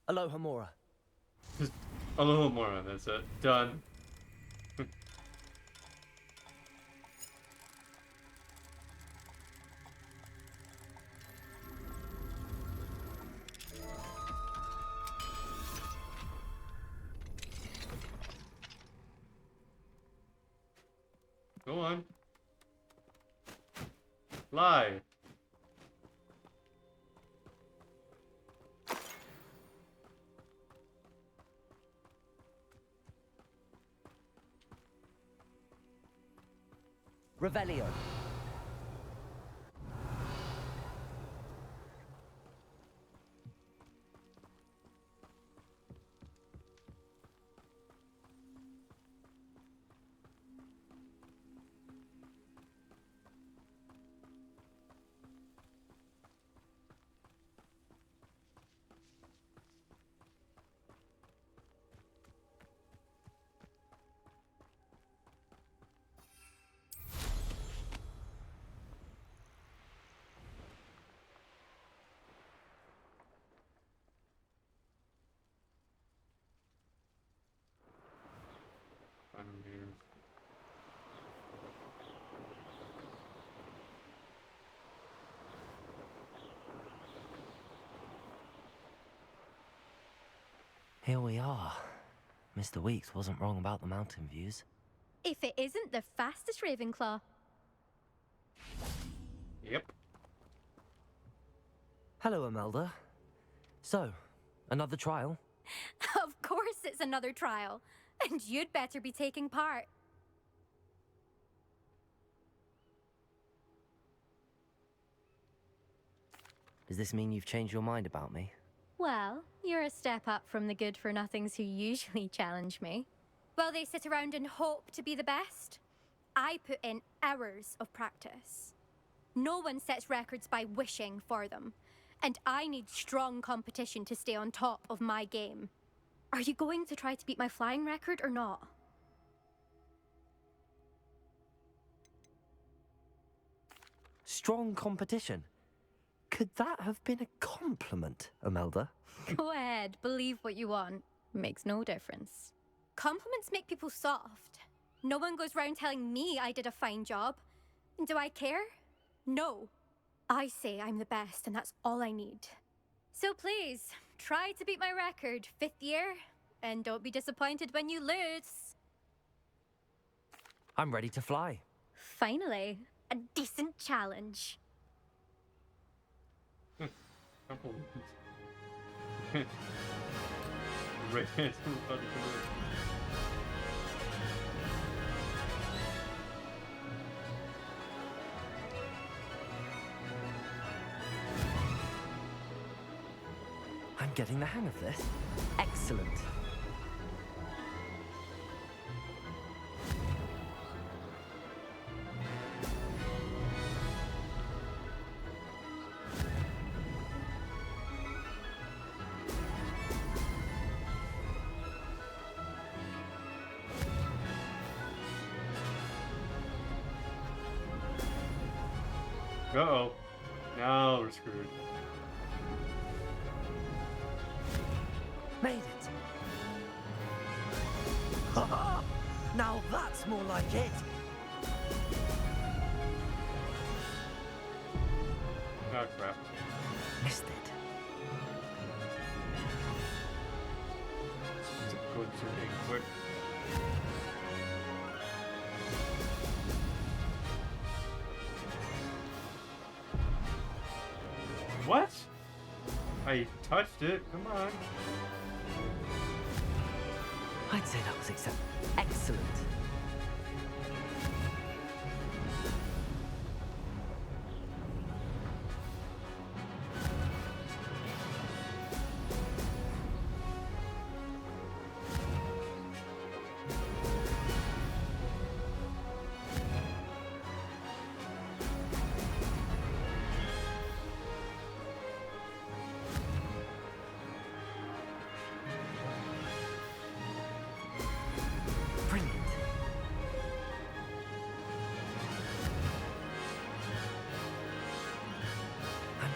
Aloha Mora. Just a little more, that's it. Done. Go on. Lie. Revelio. Here we are. Mr. Weeks wasn't wrong about the mountain views. If it isn't the fastest Ravenclaw. Yep. Hello, Imelda. So, another trial? Of course it's another trial. And you'd better be taking part. Does this mean you've changed your mind about me? Well, you're a step up from the good-for-nothings who usually challenge me. While they sit around and hope to be the best, I put in hours of practice. No one sets records by wishing for them, and I need strong competition to stay on top of my game. Are you going to try to beat my flying record or not? Strong competition? Could that have been a compliment, Imelda? Go ahead, believe what you want. Makes no difference. Compliments make people soft. No one goes round telling me I did a fine job. And do I care? No. I say I'm the best, and that's all I need. So please, try to beat my record, 5th year, and don't be disappointed when you lose. I'm ready to fly. Finally, a decent challenge. I'm getting the hang of this. Excellent. Uh-oh. Now we're screwed. Made it. Ha! Now that's more like it. Oh crap. Missed it. It's a good shooting quick. What? I touched it. Come on. I'd say that was excellent.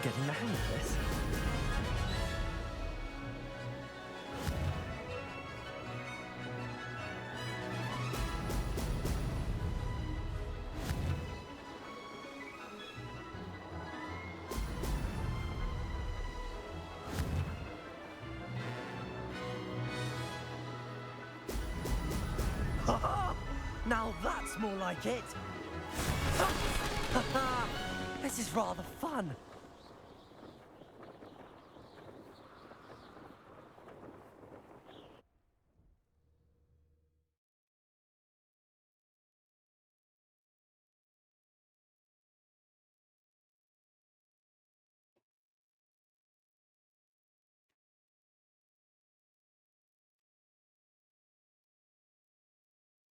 Getting the hang of this. Now that's more like it. This is rather fun.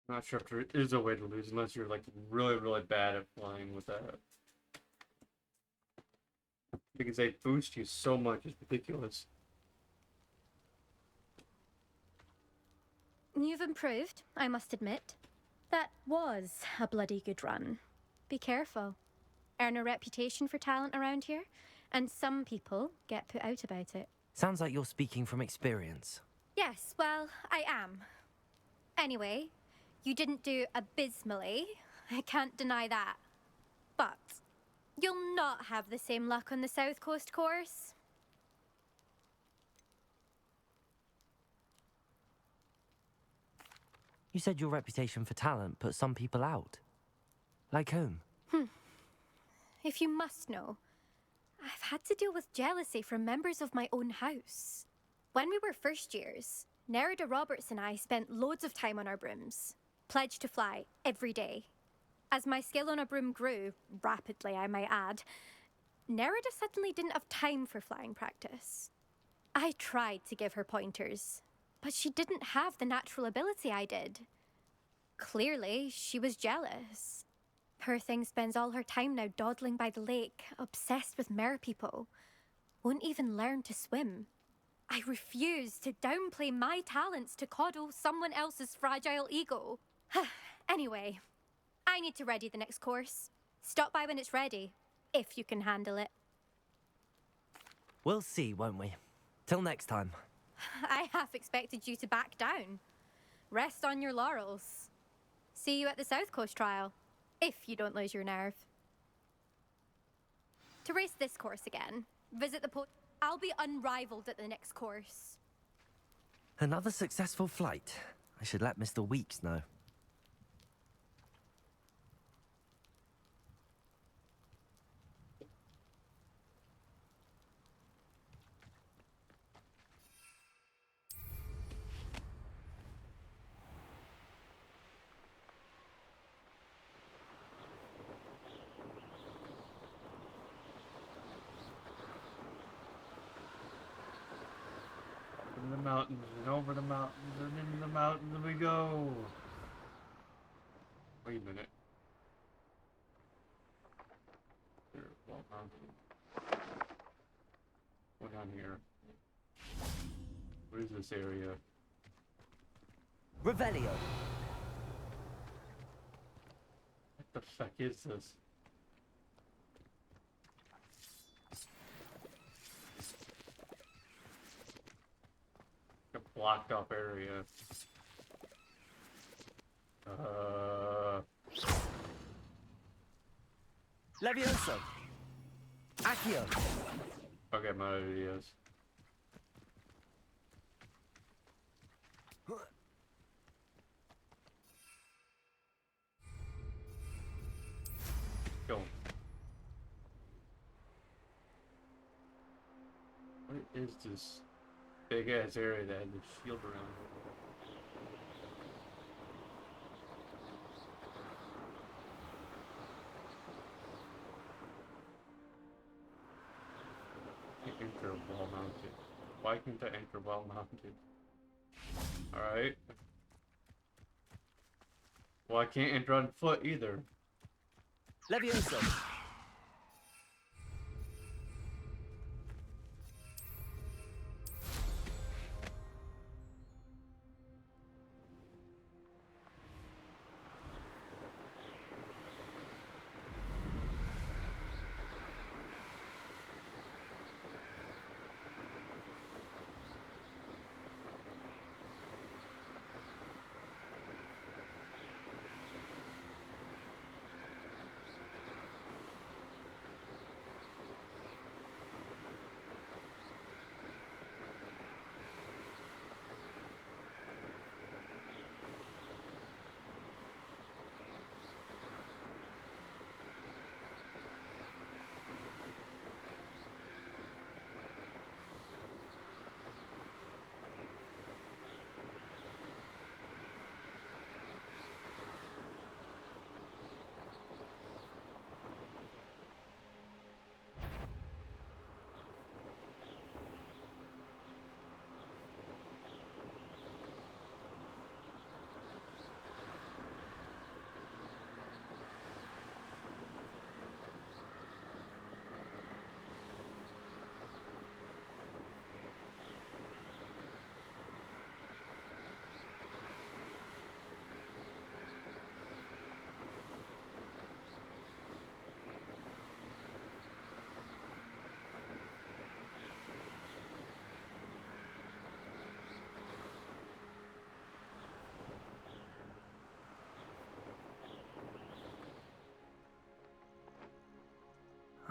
Not sure if there is a way to lose unless you're like really, really bad at flying with that. Because they boost you so much, it's ridiculous. You've improved, I must admit. That was a bloody good run. Be careful. Earn a reputation for talent around here, and some people get put out about it. Sounds like you're speaking from experience. Yes, well, I am. Anyway, you didn't do abysmally. I can't deny that. But you'll not have the same luck on the South Coast course. You said your reputation for talent put some people out. Like whom? If you must know, I've had to deal with jealousy from members of my own house. When we were first years, Nerida Roberts and I spent loads of time on our brooms, pledged to fly every day. As my skill on a broom grew, rapidly I might add, Nerida suddenly didn't have time for flying practice. I tried to give her pointers, but she didn't have the natural ability I did. Clearly, she was jealous. Poor thing spends all her time now dawdling by the lake, obsessed with merpeople. Won't even learn to swim. I refuse to downplay my talents to coddle someone else's fragile ego. Anyway, I need to ready the next course. Stop by when it's ready, if you can handle it. We'll see, won't we? Till next time. I half expected you to back down. Rest on your laurels. See you at the South Coast trial, if you don't lose your nerve. To race this course again, visit the I'll be unrivaled at the next course. Another successful flight. I should let Mr. Weeks know. In the mountains and over the mountains and in the mountains we go. Wait a minute. They're well mounted. What down here? What is this area? Revelio. What the fuck is this? A blocked off area. Levioso. Accio. Okay, my ideas. Go. What is this big ass area that has a shield around it? Anchor well mounted. Why can't I anchor well mounted? Alright. Well, I can't enter on foot either. Levioso.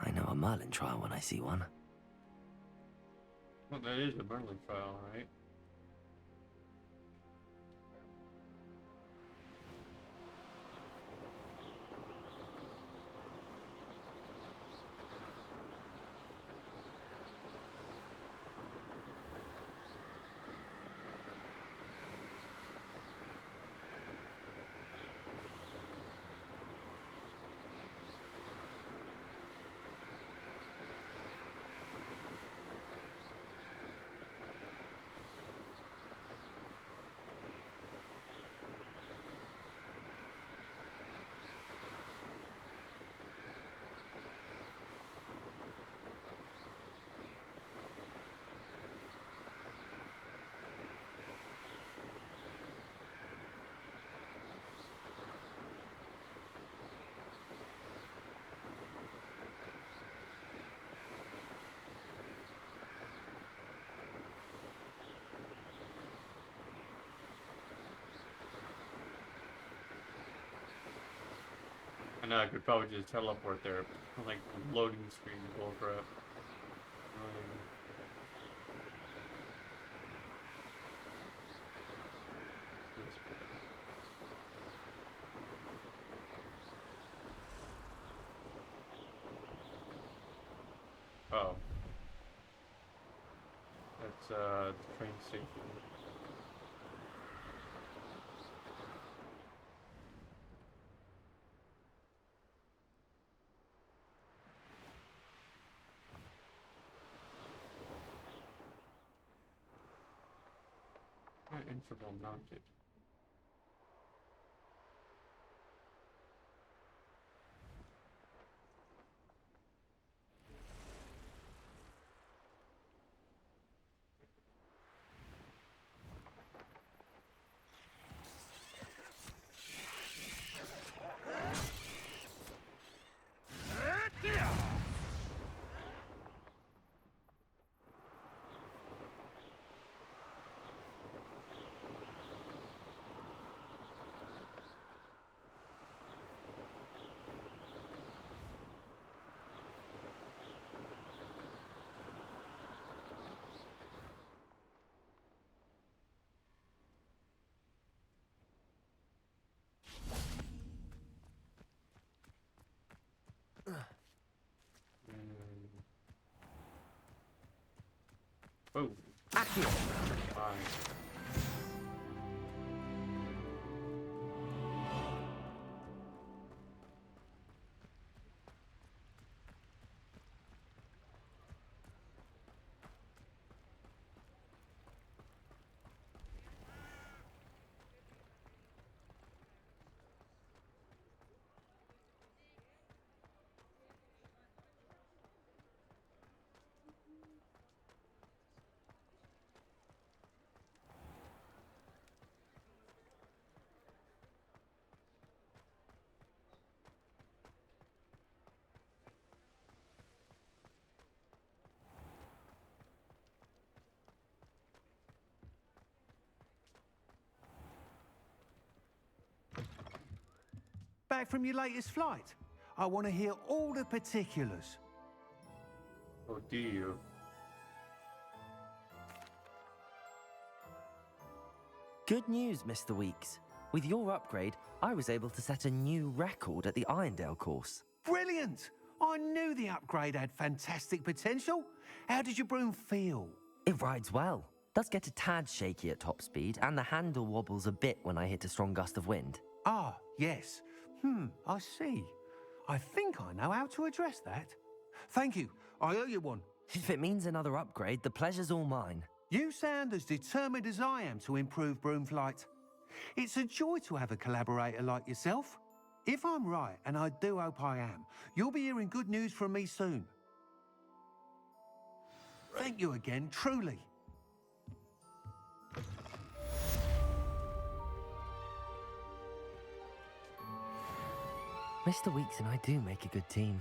I know a Merlin trial when I see one. Well, that is a Merlin trial, right? now I could probably just teleport there. Like loading screen bullcrap. Oh. That's the train station. Interval mounted. Oh. Accio. Fine. Back from your latest flight? I want to hear all the particulars. Oh, do you? Good news, Mr. Weeks. With your upgrade, I was able to set a new record at the Irondale course. Brilliant! I knew the upgrade had fantastic potential. How did your broom feel? It rides well. Does get a tad shaky at top speed, and the handle wobbles a bit when I hit a strong gust of wind. Ah, yes. I see. I think I know how to address that. Thank you. I owe you one. If it means another upgrade, the pleasure's all mine. You sound as determined as I am to improve broom flight. It's a joy to have a collaborator like yourself. If I'm right, and I do hope I am, you'll be hearing good news from me soon. Thank you again, truly. Mr. Weeks and I do make a good team.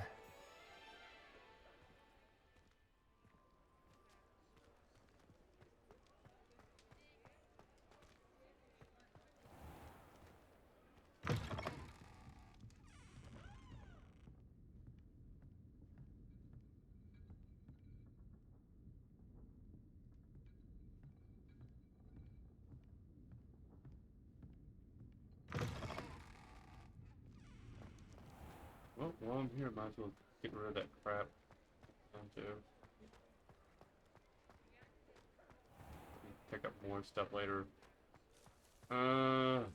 Well, while I'm here, might as well get rid of that crap. Too. Pick up more stuff later. And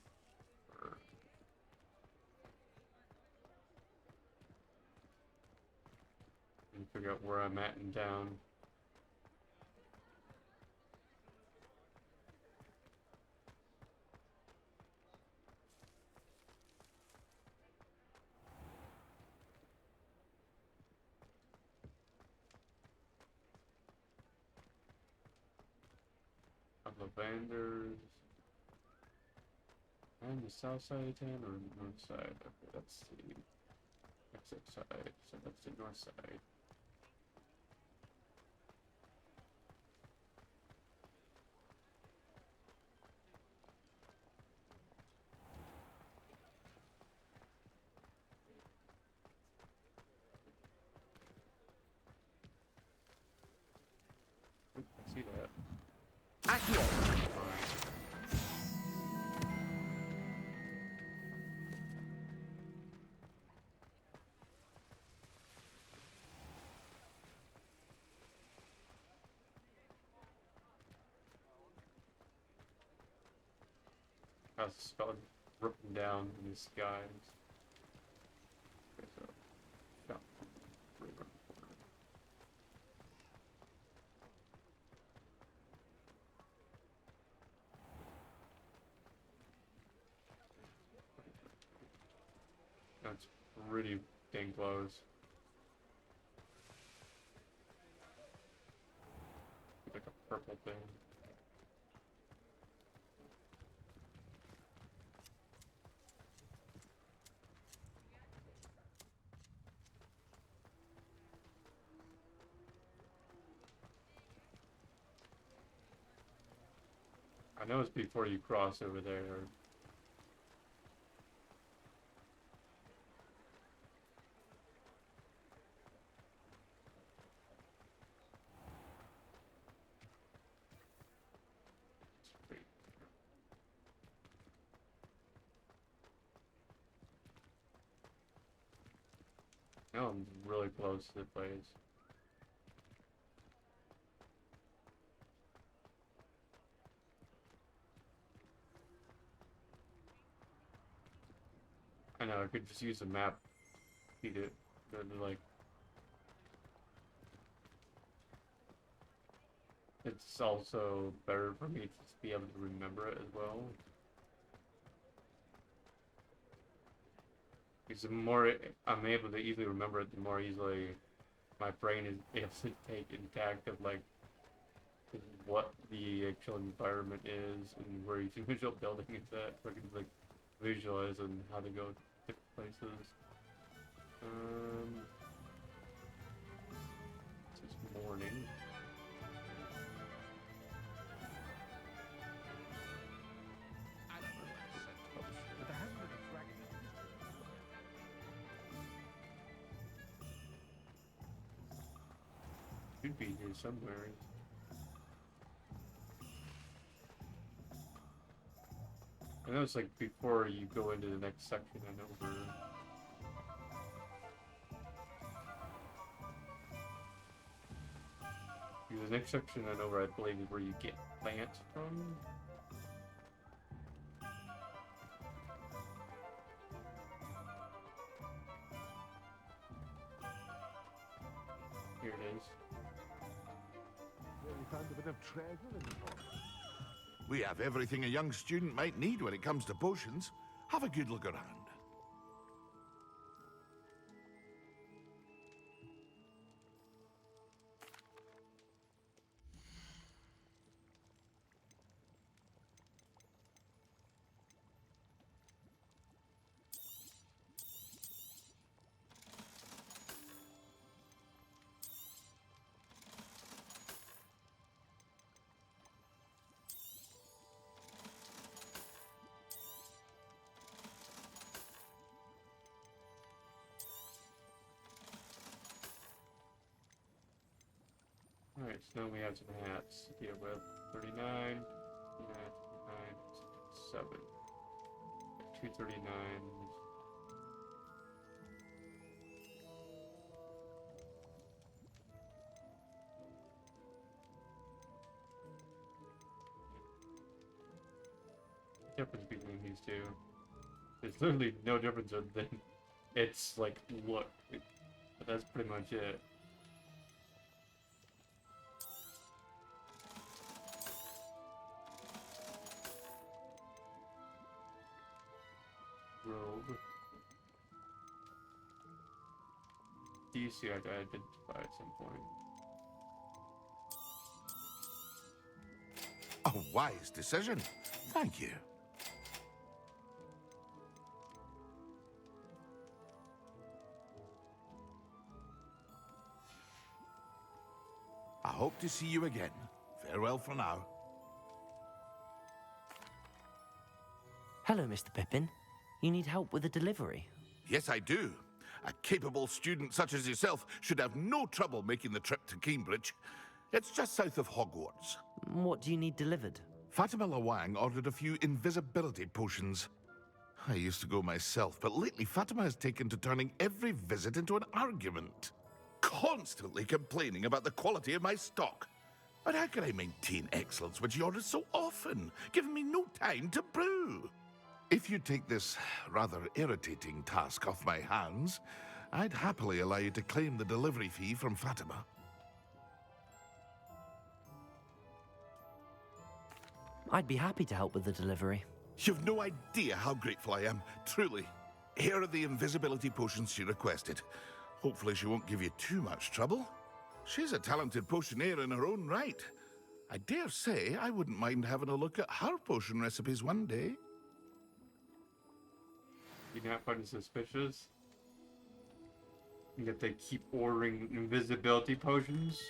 figure out where I'm at in town. Lavenders. And the south side of town or north side? Okay, that's the exit side. So that's the north side. Accio! How's the spell ripping down in the skies? Okay, so, shop. That's pretty dang close. Like a purple thing. I know it's before you cross over there. Now I'm really close to the place. I know, I could just use a map to feed it, but like... It's also better for me to just be able to remember it as well. Because the more I'm able to easily remember it, the more easily my brain is able to take intact of like what the actual environment is and where each individual building is at, so I can like visualize and how to go to different places. It's just morning. Should be here somewhere. I know it's like before you go into the next section and over. The next section and over, I believe, is where you get plants from. Here it is. We found a bit of treasure in the forest. We have everything a young student might need when it comes to potions. Have a good look around. Alright, so now we have some hats to deal with. 39, 39, 7. 239s. Difference between these two. There's literally no difference other than it's like look. But that's pretty much it. Robe. These you have to identify at some point. A wise decision. Thank you. I hope to see you again. Farewell for now. Hello, Mr. Pippin. You need help with a delivery? Yes, I do. A capable student such as yourself should have no trouble making the trip to Cambridge. It's just south of Hogwarts. What do you need delivered? Fatima Lawang ordered a few invisibility potions. I used to go myself, but lately Fatima has taken to turning every visit into an argument. Constantly complaining about the quality of my stock. But how can I maintain excellence when she orders so often, giving me no time to brew? If you take this rather irritating task off my hands, I'd happily allow you to claim the delivery fee from Fatima. I'd be happy to help with the delivery. You've no idea how grateful I am, truly. Here are the invisibility potions she requested. Hopefully she won't give you too much trouble. She's a talented potioneer in her own right. I dare say I wouldn't mind having a look at her potion recipes one day. You not find it suspicious that they keep ordering invisibility potions?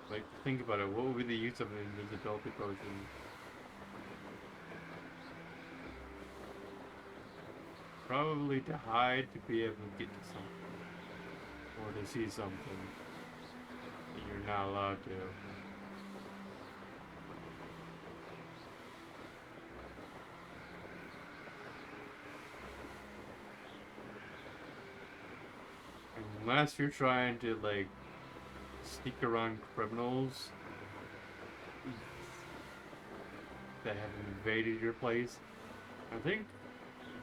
Like, think about it, what would be the use of an invisibility potion? Probably to hide, to be able to get to something. Or to see something that you're not allowed to. Unless you're trying to, like, sneak around criminals that have invaded your place. I think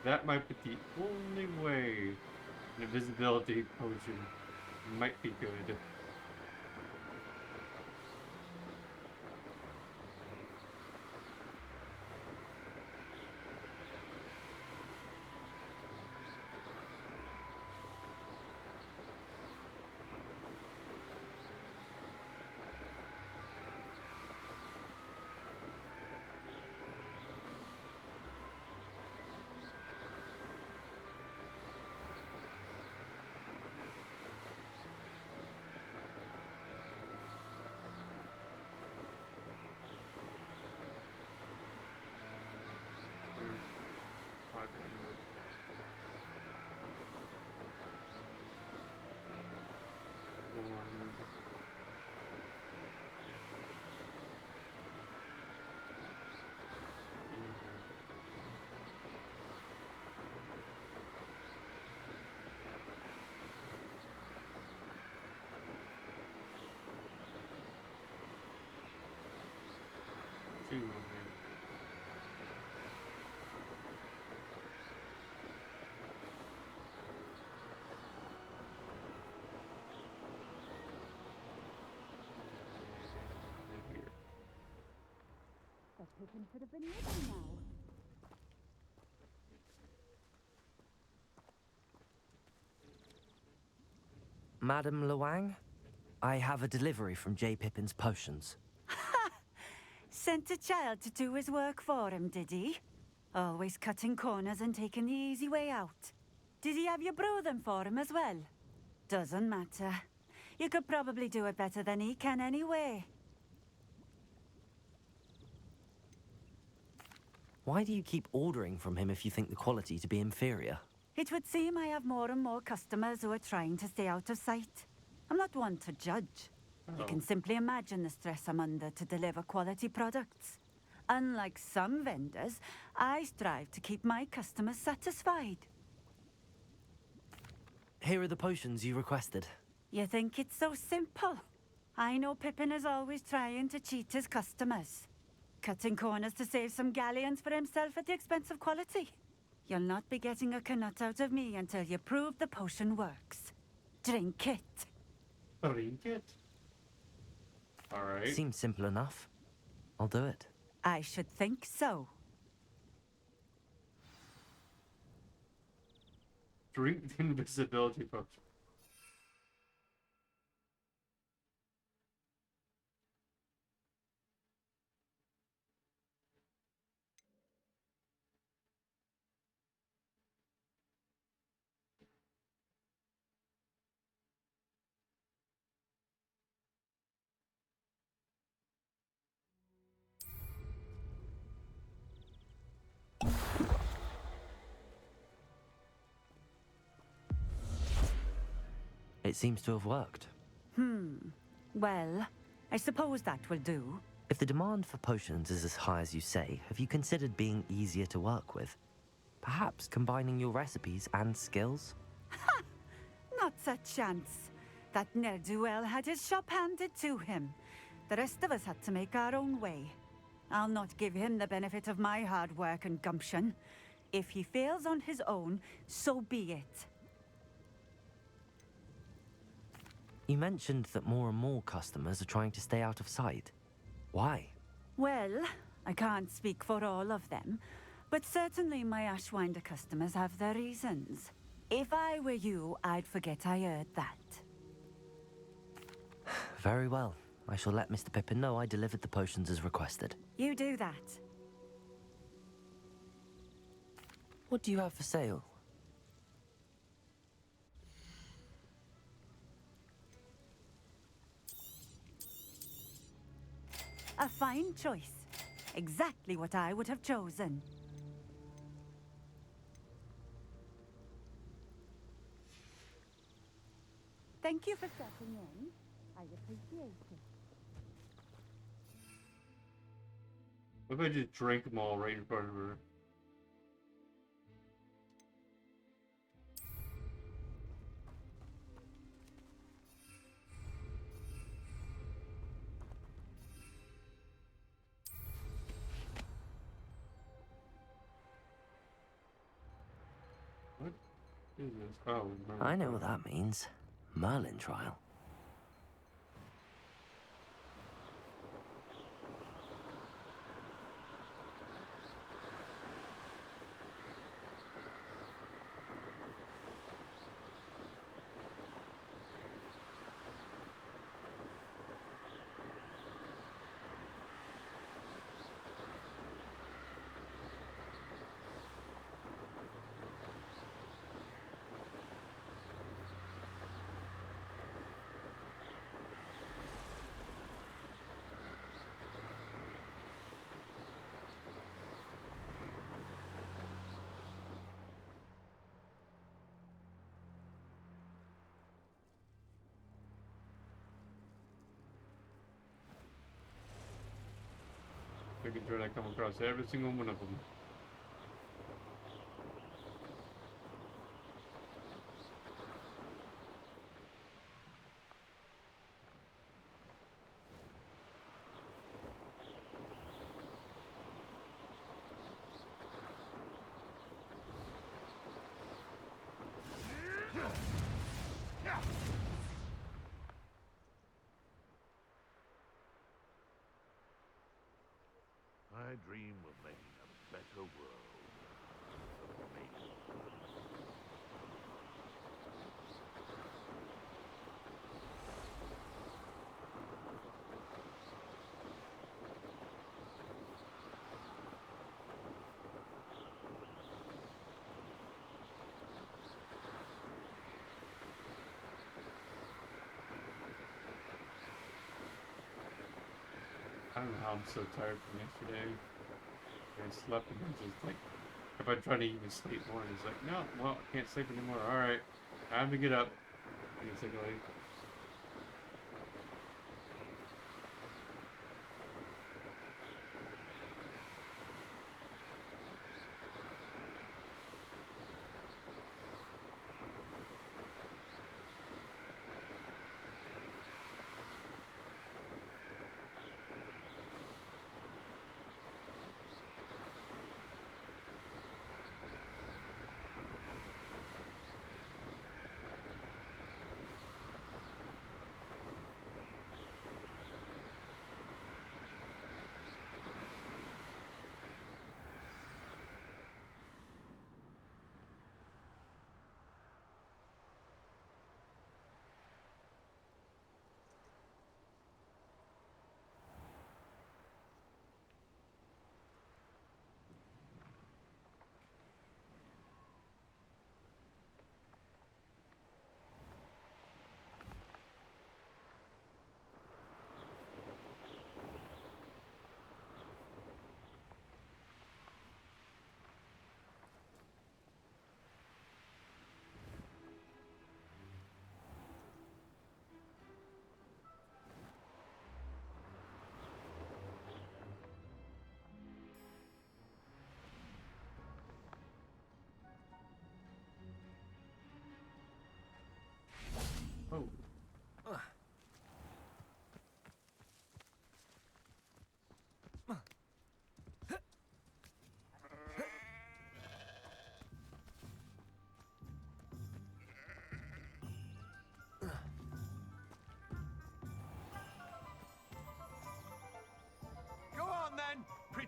that might be the only way an invisibility potion might be good. Pippin could have been living now. Madam Lawang, I have a delivery from J. Pippin's Potions. Ha! Sent a child to do his work for him, did he? Always cutting corners and taking the easy way out. Did he have you brew them for him as well? Doesn't matter. You could probably do it better than he can anyway. Why do you keep ordering from him if you think the quality to be inferior? It would seem I have more and more customers who are trying to stay out of sight. I'm not one to judge. You can simply imagine the stress I'm under to deliver quality products. Unlike some vendors, I strive to keep my customers satisfied. Here are the potions you requested. You think it's so simple? I know Pippin is always trying to cheat his customers. Cutting corners to save some galleons for himself at the expense of quality. You'll not be getting a canut out of me until you prove the potion works. Drink it. Drink it? Alright. Seems simple enough. I'll do it. I should think so. Drink the invisibility potion. It seems to have worked. Well, I suppose that will do. If the demand for potions is as high as you say, have you considered being easier to work with? Perhaps combining your recipes and skills? Not a chance. That ne'er-do-well had his shop handed to him. The rest of us had to make our own way. I'll not give him the benefit of my hard work and gumption. If he fails on his own, so be it. You mentioned that more and more customers are trying to stay out of sight. Why? Well, I can't speak for all of them, but certainly my Ashwinder customers have their reasons. If I were you, I'd forget I heard that. Very well. I shall let Mr. Pippin know I delivered the potions as requested. You do that. What do you have for sale? A fine choice. Exactly what I would have chosen. Thank you for stopping in. I appreciate it. What if I just drink them all right in front of her? What is this? Oh, I know what that means. Merlin trial. Making sure I come across every single one of them. I dream of making a better world for me. I don't know how I'm so tired from yesterday. I slept and I'm just like, if I try to even sleep more, it's like, no, well, I can't sleep anymore. Alright, time to get up. I can take a leak.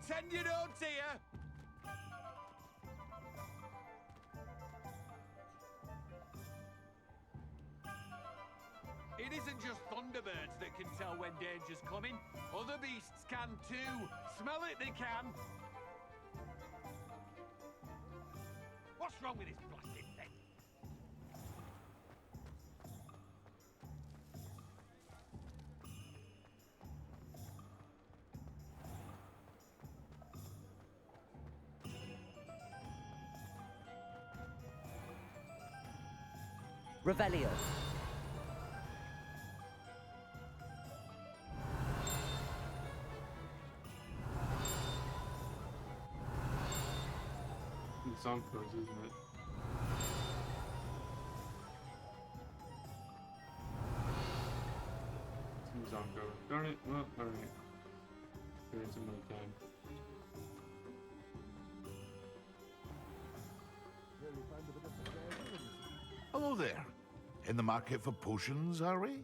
Pretend you don't hear. It isn't just thunderbirds that can tell when danger's coming. Other beasts can too. Smell it, they can. What's wrong with this blasted thing? Revelio. It's on close, isn't it? Seems on go. Darn it. Well, alright. There's some more time. Hello there. In the market for potions, are we?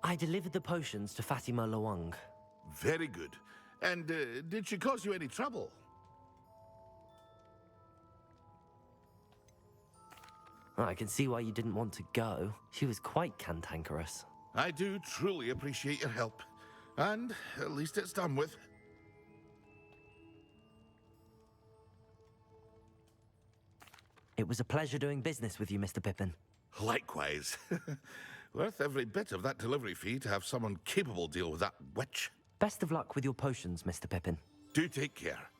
I delivered the potions to Fatima Lawang. Very good. And did she cause you any trouble? I can see why you didn't want to go. She was quite cantankerous. I do truly appreciate your help. And at least it's done with. It was a pleasure doing business with you, Mr. Pippin. Likewise. Worth every bit of that delivery fee to have someone capable deal with that witch. Best of luck with your potions, Mr. Pippin. Do take care.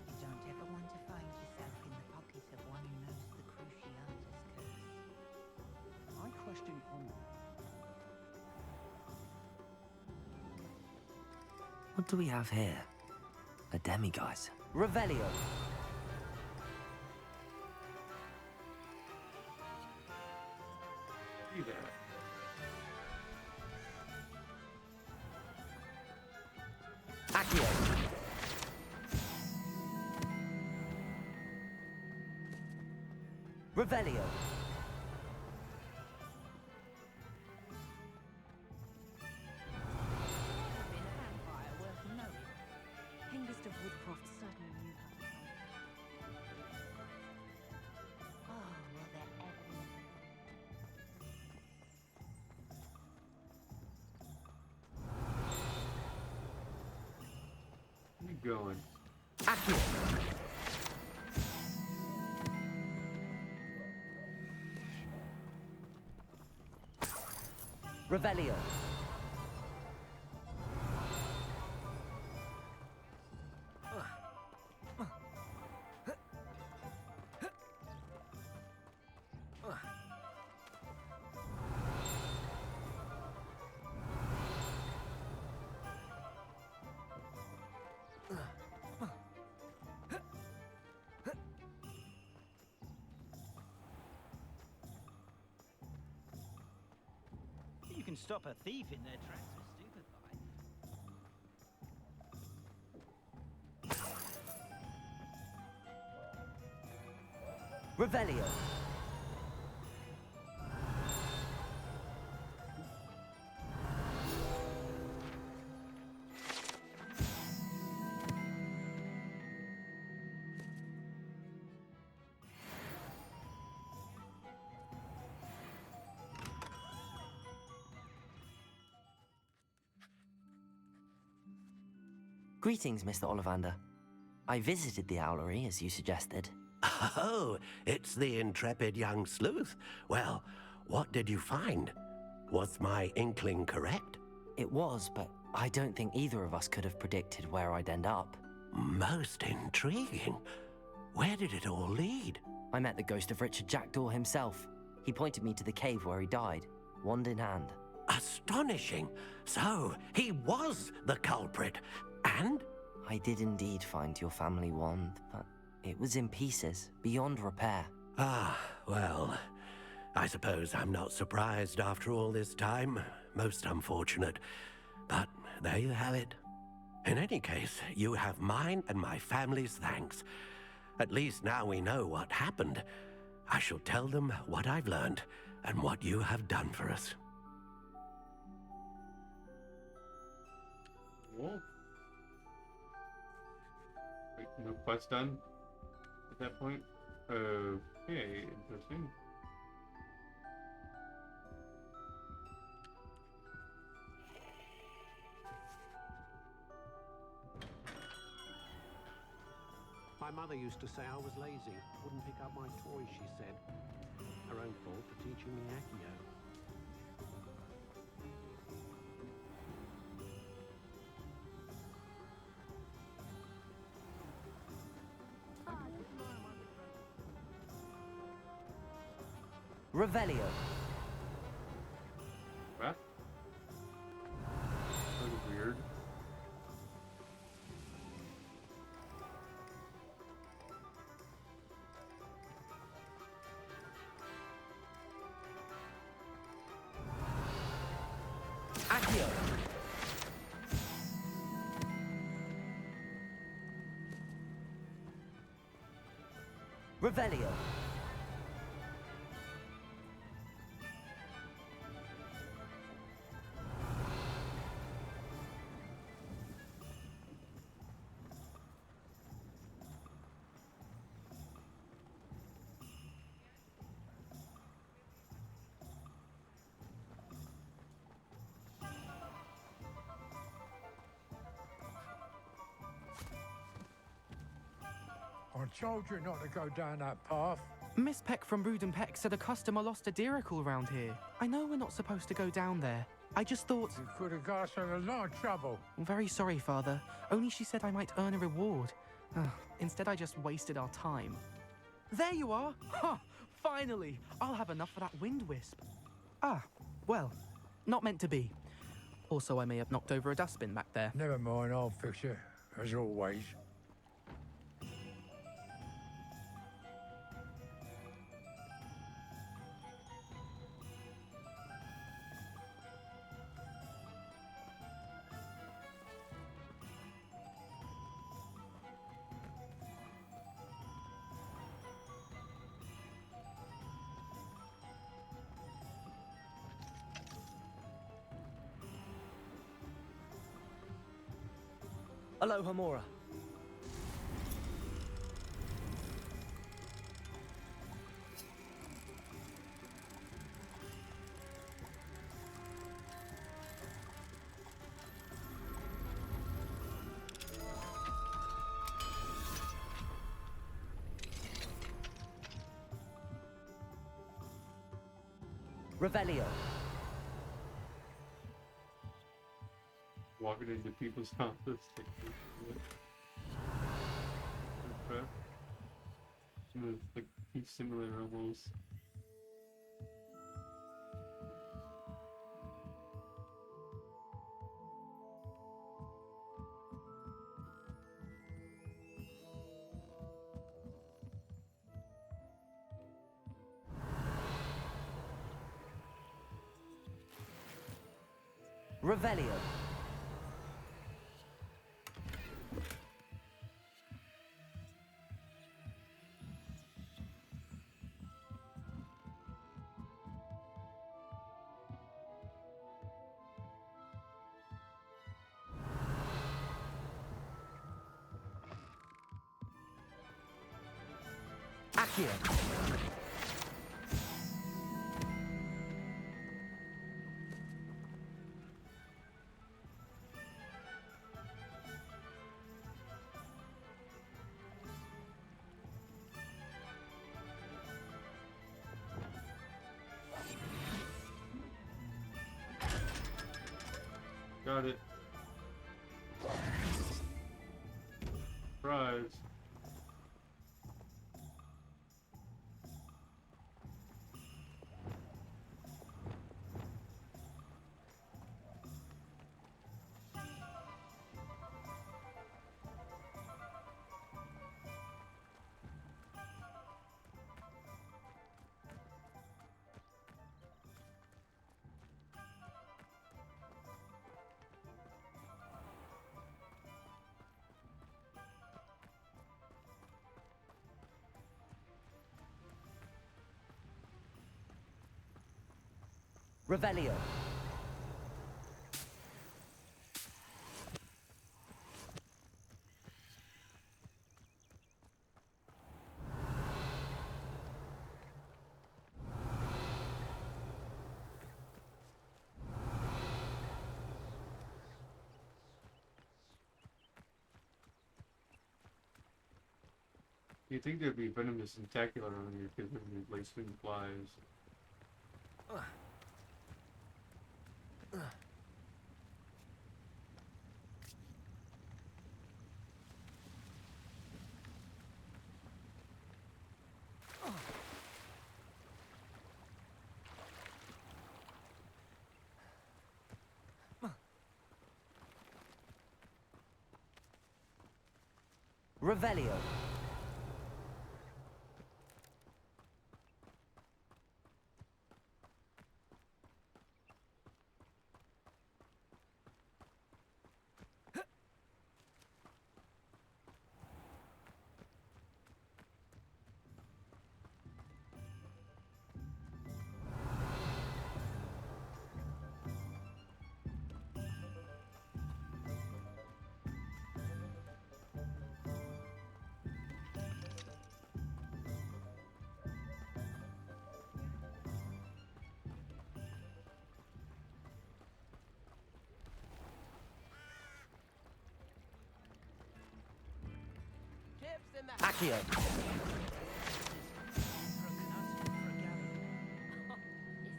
You don't ever want to find yourself in the pocket of one who knows the Cruciatus curse. I question honor. What do we have here? A demiguise. Revelio. You there. Accio. Revelio. Been a vampire worth knowing. Hengist of Woodcroft certainly knew how to help. Oh, will there ever be? Where you going? Accio. Revelio. You can stop a thief in their tracks with stupefy. Revelio. Greetings, Mr. Ollivander. I visited the Owlery, as you suggested. Oh, it's the intrepid young sleuth. Well, what did you find? Was my inkling correct? It was, but I don't think either of us could have predicted where I'd end up. Most intriguing. Where did it all lead? I met the ghost of Richard Jackdaw himself. He pointed me to the cave where he died, wand in hand. Astonishing. So, he was the culprit. And? I did indeed find your family wand, but It was in pieces, beyond repair. Ah, well, I suppose I'm not surprised after all this time. Most unfortunate. But there you have it. In any case, you have mine and my family's thanks. At least now we know what happened. I shall tell them what I've learned and what you have done for us. Whoa. Wait, no quest done at that point? Okay, interesting. My mother used to say I was lazy, wouldn't pick up my toys, she said. Her own fault for teaching me Accio. Revelio. What? That was weird. Accio. Revelio. I told you not to go down that path. Miss Peck from Brood and Peck said a customer lost a deeracle around here. I know we're not supposed to go down there. I just thought... You could have got us in a lot of trouble. I'm very sorry, Father. Only she said I might earn a reward. Instead, I just wasted our time. There you are! Ha! Finally! I'll have enough for that wind wisp. Ah, well, not meant to be. Also, I may have knocked over a dustbin back there. Never mind, I'll fix it, as always. Aloha Mora. Revelio. Walking into people's houses. Okay. Like he's similar almost. Revelio. Accio. Got it. Surprise. Revelio. You think there'd be venomous tentacular on you because when you like swing flies. Revelio. Accio. If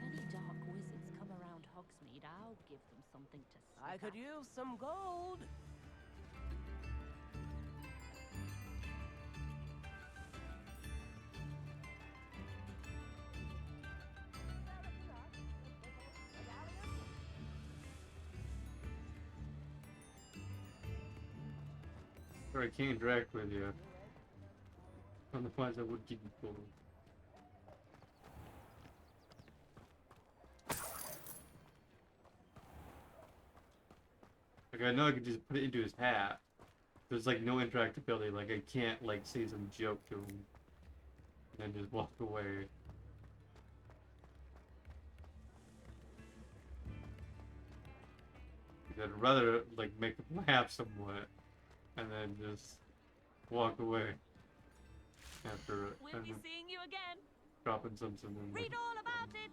any dark wizards come around Hogsmeade, I'll give them something to sniff I could at. use some gold. Or I can't interact with you. Otherwise I would keep you cool. Like I know I could just put it into his hat. There's like no interactability, like I can't like say some joke to him and then just walk away. I'd rather like make him laugh somewhat and then just walk away after it. We'll be seeing you again. Dropping something in Read all about it.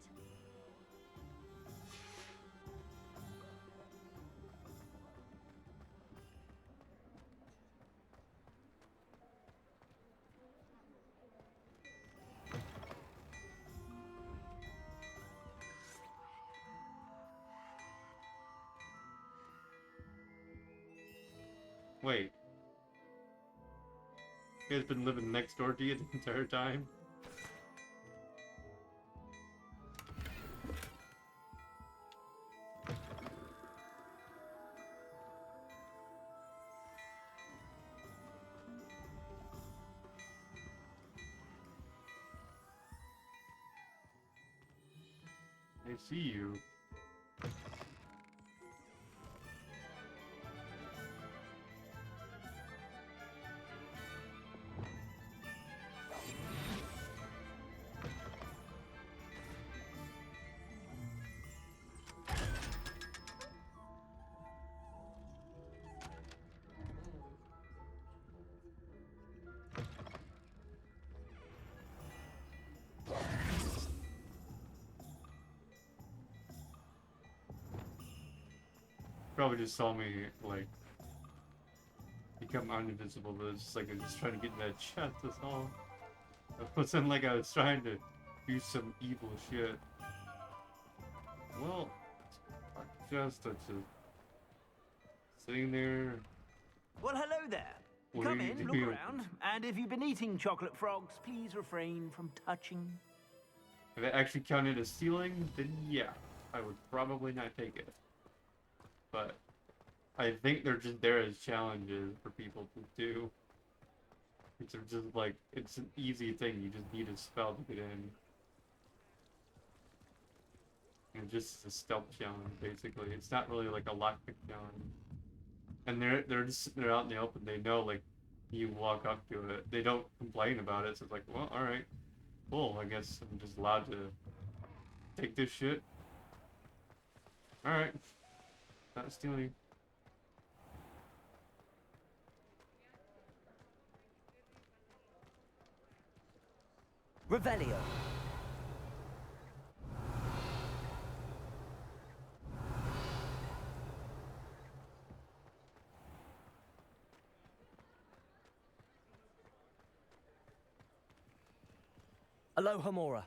Wait. You guys been living next door to you the entire time? I see you. Probably just saw me like become uninvisible, but it's just like I'm just trying to get in that chest, that's all. It wasn't like I was trying to do some evil shit. Well, just sitting there. Well, hello there. What Come are you in, look doing? around, and if you've been eating chocolate frogs, please refrain from touching. If it actually counted as stealing, then yeah, I would probably not take it. But I think they're just there as challenges for people to do. It's just like, it's an easy thing, you just need a spell to get in. And just a stealth challenge, basically. It's not really like a lockpick challenge. And they're just sitting there out in the open, they know like, you walk up to it. They don't complain about it, so it's like, well, alright. Cool, I guess I'm just allowed to take this shit. Alright. Not stealing. Revelio. Aloha Mora.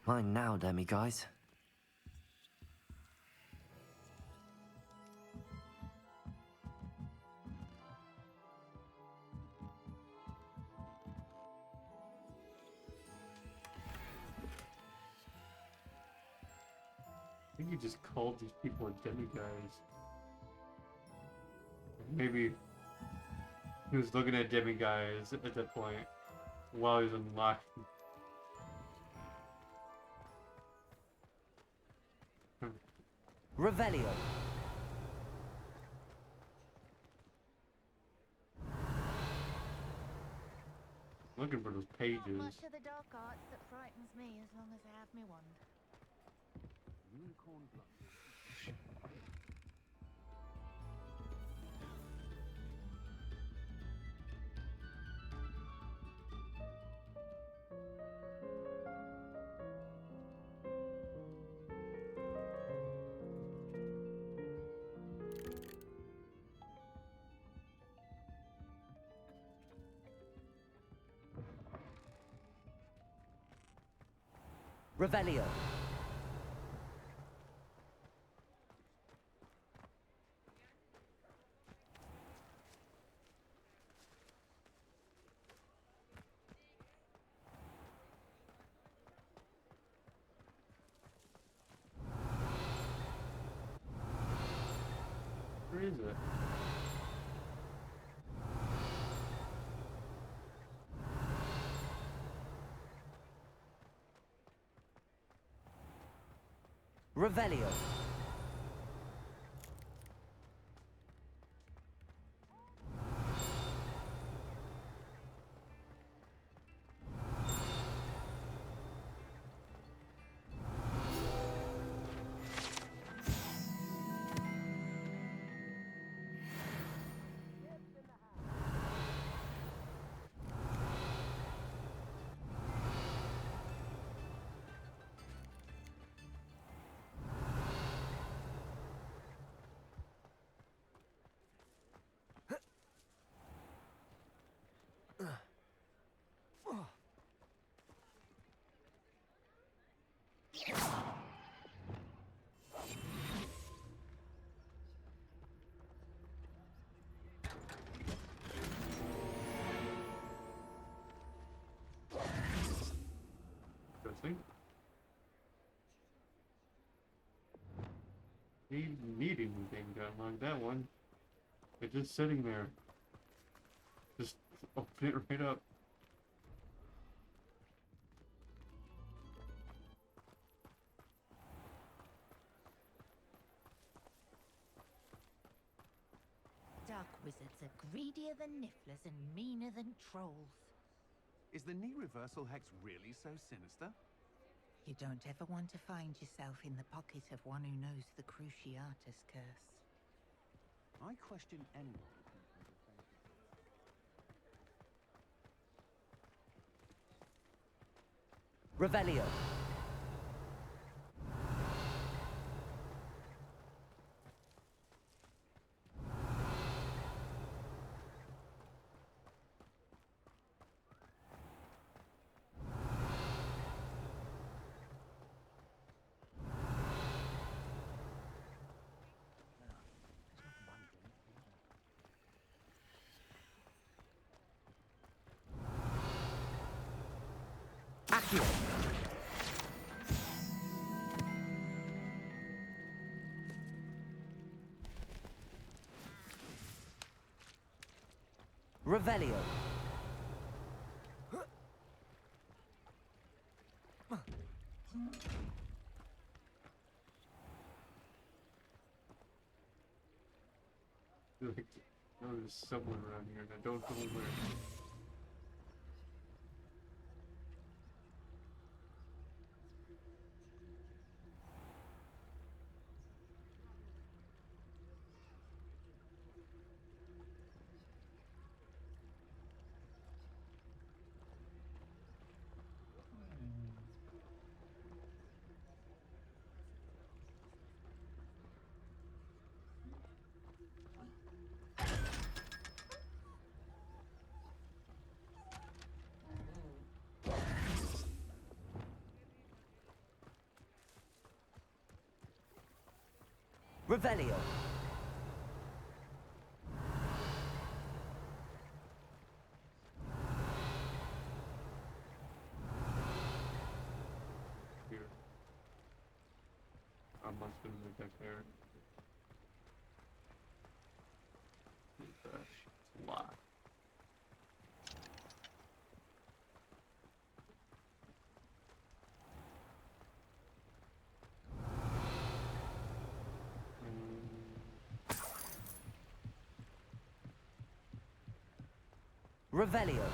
Mine now, Demi guys. I think he just called these people demigods. Maybe he was looking at demigods at that point while he was unlocked. Revelio. Looking for those pages. Not much of the dark arts that frightens me as long as I have me wand. Unicorn blood. Revelio. Where is it? Revelio. Interesting. Need anything to unlock that one. It's just sitting there. Just open it right up. Dark wizards are greedier than nifflers and meaner than trolls. Is the knee reversal hex really so sinister? You don't ever want to find yourself in the pocket of one who knows the Cruciatus curse. I question anyone. Revelio. Accio. Revelio. Like, oh, there's someone around here and I don't know where. Revelio. Here. I must have been back there. It's a lot. Revelio.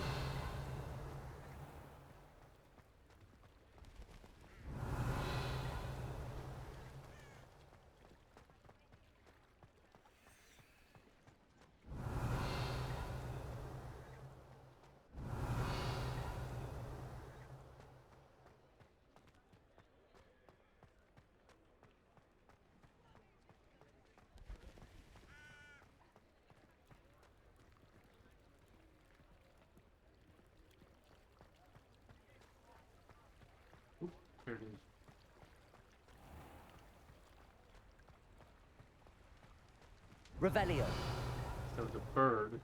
There it is. Revelio. That was a bird.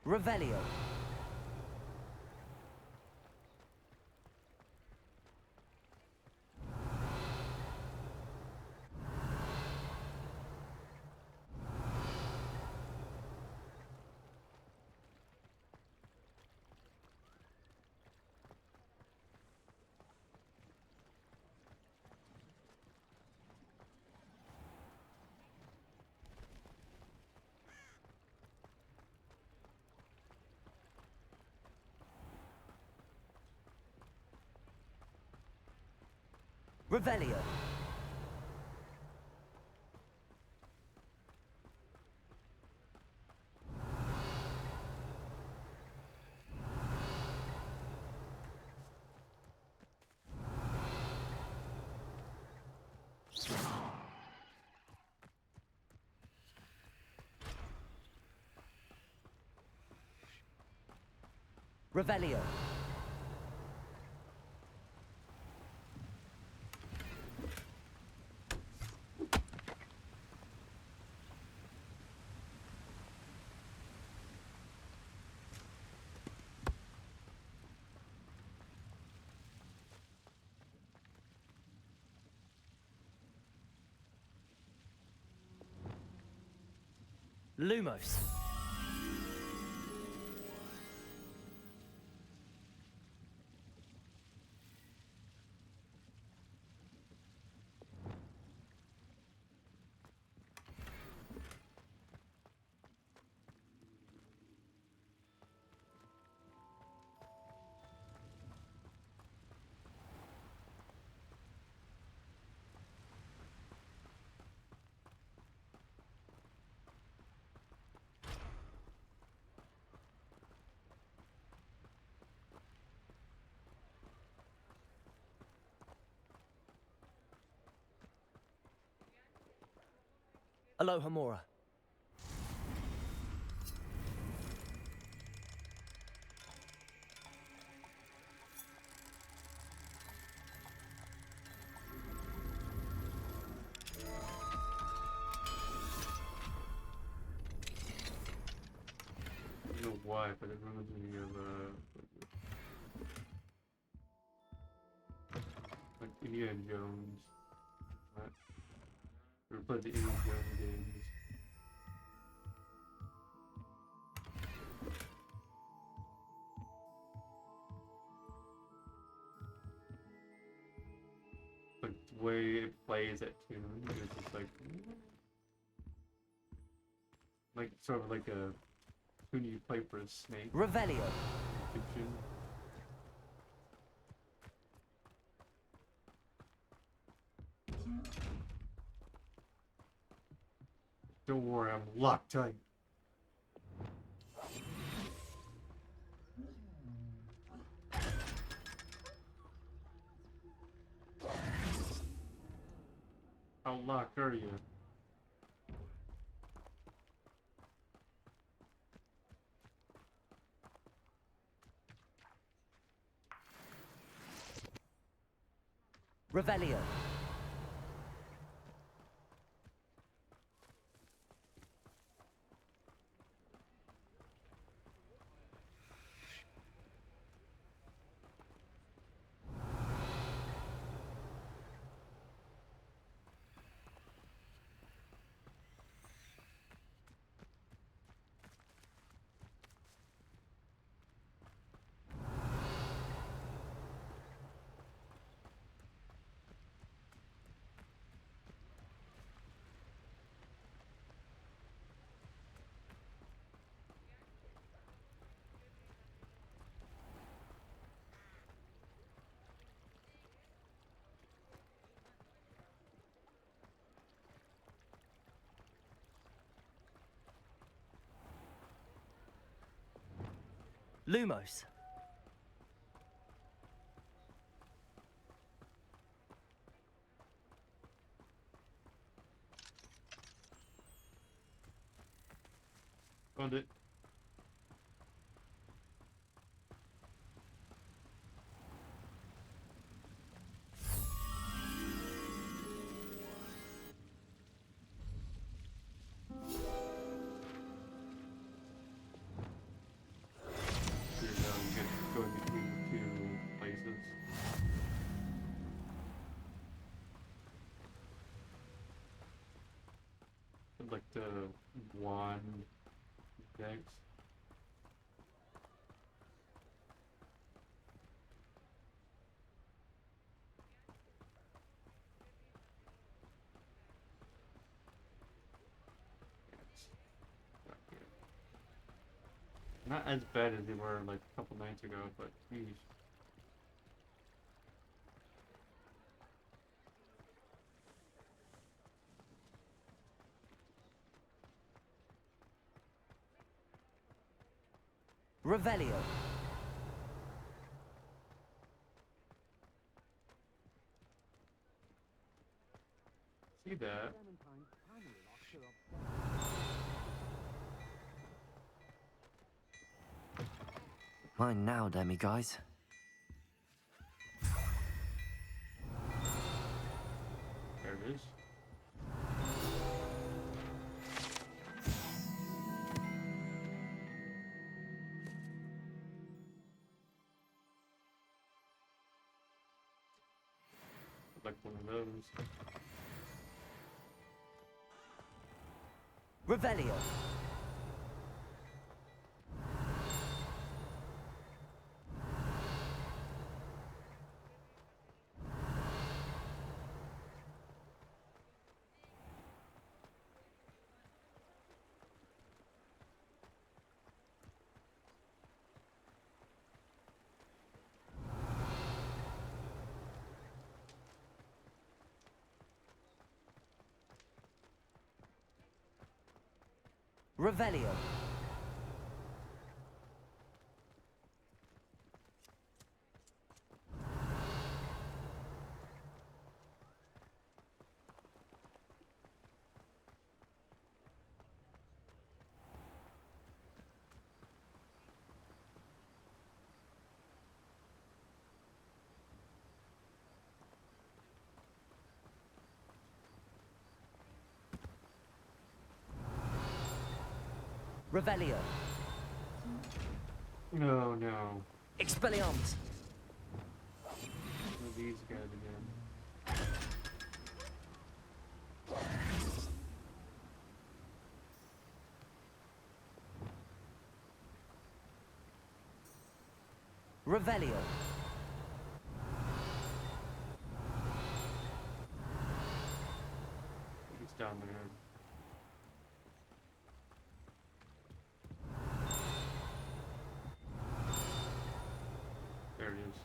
Revelio. Revelio. Revelio. Lumos. Aloha Mora. I don't know why, but it reminds me of like Indiana Jones. Right? We played the Indiana Jones games. Like the way it plays that tune is just like sort of like a tune you play for a snake. Revelio. Fiction. Don't worry, I'm locked tight. How locked are you? Revelio. Lumos. Found it. Going between the two places. I'd like the wand next. Not as bad as they were like a couple nights ago, but geez. Revelio. See that? Mine now, guys. There it is. Like one of those. Revelio. Revelio. Revelio. No, no. Expelliarmus. What are these guys again? Revelio. He's down there. There it is.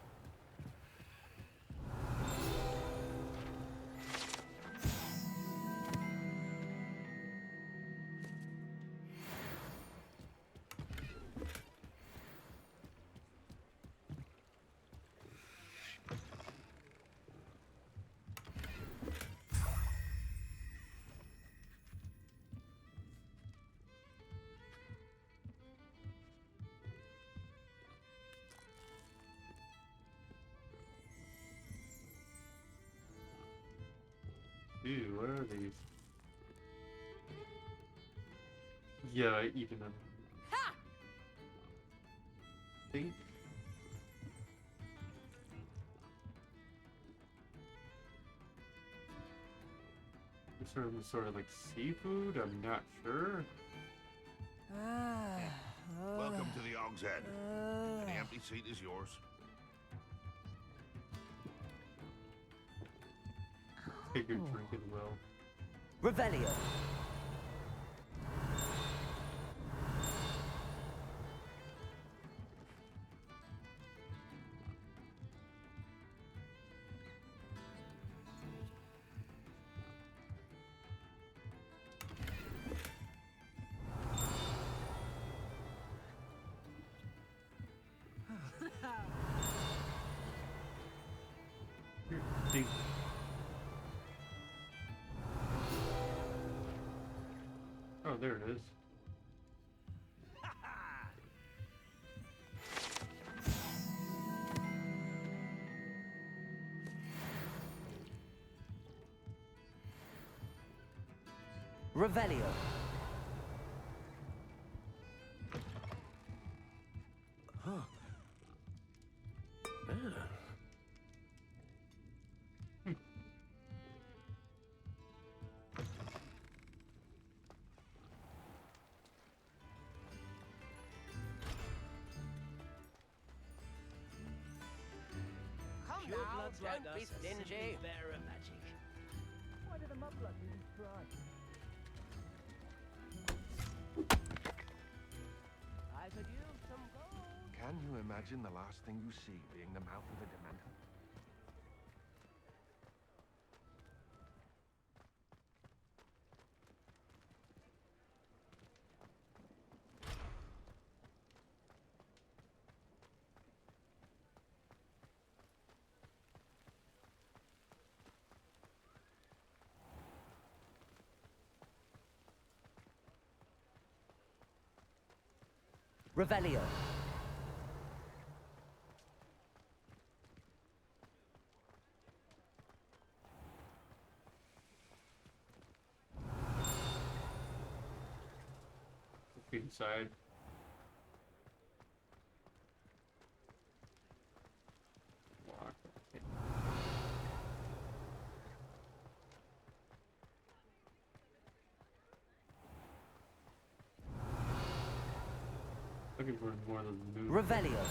Ew, what are these? Yeah, eating them. See? Sort of like seafood? I'm not sure. Welcome to the Og's Head. Any empty seat is yours. Take your drink as well. Revelio. Think. Oh, there it is. Revelio. Come Pure now, bloods like don't be us are stingy. simply bearer magic. Why did the mudblood even try? I could use some gold. Can you imagine the last thing you see being the mouth of a Dementor? Revelio. Look inside. Lock. Looking for more of the move. Revelio.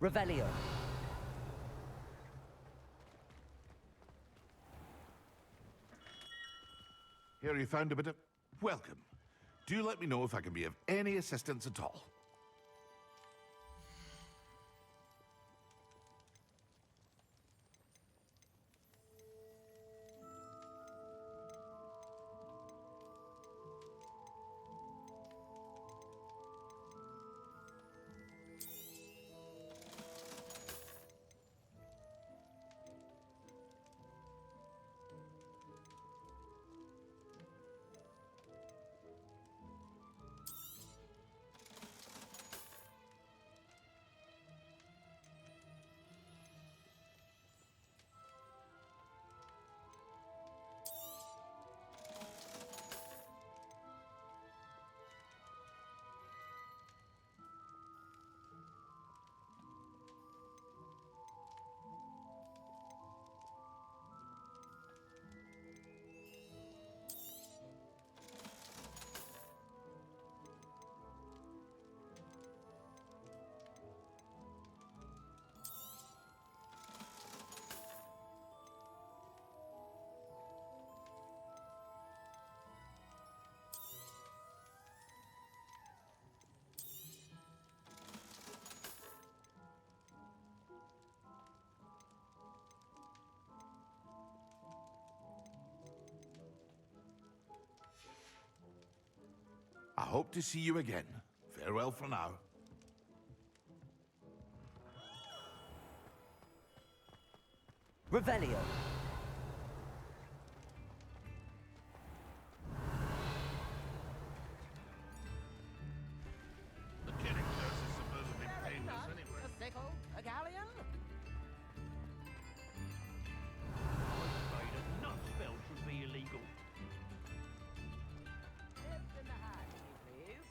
Revelio. Here you found a bit of... Welcome. Do let me know if I can be of any assistance at all. hope to see you again. Farewell for now. Revelio. The killing curse is supposedly painless anyway. A sickle? A galleon? Afraid a nut spell should be illegal. Tips in the hat, please.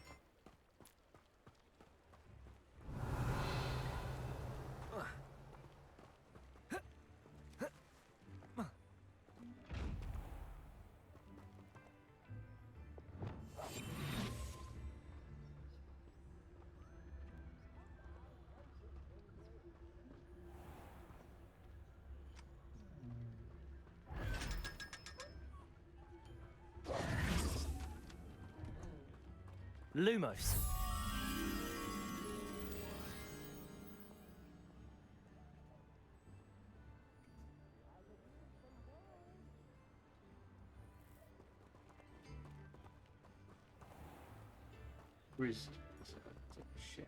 Lumos. Priest. It's a shack.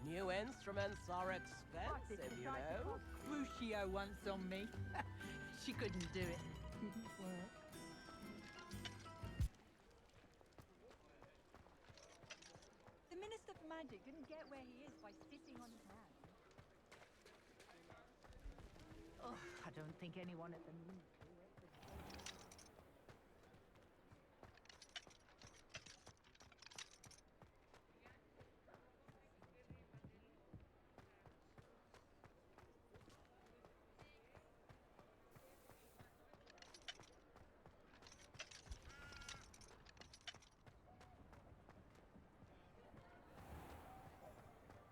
New instruments are expensive, you know. Lucio once on me. She couldn't do it. Didn't work. The Minister for Magic didn't get where he is by sitting on his hands. Oh, I don't think anyone at the Ministry.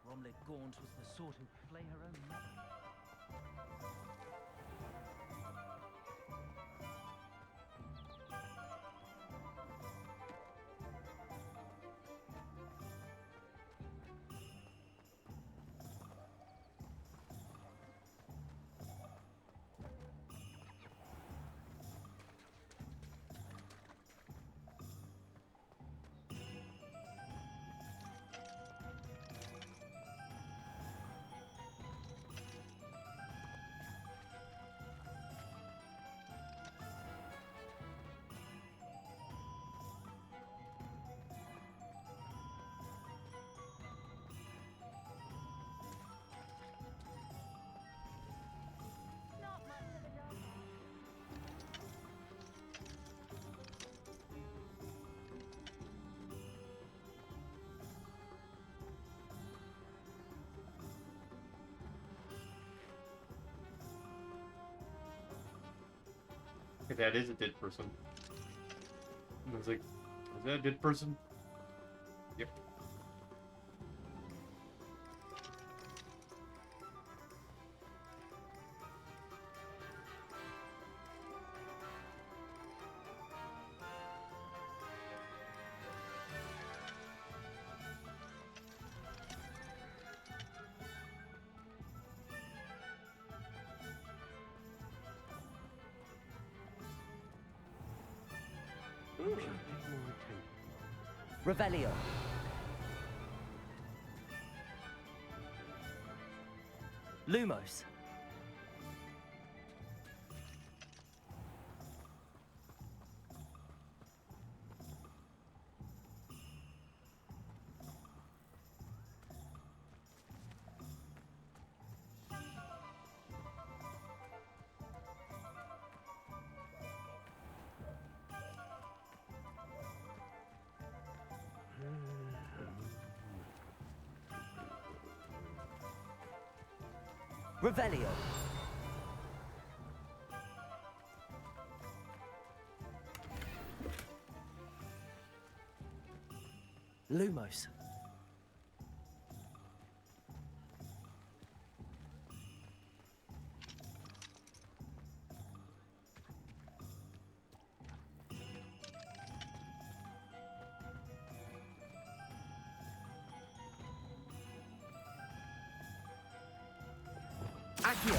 Romley Gaunt was the sort who'd play her own mother. Okay, that is a dead person. And I was like, is that a dead person? Yep. Revelio. Lumos. Revelio. Lumos. Accio!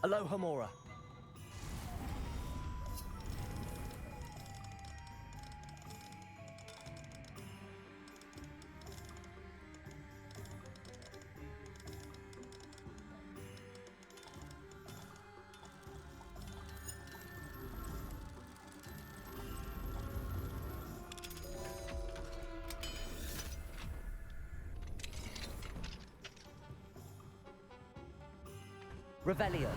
Aloha Mora. Revelio.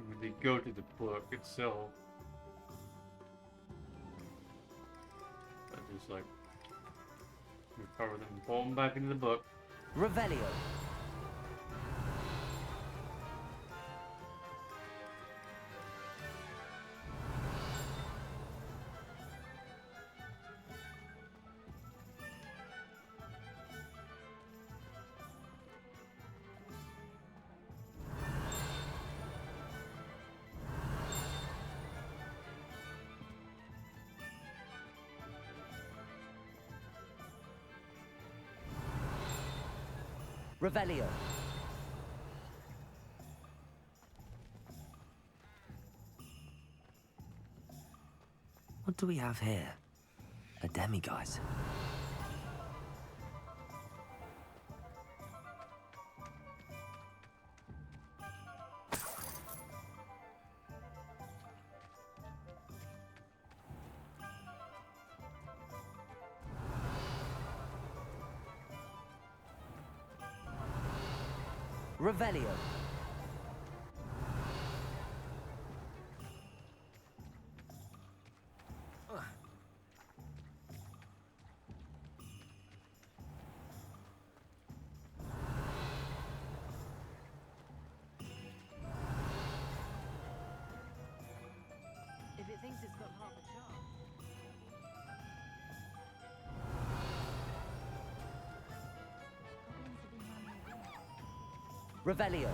When they go to the book itself, I just like recover them, pull them back into the book. Revelio. Revelio. What do we have here? A demiguise. Revelio. If it thinks it's got half a chance. Revelio.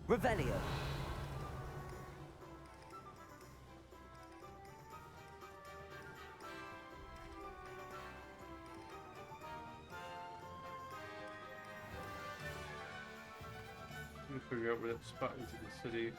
Revelio. Let me figure out where that spot is in the city.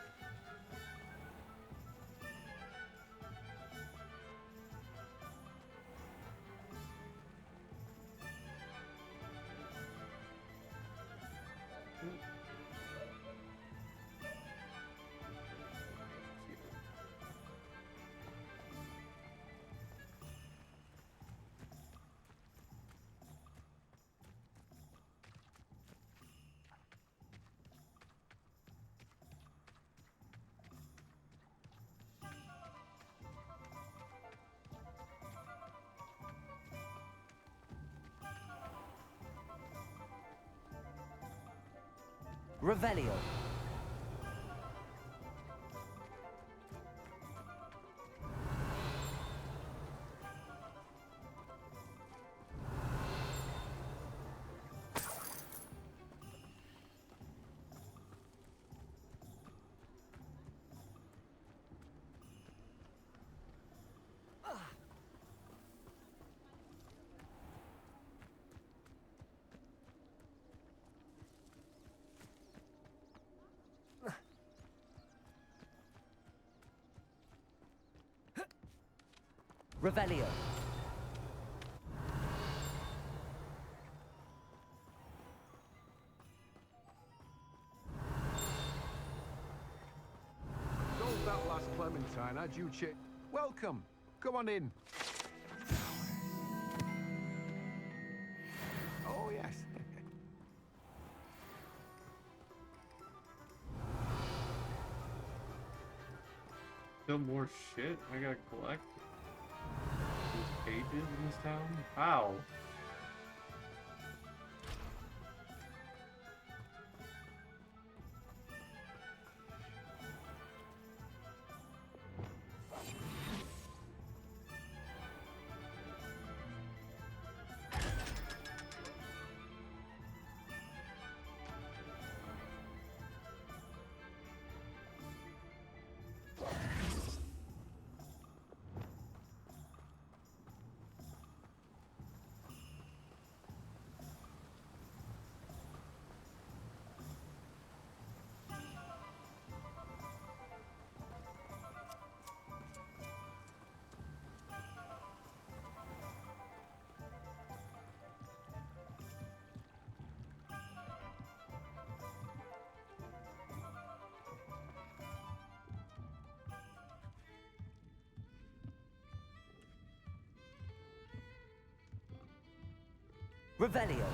Revelio. Revelio. Gold that last Clementine, had you chick? Welcome. Come on in. Oh, yes. Still more shit I gotta collect? These pages in this town? How? Revelio.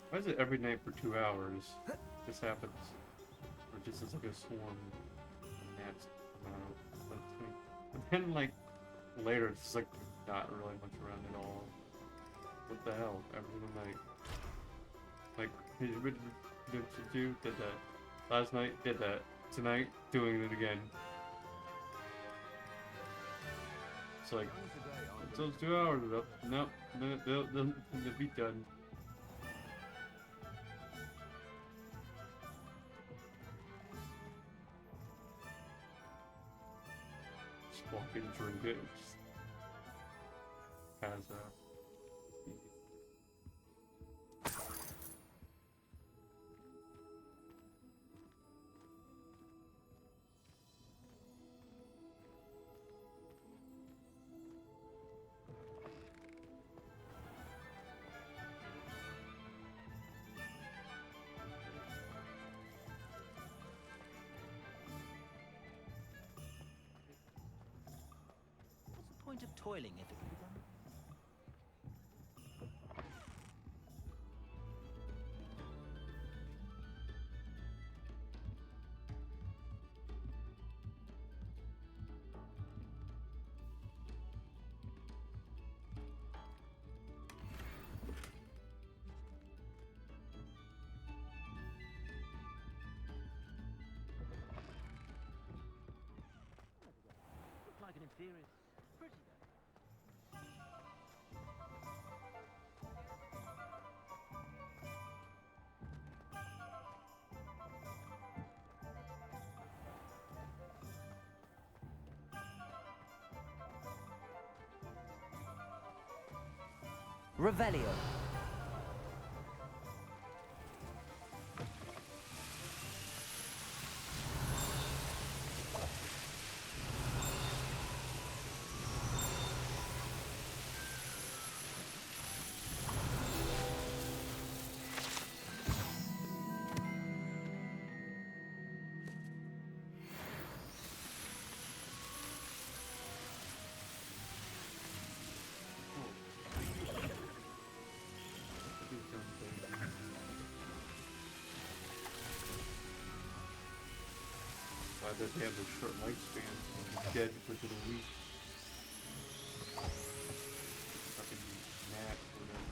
Why is it every night for 2 hours? This happens. Or just as like a swarm of gnats. But then like later it's just like not really much around at all. What the hell? Every night. Like did that. Last night did that. Tonight doing it again. It's like those 2 hours are up. Nope, they'll be done. Walk in, drink it, just has a... Point of toiling if it can be done. Looks like an inferior. Pretty though. Revelio. that they have a short lifespan. He's dead within a week. Fucking gnat or whatever.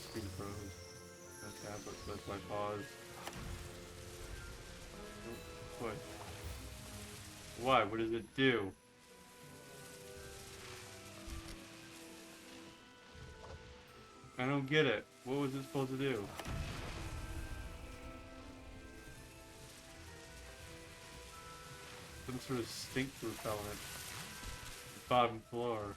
Screen froze. That's my pause. What? Why? What does it do? I don't get it. What was it supposed to do? Some sort of stink repellent. Bottom floor.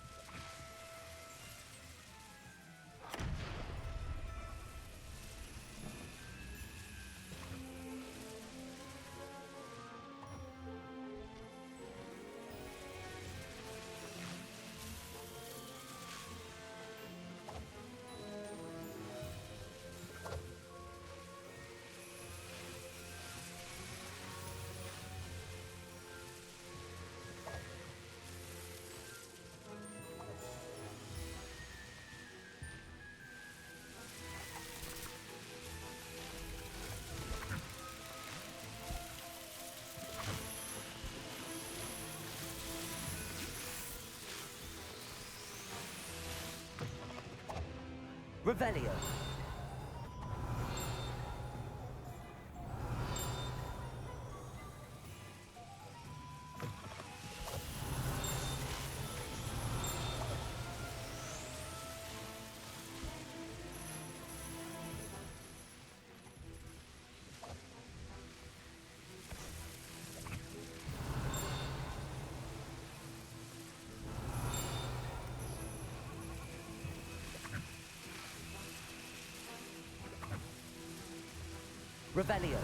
Revelio. Revelio.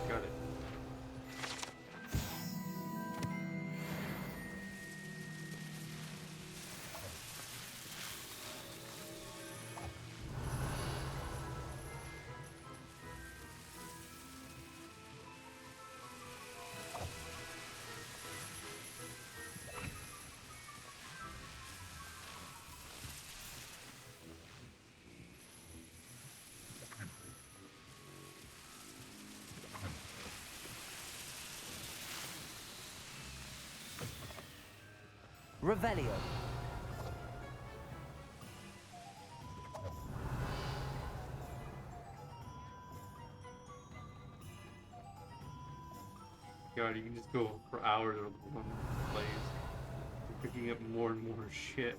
Got it. Revelio. God, you can just go for hours with one place. You're picking up more and more shit.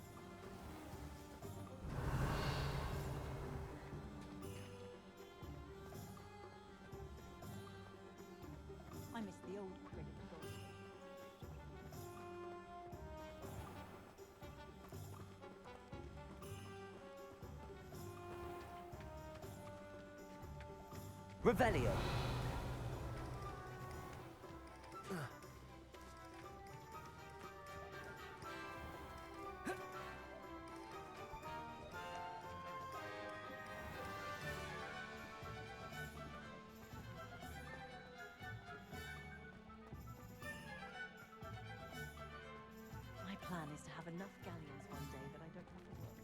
I miss the old cricket goal. Revelio. My plan is to have enough galleons one day that I don't have to work.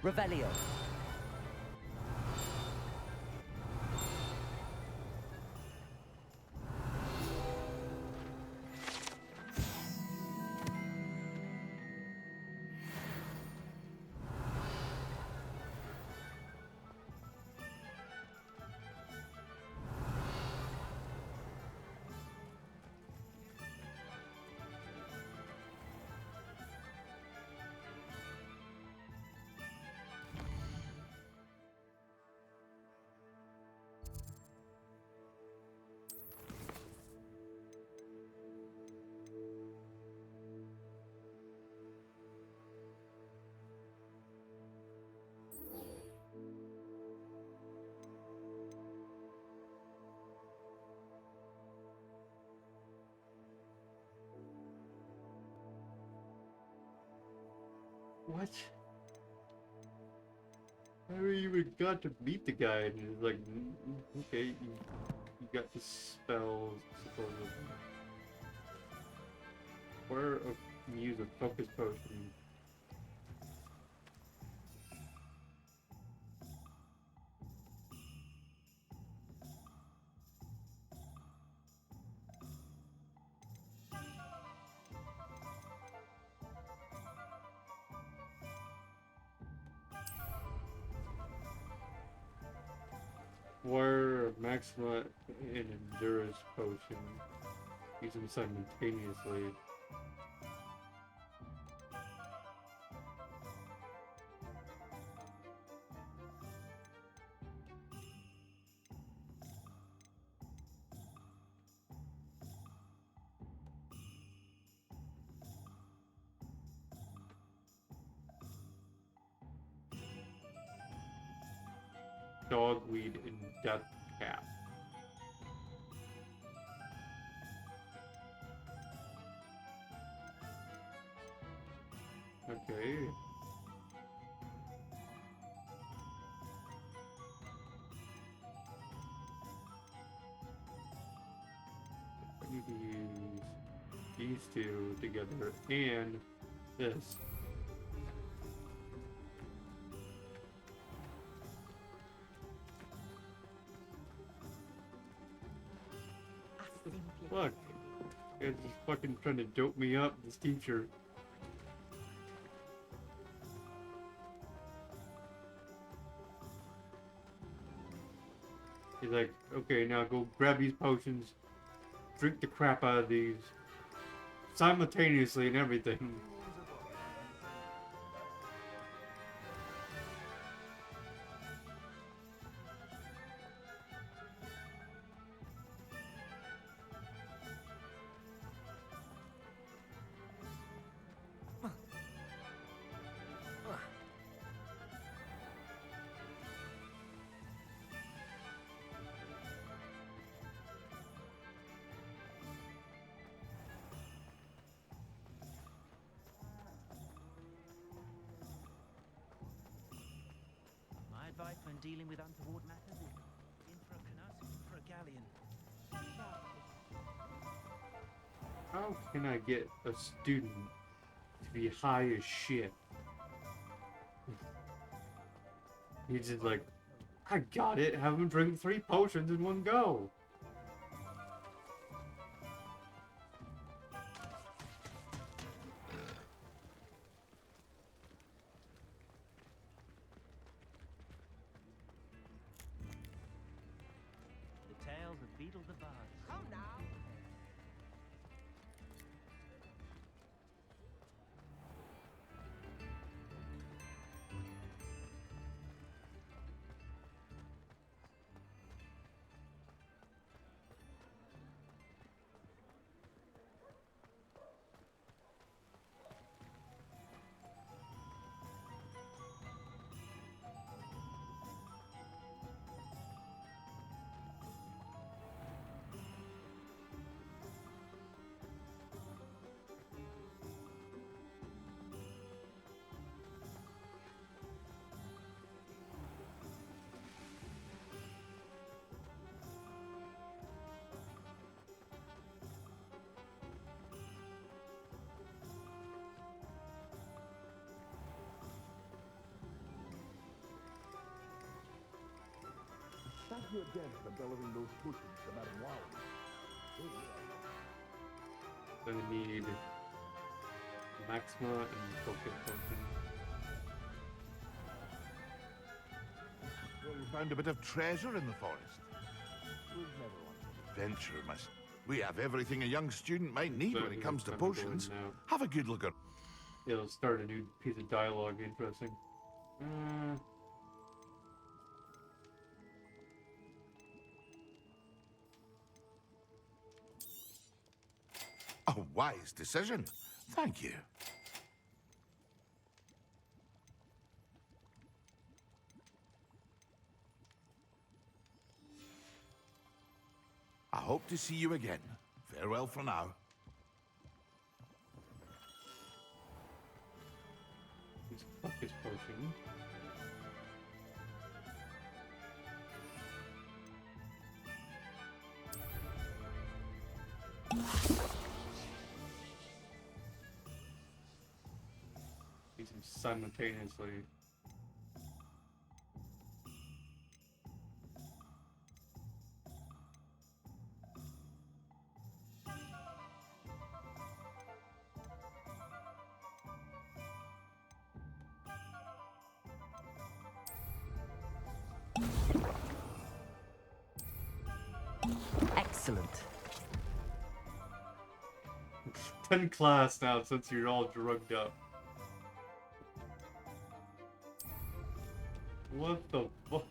Revelio. what? I never even got to meet the guy, and he's like, okay, you got the spells, supposedly. Where use a focus potion? Where Maxima and Endurance potion? Use them simultaneously. Dogweed and Death Cap. Okay. I need to use these two together and this. Look, it's just fucking trying to dope me up, this teacher. He's like, okay, now go grab these potions, drink the crap out of these, simultaneously and everything. My advice when dealing with untoward matters is in for a canoe, for a galleon. How can I get a student to be high as shit? He's just like, I got it, have him drink 3 potions in one go. The tales of Beetle the Bard. Come now. Thank you again for delivering those potions to Madame Wow. Gonna need Maxima and Focus Potion. Well, we found a bit of treasure in the forest. We've never wanted adventure, miss. We have everything a young student might need when it comes to potions. Have a good look at. It'll start a new piece of dialogue. Interesting. A wise decision. Thank you. I hope to see you again. Farewell for now. He's Focus potion. Use them simultaneously. Excellent. 10 class now since you're all drugged up. What the fuck?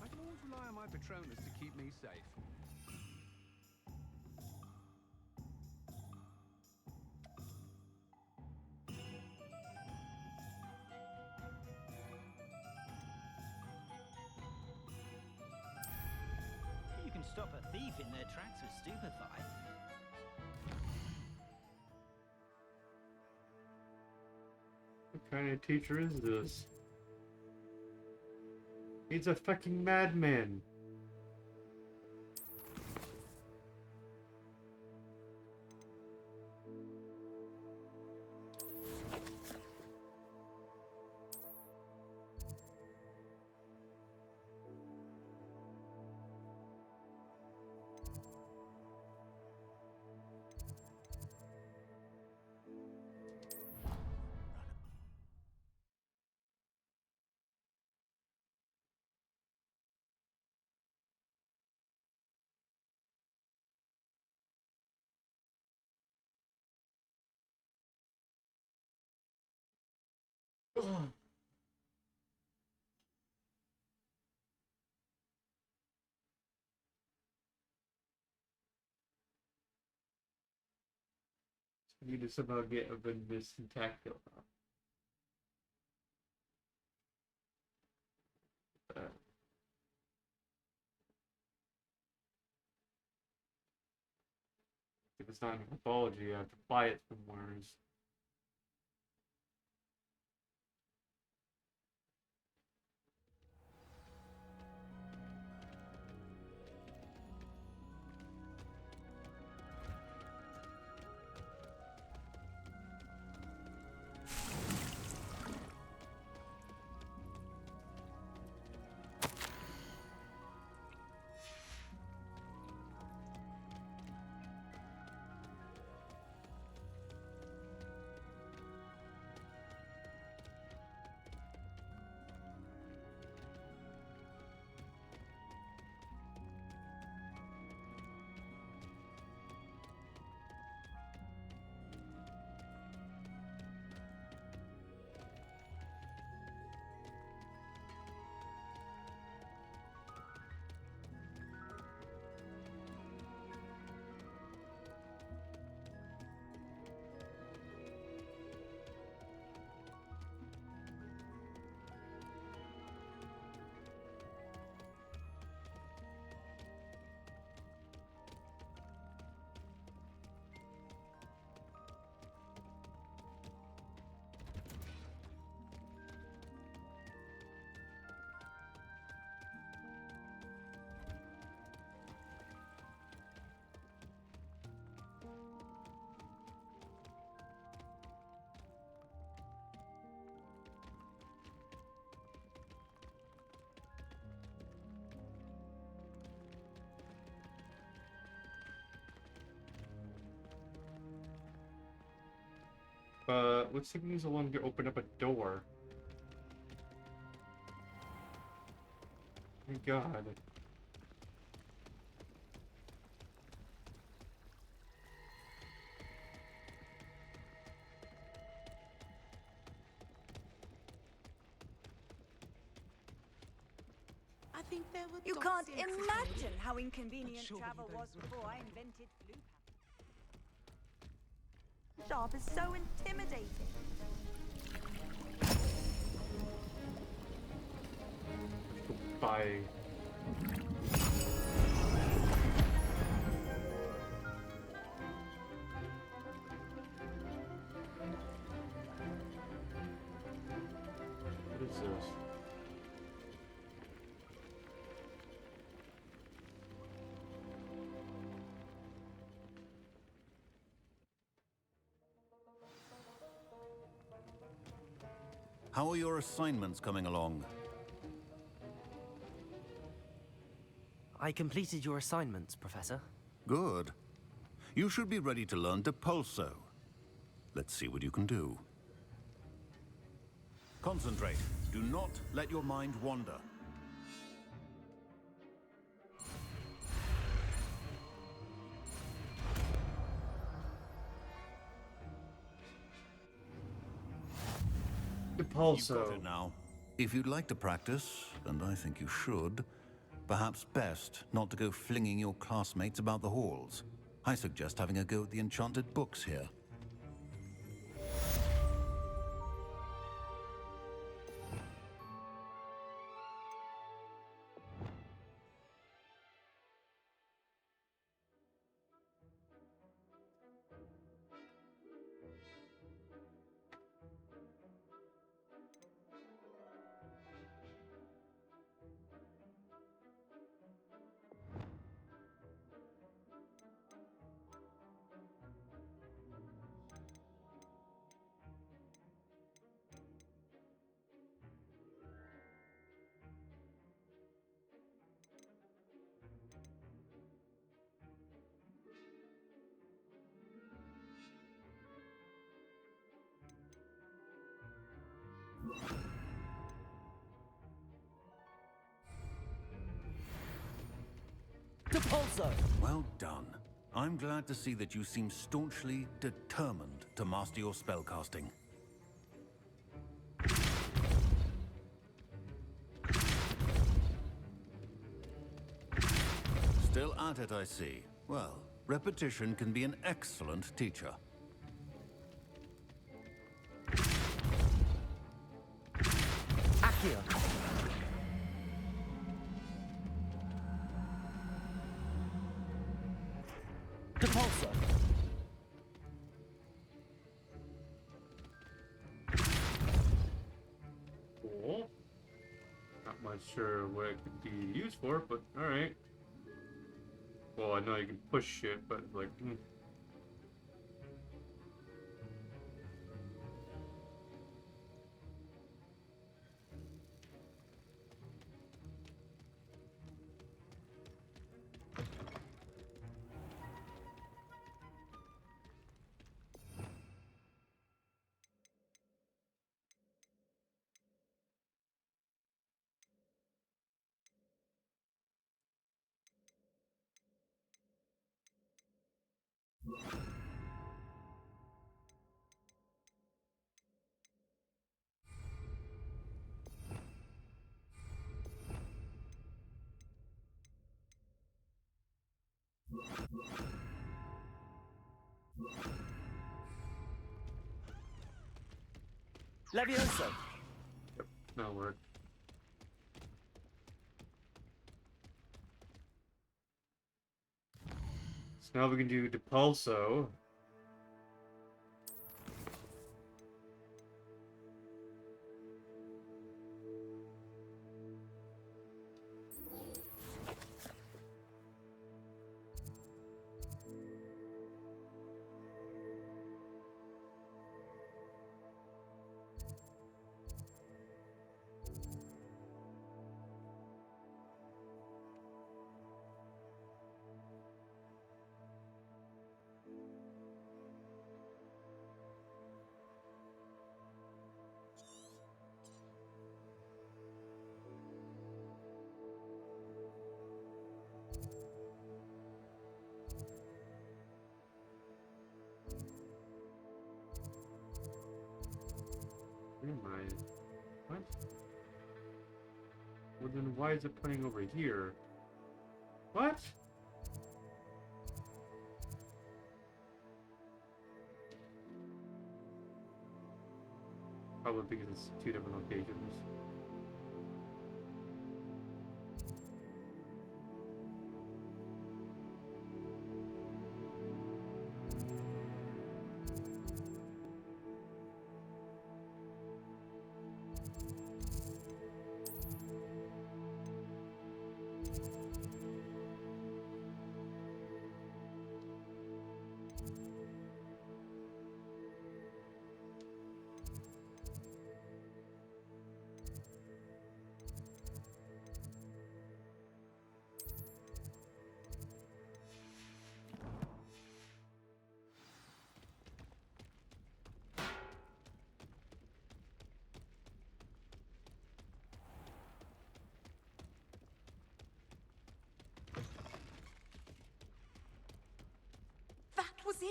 I can always rely on my Patronus to keep me safe. You can stop a thief in their tracks with stupefy. What kind of teacher is this? He's a fucking madman. You need to somehow get a this tactile. If it's not in mythology, you have to buy it somewhere. Let's see if he's alone to open up a door. My God. I think there were You can't imagine how inconvenient travel was before I invented blue. Job is so intimidating. Bye. How are your assignments coming along? I completed your assignments, Professor. Good. You should be ready to learn Depulso. Let's see what you can do. Concentrate. Do not let your mind wander. Depulso. You've got it now. If you'd like to practice, and I think you should, perhaps best not to go flinging your classmates about the halls. I suggest having a go at the enchanted books here. Depulso! Well done. I'm glad to see that you seem staunchly determined to master your spellcasting. Still at it, I see. Well, repetition can be an excellent teacher. Accio! Depulso! Cool. Not much sure what it could be used for, but alright. Well, I know you can push shit, but like, Levioso! Yep, that'll work. So now we can do Depulso. Where am I? What? Well then why is it putting over here? What? Probably because it's two different locations.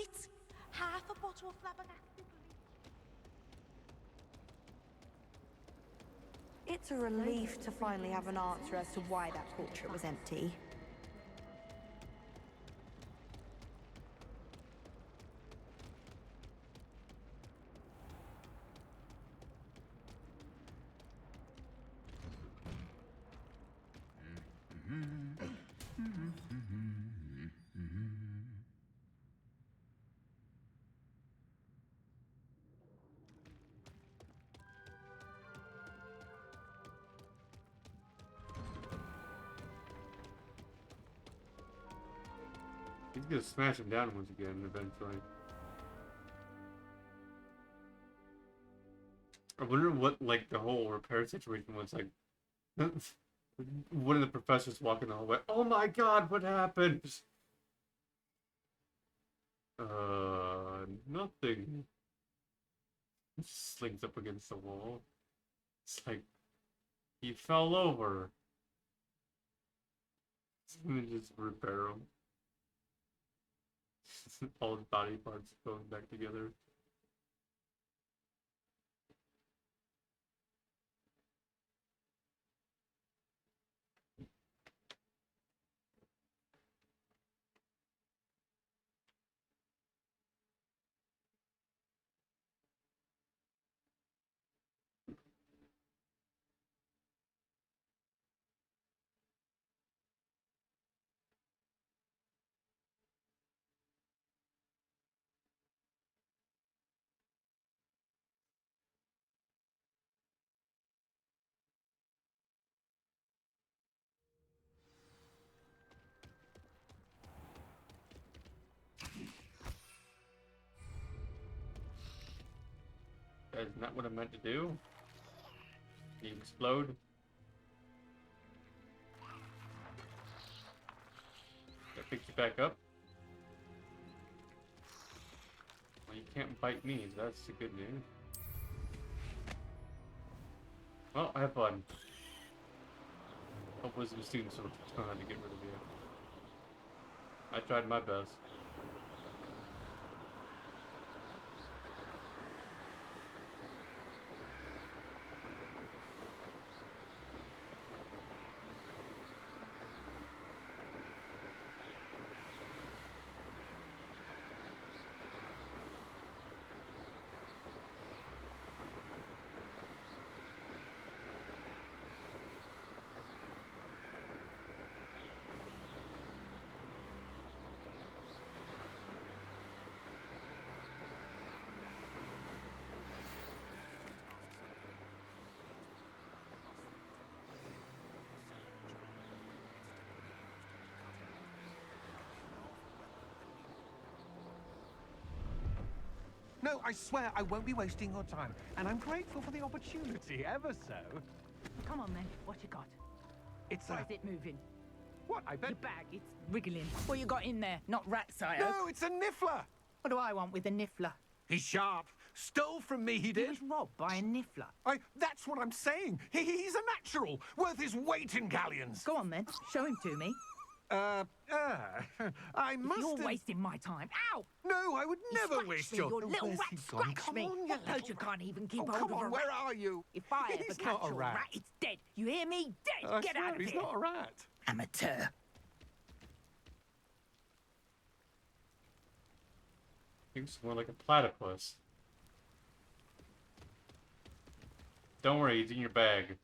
it? Half a bottle of flabbergasted It's a relief to finally have an answer as to why that portrait was empty. He's gonna smash him down once again eventually. I wonder what like the whole repair situation was like. One of the professors walking the hallway. Oh my god, what happened? Nothing. Slings up against the wall. It's like he fell over. And just repair him. All his body parts going back together. That's not what I meant to do. You explode. That picks you back up. Well, you can't bite me, so that's the good news. Well, have fun. Hope wisdom students will try to get rid of you. I tried my best. No, I swear I won't be wasting your time, and I'm grateful for the opportunity, ever so. Come on then, what you got? It's Why is it moving? What, I bet? Your bag, it's wriggling. What you got in there? Not rats, I hope. No, it's a niffler! What do I want with a niffler? He's sharp. Stole from me, he did. He was robbed by a niffler. That's what I'm saying. He's a natural, worth his weight in galleons. Go on then, show him to me. I must You're have... wasting my time. Ow! No, I would never Scratch waste me, your... your little Where's rat he gone? scratch Come me. on, you Heard little... you can't even keep Oh, hold come of a on, rat. where are you? If I ever He's catch not a your rat. it's dead. You hear me? Dead. I Get swear, out of he's here. not a rat. Amateur. It's more like a platypus. Don't worry, it's in your bag.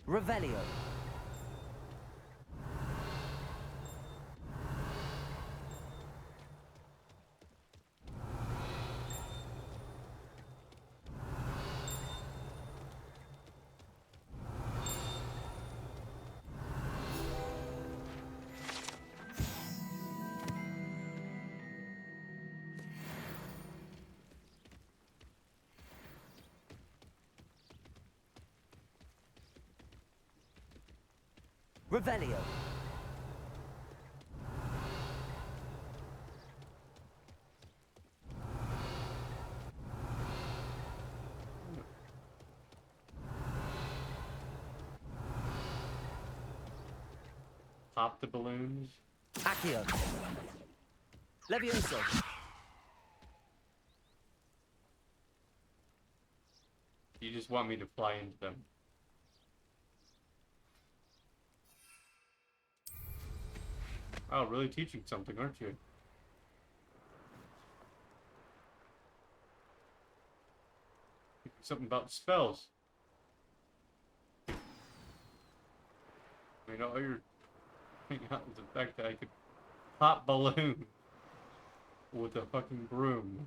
Revelio. Revelio. pop the balloons. Accio. Levioso. You just want me to fly into them. Oh, really teaching something, aren't you? Something about spells. I mean, all you're pointing out is the fact that I could pop balloon with a fucking broom.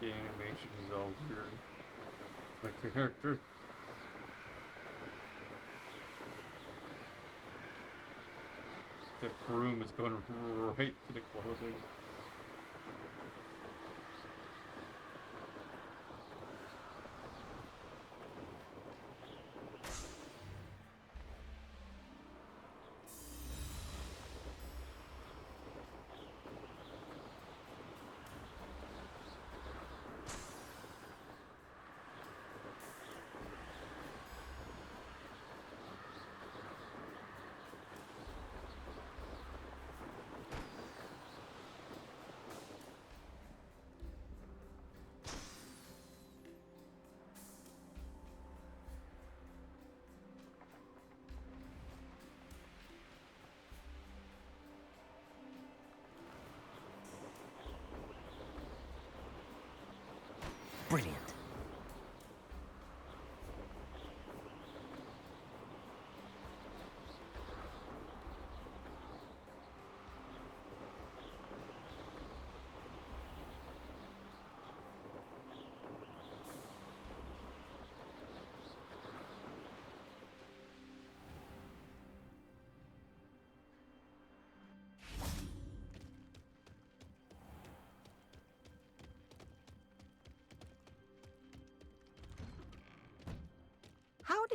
The animation is all weird. Like the character. The broom is going right to the clothing.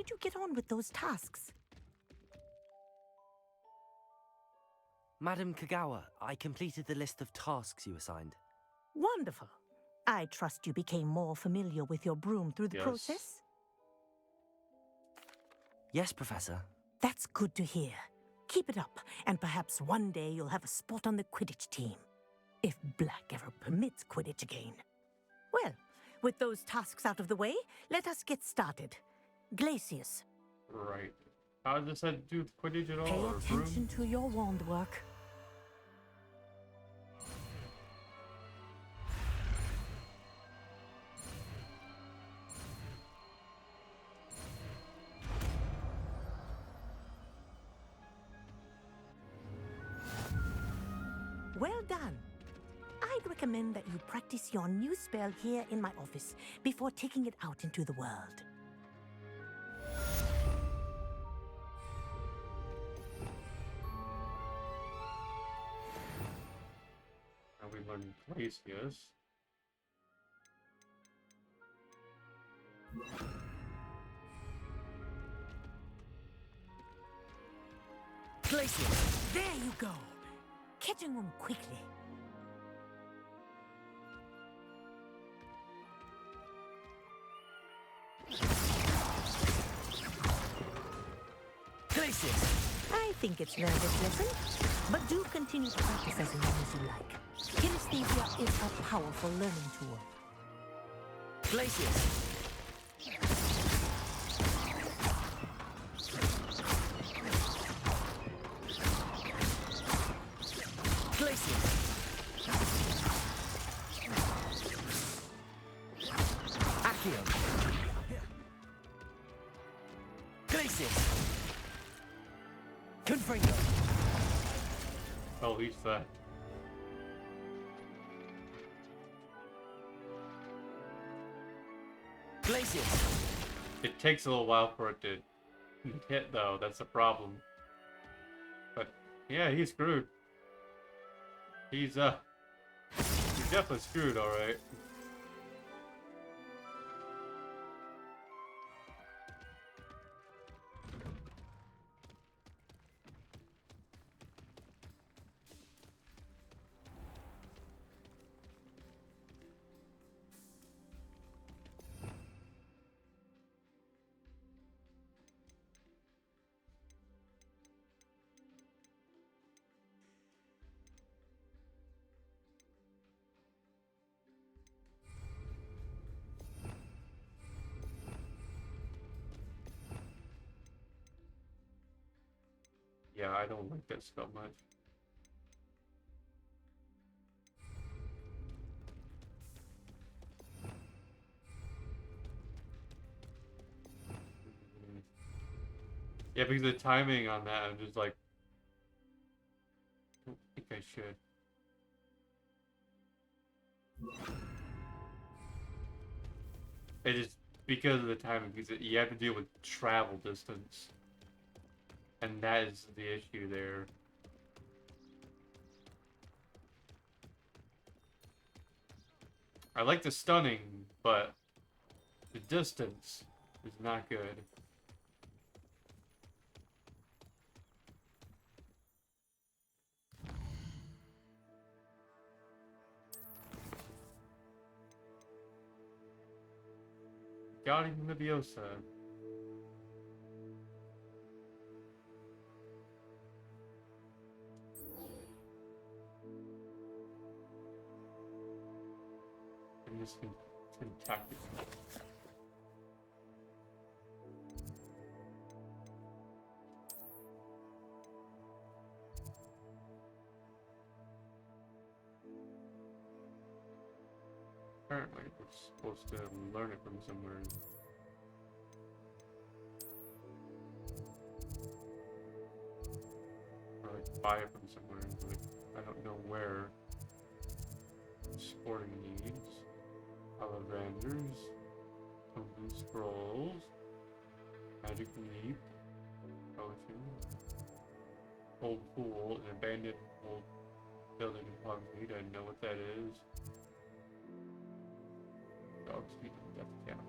did you get on with those tasks? Madam Kagawa, I completed the list of tasks you assigned. Wonderful. I trust you became more familiar with your broom through the process? Yes, Professor. That's good to hear. Keep it up, and perhaps one day you'll have a spot on the Quidditch team. If Black ever permits Quidditch again. Well, with those tasks out of the way, let us get started. Glacius. Right. How does this have to do with Quidditch at all? Pay or attention broom? to your wand work. Well done. I'd recommend that you practice your new spell here in my office before taking it out into the world. Now we learn Glacius. Glacius, there you go. Catching them quickly. Glacius! I think it's learned its lesson, but do continue to practice as long as you like. Kinesthesia is a powerful learning tool. Glacius! Oh, he's fat. Glacius! It takes a little while for it to hit, though. That's the problem. But yeah, he's screwed. He's definitely screwed, all right. Yeah, I don't like that spell much. Yeah, because the timing on that, I'm just like, I don't think I should. It is because of the timing, because you have to deal with travel distance. And that is the issue there. I like the stunning, but the distance is not good. Guardian Leviosa. And this can tactics. Apparently, we're supposed to learn it from somewhere. Or like buy it from somewhere. Like, I don't know where. Sporting needs. Ollivanders. Open scrolls. Magic leap. Potion. Old pool. An abandoned old building in Hogsmeade. I know what that is. Dog's feet and death camp.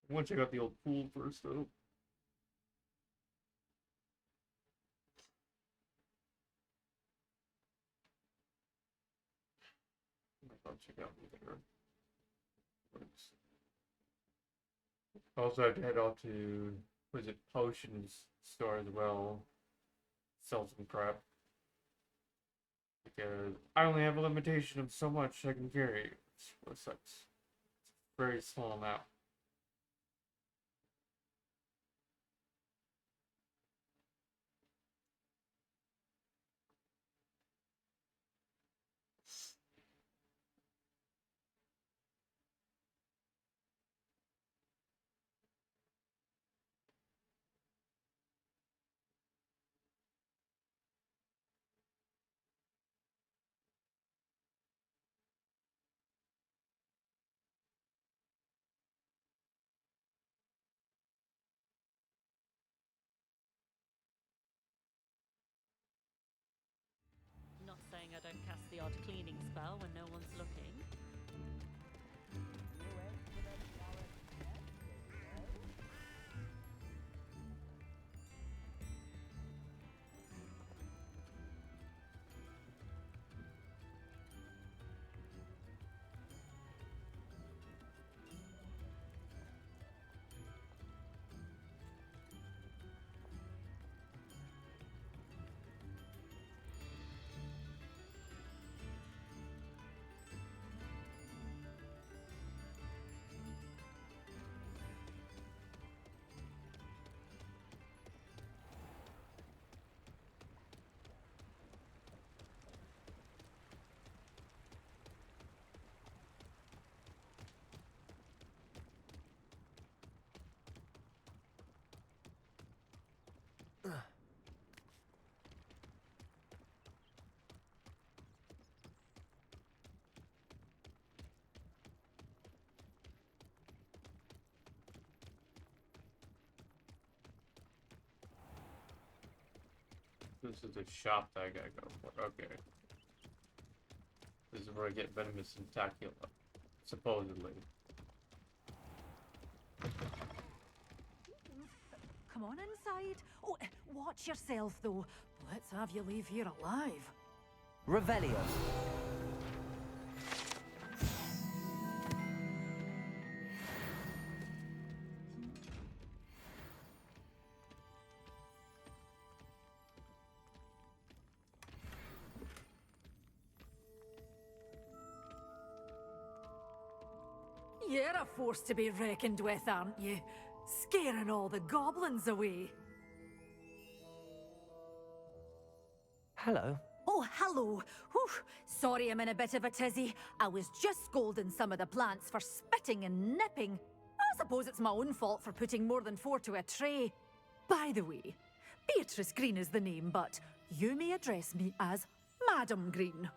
I want to check out the old pool first, though. I'll check out later. Also, I have to head out to, what is it, potions store as well. Sell some crap. Because I only have a limitation of so much I can carry. What sucks. It's a very small amount. Not saying I don't cast the odd cleaning spell when no one's looking. This is the shop that I gotta go for. Okay. This is where I get venomous tentacula. Supposedly. Come on inside. Oh, watch yourself, though. Let's have you leave here alive. Revelio. You're a force to be reckoned with, aren't you? Scaring all the goblins away. Hello. Oh, hello. Whew. Sorry I'm in a bit of a tizzy. I was just scolding some of the plants for spitting and nipping. I suppose it's my own fault for putting more than 4 to a tray. By the way, Beatrice Green is the name, but you may address me as Madam Green.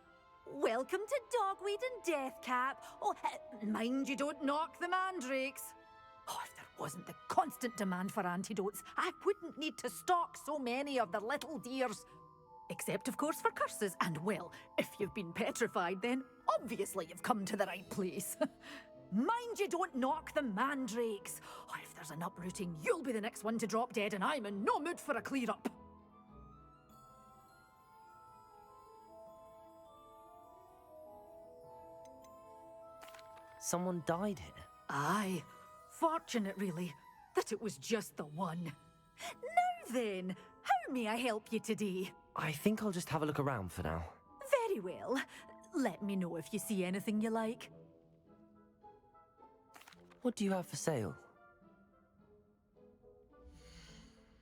Welcome to Dogweed and Deathcap. Oh, mind you don't knock the mandrakes. Oh, if there wasn't the constant demand for antidotes, I wouldn't need to stock so many of the little dears. Except, of course, for curses. And, well, if you've been petrified, then obviously you've come to the right place. Mind you don't knock the mandrakes. Oh, if there's an uprooting, you'll be the next one to drop dead, and I'm in no mood for a clear-up. Someone died here. Aye. Fortunate, really, that it was just the one. Now then, how may I help you today? I think I'll just have a look around for now. Very well. Let me know if you see anything you like. What do you have for sale?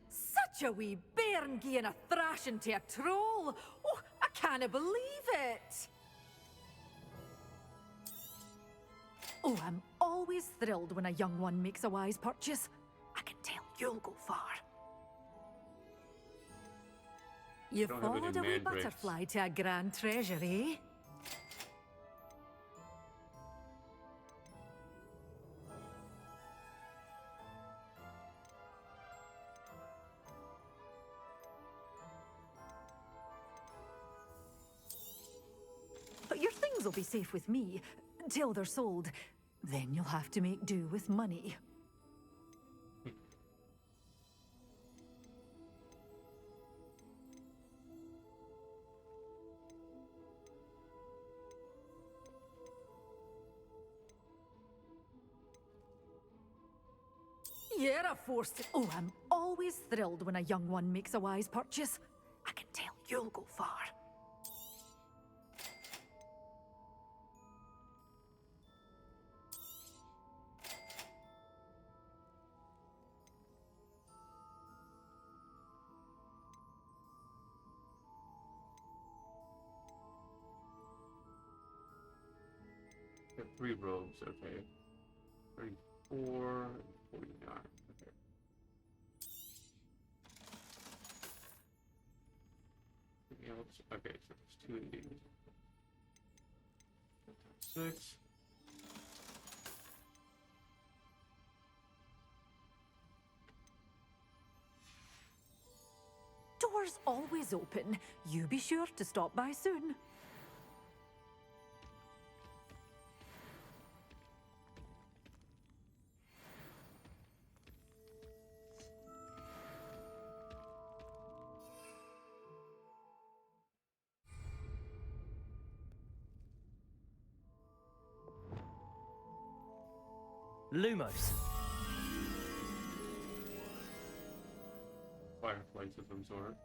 Such a wee bairn gieing a thrashing to a troll. Oh, I can't believe it. Oh, I'm always thrilled when a young one makes a wise purchase. I can tell you'll go far. You Don't have any followed a wee mandrakes. butterfly to a grand treasure, eh? But your things will be safe with me, till they're sold. Then you'll have to make do with money. You're a force to... Oh, I'm always thrilled when a young one makes a wise purchase. I can tell you'll go far. Got 3 robes, okay. 34, 49. Okay. Anything else? Okay, so there's 2 of these. 6. Doors always open. You be sure to stop by soon. Lumos. Fireplace of some sort.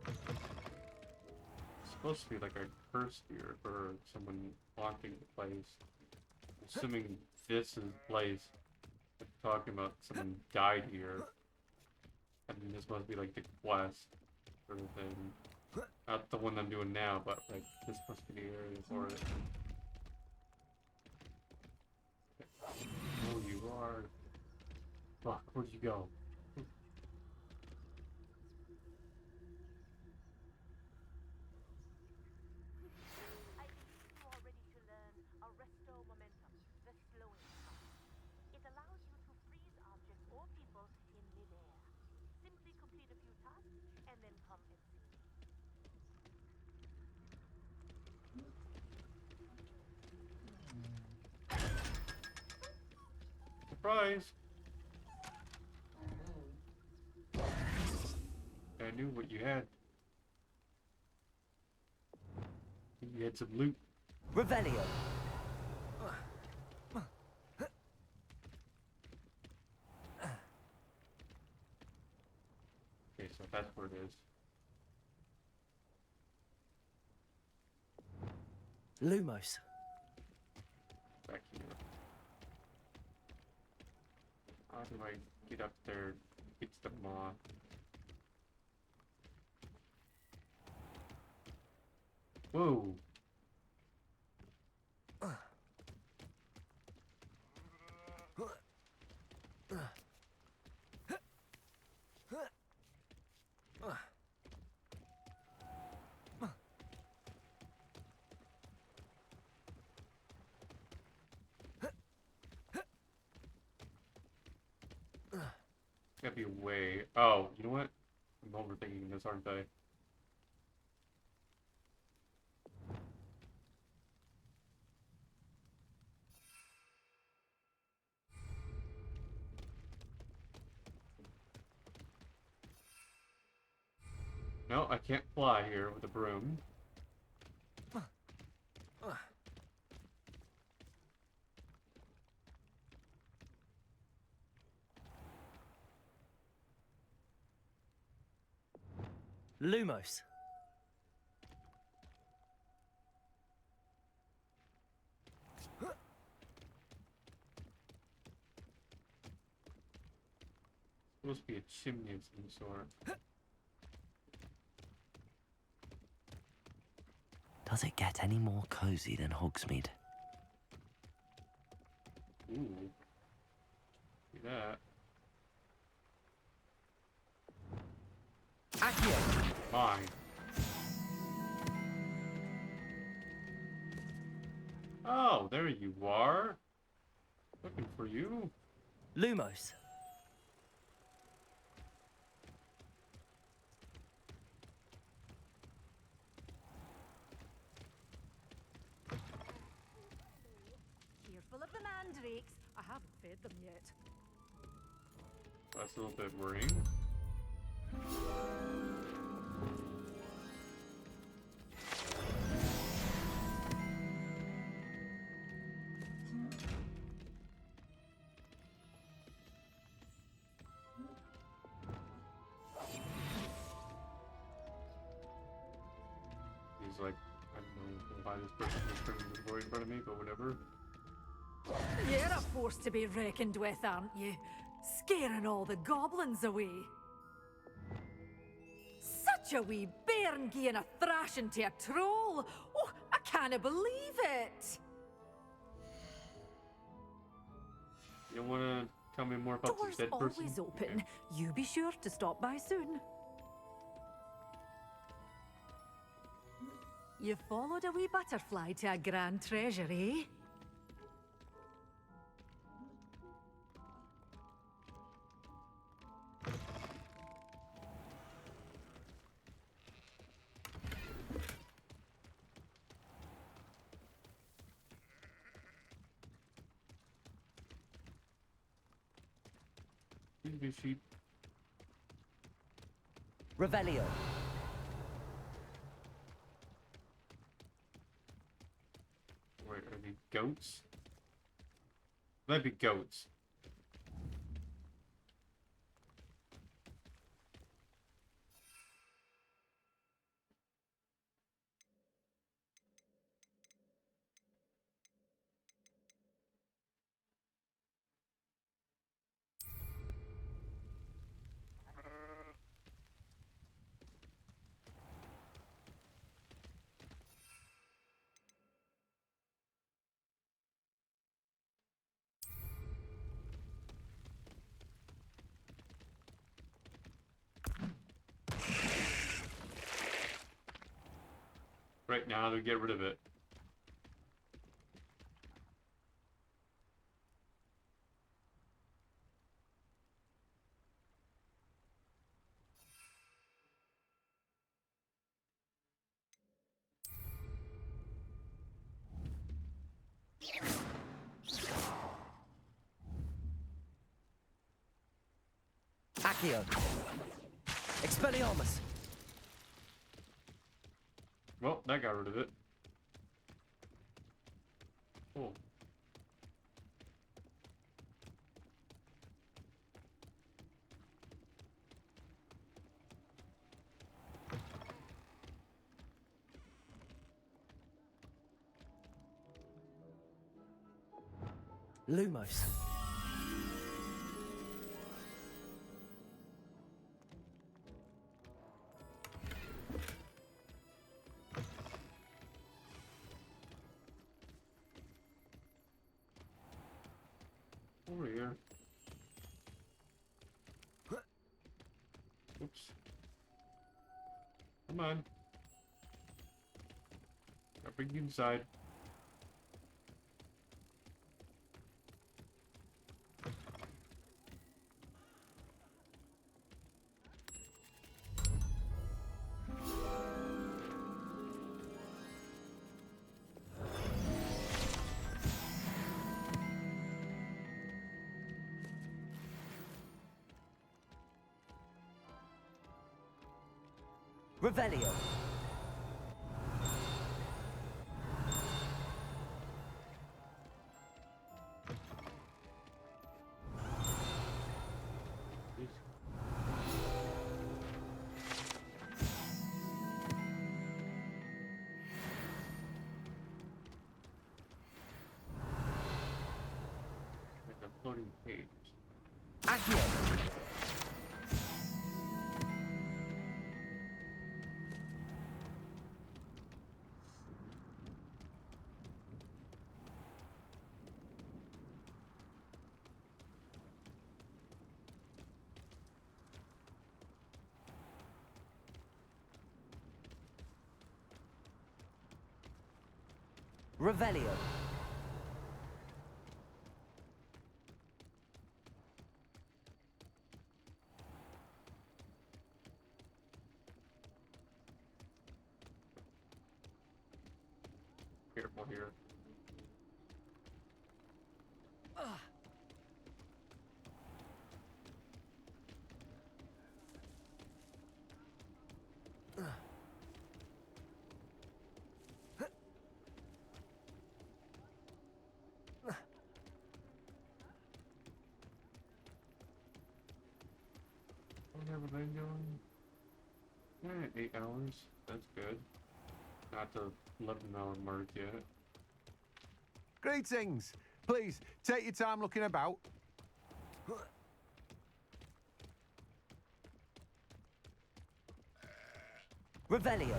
It's supposed to be like a curse here for someone haunting the place. Assuming this is the place. They're talking about someone died here. And this must be like the quest sort of thing. Not the one I'm doing now, but like this must be the area for it. Oh, you are. Fuck, where'd you go? Surprise! I knew what you had. You had some loot. Revelio. Okay, so that's where it is. Lumos. Back here. How do I get up there? It's the moth. Whoa! Gotta be a way. Oh, you know what? I'm overthinking this, aren't I? No, I can't fly here with a broom. Lumos. Supposed to be a chimney of some sort. Does it get any more cozy than Hogsmeade? Ooh. See that. Accio. Mine. Oh, there you are. Looking for you. Lumos. Careful of the mandrakes. I haven't fed them yet. That's a little bit worrying. like, I don't know why this person was turning this boy in front of me, but whatever. You're a force to be reckoned with, aren't you? Scaring all the goblins away. Such a wee bairn gieing a thrashing to a troll. Oh, I can't believe it. You wanna tell me more about Doors this dead person? always open. You be sure to stop by soon. You followed a wee butterfly to a grand treasure, eh? These sheep. Revelio. Wait, are they goats? Might be goats. Right now, to get rid of it. Accio. Expelliarmus. Well, that got rid of it. Cool. Lumos. Over here. Oops. Come on. I'll bring you inside. Revelio. Like a floating page. Accio. Revelio. Careful here. What have I been doing? 8 hours. That's good. Not to let them know I'm marked yet. Greetings. Please, take your time looking about. Revelio.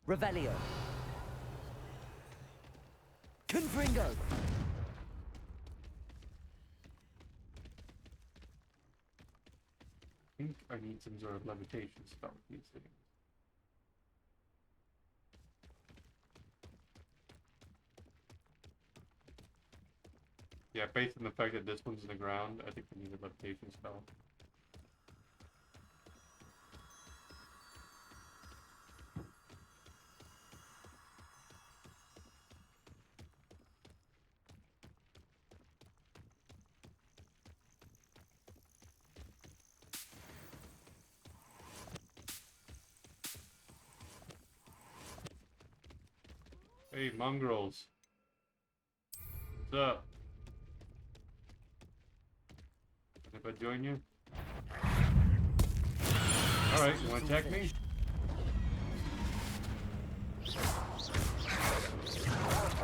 Revelio. Confringo. I think I need some sort of levitation spell with these things. Yeah, based on the fact that this one's in the ground, I think we need a levitation spell. Hey, mongrels. What's up? If I join you? Alright, you wanna attack me?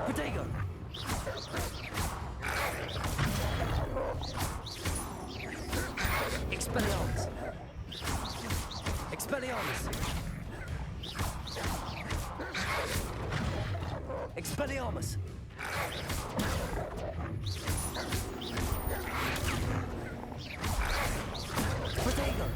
Potato. Expelliarmus. Expelliarmus. Expelliarmus. Potato.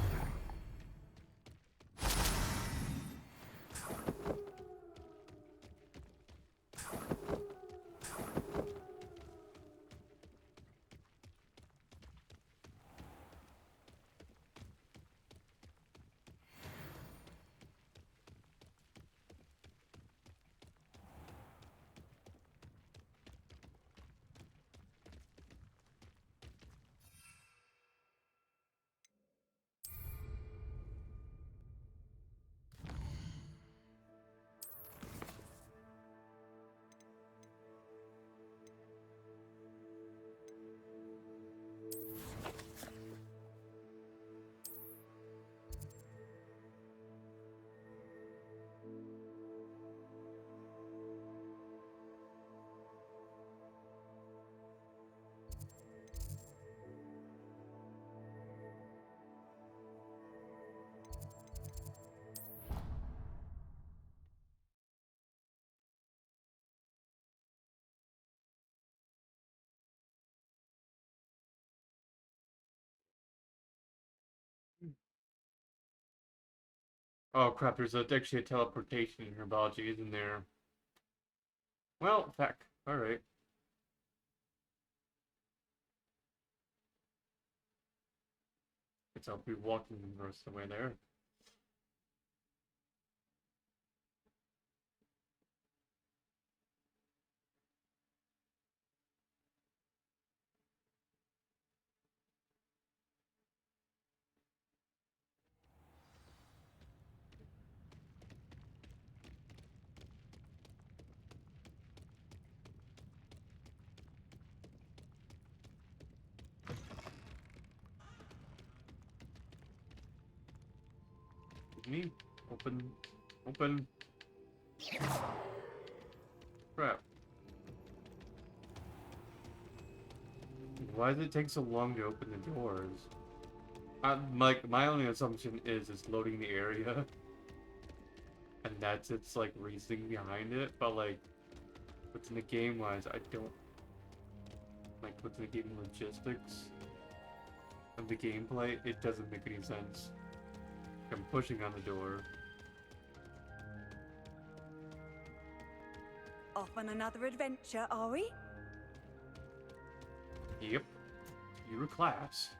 Oh crap, there's actually a teleportation in herbology, isn't there? Well, heck. Alright. Guess I'll be walking the rest of the way there. Me? Open. Open. Crap. Why does it take so long to open the doors? My only assumption is it's loading the area. And that's its, like, reasoning behind it. But, like, within the game-wise, I don't... Like, within the game logistics of the gameplay, it doesn't make any sense. I'm pushing on the door. Off on another adventure, are we? Yep. Your class.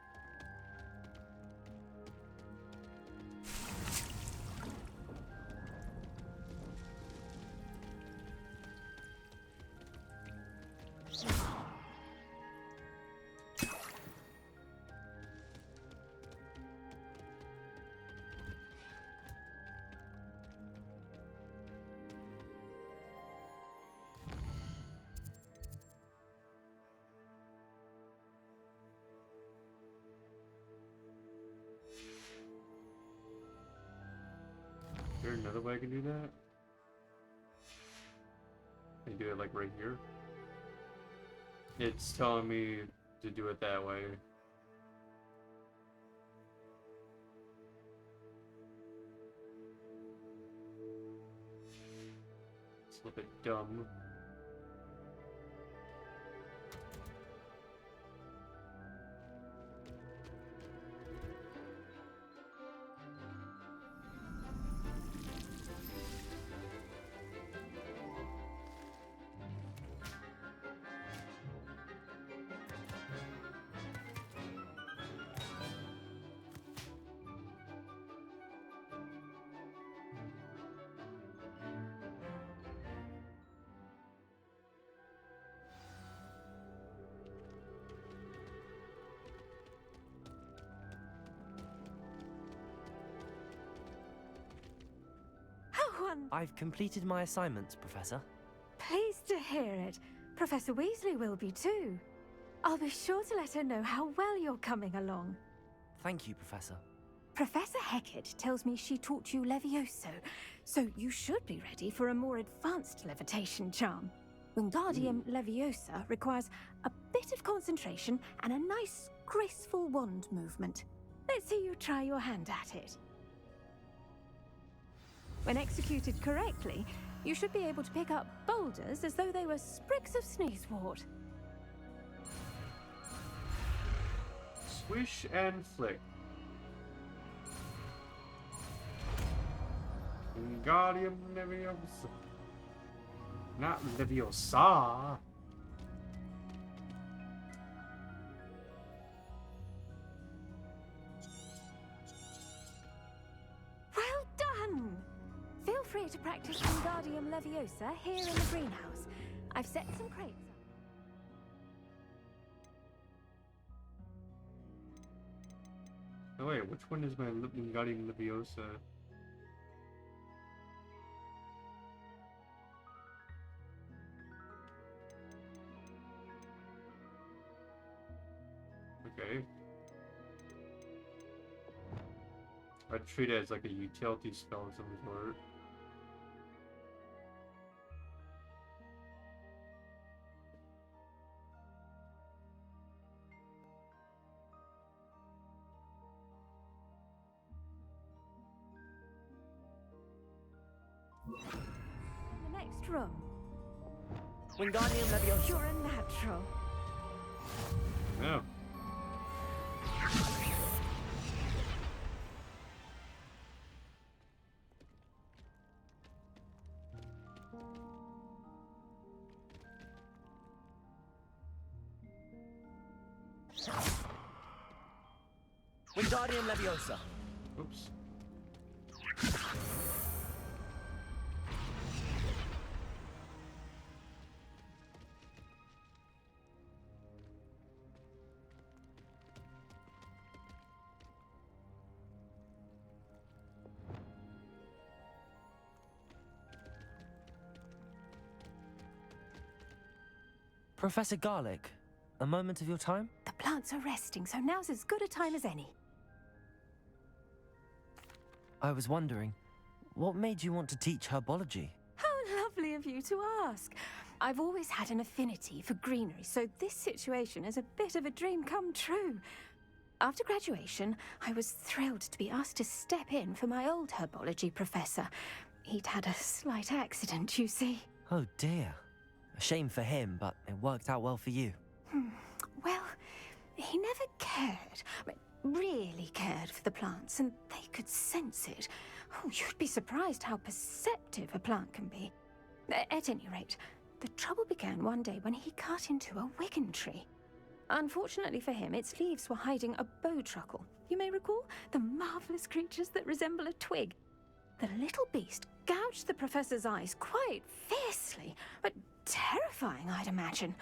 Is there another way I can do that? Can I do it like right here? It's telling me to do it that way. It's a little bit dumb. I've completed my assignments, Professor. Pleased to hear it. Professor Weasley will be too. I'll be sure to let her know how well you're coming along. Thank you, Professor. Professor Hecat tells me she taught you Levioso, so you should be ready for a more advanced levitation charm. Wingardium Leviosa requires a bit of concentration and a nice, graceful wand movement. Let's see you try your hand at it. When executed correctly, you should be able to pick up boulders as though they were sprigs of sneezewort. Swish and flick. Wingardium Leviosa. Not Leviosa. Well done! Feel free to practice Wingardium Leviosa here in the greenhouse. I've set some crates up. Oh wait, which one is my Wingardium Leviosa? Okay. I'd treat it as like a utility spell of some sort. In the next room. Wingardium Leviosa. You're a natural. No. Wingardium Leviosa. Oops. Professor Garlick, a moment of your time? The plants are resting, so now's as good a time as any. I was wondering, what made you want to teach herbology? How lovely of you to ask. I've always had an affinity for greenery, so this situation is a bit of a dream come true. After graduation, I was thrilled to be asked to step in for my old herbology professor. He'd had a slight accident, you see. Oh dear. A shame for him, but it worked out well for you. Well, he never cared, really cared for the plants, and they could sense it. Oh, you'd be surprised how perceptive a plant can be. At any rate, The trouble began one day when he cut into a wigan tree. Unfortunately for him, its leaves were hiding a bowtruckle. You may recall the marvelous creatures that resemble a twig. The little beast gouged the professor's eyes quite fiercely, but terrifying, I'd imagine.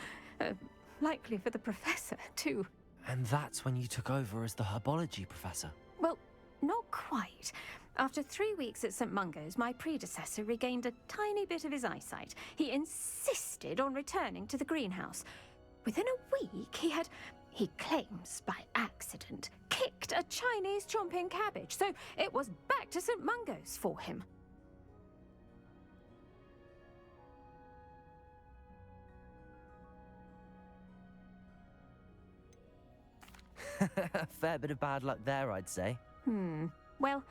Likely for the professor, too. And that's when you took over as the herbology professor. Well, not quite. After 3 weeks at St. Mungo's, my predecessor regained a tiny bit of his eyesight. He insisted on returning to the greenhouse. Within a week, he claims by accident, kicked a Chinese chomping cabbage, so it was back to St. Mungo's for him. A fair bit of bad luck there, I'd say. Well,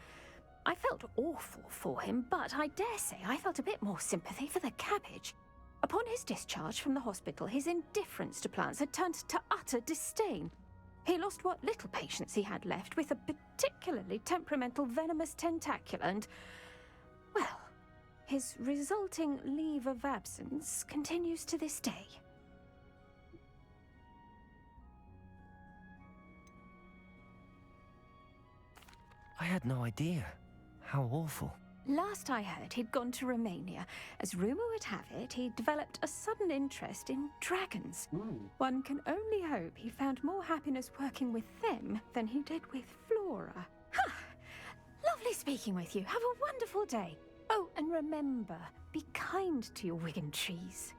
I felt awful for him, but I dare say I felt a bit more sympathy for the cabbage. Upon his discharge from the hospital, his indifference to plants had turned to utter disdain. He lost what little patience he had left with a particularly temperamental venomous tentacula and, well, his resulting leave of absence continues to this day. I had no idea. How awful. Last I heard, he'd gone to Romania. As rumour would have it, he developed a sudden interest in dragons. One can only hope he found more happiness working with them than he did with Flora. Ha! Lovely speaking with you. Have a wonderful day. Oh, and remember, be kind to your wigan trees.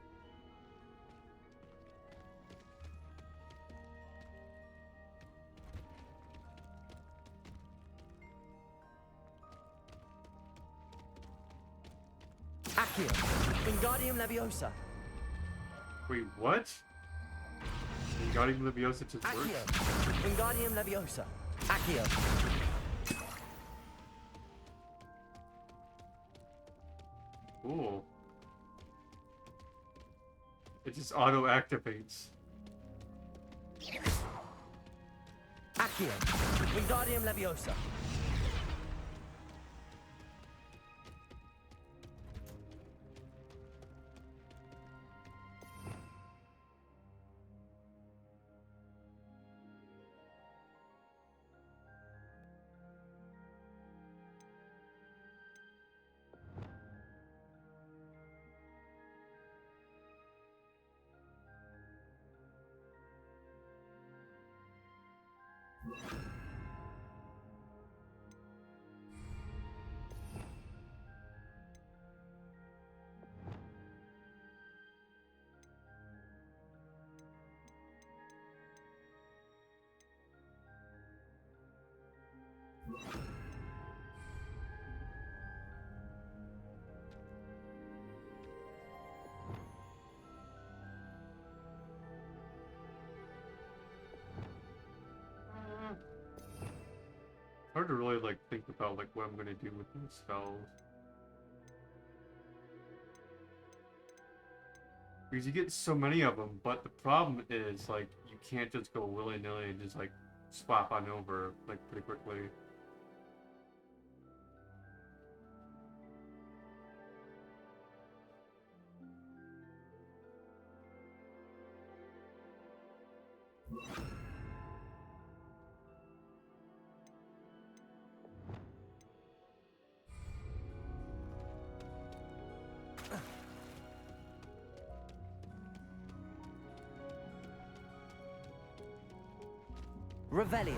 Accio, Wingardium Leviosa. Wait, what? Wingardium Leviosa just works? Accio, Wingardium Leviosa. Accio. Cool. It just auto-activates. Accio, Wingardium Leviosa. Hard to really like think about like what I'm gonna do with these spells. Because you get so many of them, but the problem is like you can't just go willy-nilly and just like swap on over like pretty quickly. Revelio.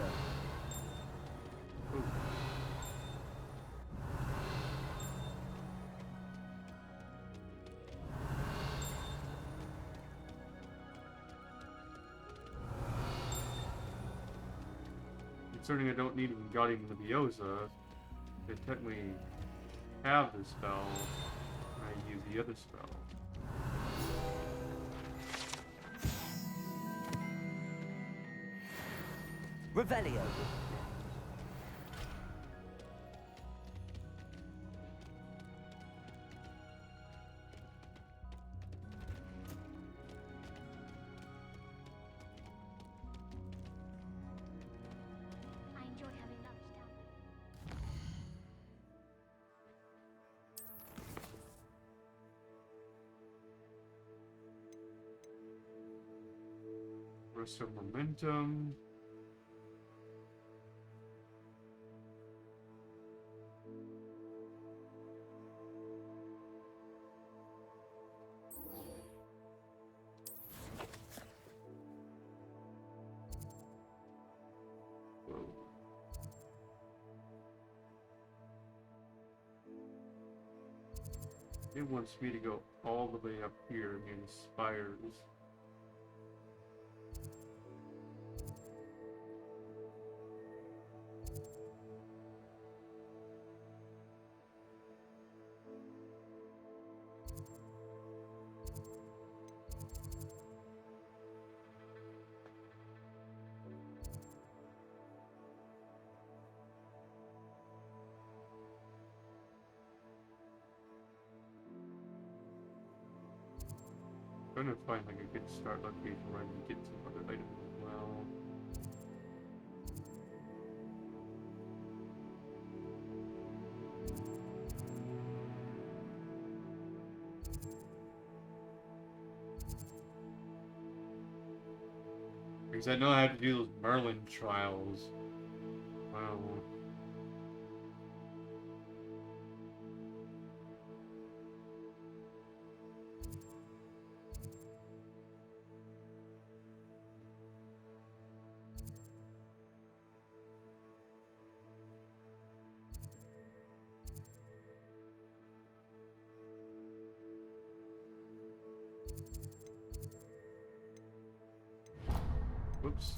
Concerning I don't need Wingardium Leviosa, I technically have this spell, and I use the other spell. Revelio. I enjoy having lunch down. Restore momentum. It wants me to go all the way up here near the spires. I'm trying to find like a good start location where I can get some other items as well. Because I know I have to do those Merlin trials. Wow. Whoops.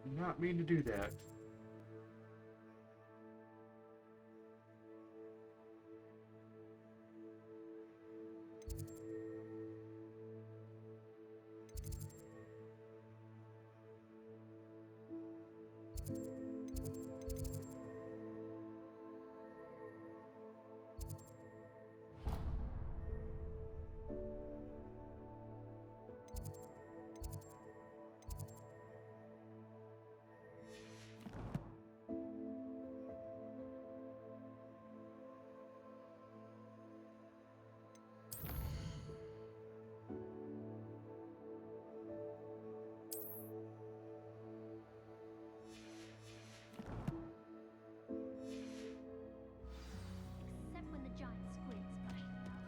Did not mean to do that. Except when the giant squid splashes out.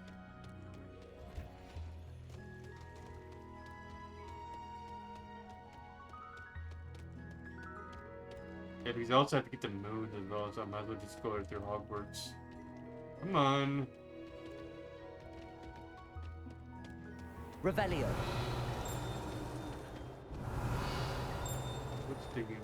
Yeah, because I also have to get the moon as well, so I might as well just go through Hogwarts. Come on. Revelio. What's digging?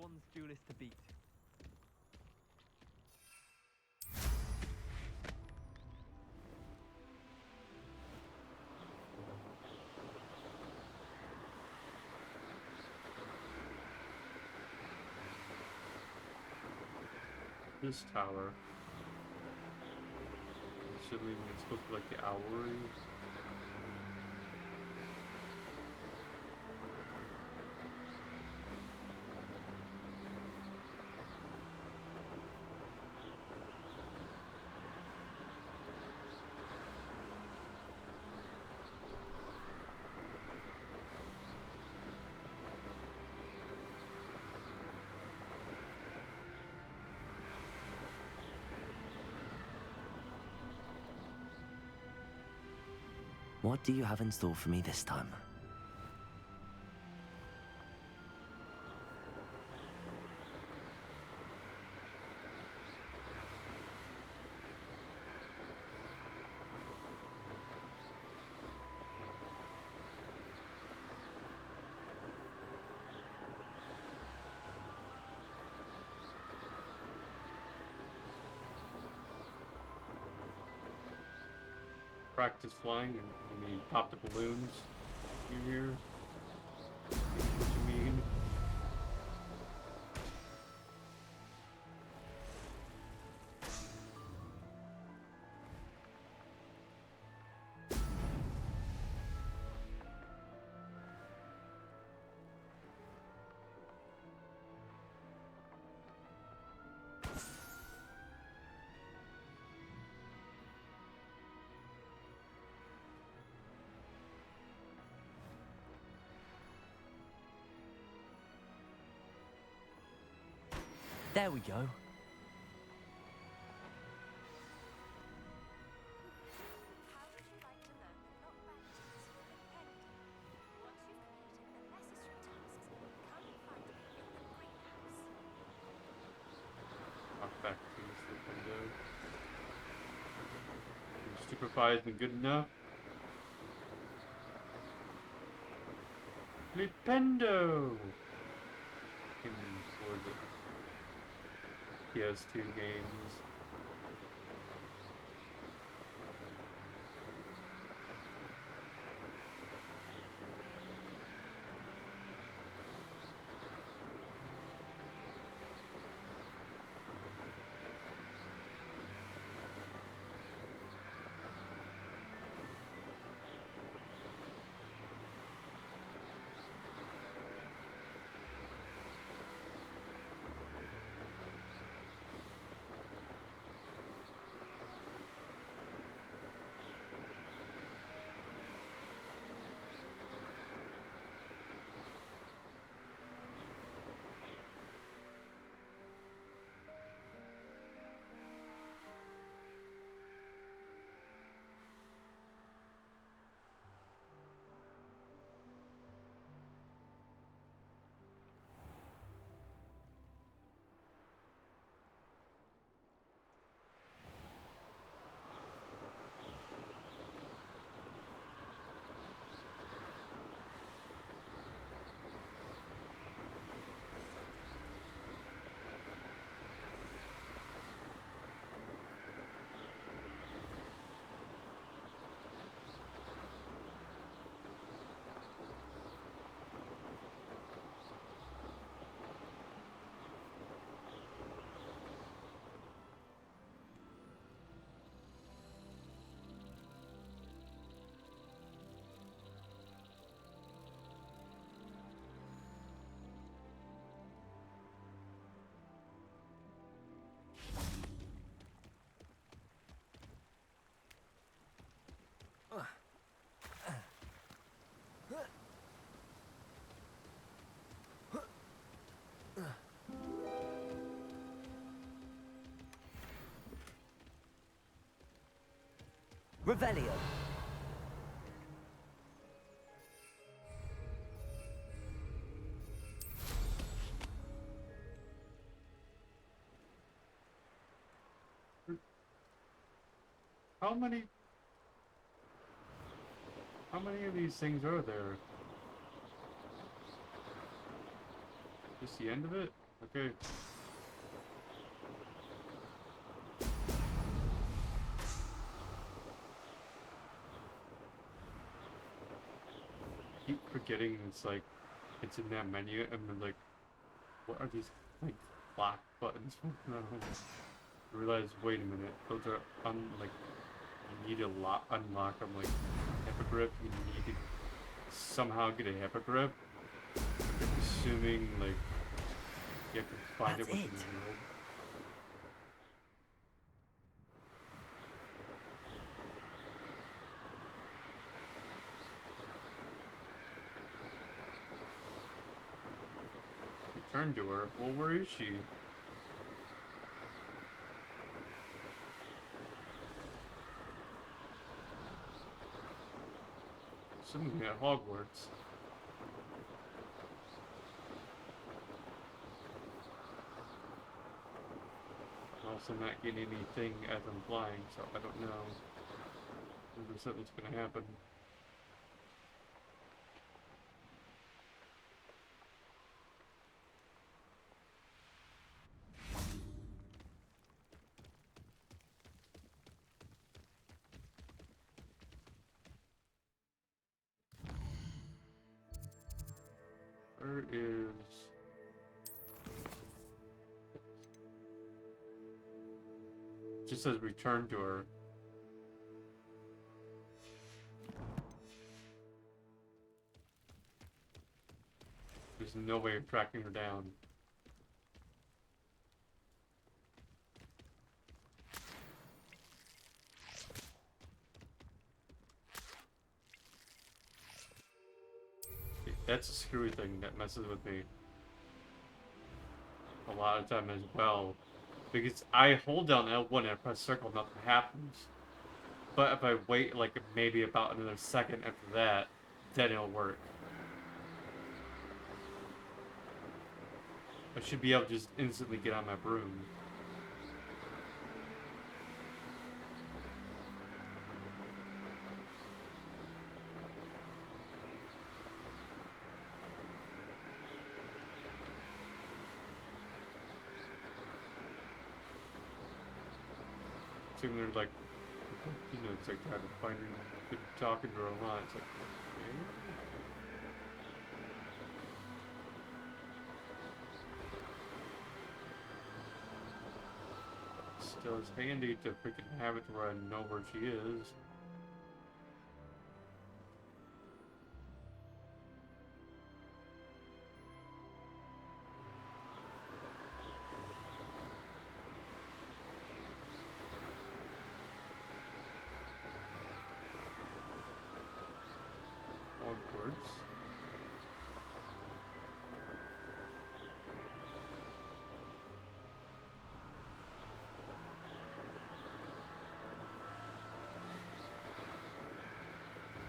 one's duelist to beat. This tower. Assuming it's supposed to be like the owlery. What do you have in store for me this time? Practice flying and you pop the balloons. You hear? What you mean? There we go. How would you like to learn the block bandages for the pendant? Once you've completed the necessary tasks, come and find me in the greenhouse. Walk back to the window. Stupefy isn't good enough. Flipendo! For the PS2 games. Revelio. How many of these things are there? Just the end of it? Okay. Keep forgetting it's like it's in that menu and then like what are these like black buttons for? No. I realize wait a minute, those are like you need to unlock them like hippogriff, you need to somehow get a hippogriff. Assuming like you have to find it within the world. Return to her. Well, where is she? Assuming at Hogwarts. I'm also not getting anything as I'm flying, so I don't know if something's gonna happen. Where is... It just says return to her. There's no way of tracking her down. That's a screwy thing that messes with me a lot of time as well. Because I hold down L1 and I press circle, nothing happens. But if I wait like maybe about another second after that, then it'll work. I should be able to just instantly get on my broom. Assuming they're like, you know, it's like trying to find her, good talking to her a lot. It's like, okay. Still, it's handy to freaking have it where I know where she is. Hogwarts.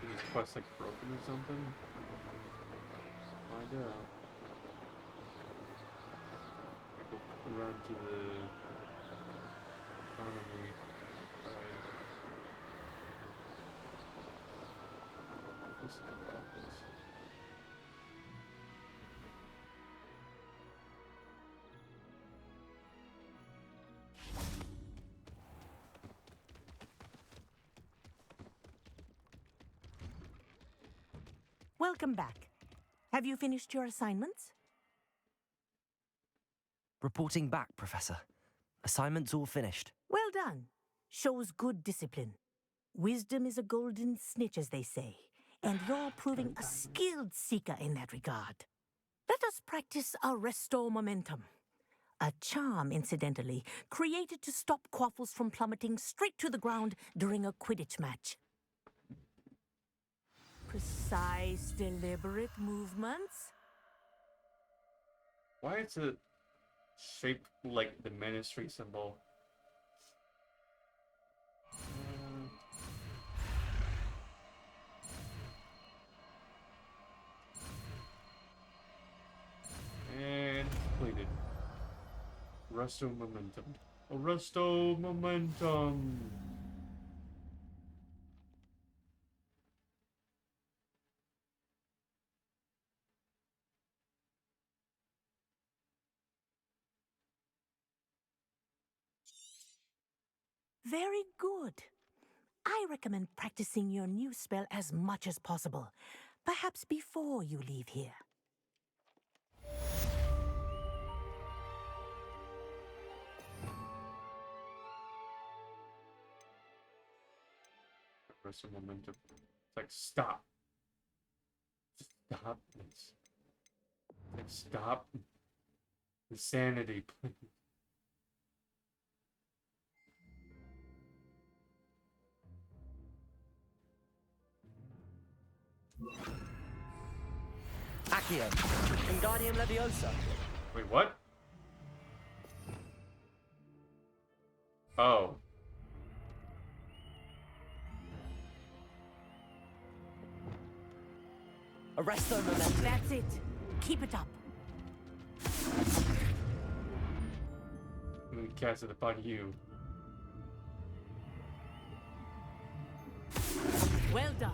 Is this quest like broken or something? Find out. I go around to the economy. This is the office. Welcome back. Have you finished your assignments? Reporting back, Professor. Assignments all finished. Well done. Shows good discipline. Wisdom is a golden snitch, as they say, and you're proving a skilled seeker in that regard. Let us practice Arresto Momentum. A charm, incidentally, created to stop quaffles from plummeting straight to the ground during a Quidditch match. Precise, deliberate movements. Why is it shaped like the ministry symbol? And completed. Arresto Momentum. Arresto Momentum! Very good. I recommend practicing your new spell as much as possible, perhaps before you leave here. Rest of momentum. It's like, stop. Stop this. Like, stop. Insanity, please. Accio. Wingardium Leviosa. Wait, what? Oh. Arresto Momentum. That's it. Keep it up. I'm gonna cast it upon you. Well done.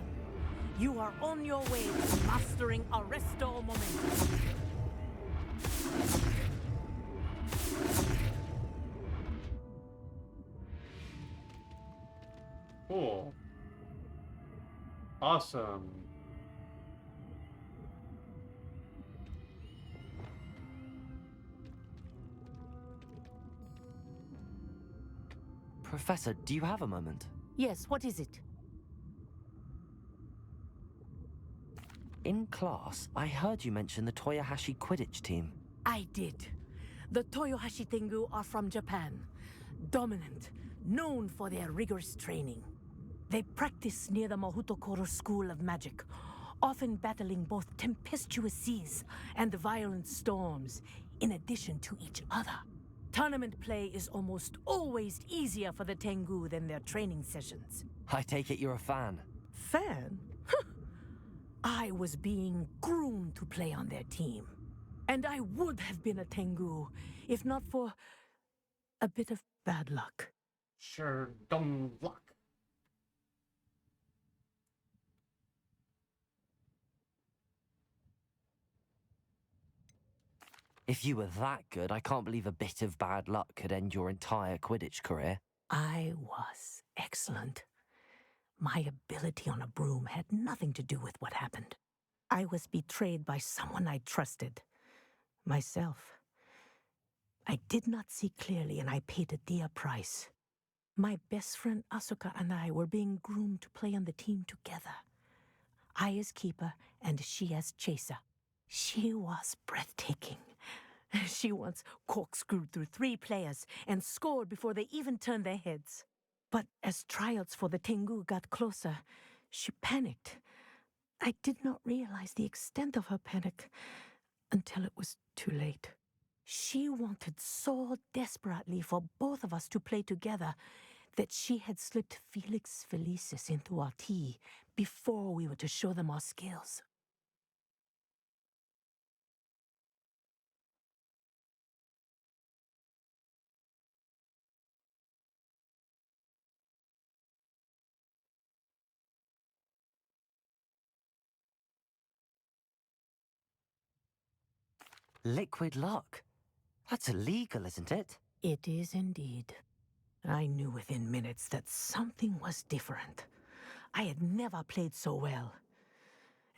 You are on your way to mastering Arresto Momentum. Cool. Awesome. Professor, do you have a moment? Yes, what is it? In class, I heard you mention the Toyohashi Quidditch team. I did. The Toyohashi Tengu are from Japan. Dominant, known for their rigorous training. They practice near the Mahutokoro School of Magic, often battling both tempestuous seas and violent storms, in addition to each other. Tournament play is almost always easier for the Tengu than their training sessions. I take it you're a fan. Fan? I was being groomed to play on their team. And I would have been a Tengu, if not for a bit of bad luck. Sure, dumb luck. If you were that good, I can't believe a bit of bad luck could end your entire Quidditch career. I was excellent. My ability on a broom had nothing to do with what happened. I was betrayed by someone I trusted. Myself. I did not see clearly, and I paid a dear price. My best friend Asuka and I were being groomed to play on the team together. I as keeper, and she as chaser. She was breathtaking. She once corkscrewed through 3 players and scored before they even turned their heads. But as tryouts for the Tengu got closer, she panicked. I did not realize the extent of her panic until it was too late. She wanted so desperately for both of us to play together that she had slipped Felix Felicis into our tea before we were to show them our skills. Liquid luck? That's illegal, isn't it? It is indeed. I knew within minutes that something was different. I had never played so well.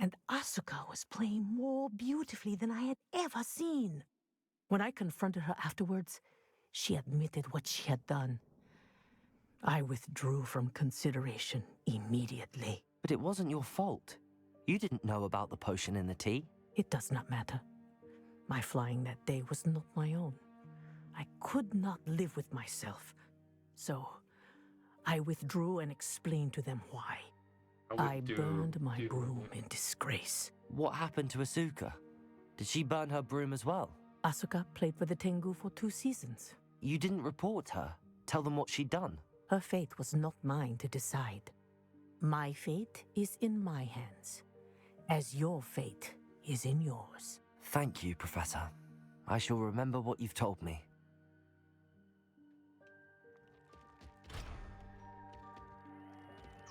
And Asuka was playing more beautifully than I had ever seen. When I confronted her afterwards, she admitted what she had done. I withdrew from consideration immediately. But it wasn't your fault. You didn't know about the potion in the tea. It does not matter. My flying that day was not my own. I could not live with myself. So, I withdrew and explained to them why. I burned my broom in disgrace. What happened to Asuka? Did she burn her broom as well? Asuka played for the Tengu for 2 seasons. You didn't report her? Tell them what she'd done? Her fate was not mine to decide. My fate is in my hands, as your fate is in yours. Thank you, Professor. I shall remember what you've told me.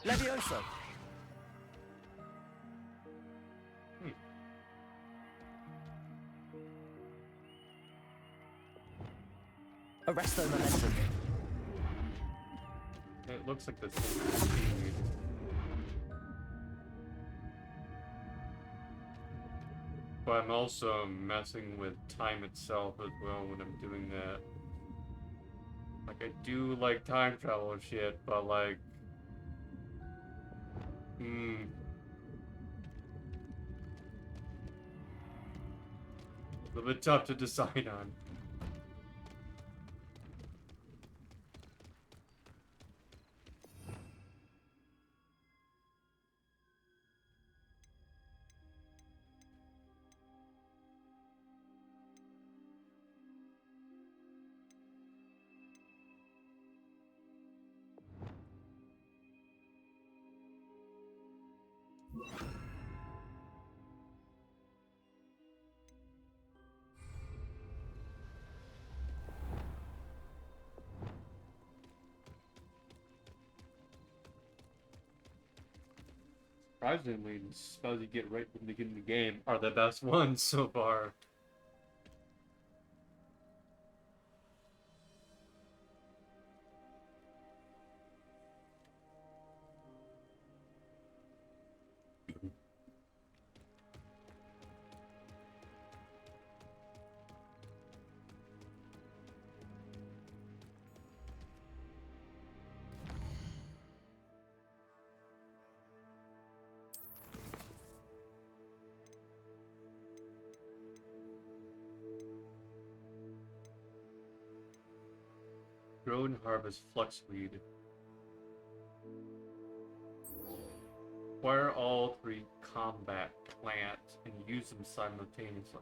Levioso. Arresto Momentum. it looks like the same speed. But I'm also messing with time itself as well when I'm doing that. Like, I do like time travel and shit, but like... A little bit tough to decide on. Surprisingly, the spells you get right from the beginning of the game are the best ones so far. Grow and harvest fluxweed. Acquire all 3 combat plants and use them simultaneously.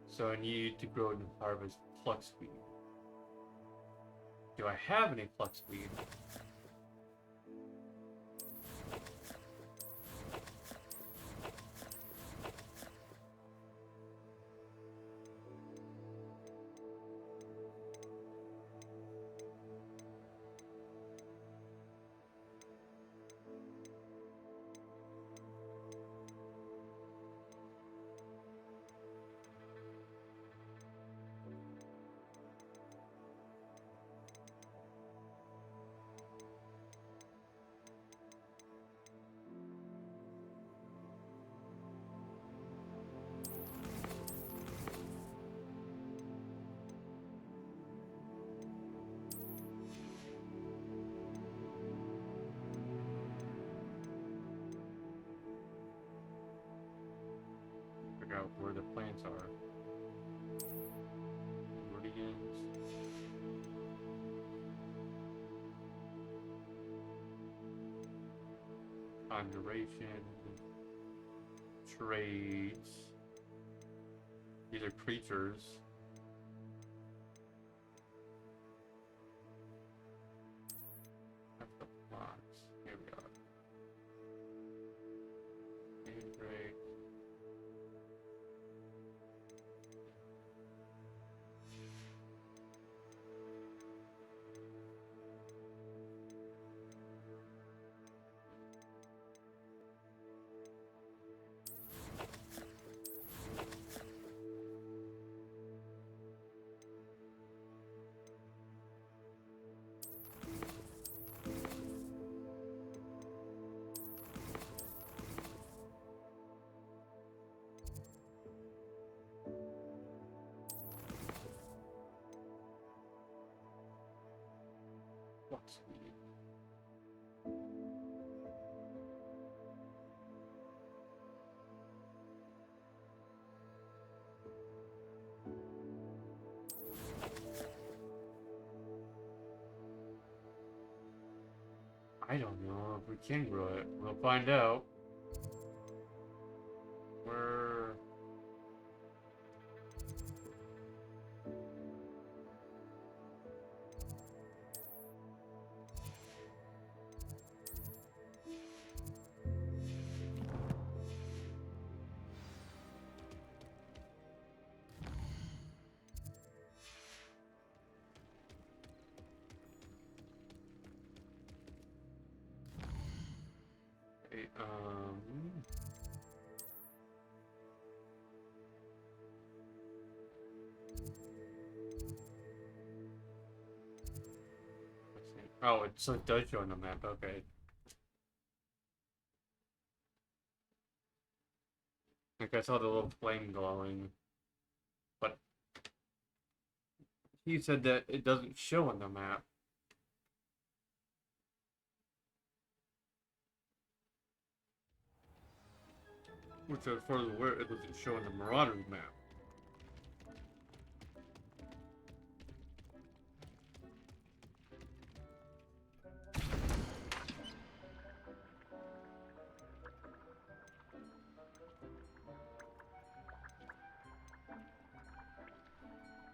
So I need to grow and harvest fluxweed. Do I have any fluxweed? Figure out where the plants are. Ingredients. Time duration. Trades. These are creatures. That's the plots. Here we are. Great. What's weird? I don't know if we can grow it. We'll find out. Where... Okay, let's see. Oh, it does show on the map. Okay. Like I saw the little flame glowing, but he said that it doesn't show on the map. Which, as far as I'm aware, it doesn't show on the Marauders map.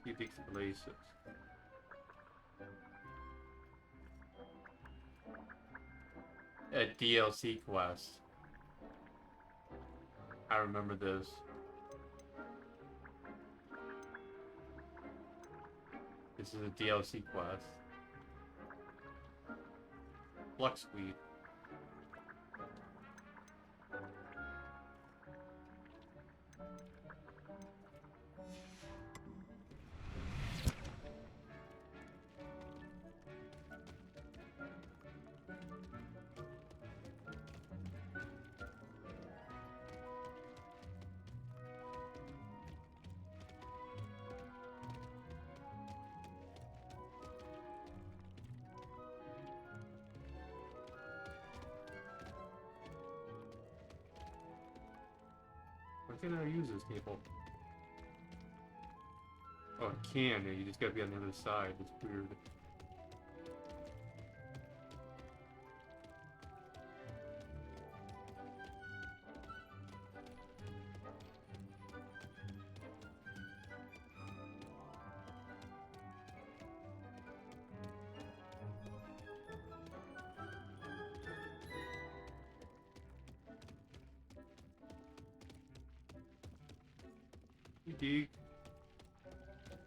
He thinks places. A DLC quest. I remember this. This is a DLC quest. Fluxweed. Why can't I use this table? Oh, it can. You just gotta be on the other side. It's weird. Hey, Deke.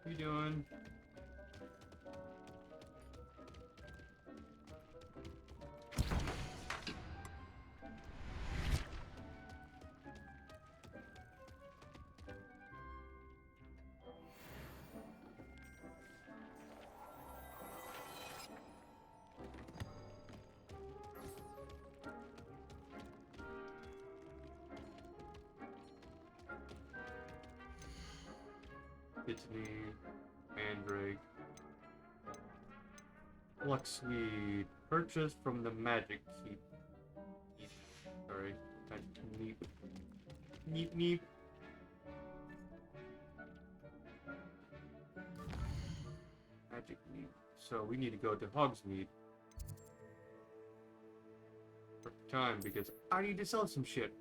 What you doing? Pitney, Mandrake, Fluxweed, purchased from the Magic Keep. Sorry, Magic Neep. Neep Neep. Magic Neep. So we need to go to Hogsmeade. For time, because I need to sell some shit.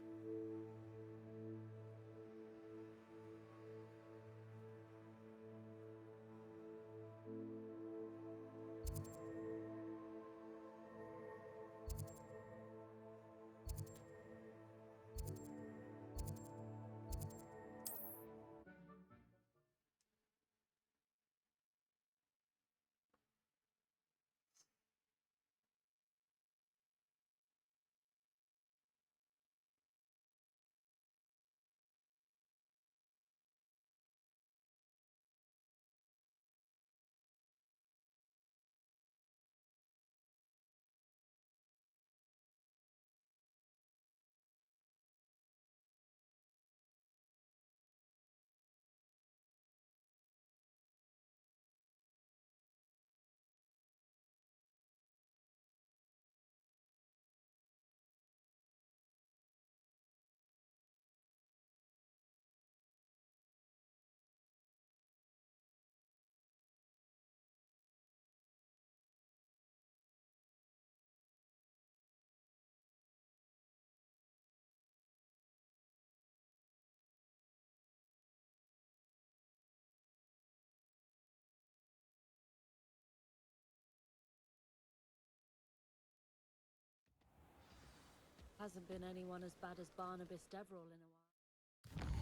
Hasn't been anyone as bad as Barnabas Deverell in a while.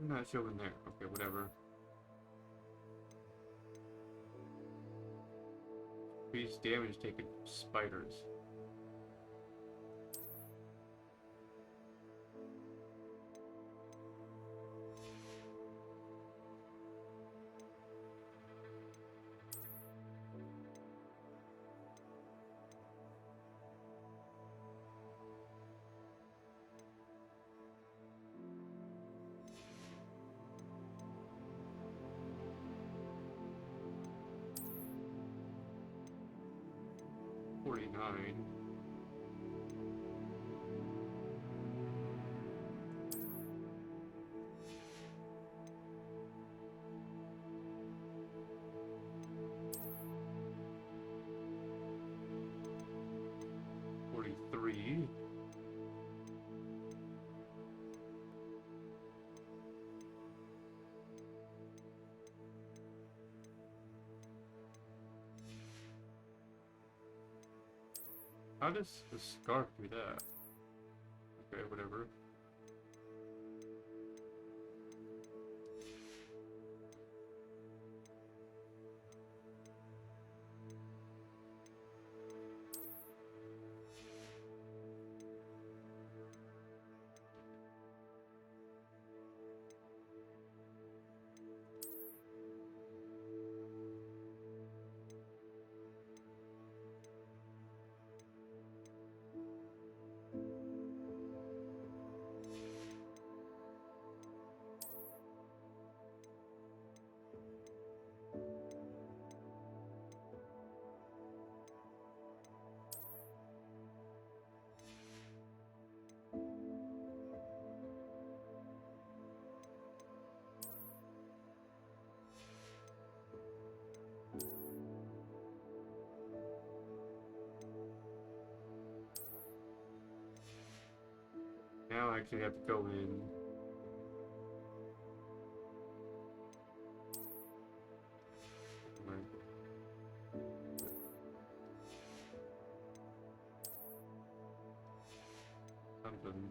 I'm not showing there. Okay, whatever. Increased damage taken from spiders. $49. $43. How does the scarf do that? Okay, whatever. Now I actually have to go in. Something.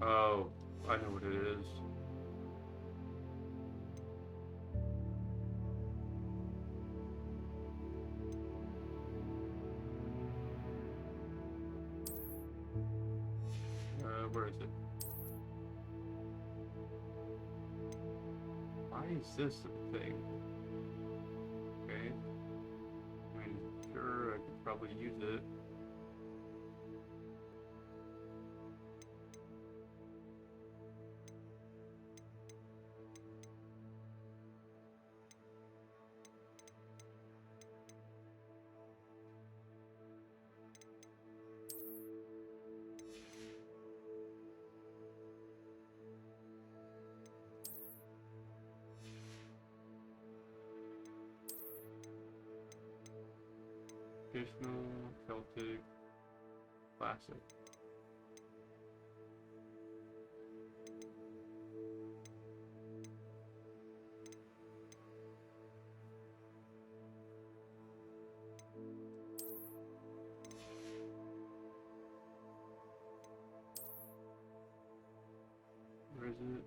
Oh, I know what it is. Where is it? Why is this a thing? Okay. I mean, sure, I could probably use it. Traditional, Celtic, classic. Where is it?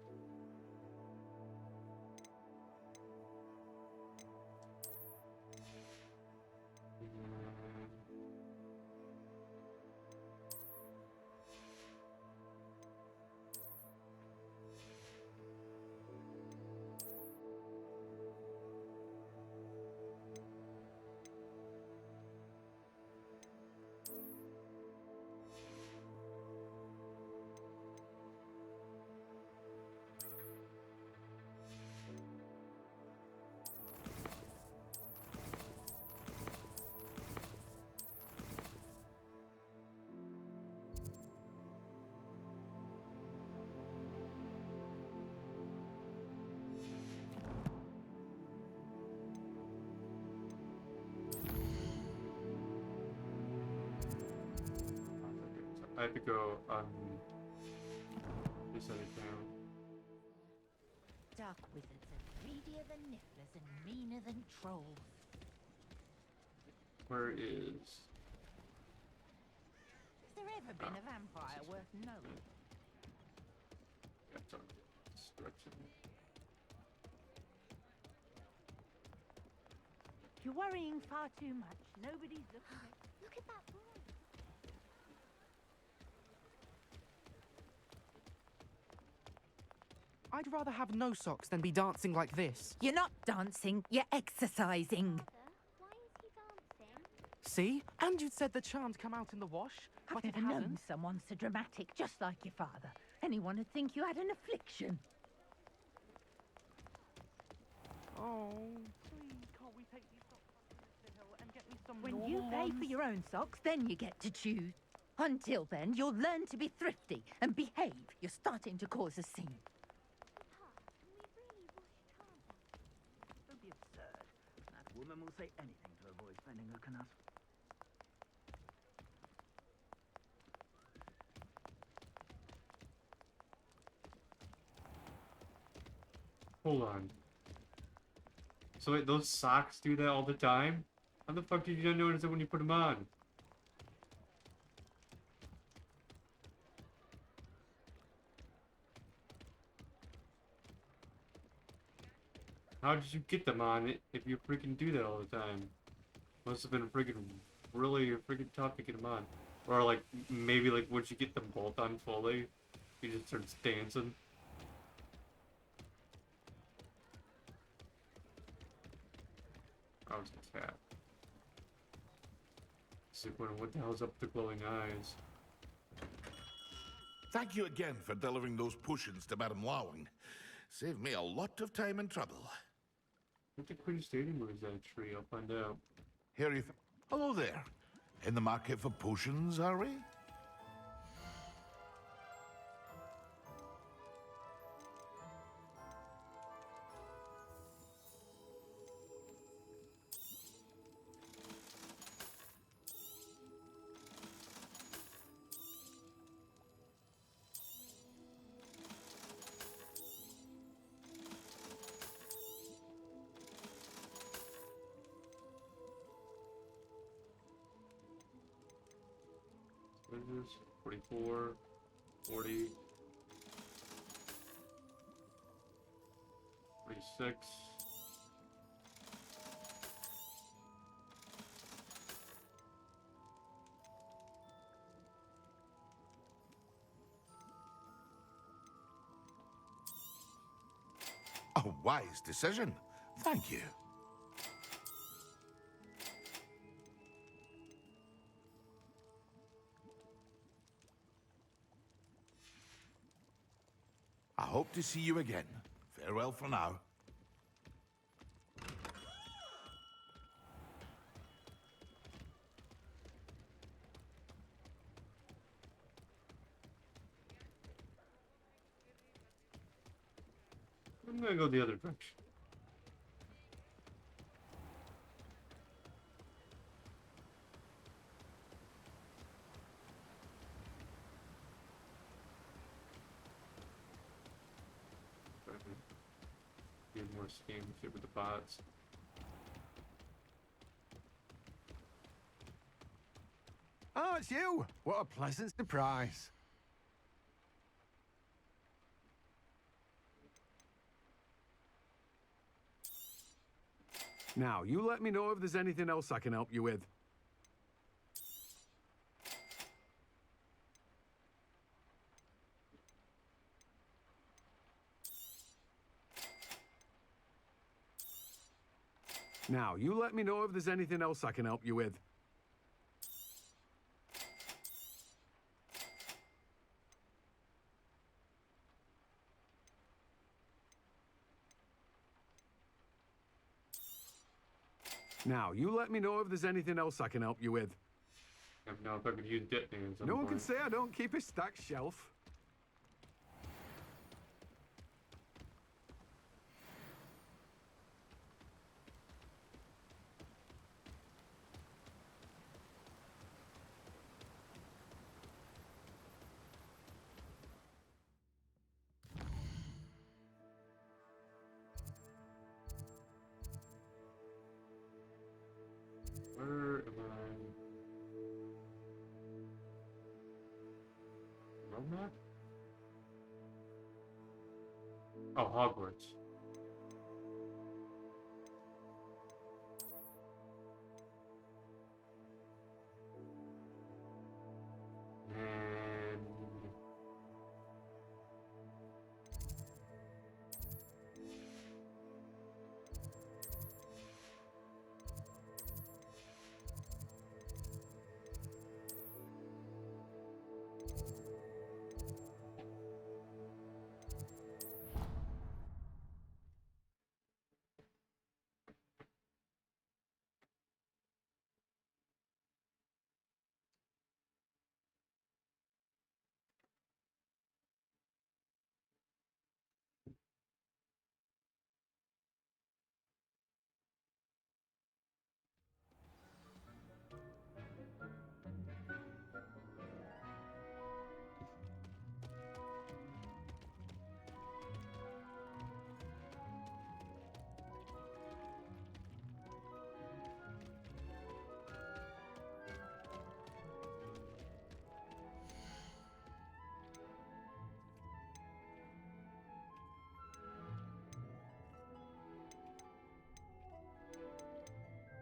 I have to go on this other town. Dark wizards are greedier than nifflers and meaner than trolls. Where is? Is there never been a vampire worth knowing. You're worrying far too much. Nobody's looking at... Look at that boy. I'd rather have no socks than be dancing like this. You're not dancing, you're exercising. Why is he dancing? See? And you'd said the charm'd come out in the wash, but I've it never known hasn't. someone so dramatic, just like your father. Anyone would think you had an affliction. Oh, please, can't we take these socks up to the hill and get me some When normal you pay for ones? your own socks, then you get to choose. Until then, you'll learn to be thrifty and behave. You're starting to cause a scene. Don't be absurd. That woman will say anything to avoid spending her canut. Hold on. So wait, those socks do that all the time? How the fuck did you not notice it when you put them on? How did you get them on if you freaking do that all the time? Must have been really freaking tough to get them on. Or like, maybe like once you get them both on fully, you just start dancing. I was a cat. What the hell's up with the glowing eyes? Thank you again for delivering those potions to Madame Lowing. Saved me a lot of time and trouble. What the Queen Stadium or is that tree? I'll find out. Harry, hello there. In the market for potions, are we? What is this? 44, 40, 46. A wise decision. Thank you. I hope to see you again. Farewell for now. I'm gonna go the other direction. Get more steam shit with the bots. Oh, it's you! What a pleasant surprise. Now, you let me know if there's anything else I can help you with. Now, you let me know if there's anything else I can help you with. Now, you let me know if there's anything else I can help you with. I don't know if I could use detonating at some No one can point. say I don't keep a stacked shelf. Where am Road map? Oh, Hogwarts. And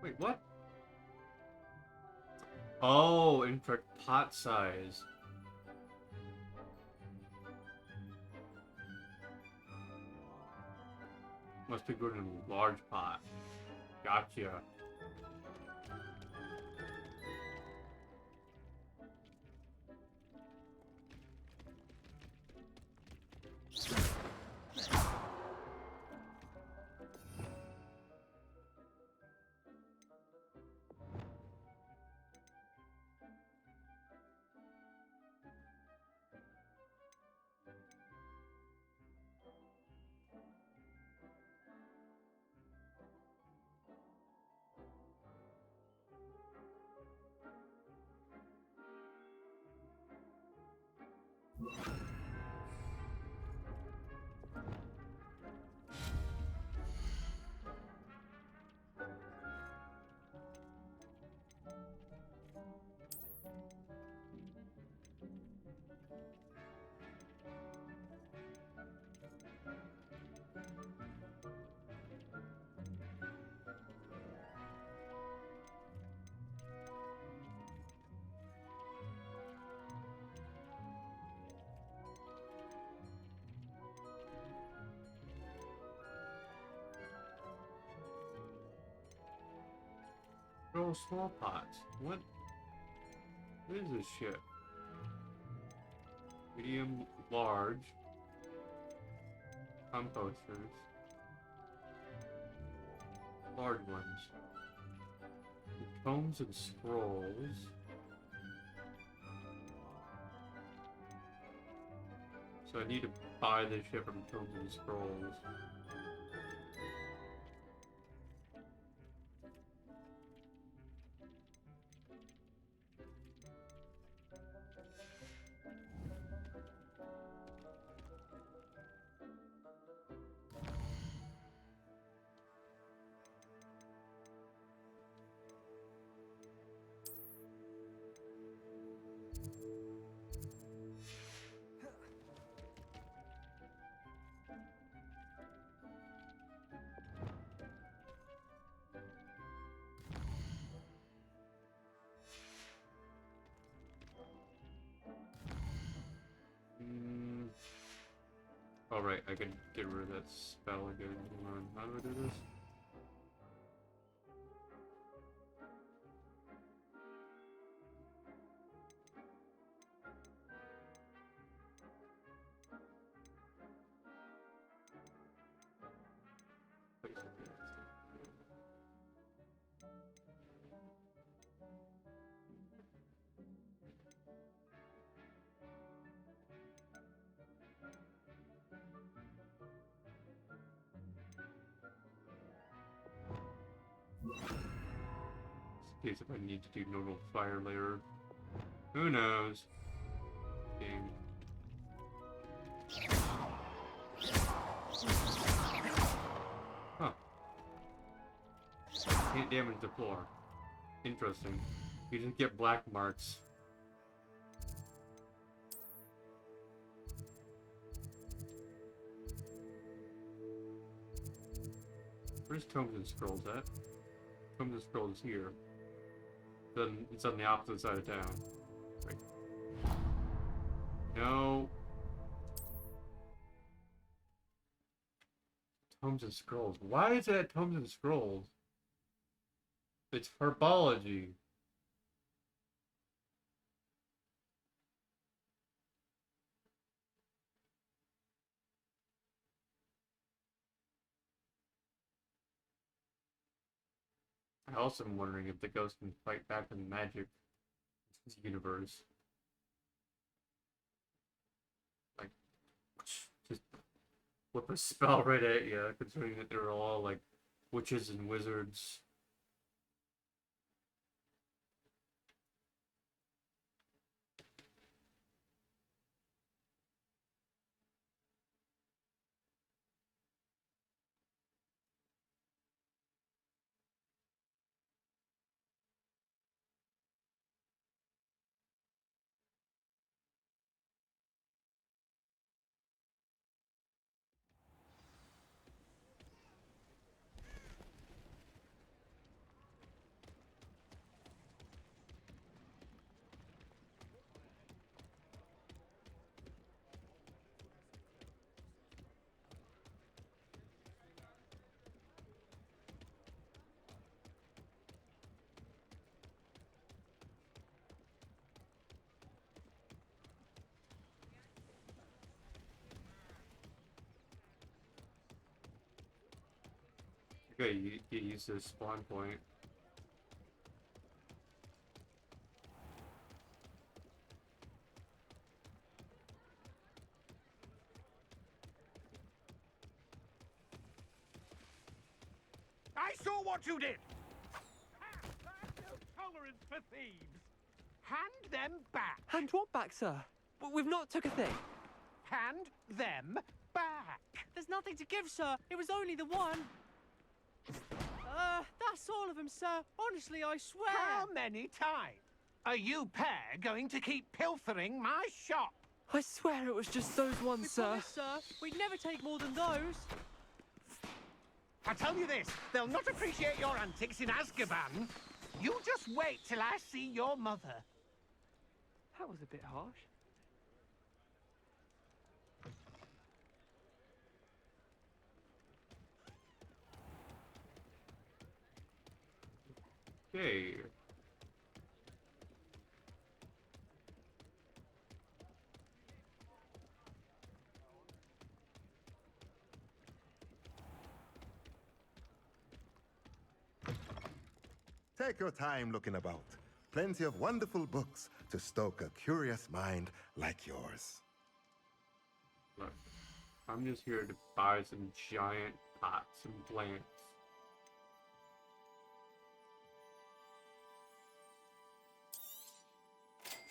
wait, what? Oh, incorrect pot size. Must be good in a large pot. Gotcha. Grow small pots. What? What is this shit? Medium, large. Composters. Large ones. Tomes and scrolls. So I need to buy this shit from Tomes and Scrolls. Alright, I can get rid of that spell again. Hold on, how do I do this? In case if I need to do normal fire layer. Who knows? Game. Huh. Can't damage the floor. Interesting. You just get black marks. Where's Tomes and Scrolls at? Tomes and Scrolls here. Then it's on the opposite side of town. Right. No. Tomes and Scrolls. Why is it at Tomes and Scrolls? It's herbology. I also am wondering if the ghost can fight back with magic in this universe. Like, just whip a spell right at you, considering that they're all like witches and wizards. Okay, you get used to the spawn point. I saw what you did! No tolerance for thieves! Hand them back! Hand what back, sir? We've not took a thing. Hand them back! There's nothing to give, sir. It was only the one. That's all of them, sir. Honestly, I swear. How many times? Are you pair going to keep pilfering my shop? I swear it was just those ones, We sir. promise, Sir, we'd never take more than those. I tell you this, they'll not appreciate your antics in Azkaban. You just wait till I see your mother. That was a bit harsh. Okay. Take your time looking about. Plenty of wonderful books to stoke a curious mind like yours. Look, I'm just here to buy some giant pots and plants.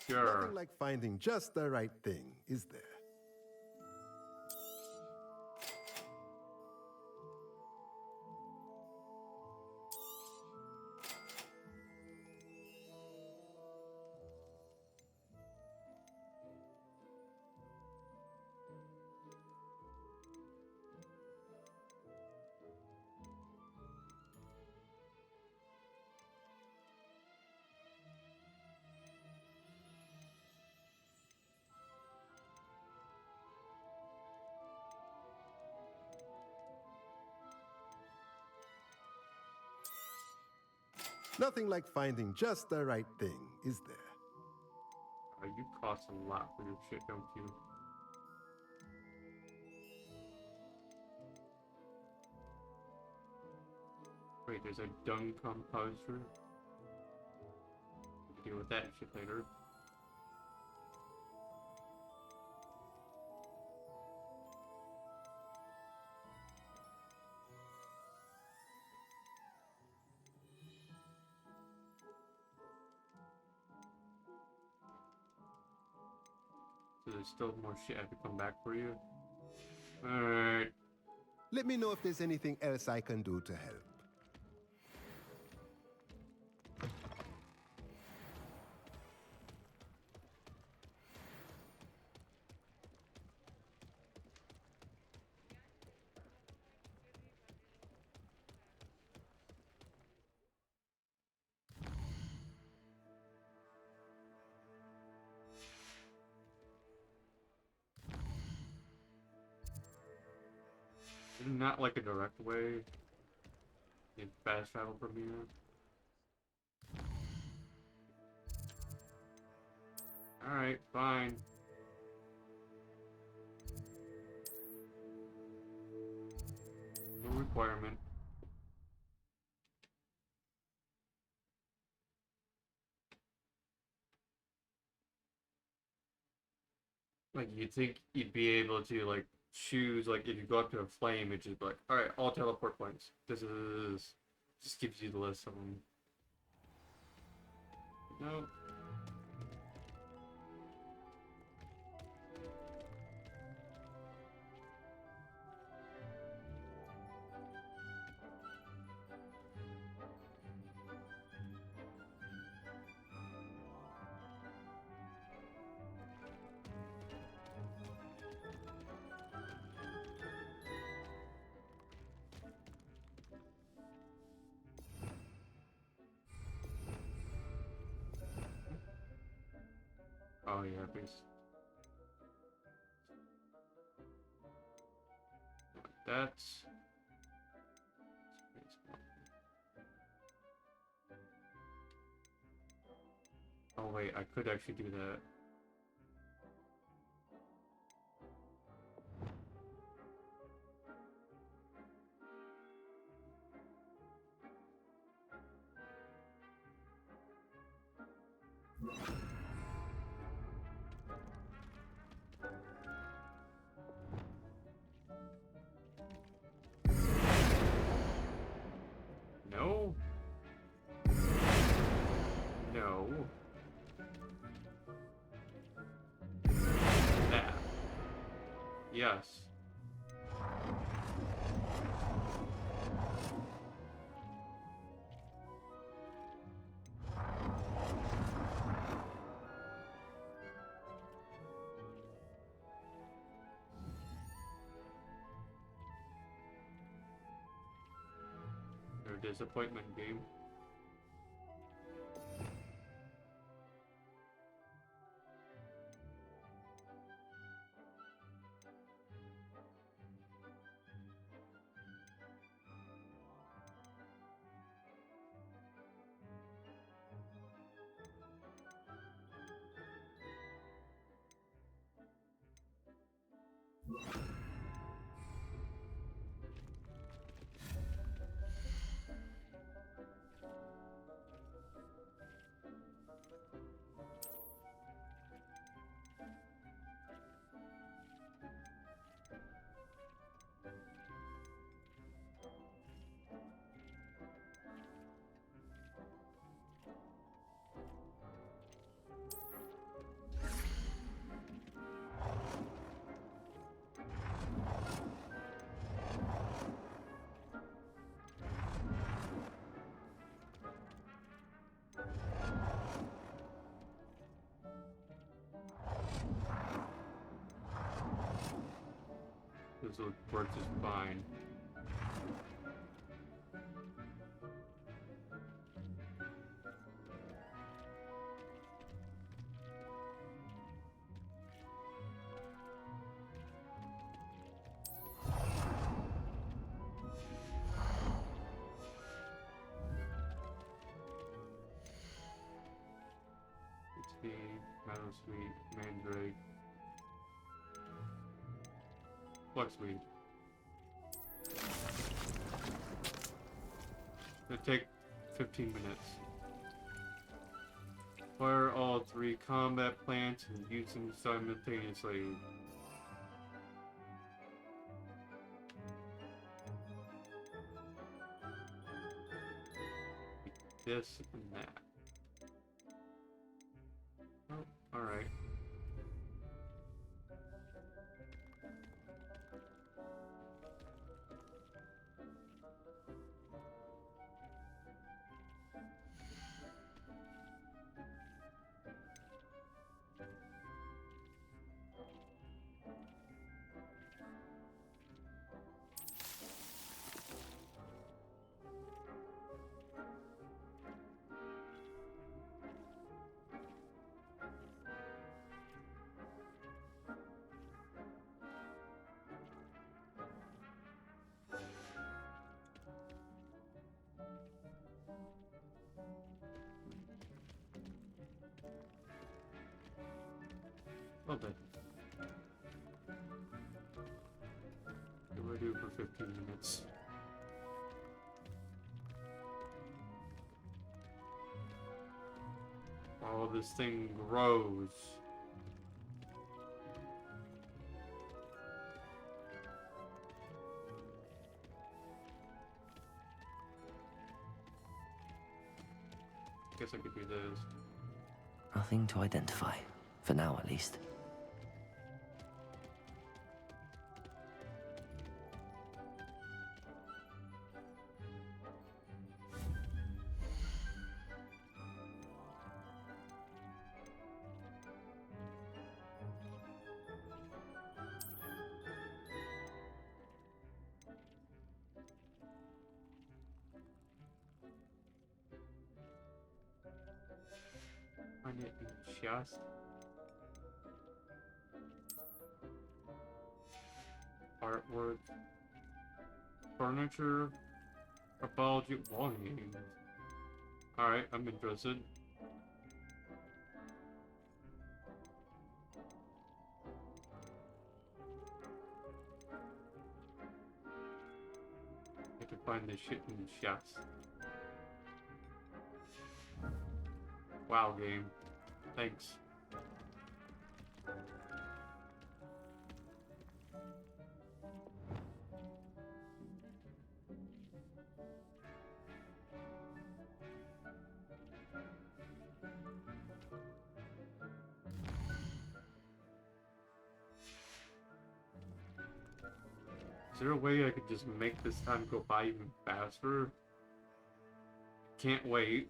Sure. Nothing like finding just the right thing, is there? Nothing like finding just the right thing, is there? You cost a lot for your shit, don't you? Wait, there's a dung composter? Deal with that shit later. So there's still more shit I have to come back for you? Alright. Let me know if there's anything else I can do to help. not like a direct way in fast travel from here. Alright, fine. No requirement. Like, you'd think you'd be able to, like, choose, like, if you go up to a flame, it just be like, alright, all teleport points. This is... just gives you the list of them. No. Oh yeah, please. That's... oh wait, I could actually do that. No. No. That. Yes. No disappointment game. This will work just fine. XP, Meadow Sweet, Mandrake, Fluxweed. It'll take 15 minutes. Fire all 3 combat plants and use them simultaneously. This and that. Oh, alright. Lovely. What do I do for 15 minutes? Oh, this thing grows. Guess I could do this. Nothing to identify. For now, at least. Find it in chest. Artwork. Furniture. Apology. Belonging. Alright, I'm interested. I have to find this shit in chest. Wow, game. Thanks. Is there a way I could just make this time go by even faster? Can't wait.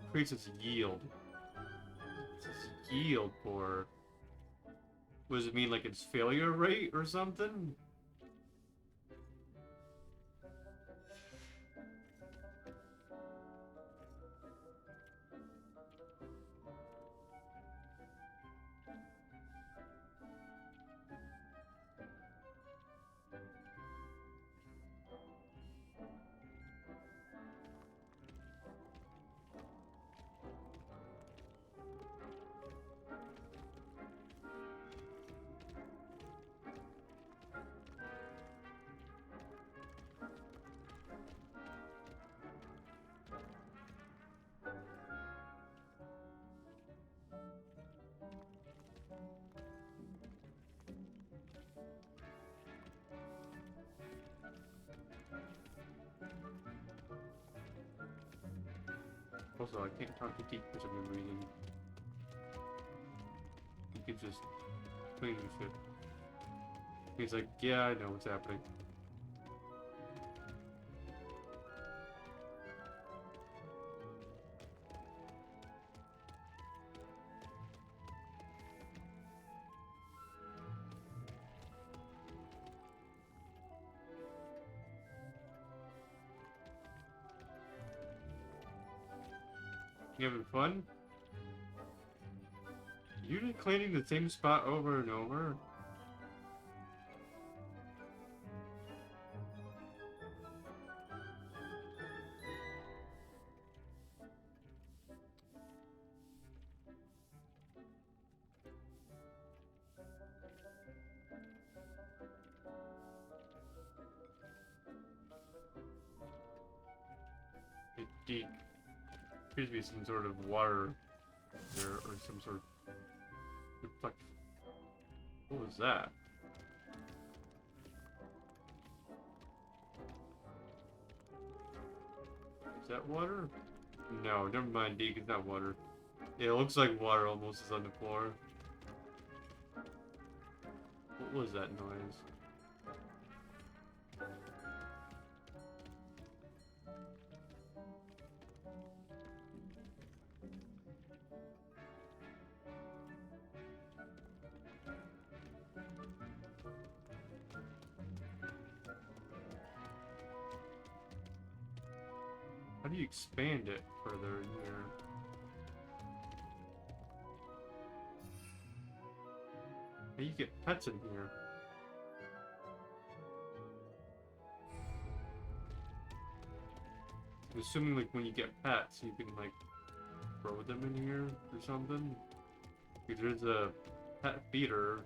Increases yield. What's yield for? What does it mean, like its failure rate or something? Also, I can't talk to Geek for some reason. He could just clean shit. He's like, yeah, I know what's happening. You having fun? You just cleaning the same spot over and over? Deep. Appears to be some sort of water there, or some sort of reflect. What was that? Is that water? No, never mind, Deke, it's not water. Yeah, it looks like water almost is on the floor. What was that noise? How do you expand it further in here? How do you get pets in here? I'm assuming like when you get pets, you can like throw them in here or something. Because there's a pet feeder.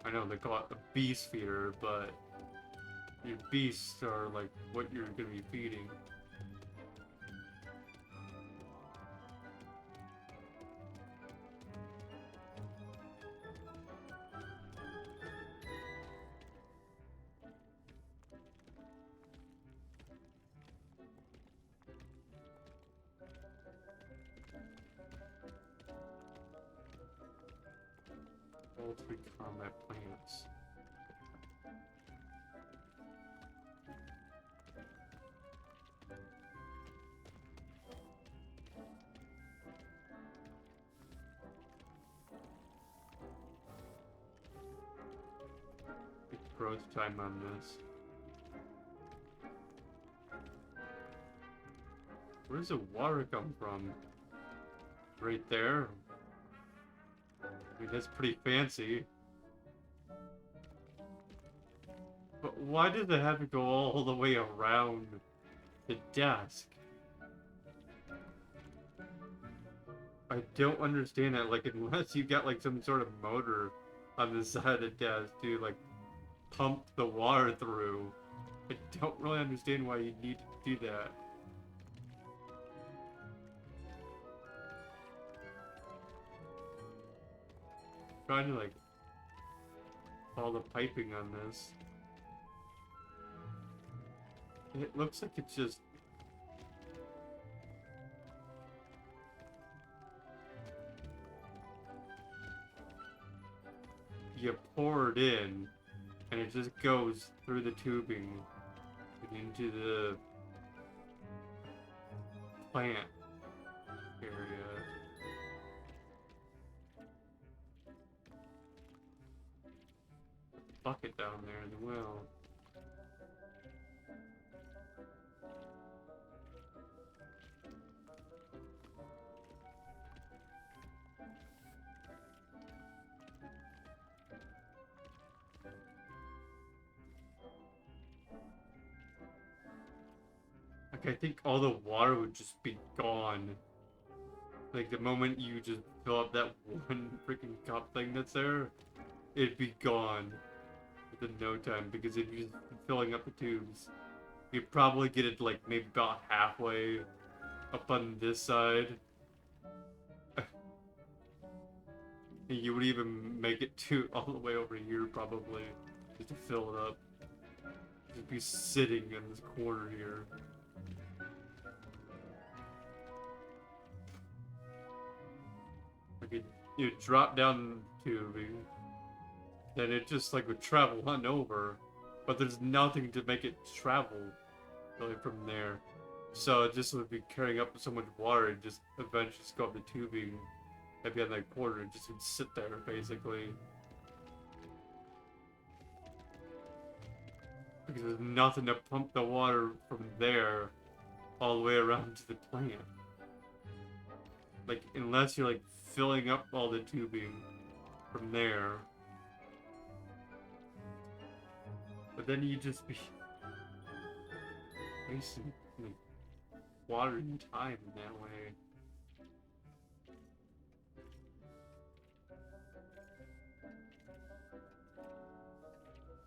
I know they call it a beast feeder, but your beasts are like what you're gonna be feeding. All three combat plants. Big growth time on this. Where does the water come from? Right there? I mean, that's pretty fancy. But why did they have to go all the way around the desk? I don't understand that, like, unless you got, like, some sort of motor on the side of the desk to, like, pump the water through. I don't really understand why you need to do that. Trying to, like, follow the piping on this. It looks like it's just... You pour it in, and it just goes through the tubing and into the plant area. Bucket down there as well. Like, I think all the water would just be gone. Like, the moment you just fill up that one freaking cup thing that's there, it'd be gone within no time, because if you're just filling up the tubes, you'd probably get it, like, maybe about halfway up on this side. And you would even make it to all the way over here, probably, just to fill it up. Just be sitting in this corner here. Like, you drop down the tubing, then it just, like, would travel on over, but there's nothing to make it travel, really, from there. So it just would be carrying up so much water and just eventually just go up the tubing, maybe on that corner, and just would sit there, basically. Because there's nothing to pump the water from there all the way around to the plant. Like, unless you're, like, filling up all the tubing from there. But then you just be wasting, like, water and time in that way.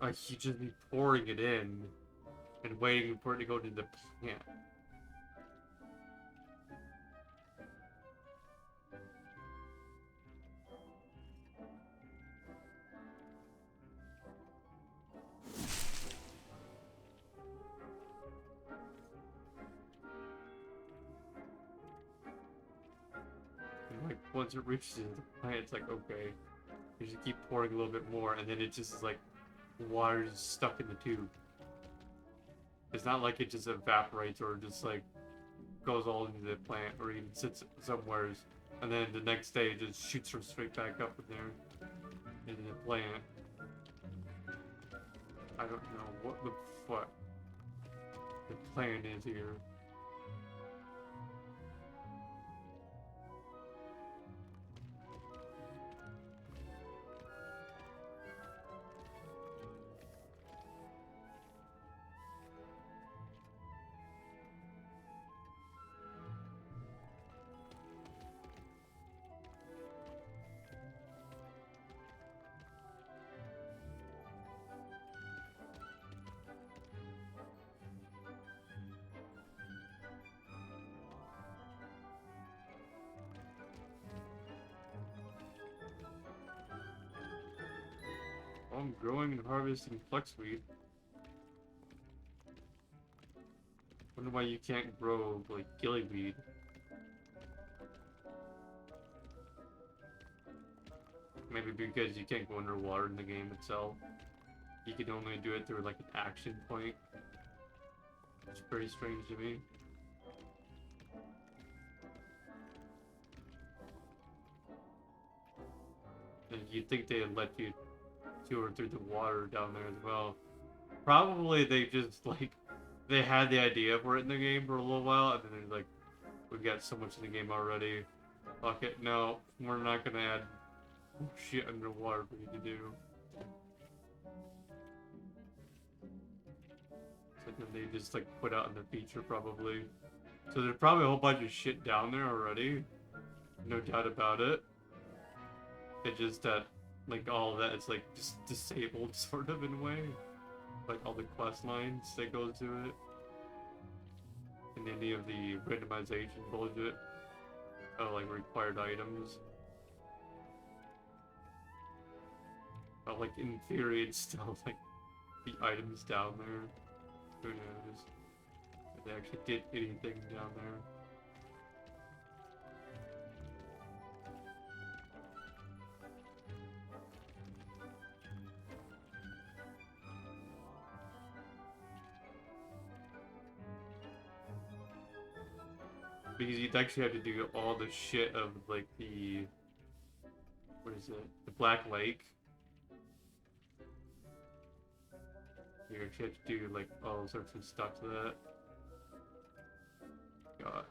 Like, you just be pouring it in and waiting for it to go to the plant. And, like, once it reaches the plant, it's like, okay, You just keep pouring a little bit more, and then it just is like water just stuck in the tube. It's not like it just evaporates or just like goes all into the plant or even sits somewhere, and then the next day it just shoots her straight back up in there into the plant. I don't know what the fuck the plan is here. I'm growing and harvesting fluxweed. Wonder why you can't grow like gillyweed. Maybe because you can't go underwater in the game itself. You can only do it through like an action point. It's pretty strange to me. And you'd think they'd let you tour through the water down there as well. Probably they just like they had the idea for it in the game for a little while, and then they're like, we've got so much in the game already. Fuck it, no, we're not gonna add shit underwater for you to do. So then they just like put out in the feature probably. So there's probably a whole bunch of shit down there already. No doubt about it. It's just that like all of that is like just disabled sort of in a way. Like all the quest lines that goes to it. And any of the randomization bullshit. Oh, like required items. But like in theory it's still like the items down there. Who knows if they actually did anything down there. Because you'd actually have to do all the shit of like the, what is it? The Black Lake. You actually have to do like all sorts of stuff to that. God.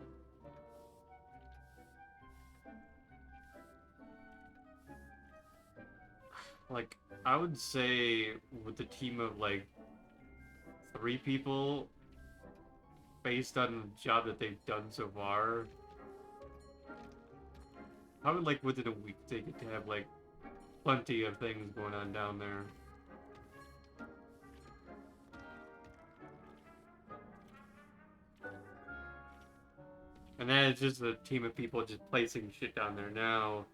Like, I would say with a team of like 3 people, based on the job that they've done so far, probably like within a week they get to have like plenty of things going on down there. And then it's just a team of people just placing shit down there now.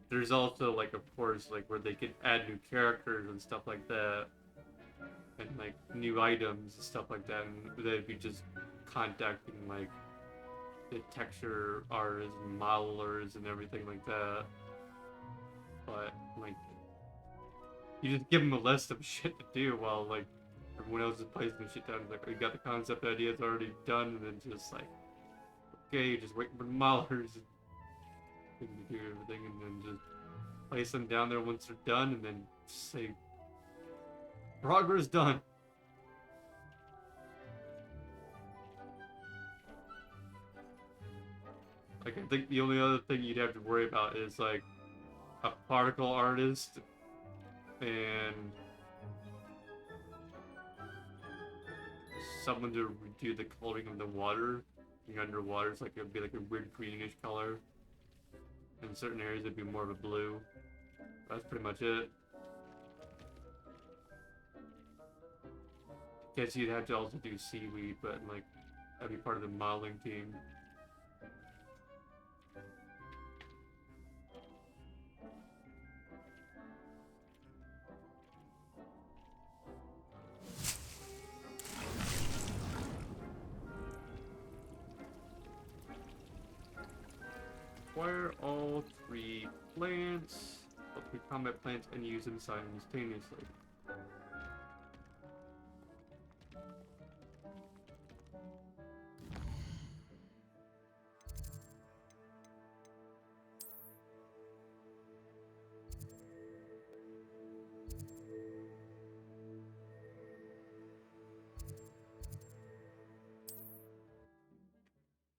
There's also like, of course, like where they can add new characters and stuff like that. And like new items and stuff like that, and they'd be just contacting like the texture artists and modelers and everything like that. But like, you just give them a list of shit to do while like everyone else is placing shit down. Like, you got the concept ideas already done, and then just like, okay, just wait for the modelers to do everything, and then just place them down there once they're done, and then just say, progress done. Like, I think the only other thing you'd have to worry about is like a particle artist and someone to redo the coloring of the water. The underwater, it's like it'd be like a weird greenish color. In certain areas it'd be more of a blue. That's pretty much it. Guess you'd have to also do seaweed, but like that'd be part of the modeling team. Acquire all 3 plants. All 3 combat plants and use them simultaneously.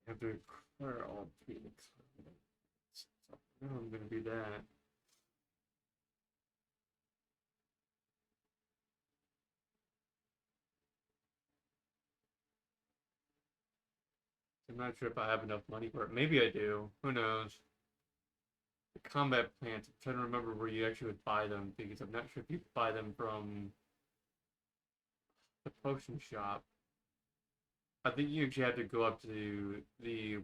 I have to acquire all Phoenix. So I'm gonna do that. I'm not sure if I have enough money for it. Maybe I do. Who knows? The combat plants. I'm trying to remember where you actually would buy them because I'm not sure if you buy them from the potion shop. I think you actually have to go up to the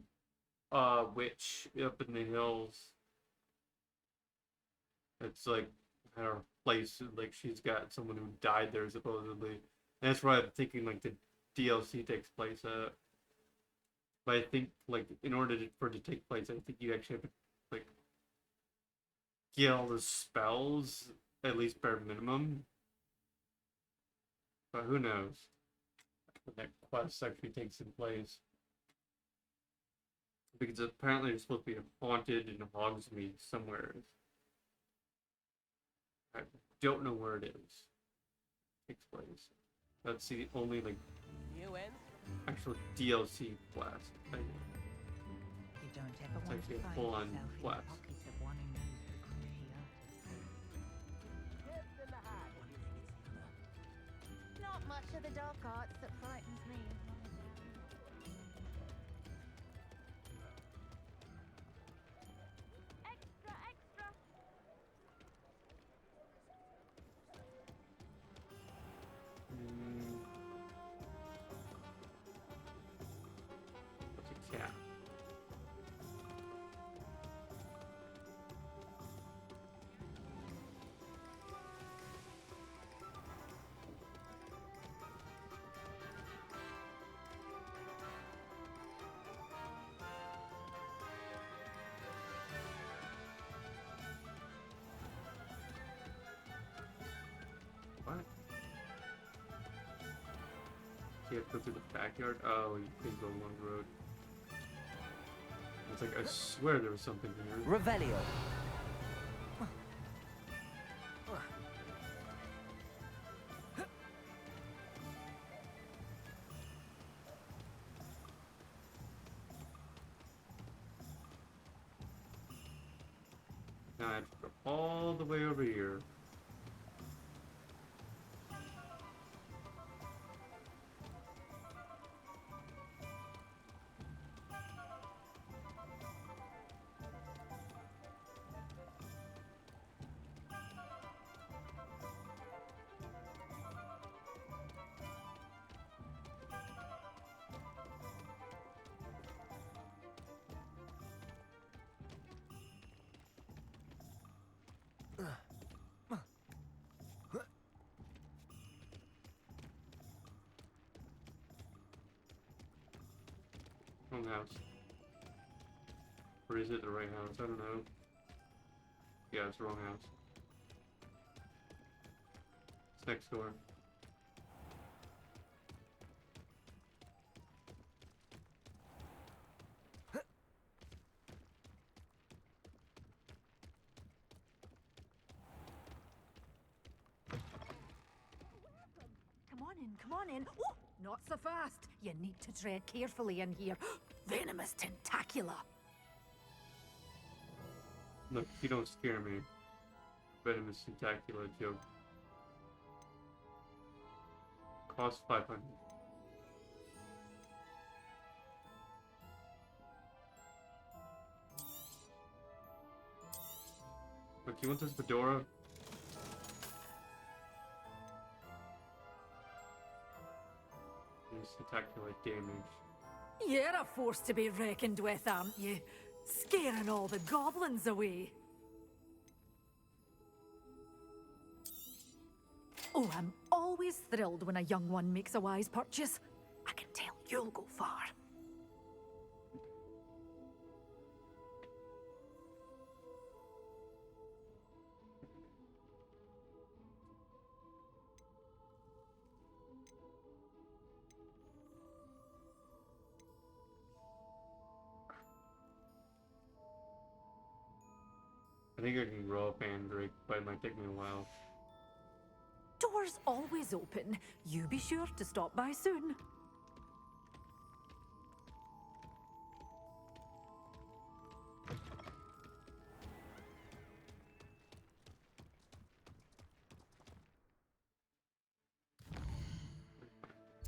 witch up in the hills. It's like her place, like she's got someone who died there supposedly. And that's where I'm thinking like the DLC takes place at. But I think like in order for it to take place, I think you actually have to like get all the spells at least bare minimum. But who knows when that quest actually takes in place. Because apparently it's supposed to be haunted in Hogsmeade somewhere. I don't know where it is. Takes place. That's the only like actual DLC quest. You don't ever It's want actually to a find full-on yourself in the quest. pocket of one who knows the cruciate. Not much of the dark arts that frightens me. Extra, extra! What's a cat? What? You have to go through the backyard? Oh, you can go along the road. It's like, I swear there was something here. Revelio. Now I have to go all the way over here. Wrong house. Or is it the right house? I don't know. Yeah, it's the wrong house. It's next door. Come on in. Oh, not so fast. You need to tread carefully in here. Venomous tentacula. Look, you don't scare me. Venomous tentacula joke. Cost 500. Look, you want this fedora? Tentacular damage. You're a force to be reckoned with, aren't you? Scaring all the goblins away. Oh, I'm always thrilled when a young one makes a wise purchase. I can tell you'll go far. think I can grow up Mandrake, but it might take me a while. Doors always open. You be sure to stop by soon.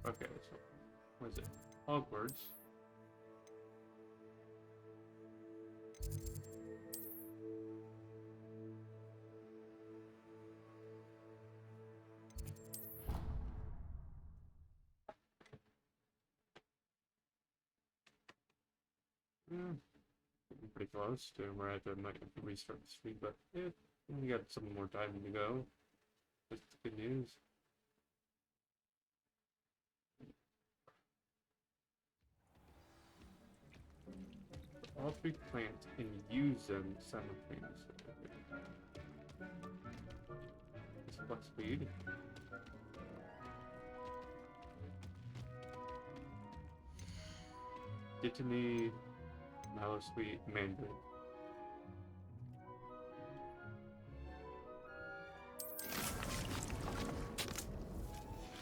Okay, so what is it? Hogwarts. Getting pretty close to where I have to might have to restart the stream, but yeah, we got some more time to go. That's the good news. All three plants and use them simultaneously. It's plus speed. Dittany, Mallow Sweet, Mandarin.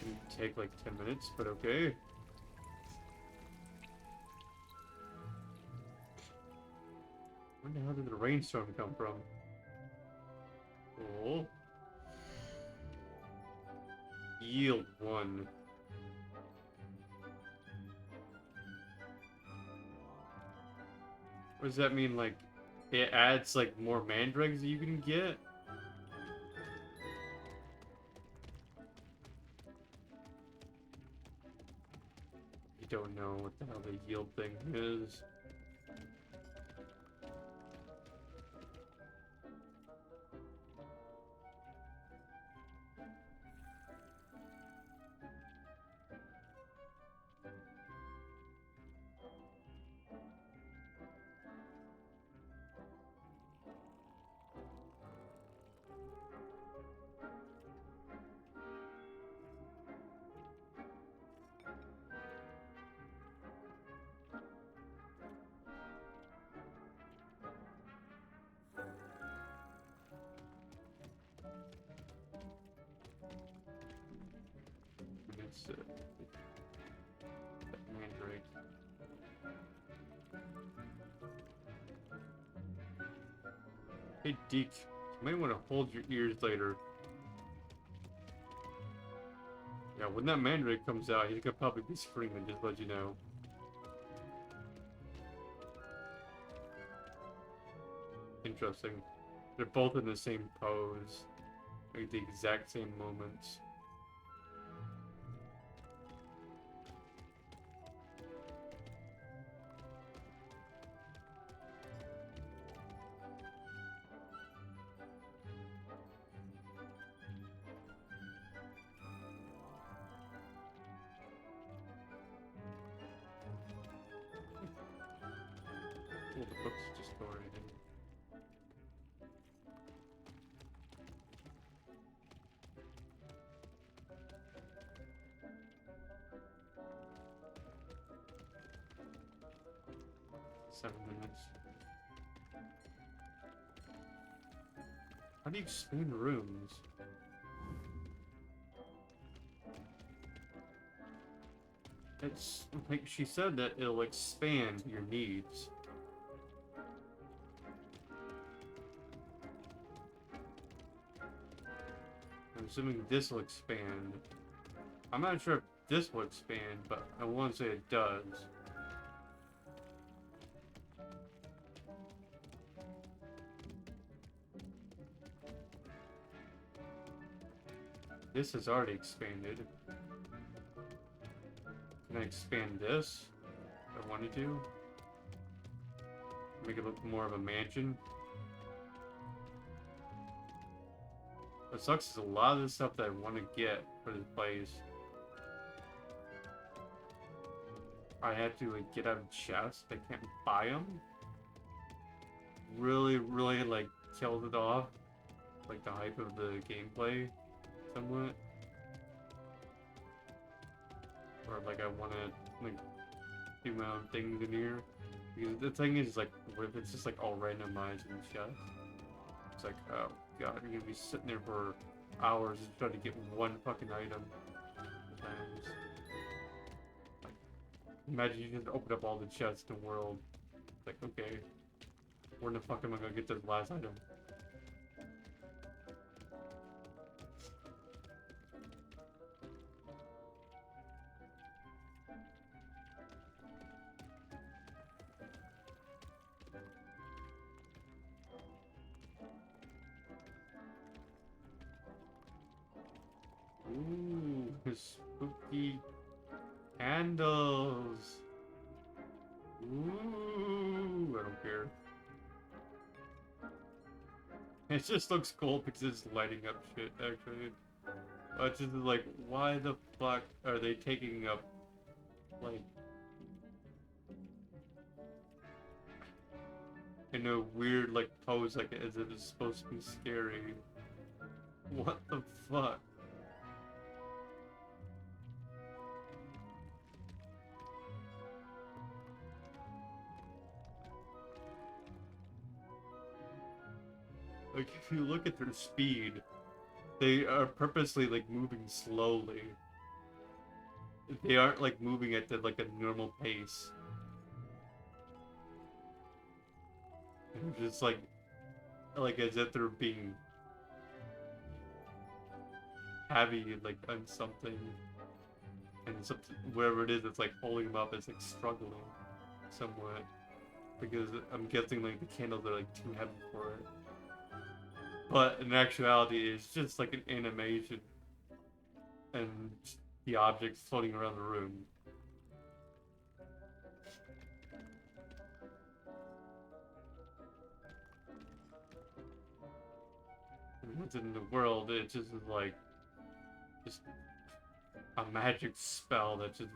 Can take like 10 minutes, but okay. Where the hell did the rainstorm come from? Oh. Yield 1. What does that mean? Like, it adds like more mandrakes you can get? You don't know what the hell the yield thing is. It's mandrake. Hey Deke, you might want to hold your ears later. Yeah, when that mandrake comes out, he's gonna probably be screaming, just to let you know. Interesting. They're both in the same pose. Like the exact same moments. Well, the book's just already in. 7 minutes. How do you expand rooms? It's like she said that it'll expand your needs. I'm assuming this will expand. I'm not sure if this will expand, but I want to say it does. This has already expanded. Can I expand this if I wanted to? Make it look more of a mansion. What sucks is a lot of the stuff that I want to get for this place, I have to like get out of chests. I can't buy them. Really, like killed it off, like the hype of the gameplay, somewhat. Or like I want to like do my own things in here. Because the thing is like, what if it's just like all randomized and stuff? It's like, oh god, you're gonna be sitting there for hours just trying to get one fucking item. Sometimes. Like, imagine you just open up all the chests in the world. It's like, okay, where the fuck am I gonna get this last item? Ooh, spooky candles. Ooh, I don't care. It just looks cool because it's lighting up shit, actually. It's just like, why the fuck are they taking up, like, in a weird, like, pose, like, as if it's supposed to be scary? What the fuck? Like, if you look at their speed, they are purposely, like, moving slowly. They aren't, like, moving at, like, a normal pace. They're just, like as if they're being heavy, like, on something. And something, wherever it is, it's, like, holding them up is, like, struggling somewhat. Because I'm guessing, like, the candles are, like, too heavy for it. But in actuality, it's just like an animation and the objects floating around the room. And what's in the world, it just is like just a magic spell that's just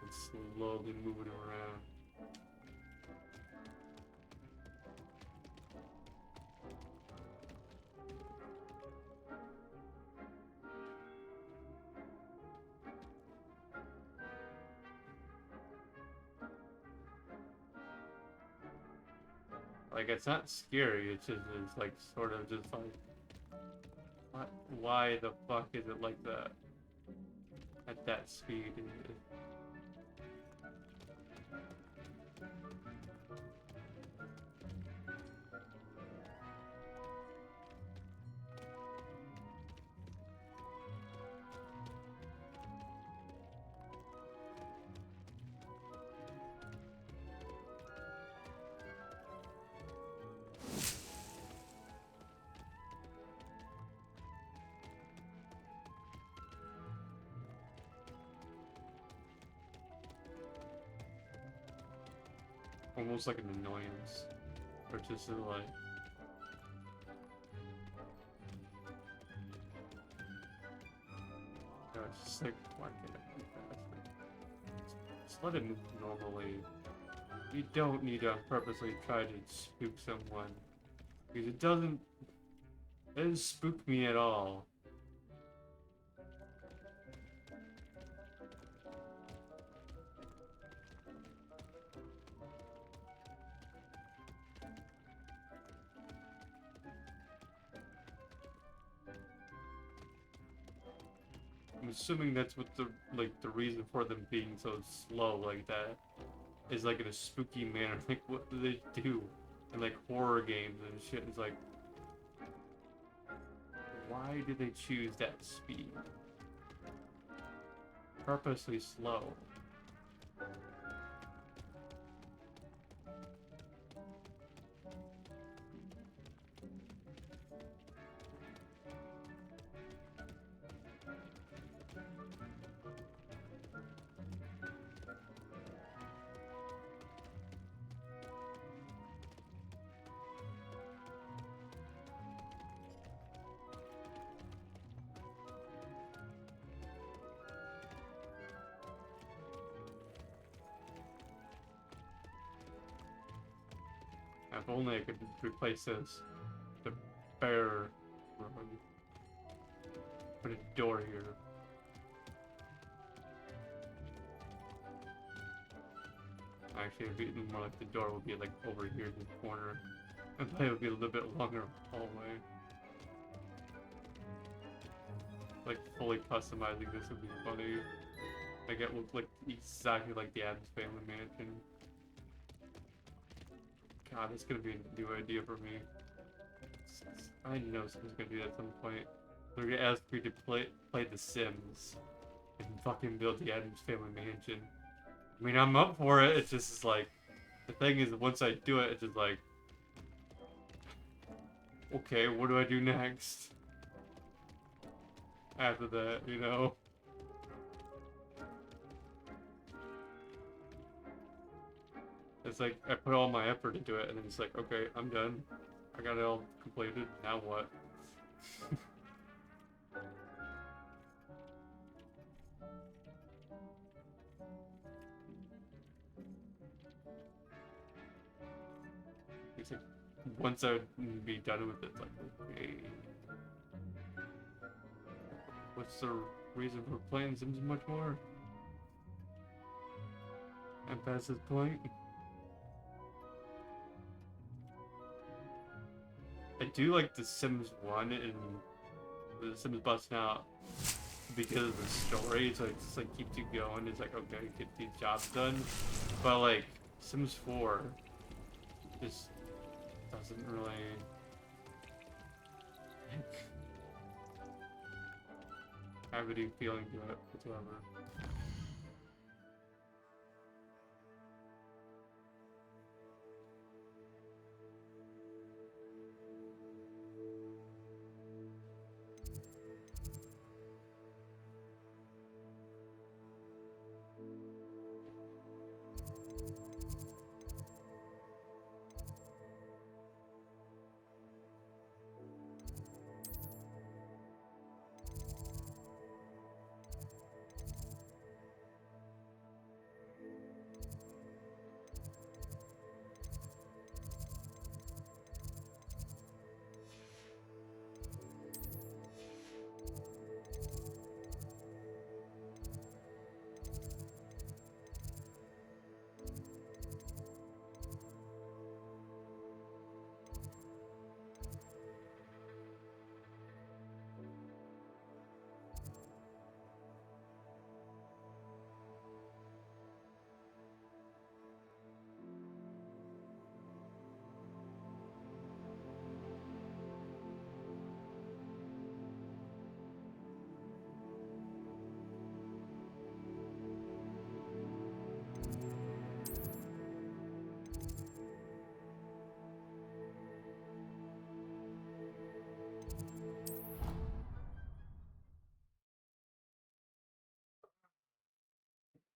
slowly moving around. Like, it's not scary, it's just, it's like, sort of just like, why the fuck is it like that? At that speed? Almost like an annoyance. Or just like... God, it's just like, why can't I move faster? Just let it move normally. You don't need to purposely try to spook someone. Because it doesn't spook me at all. I'm assuming that's what the reason for them being so slow like that is, like, in a spooky manner. Like, what do they do in, like, horror games and shit? It's like, why did they choose that speed? Purposely slow. If only I could replace this. The bear rug. Put a door here. Actually, it'd be more like the door would be like over here in the corner. And it would be a little bit longer hallway. like fully customizing this would be funny. Like it looked like exactly like the Addams Family Mansion. God, that's gonna be a new idea for me. I know someone's gonna do that at some point. They're gonna ask me to play The Sims and fucking build the Addams Family Mansion. I mean, I'm up for it. It's just like the thing is, once I do it, it's just like, okay, what do I do next? After that, you know. It's like I put all my effort into it, and then it's like, okay, I'm done. I got it all completed. Now what? It's like once I would be done with it, like, okay, what's the reason for playing Sims much more? And past this point. I do like The Sims 1 and The Sims Busting Out because of the story, so it just like keeps you going. It's like, okay, get these jobs done. But like Sims 4 just doesn't really have any feeling to it whatsoever.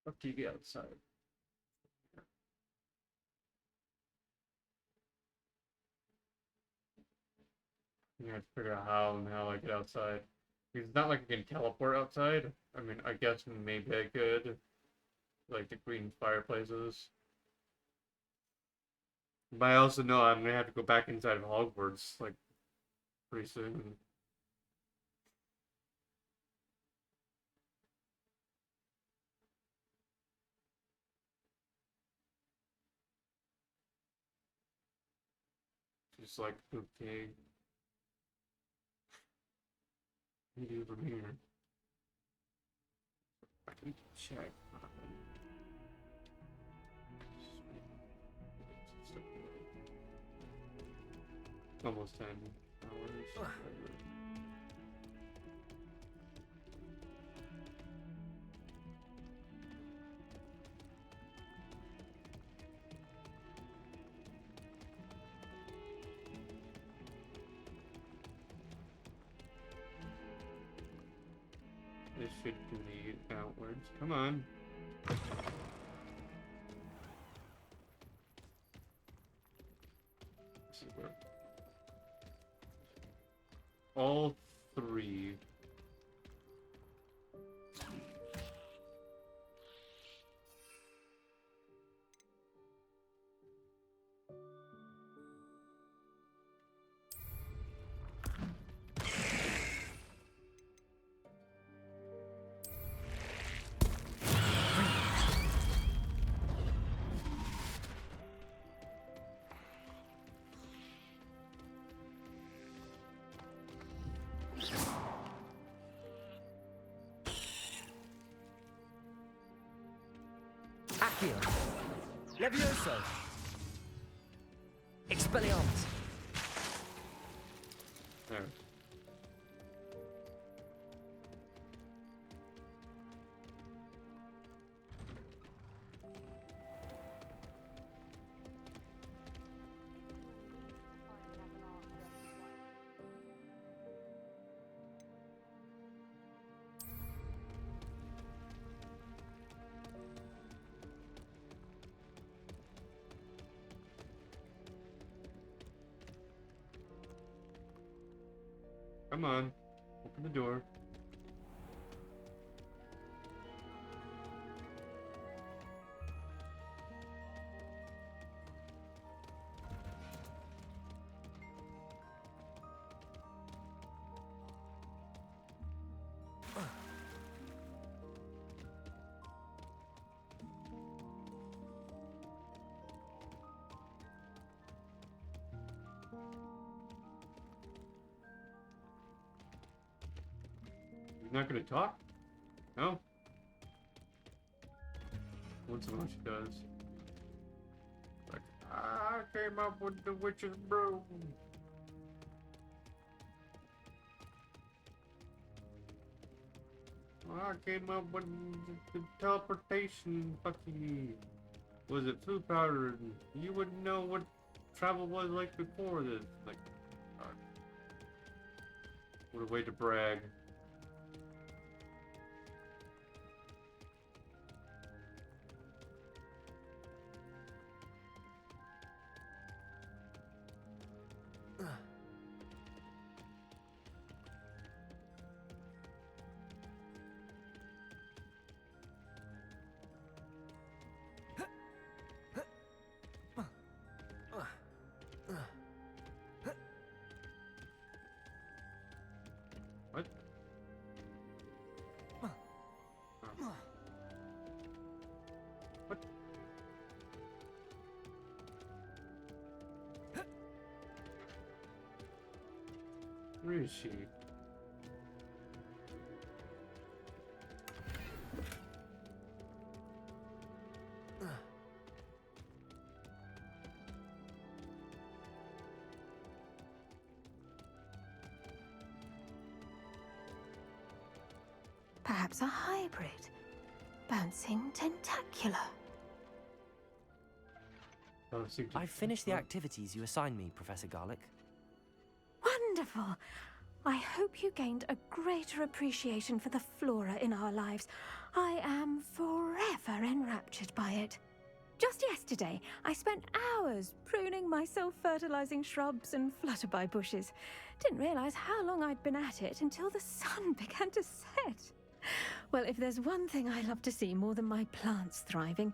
Or TV outside. You have to figure out how and how I get outside. Because it's not like I can teleport outside. I mean, I guess maybe I could. Like the green fireplaces. But I also know I'm gonna have to go back inside of Hogwarts, like, pretty soon. Just like, okay. What do you do from here? I can check. Almost 10 hours. This should lead outwards. Come on. This is where all three. Accio. Levioso. Expelliarmus. There. Come on, open the door. You're not gonna talk? No? Once in a while she does. Like, I came up with the witch's broom. I came up with the teleportation fucking... Was it food powder? And you wouldn't know what travel was like before this. Like, what a way to brag. What? What? Where is she? Perhaps a hybrid. Bouncing tentacular. I've finished the activities you assigned me, Professor Garlic. Wonderful! I hope you gained a greater appreciation for the flora in our lives. I am forever enraptured by it. Just yesterday, I spent hours pruning my self-fertilizing shrubs and flutterby bushes. Didn't realize how long I'd been at it until the sun began to set. Well, if there's one thing I love to see more than my plants thriving,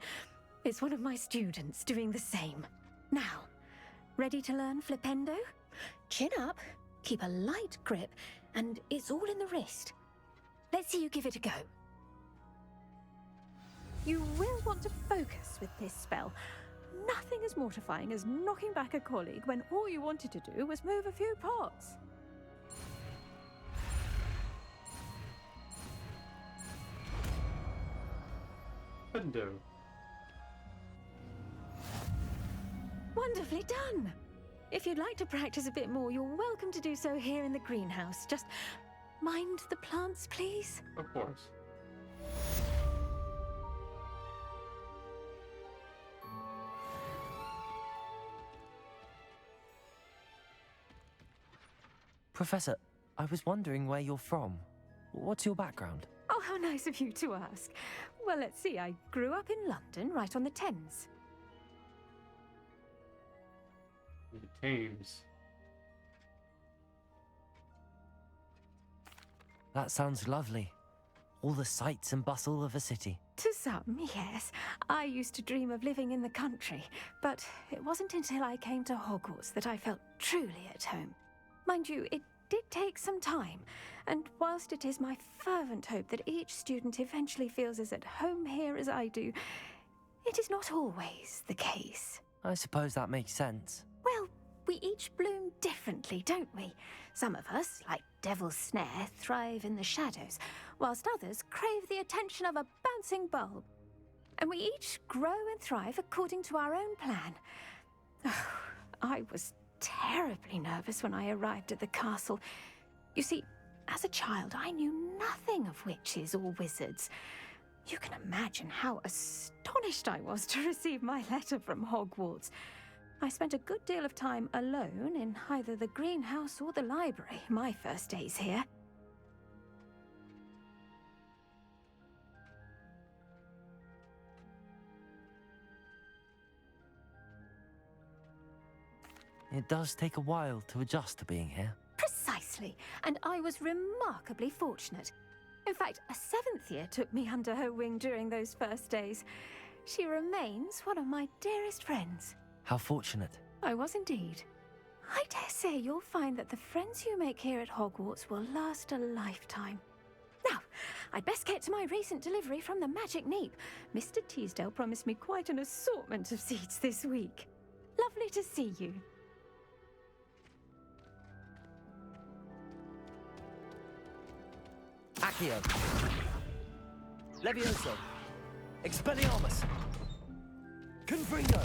it's one of my students doing the same. Now, ready to learn flipendo? Chin up, keep a light grip, and it's all in the wrist. Let's see you give it a go. You will want to focus with this spell. Nothing as mortifying as knocking back a colleague when all you wanted to do was move a few pots. Flipendo. Wonderfully done! If you'd like to practice a bit more, you're welcome to do so here in the greenhouse. Just mind the plants, please. Of course. Professor, I was wondering where you're from. What's your background? Oh, how nice of you to ask. Well, let's see. I grew up in London, right on the Thames. The Thames. That sounds lovely. All the sights and bustle of a city. To some, yes. I used to dream of living in the country, but it wasn't until I came to Hogwarts that I felt truly at home. Mind you, it did take some time, and whilst it is my fervent hope that each student eventually feels as at home here as I do, it is not always the case. I suppose that makes sense. Well, we each bloom differently, don't we? Some of us, like Devil's Snare, thrive in the shadows, whilst others crave the attention of a bouncing bulb. And we each grow and thrive according to our own plan. I was terribly nervous when I arrived at the castle. You see, as a child, I knew nothing of witches or wizards. You can imagine how astonished I was to receive my letter from Hogwarts. I spent a good deal of time alone in either the greenhouse or the library my first days here. It does take a while to adjust to being here. Precisely, and I was remarkably fortunate. In fact, a 7th year took me under her wing during those first days. She remains one of my dearest friends. How fortunate. I was indeed. I dare say you'll find that the friends you make here at Hogwarts will last a lifetime. Now, I'd best get to my recent delivery from the Magic Neep. Mr. Teasdale promised me quite an assortment of seeds this week. Lovely to see you. Accio. Levioso. Expelliarmus. Confringo.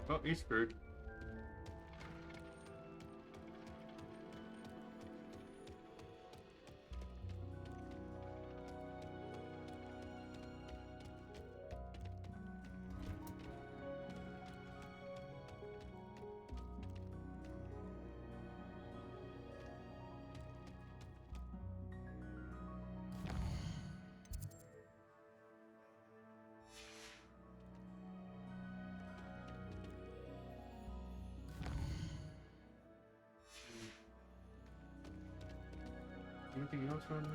Oh, he's screwed. Anything else around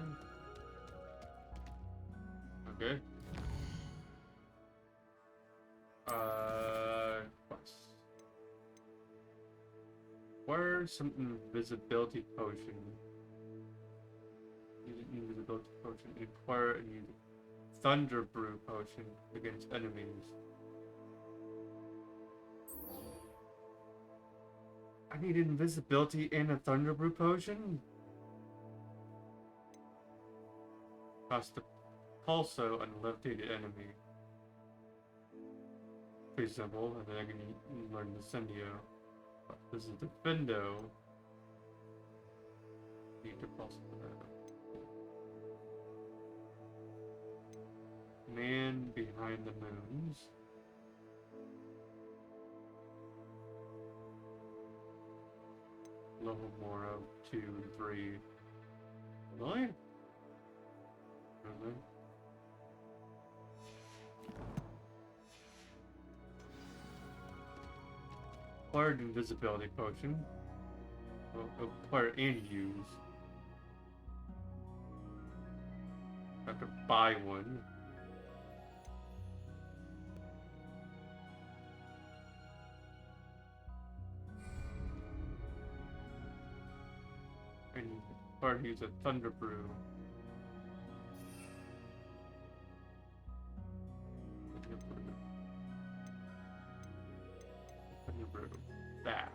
here? Okay. Quest. Where's some invisibility potion? Use an invisibility potion. Acquire a thunder brew potion against enemies. I need invisibility and a thunder brew potion? Cast the pulso on a left-handed enemy. Pretty simple, and then I can learn Incendio. This is Defendo. Need to pulse for that. Man behind the moons. Level Moro 2 and 3. Really? Acquired invisibility potion. Well, acquire and use. Have to buy one. And acquire to use a thunder brew. That.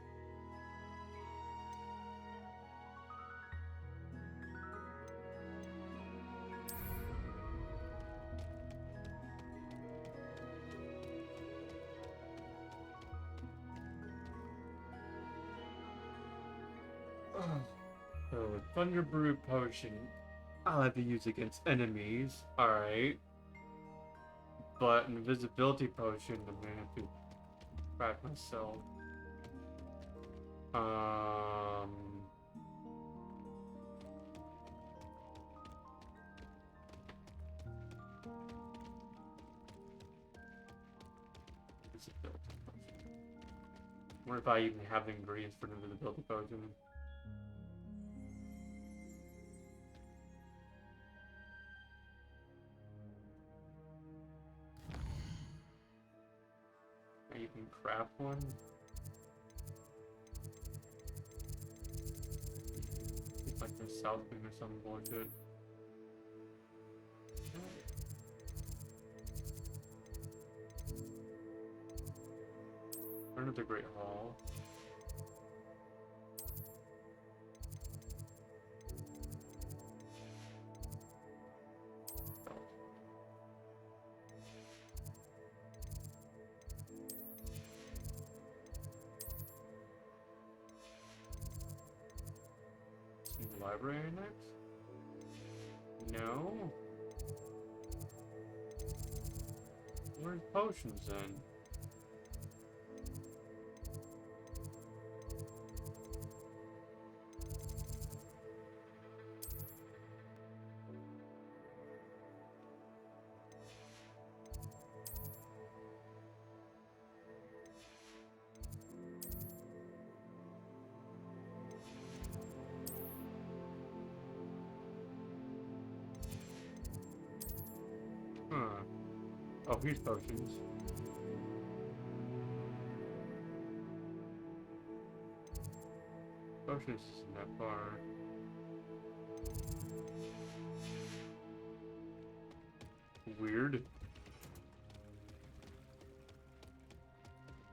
So, Thunder Brew Potion, I'll have to use against enemies, alright. But Invisibility Potion, I'm gonna have to craft myself. Invisibility Potion. I wonder if I even have the ingredients for an Invisibility Potion. You can craft one. It's like the South Wing or some bullshit. Turn of the Great Hall. library next? No? Where's potions then? Huh. Oh, here's potions. Potions isn't that far. Weird.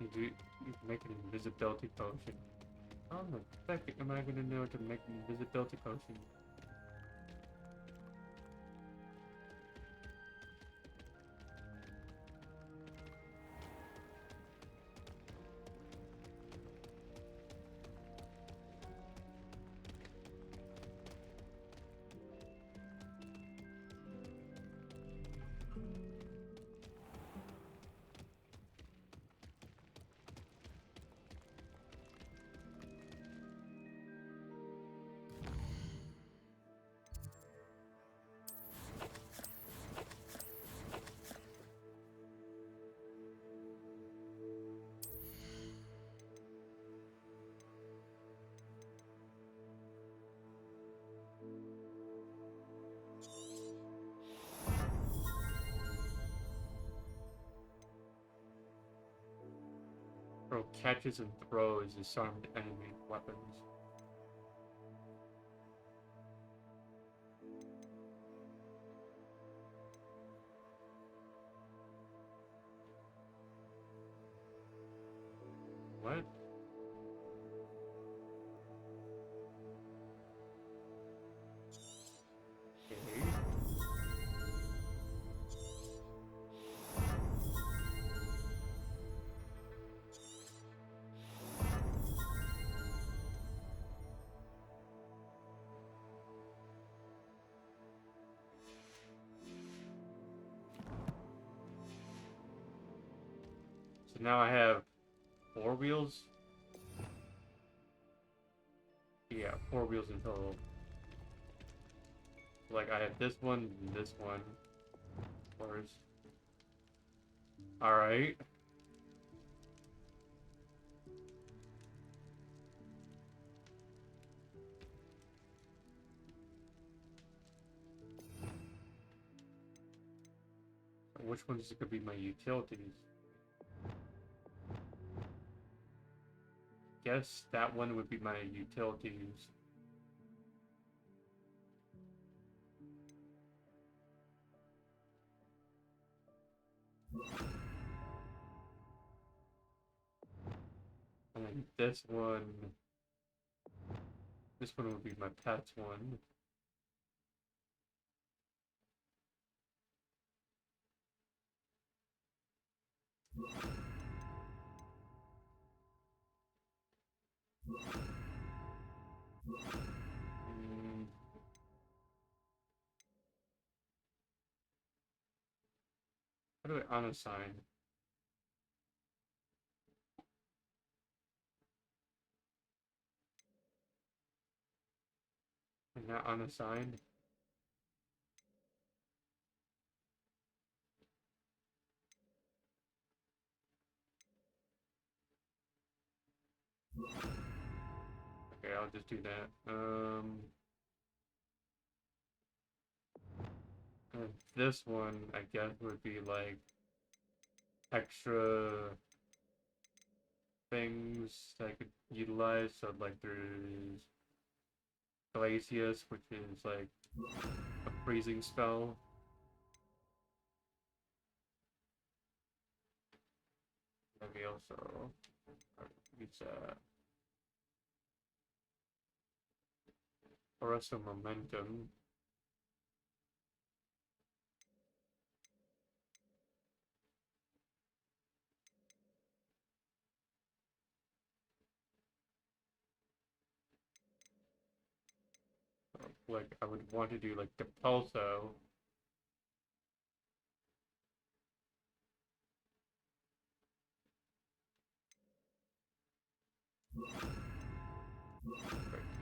You can make an invisibility potion. How the heck am I gonna know to make an invisibility potion? Throw catches and throws disarmed enemy weapons. What? Okay. So now I have 4 wheels? Yeah, 4 wheels in total. Like, I have this one and this one. Of course. Alright. Which ones could be my utilities? Guess that one would be my utilities. And then this one would be my pets one. How do I unassign? And not unassigned? Okay, I'll just do that. And this one, I guess, would be like extra things that I could utilize. So, like, there's Glacius, which is like a freezing spell. Maybe also use that. Or also momentum. like I would want to do like the pulso.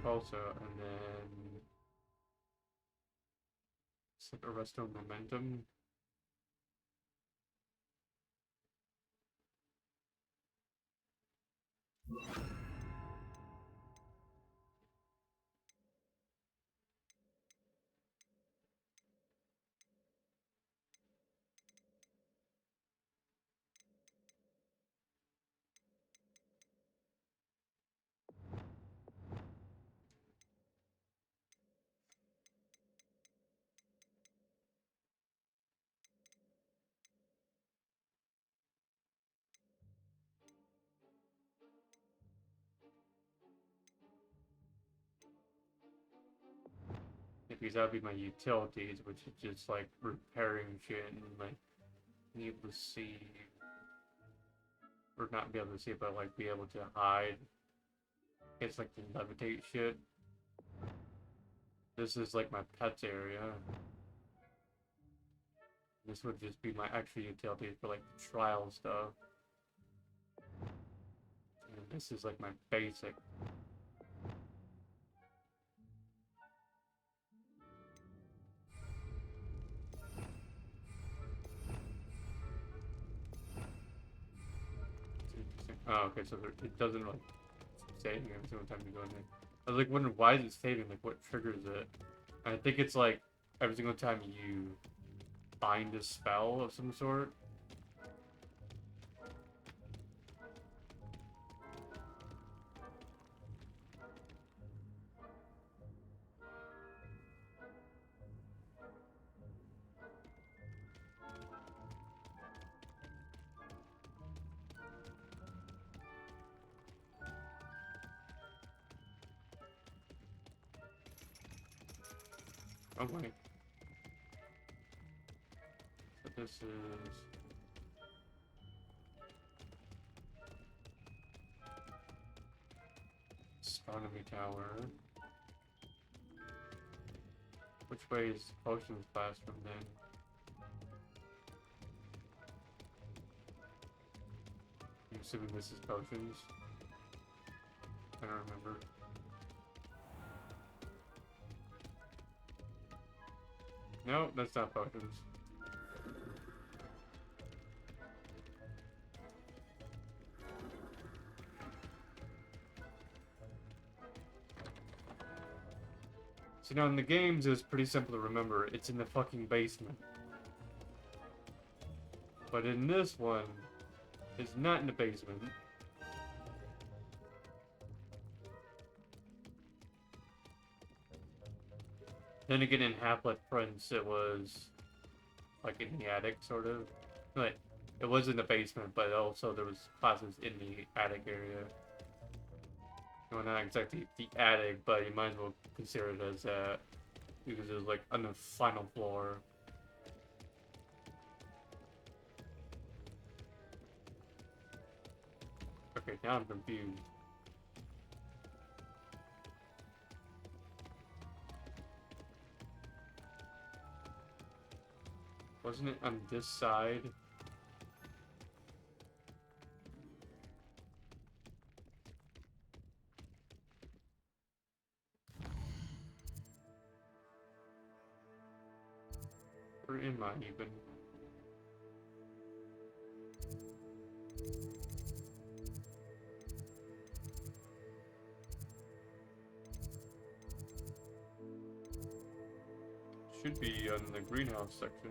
Also, and then set arresto momentum. Because that'd be my utilities, which is just like repairing shit and like be able to see, or not be able to see, but like be able to hide. It's like levitate shit. This is like my pets area. This would just be my extra utilities for like the trial stuff. And this is like my basic. Oh, okay, so it doesn't like save me every single time you go in there. I was like wondering why is it saving? Like what triggers it? And I think it's like every single time you find a spell of some sort. Oh wait. So this is astronomy tower. Which way is potions classroom then? I'm assuming this is potions. I don't remember. No, that's not potions. So now in the games, it was pretty simple to remember. It's in the fucking basement. But in this one, it's not in the basement. Then again, in Half-Life Prince, it was like in the attic, sort of. Like, it was in the basement, but also there was classes in the attic area. Well, not exactly the attic, but you might as well consider it as that, because it was like on the final floor. Okay, now I'm confused. Wasn't it on this side? Or am I even? Should be on the greenhouse section.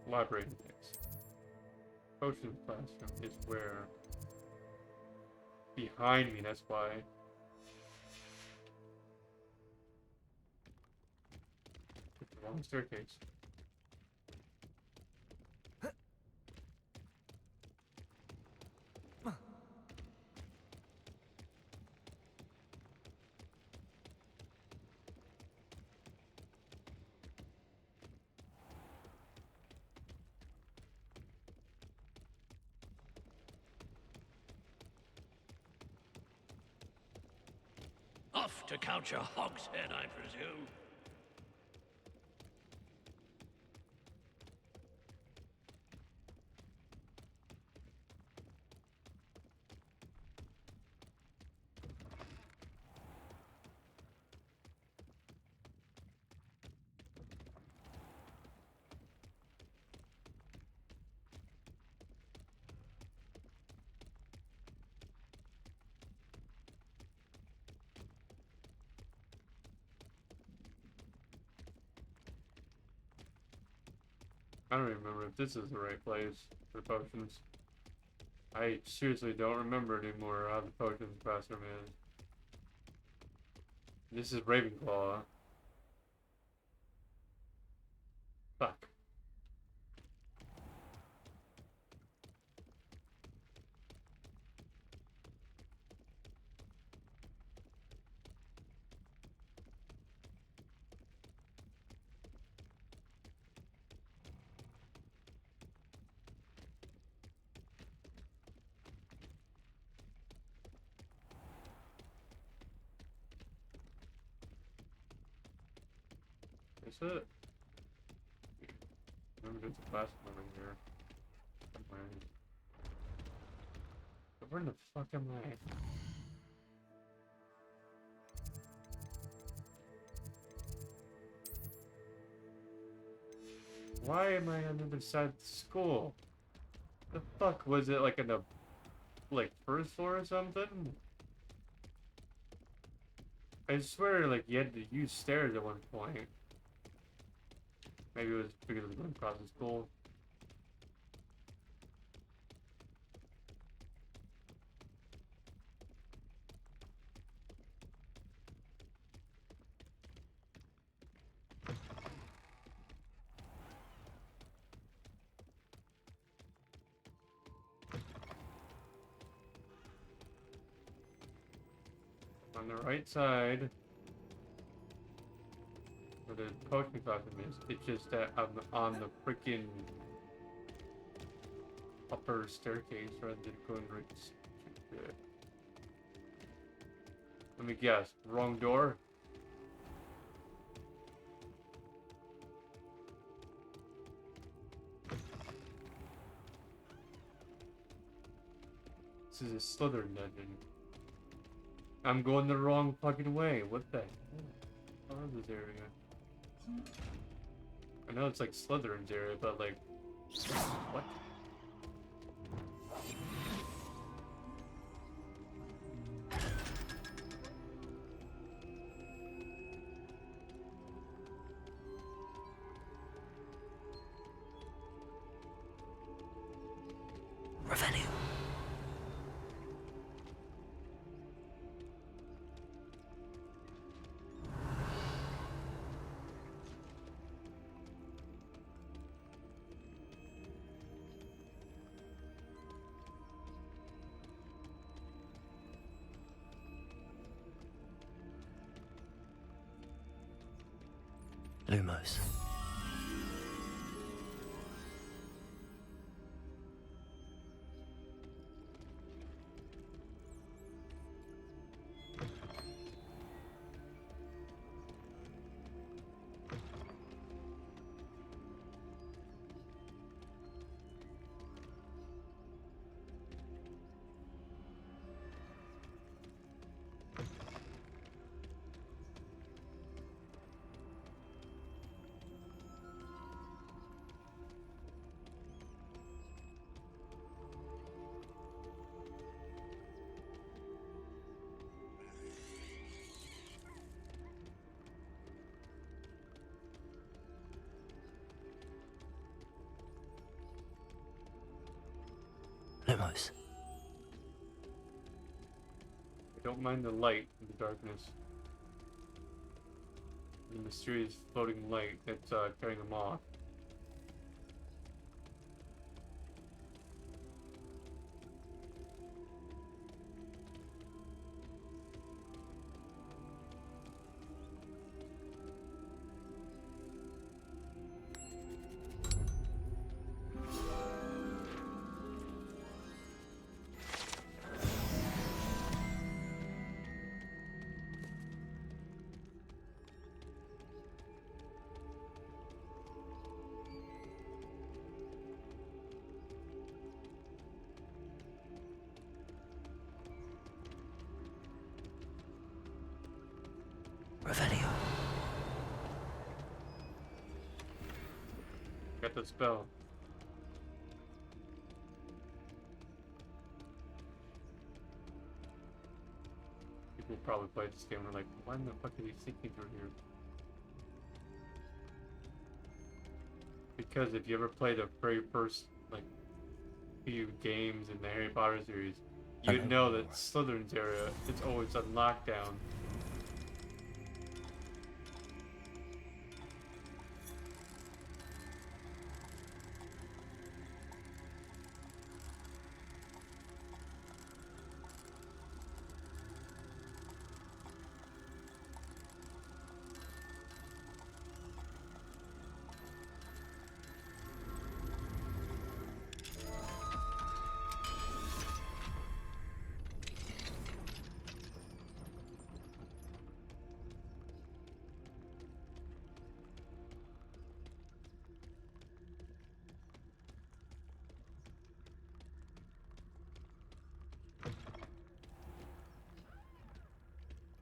Library index. Potions classroom is where? Behind me, that's why. Took the wrong staircase. Off to count your hogshead, I presume. I don't even remember if this is the right place for potions. I seriously don't remember anymore how the potions classroom is. This is Ravenclaw. Fuck. Is it? Maybe there's a classroom over here. Somewhere. But where in the fuck am I? Why am I on the other side of the school? The fuck was it, like in the first floor or something? I swear like you had to use stairs at one point. Maybe it was because it was going across the school. On the right side, where the potion classroom is, it's just that on the freaking upper staircase rather than going right. Let me guess, wrong door? This is a Slytherin dungeon. I'm going the wrong fucking way. What the hell? How is this area? I know it's like Slytherin's area, but like, what? Revenue. Lumos. Lumos. I don't mind the light in the darkness. The mysterious floating light that's carrying them off. the spell. People probably play this game and are like, why in the fuck are you sneaking through here? Because if you ever play the very first, like, few games in the Harry Potter series, you'd know that Slytherin's area, it's always on lockdown.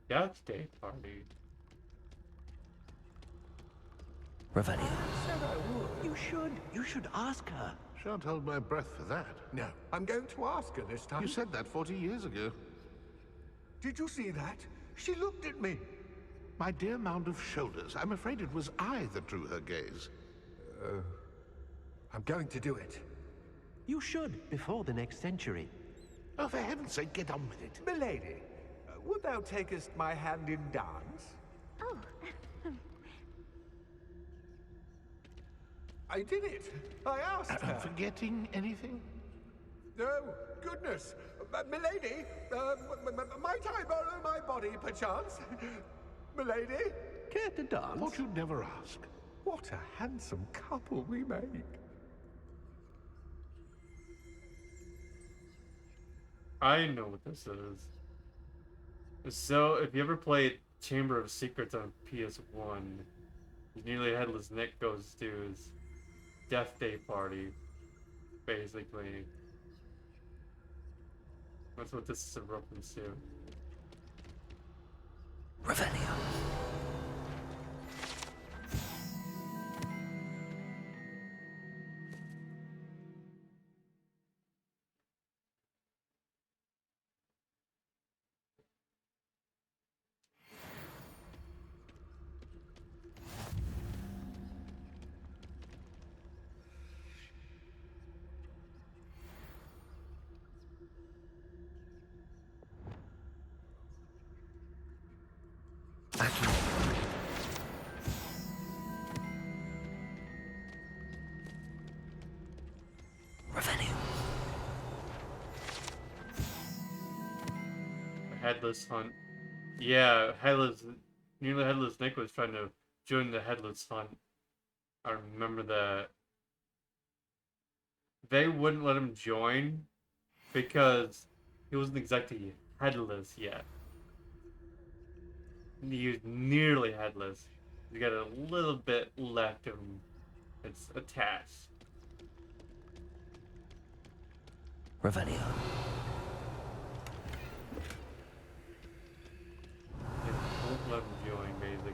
Death Day party. Revelio. I said I would. You should. You should ask her. Shan't hold my breath for that. No, I'm going to ask her this time. You said that 40 years ago. Did you see that? She looked at me. My dear mound of shoulders, I'm afraid it was I that drew her gaze. I'm going to do it. You should, before the next century. Oh, for heaven's sake, get on with it. Milady, would thou takest my hand in dance? Oh. I did it. I asked her. Forgetting anything? No, goodness. Milady, might I borrow my body, perchance? Milady? Care to dance? Thought you'd never ask. What a handsome couple we made. I know what this is. So, if you ever played Chamber of Secrets on PS1, Nearly Headless Nick goes to his Death Day party, basically. That's what this is a reference to. Revelio. Headless Hunt. Yeah, Nearly Headless Nick was trying to join the Headless Hunt. I remember that. They wouldn't let him join because he wasn't exactly headless yet. He was nearly headless. He's got a little bit left of him. It's attached. Revelio. Won't let him join, basically.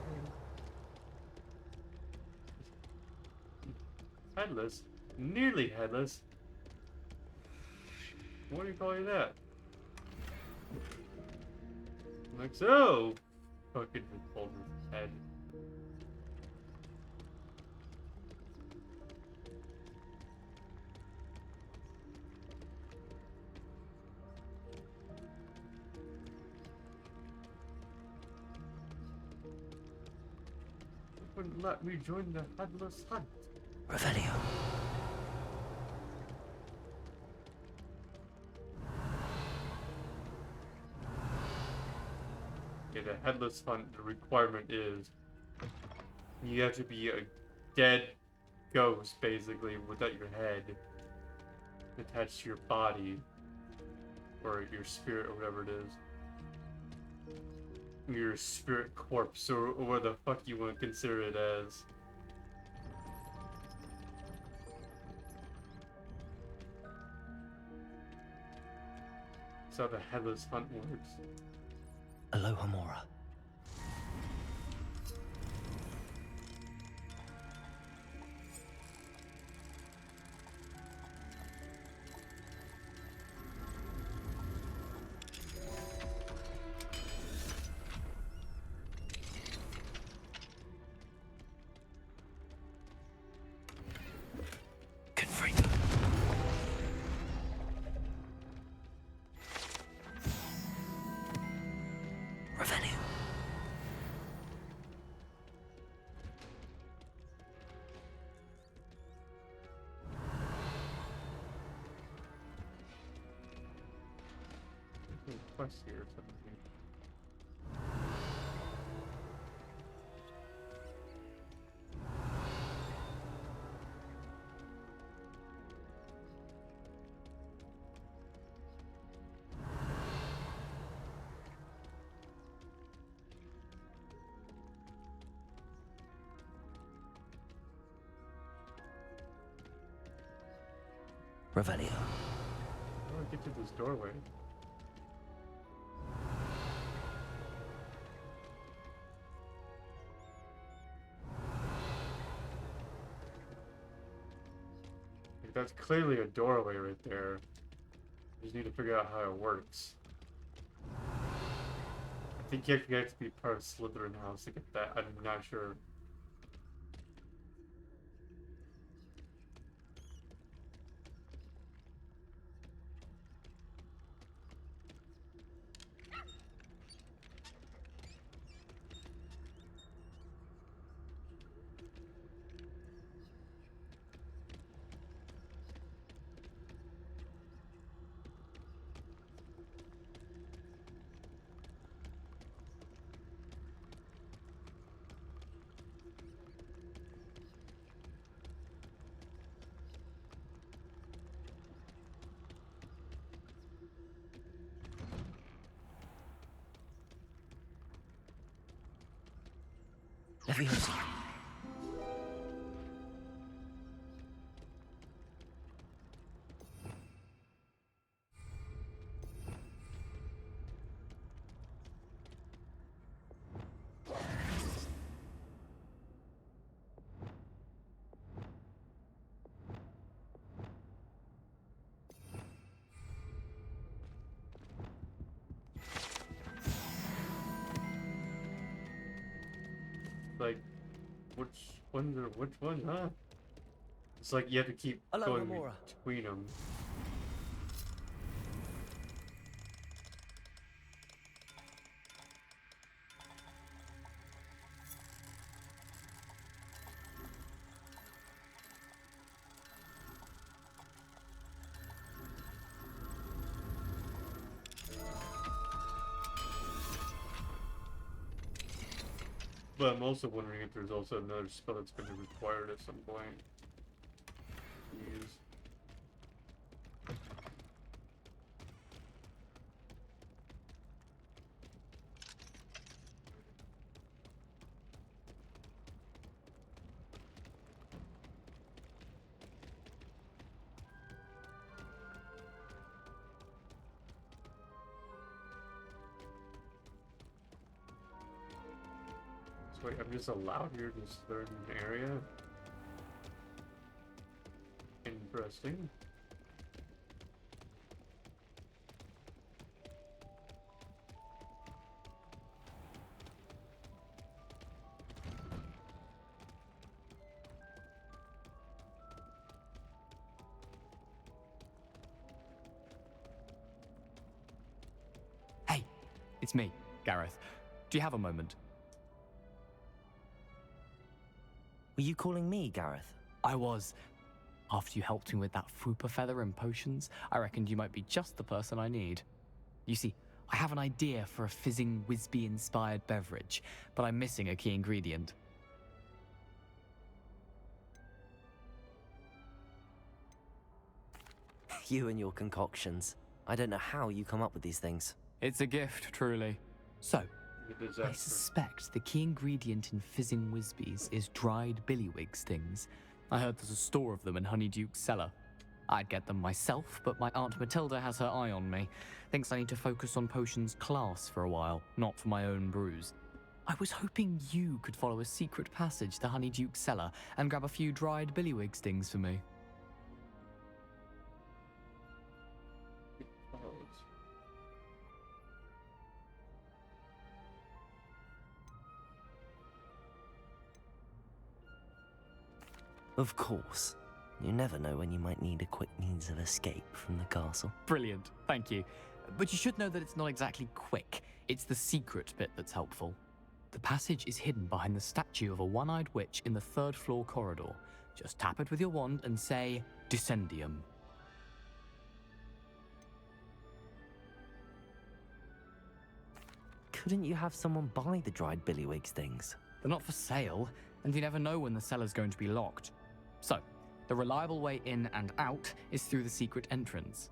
Headless? Nearly headless? What do you call that? Like so! Fucking hold his head. Wouldn't let me join the Headless Hunt. Revelio. Yeah, the Headless Hunt, the requirement is you have to be a dead ghost, basically, without your head attached to your body or your spirit or whatever it is. Your spirit corpse or what the fuck you want to consider it as. That's how the Headless Hunt works. Aloha Mora. quest here or something. Revelio. How do I get to this doorway? Like, that's clearly a doorway right there. I just need to figure out how it works. I think you have to be part of Slytherin House to get that. I'm not sure. Leviosa. Like, which one, huh? It's like you have to keep Hello, going Amora. between them. But I'm also wondering if there's also another spell that's going to be required at some point. Use. So wait, I'm just allowed here to start an area? Interesting. Hey, it's me, Gareth. Do you have a moment? Were you calling me, Gareth? I was. After you helped me with that Fupa feather and potions, I reckoned you might be just the person I need. You see, I have an idea for a fizzing Wisby-inspired beverage, but I'm missing a key ingredient. You and your concoctions. I don't know how you come up with these things. It's a gift, truly. So, I suspect the key ingredient in fizzing Wisbies is dried billywig stings. I heard there's a store of them in Honeyduke's cellar. I'd get them myself, but my Aunt Matilda has her eye on me. Thinks I need to focus on potions class for a while, not for my own brews. I was hoping you could follow a secret passage to Honeyduke's cellar and grab a few dried billywig stings for me. Of course. You never know when you might need a quick means of escape from the castle. Brilliant, thank you. But you should know that it's not exactly quick. It's the secret bit that's helpful. The passage is hidden behind the statue of a one-eyed witch in the third floor corridor. Just tap it with your wand and say, Descendium. couldn't you have someone buy the dried billywig's things? They're not for sale, and you never know when the cellar's going to be locked. So, the reliable way in and out is through the secret entrance.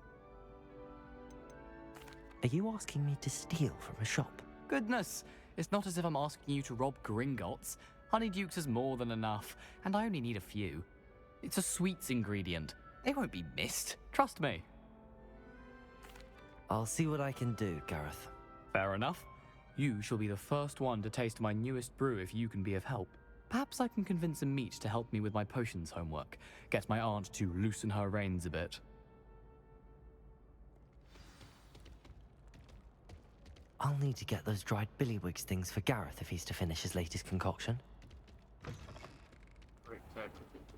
Are you asking me to steal from a shop? Goodness, it's not as if I'm asking you to rob Gringotts. Honeydukes is more than enough, and I only need a few. It's a sweets ingredient. They won't be missed, trust me. I'll see what I can do, Gareth. Fair enough. You shall be the first one to taste my newest brew if you can be of help. Perhaps I can convince a meat to help me with my potions homework. Get my aunt to loosen her reins a bit. I'll need to get those dried billywig's things for Gareth if he's to finish his latest concoction.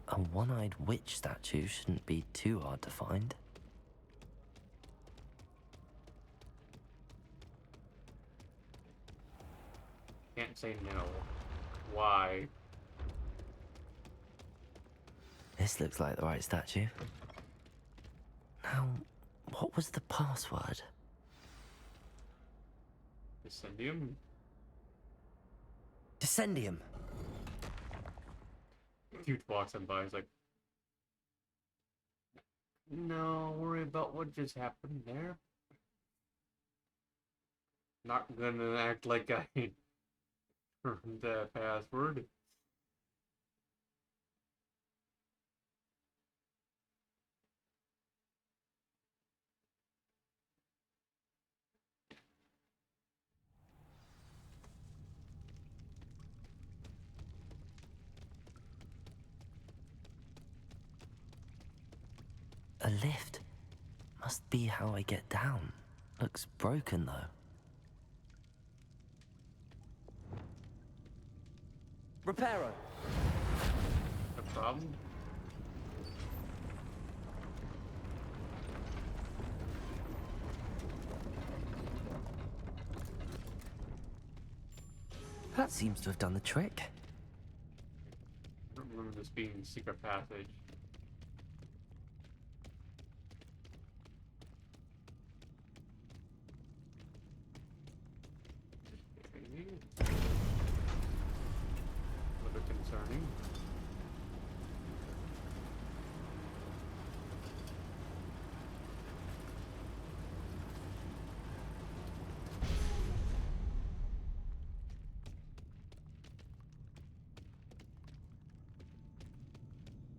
A one-eyed witch statue shouldn't be too hard to find. Can't say no. Why? This looks like the right statue. Now, what was the password? Descendium? Descendium! Dude walks on by, he's like, no, worry about what just happened there. Not gonna act like I turned that password. A lift. Must be how I get down. Looks broken, though. Reparo. No problem. That seems to have done the trick. I don't remember this being a secret passage. A little bit concerning.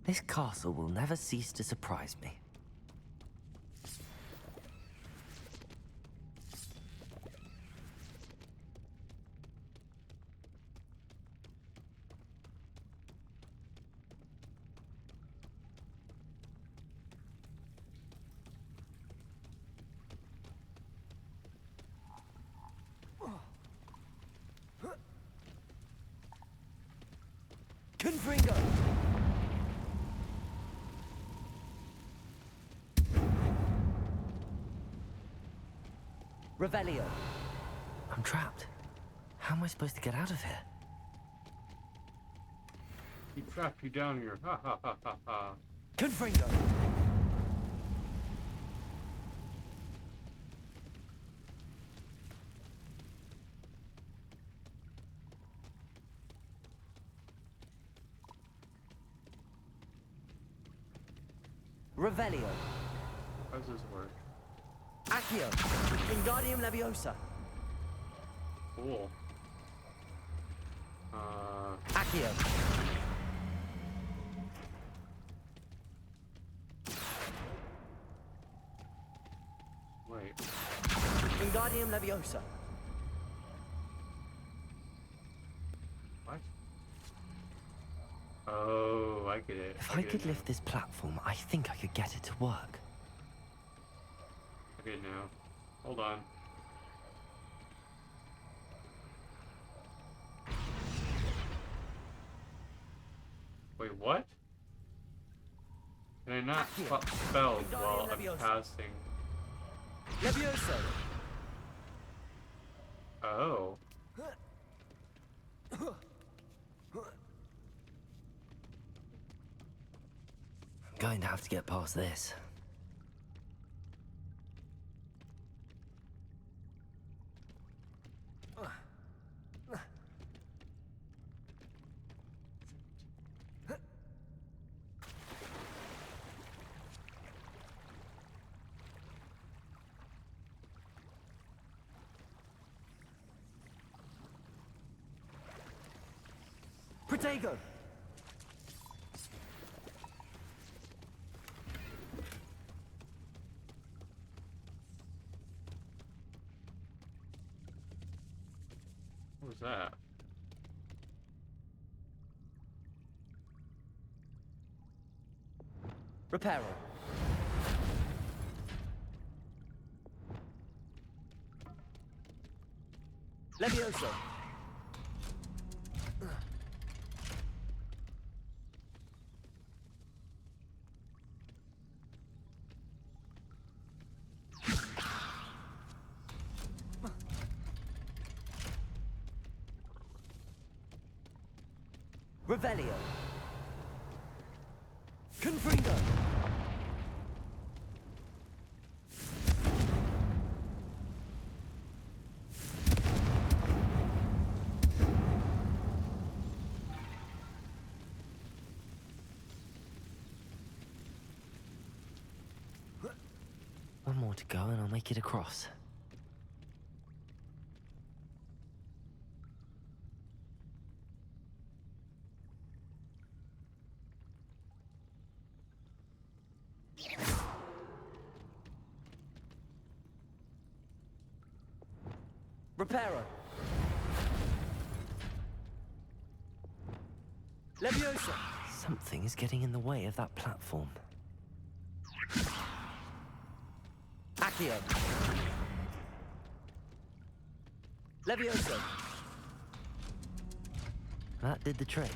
This castle will never cease to surprise me. Confringo! Revelio. I'm trapped. How am I supposed to get out of here? He trapped you down here. Ha ha ha ha ha. Confringo. Revelio. How does this work? Accio. Wingardium Leviosa. Cool. Accio. Wait. Wingardium Leviosa. What? Oh, I get it. If I could lift this platform, I think I could get it to work. I get it now. Hold on. Wait, what? Can I not swap spells while I'm casting? Levioso. Oh. I'm going to have to get past this. Protego! What was that? Reparo. Levioso. Revelio. Confringo. One more to go and I'll make it across. Reparo. Leviosa. Something is getting in the way of that platform. Accio. Levioso. That did the trick.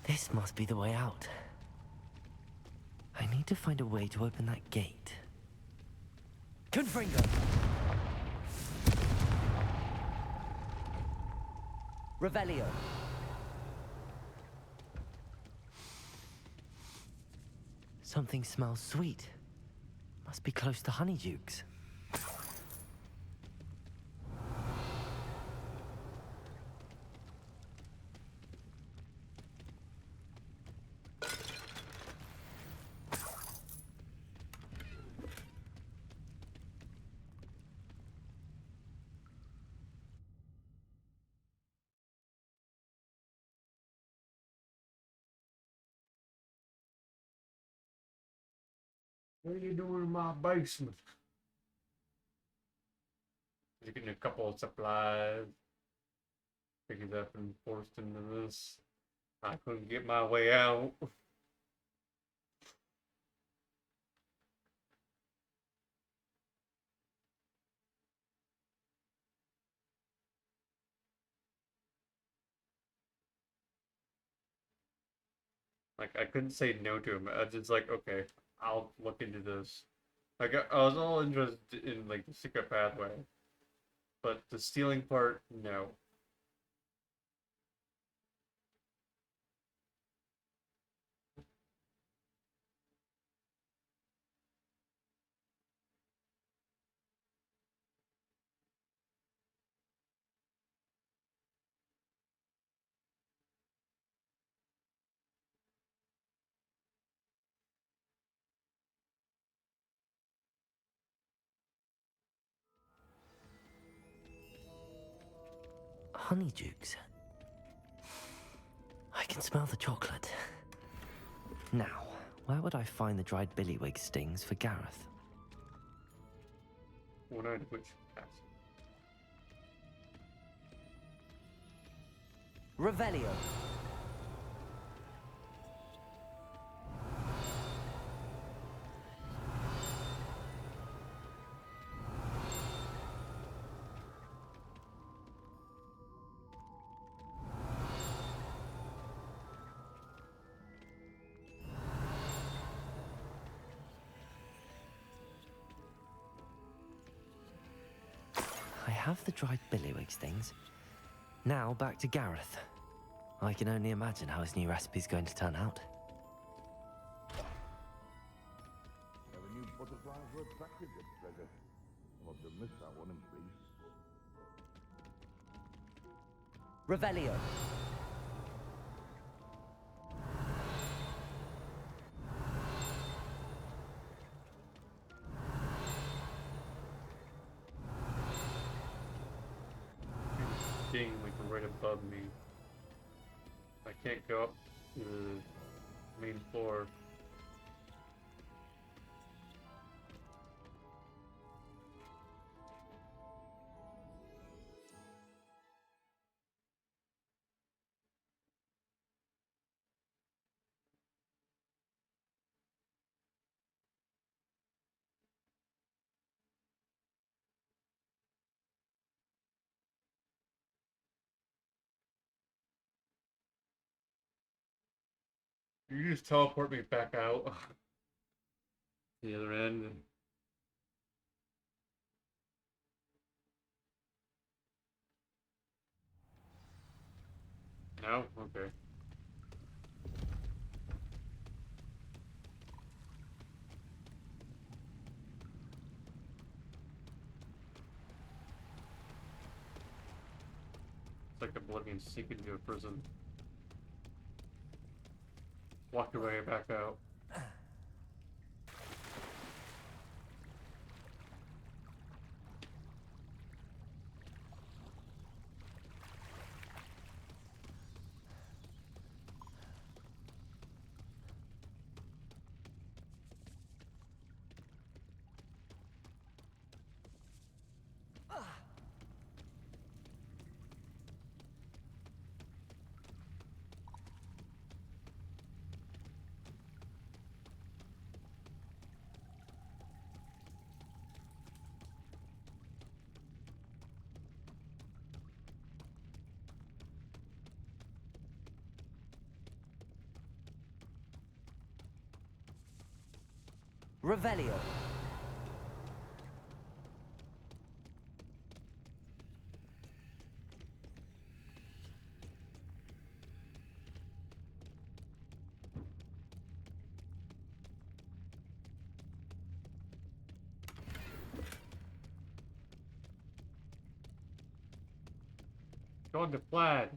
This must be the way out. I need to find a way to open that gate. Confringo. Revelio. Something smells sweet. Must be close to Honeydukes. What are you doing in my basement? Getting a couple of supplies. Pick it up and forced into this. I couldn't get my way out. Like, I couldn't say no to him. I was just like, okay, I'll look into this. Like, I was all interested in, like, the secret pathway. But the stealing part, no. Honeydukes. I can smell the chocolate. Now, where would I find the dried billywig stings for Gareth? One out of which pass. Revelio. I have the dried billywig stings. Now back to Gareth. I can only imagine how his new recipe's going to turn out. Never knew butterflies were attracted to treasure. I must have missed that one in Greece. Revelio. thing like right above me. I can't go up to the main floor. You just teleport me back out the other end. No? Okay. It's like Oblivion sink into a prison. Walk your way back out. Revelio. Going to Plaid.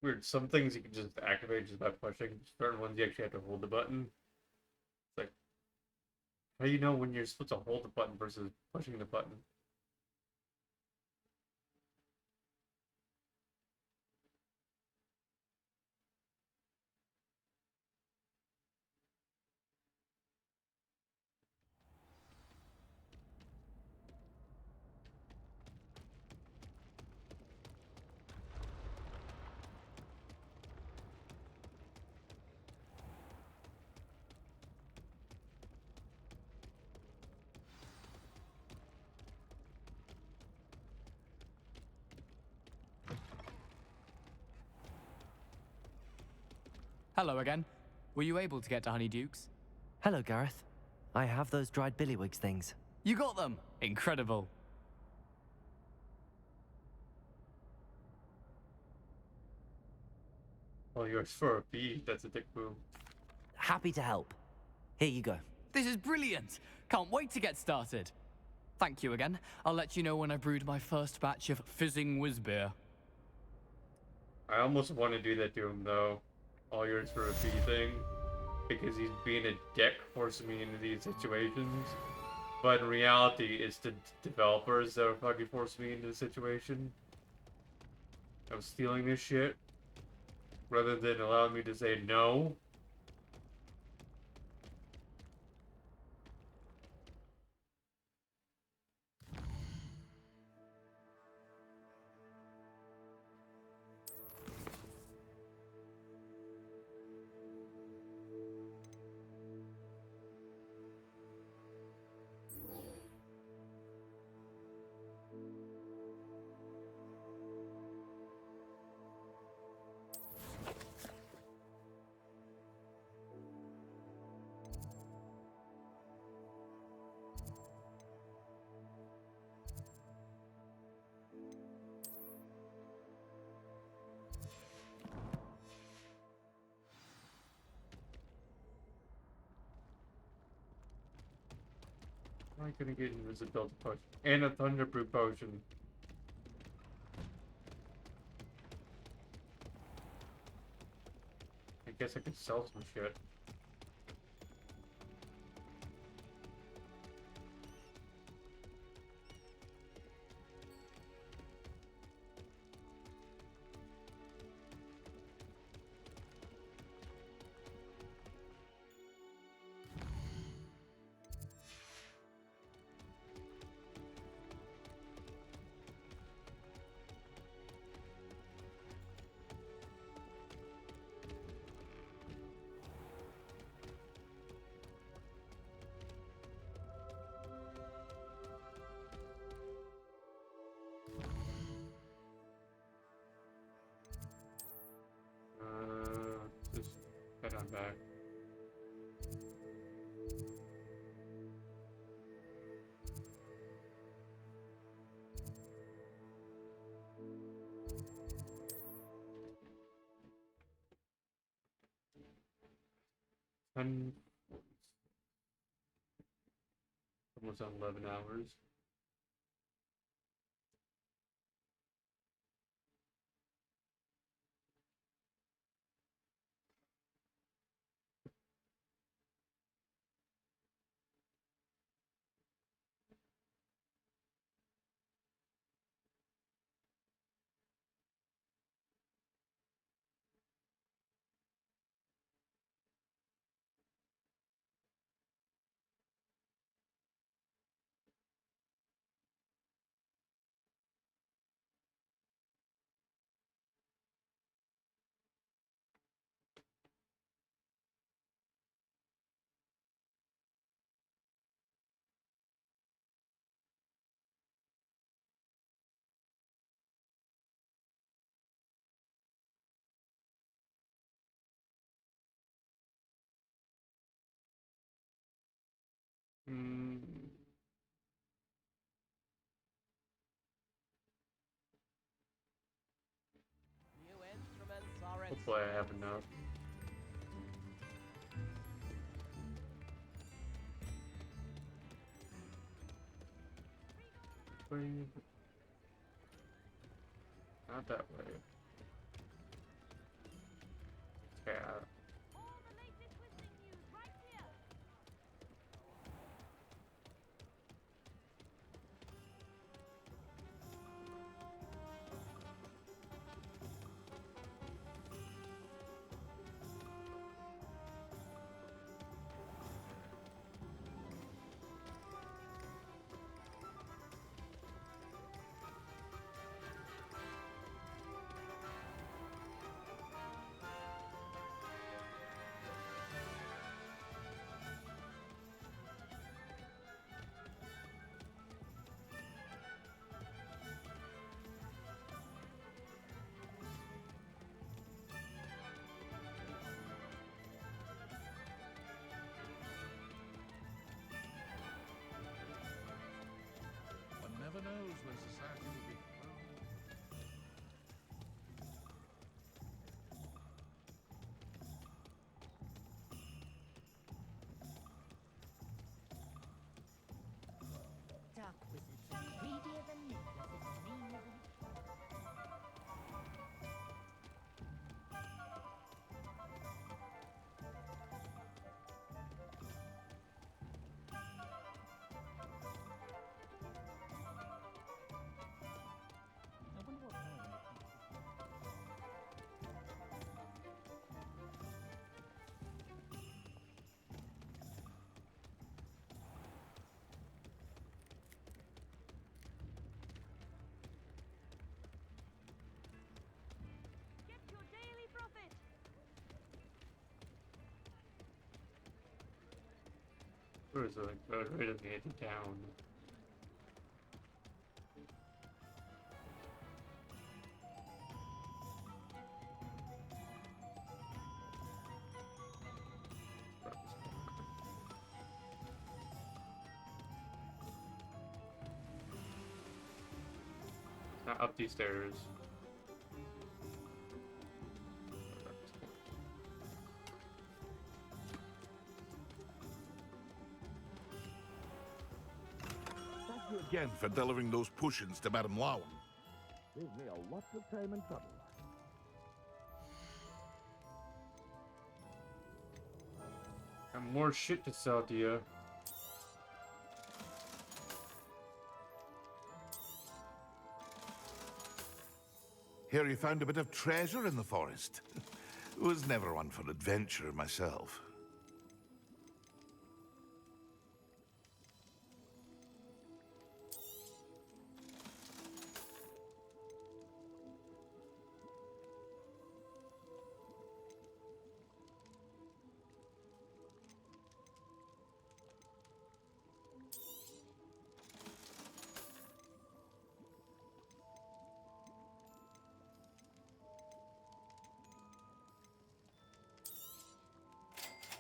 Weird. Some things you can just activate just by pushing. Certain ones you actually have to hold the button. It's like, how do you know when you're supposed to hold the button versus pushing the button? Hello again. Were you able to get to Honeydukes? Hello, Gareth. I have those dried billywigs things. You got them! Incredible. Oh, yours for a bee. That's a dick move. Happy to help. Here you go. This is brilliant! Can't wait to get started. Thank you again. I'll let you know when I brewed my first batch of fizzing whizbeer. I almost want to do that to him, though. All yours for a bee thing. Because he's being a dick, forcing me into these situations. But in reality, it's the developers that are fucking forcing me into the situation. Of stealing this shit. Rather than allowing me to say no. Am I gonna get invisibility potion and a thunderboot potion? I guess I could sell some shit. Just head on back. And almost on 11 hours. Hopefully I have enough. Not that way. Yeah. One never knows when society will be thrown. Dark wizards are greedier than niggers and meaner than... I wonder what Baron would think. Get your daily profit. Where is it? Like, right at the edge of town. Not up these stairs. again for delivering those potions to Madame Lowen. Saved me a lot of time and trouble. Got more shit to sell to you. Here you found a bit of treasure in the forest. Was never one for adventure myself.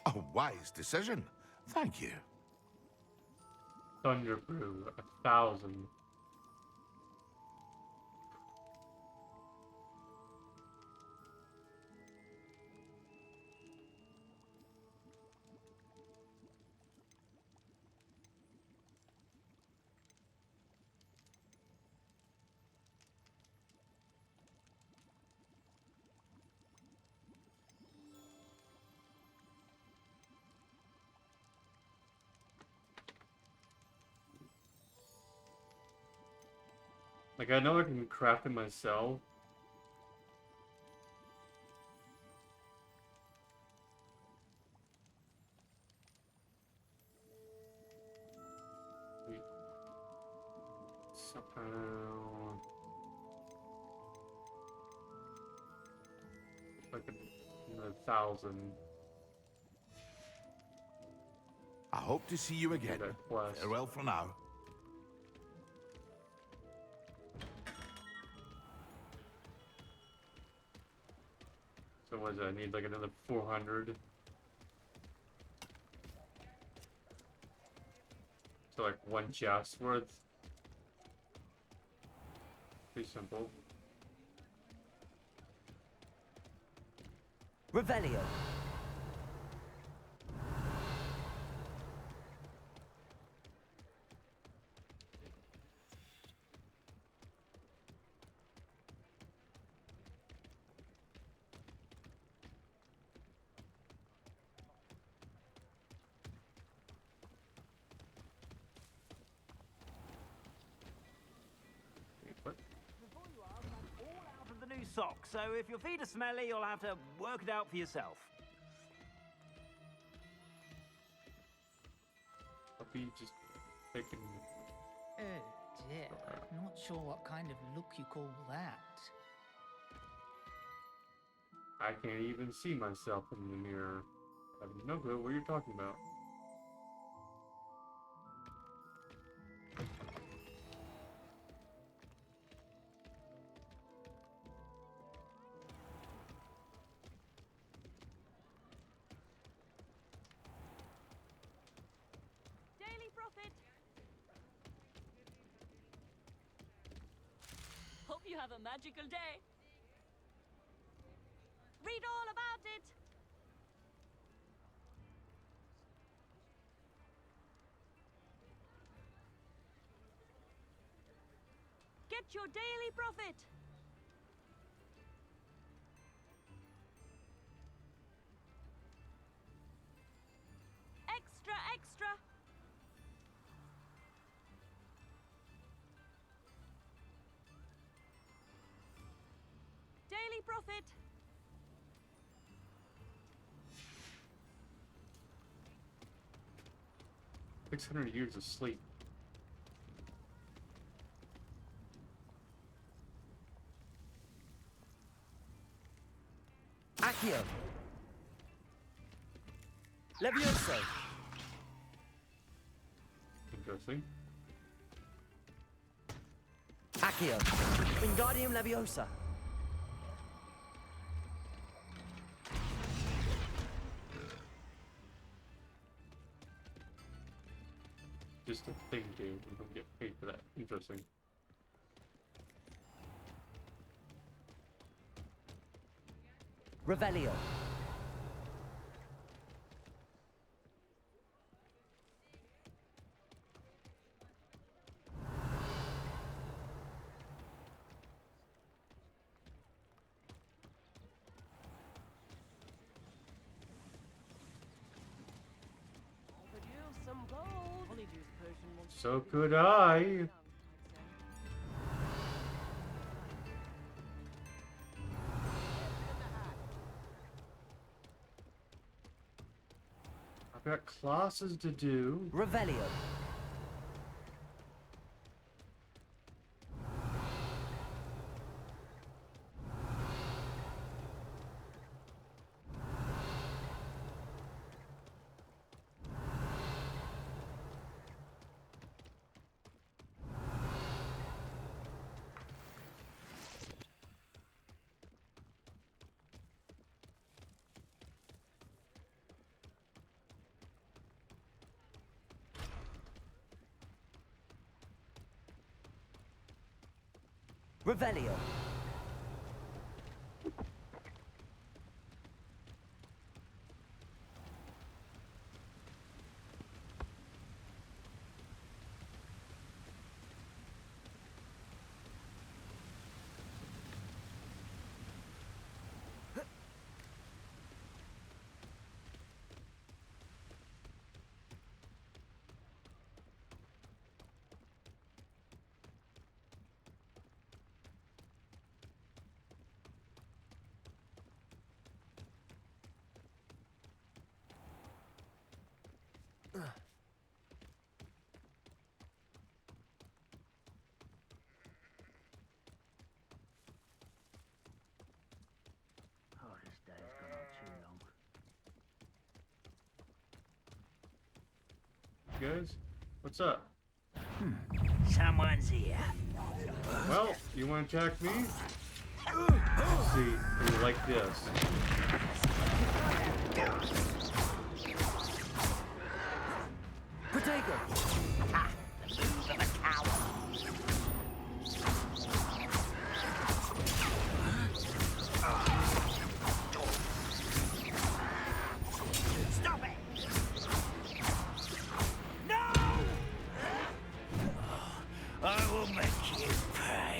A wise decision. Thank you. Thunder Brew, 1,000. Like, I know I can craft it myself. Somehow... Like 1,000. I hope to see you again. Farewell for now. So what does I need? Like another 400. So like one chest worth. Pretty simple. Revelio. Sock, so if your feet are smelly, you'll have to work it out for yourself. I'll be just taking... Oh dear, not sure what kind of look you call that. I can't even see myself in the mirror. I have no clue what you're talking about. Hope you have a magical day. Read all about it. Get your daily profit. Extra, extra. Daily profit. 600 years of sleep. Accio. Levioso. Interesting. Accio. Wingardium Leviosa. Just a thing, dude. You don't get paid for that. Interesting. Revelio. potion wants So could I. I've got classes to do. Revelio. Revelio. Oh, this day's gone on too long. Guys, what's up? Someone's here. Well, you want to attack me? Let's see, how you like this? Protego. Ha! The move of a coward. Stop it! No! I will make you pay.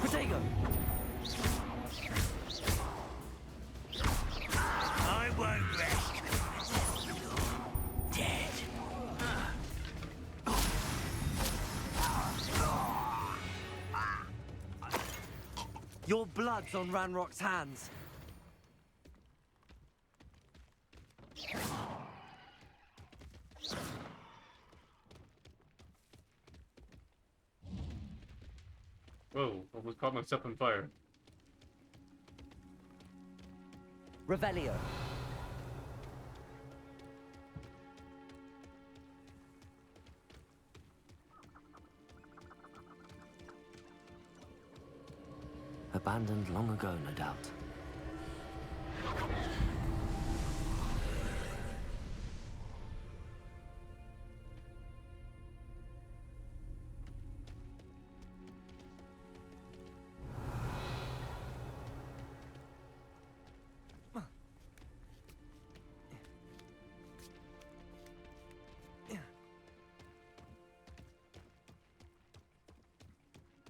Protego. I won't rest until you're dead. Your blood's on Ranrock's hands. Whoa, almost caught myself on fire. Revelio. Abandoned long ago, no doubt.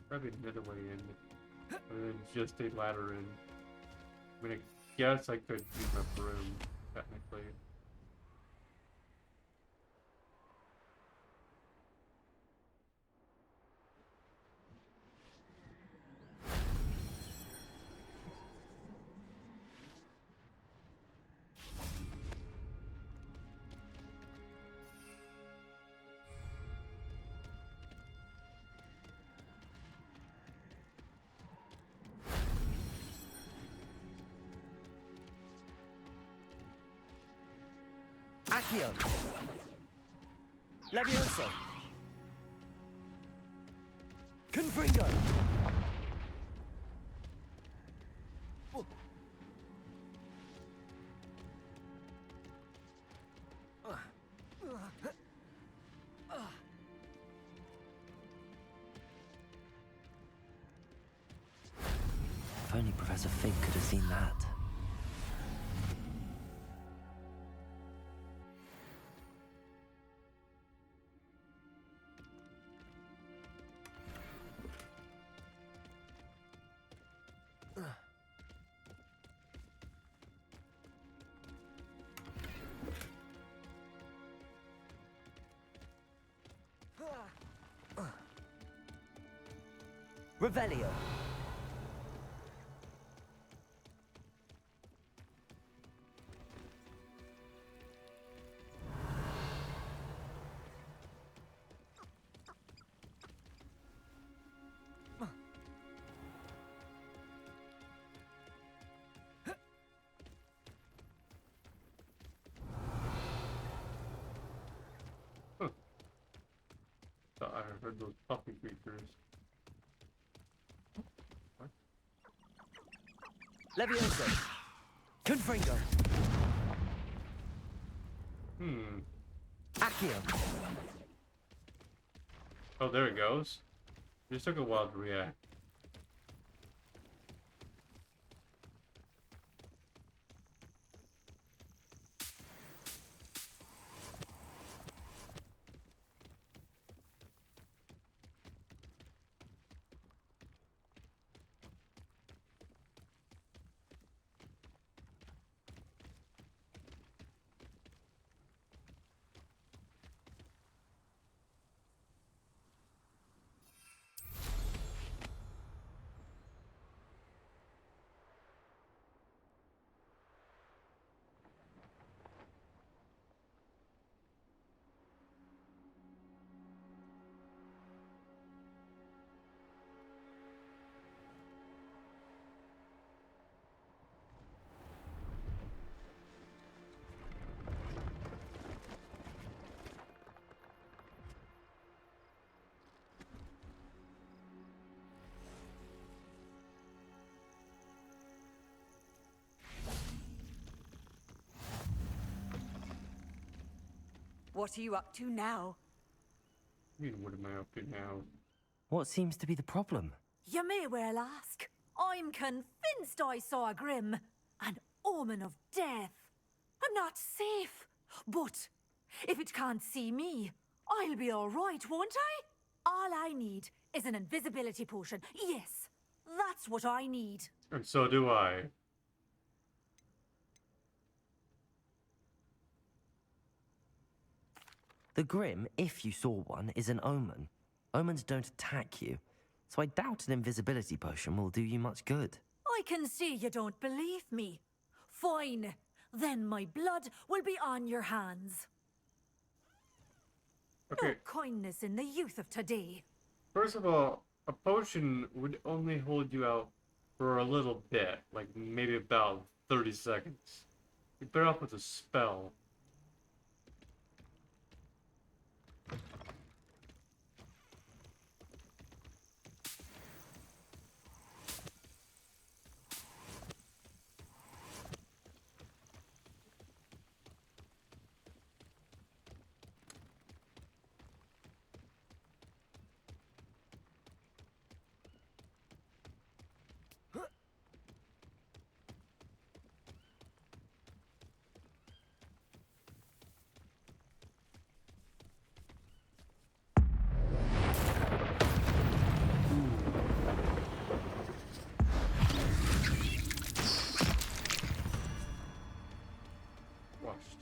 Probably another way in, other than just a ladder in. I mean, I guess I could use my broom, technically. Accio. Levioso. Confringo. If only Professor Fig could have seen that. Revelio. Thought I heard those puppy creatures. What? Levioso. Confringo. Accio. Oh, there it goes. It just took a while to react. What are you up to now? I mean, what am I up to now? What seems to be the problem? You may well ask. I'm convinced I saw a Grim, an omen of death. I'm not safe, but if it can't see me, I'll be all right, won't I? All I need is an invisibility potion. Yes, that's what I need. And so do I. The Grim, if you saw one, is an omen. Omens don't attack you, so I doubt an invisibility potion will do you much good. I can see you don't believe me. Fine. Then my blood will be on your hands. Okay. No kindness in the youth of today. First of all, a potion would only hold you out for a little bit, like maybe about 30 seconds. You're better off with a spell. Washed.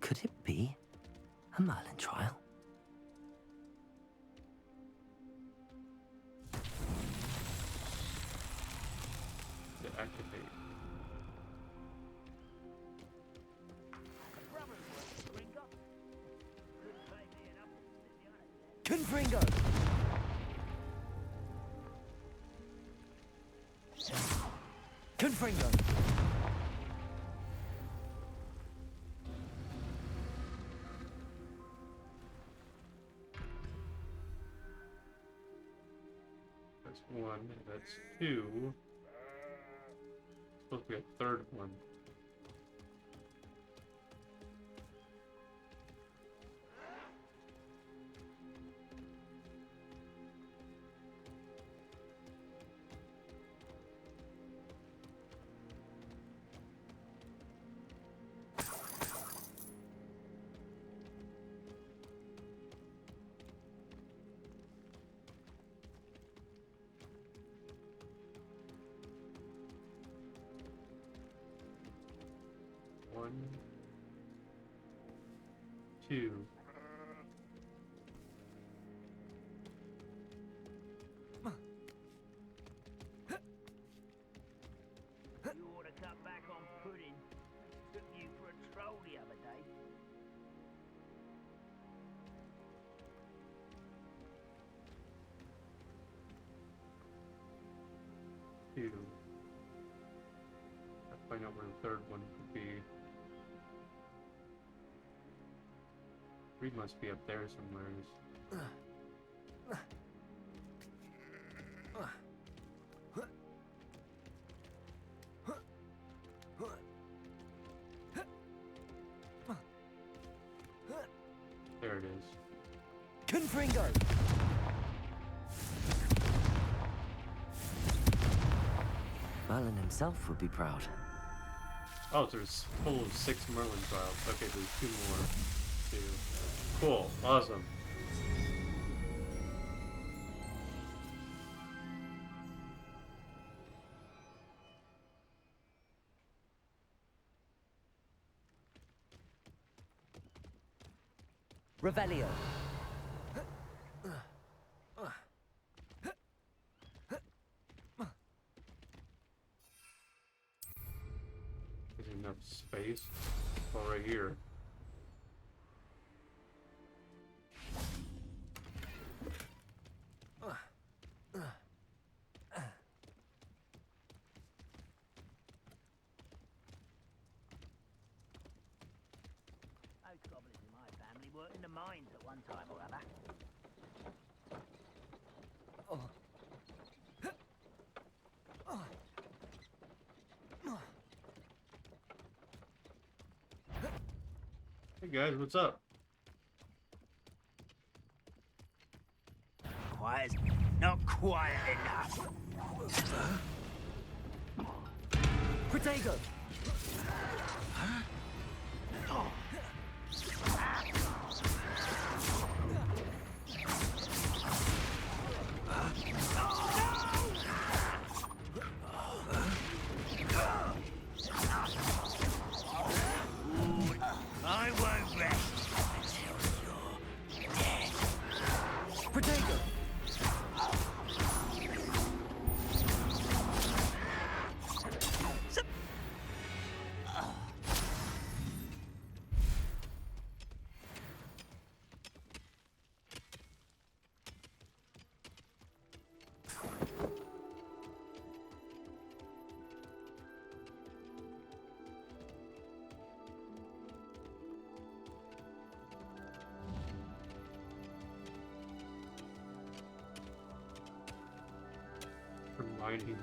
Could it be a Merlin trial? To activate. Confringo. Confringo. That's one, that's two. Supposed to be a third one. 2. You ought to cut back on pudding. Took you for a troll the other day. 2. I'll find out where the third one could be. 3 must be up there somewhere. There it is. Confringo! Merlin himself would be proud. Oh, there's full of 6 Merlin trials. Okay, there's 2 more. 2. Cool. Awesome. Revelio. There's enough space. Oh, right here. Those goblins in my family worked in the mines at one time or other. Hey guys, what's up? Quiet. Not quiet enough. Protego! I won't rest until you're dead. Protego! Hermione.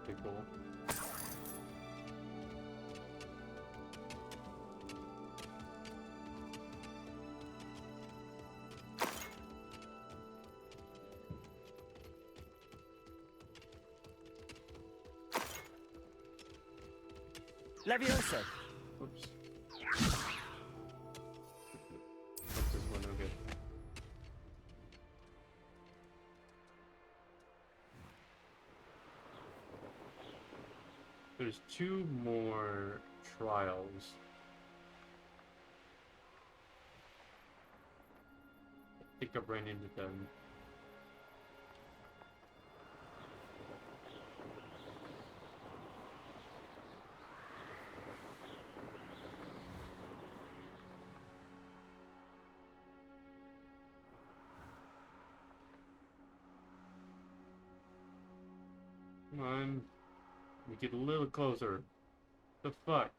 Pretty cool. Levioso! Oops. What's this one? Okay. There's 2 more trials. I think I've ran into them. Come on. We get a little closer. The fuck?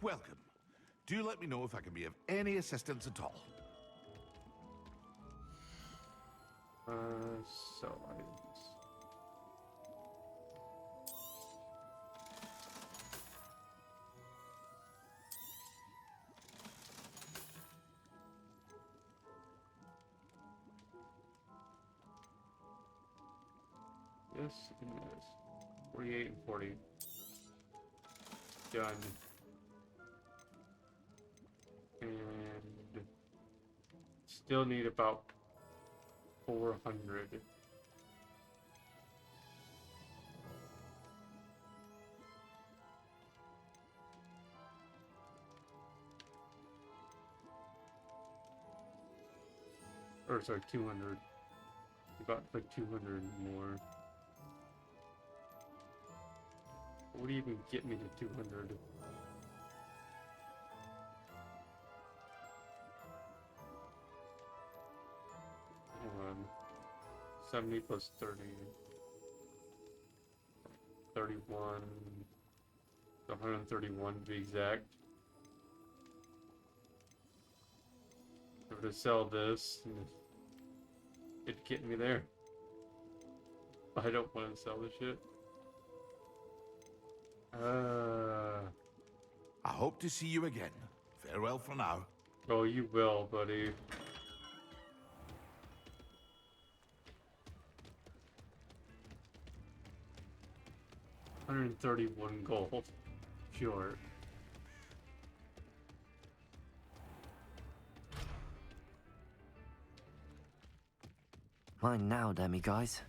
welcome. Do let me know if I can be of any assistance at all. So items. Yes, and yes. 48 and 40. Done. And still need about 400. Or sorry, 200. About like 200 more. What would even get me to 200? Hold on. 70 plus 30. 31. 131 to be exact. If I were to sell this, it'd get me there. But I don't want to sell this shit. I hope to see you again. Farewell for now. Oh, you will, buddy. $131 gold. Sure. Mine now, demi-guys.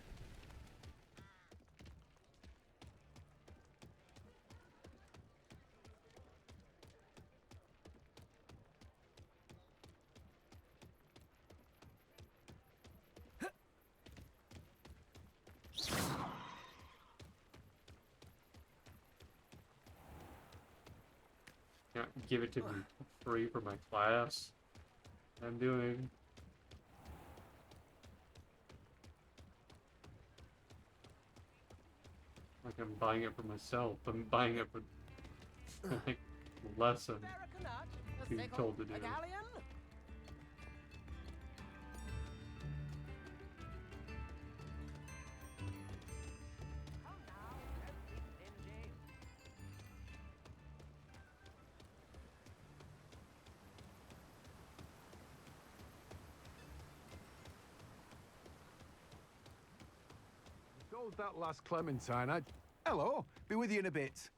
Yeah, give it to me for free for my class. I'm doing. Like I'm buying it for myself. I'm buying it for like lesson being told to do. Told that last Clementine I'd... Hello, be with you in a bit.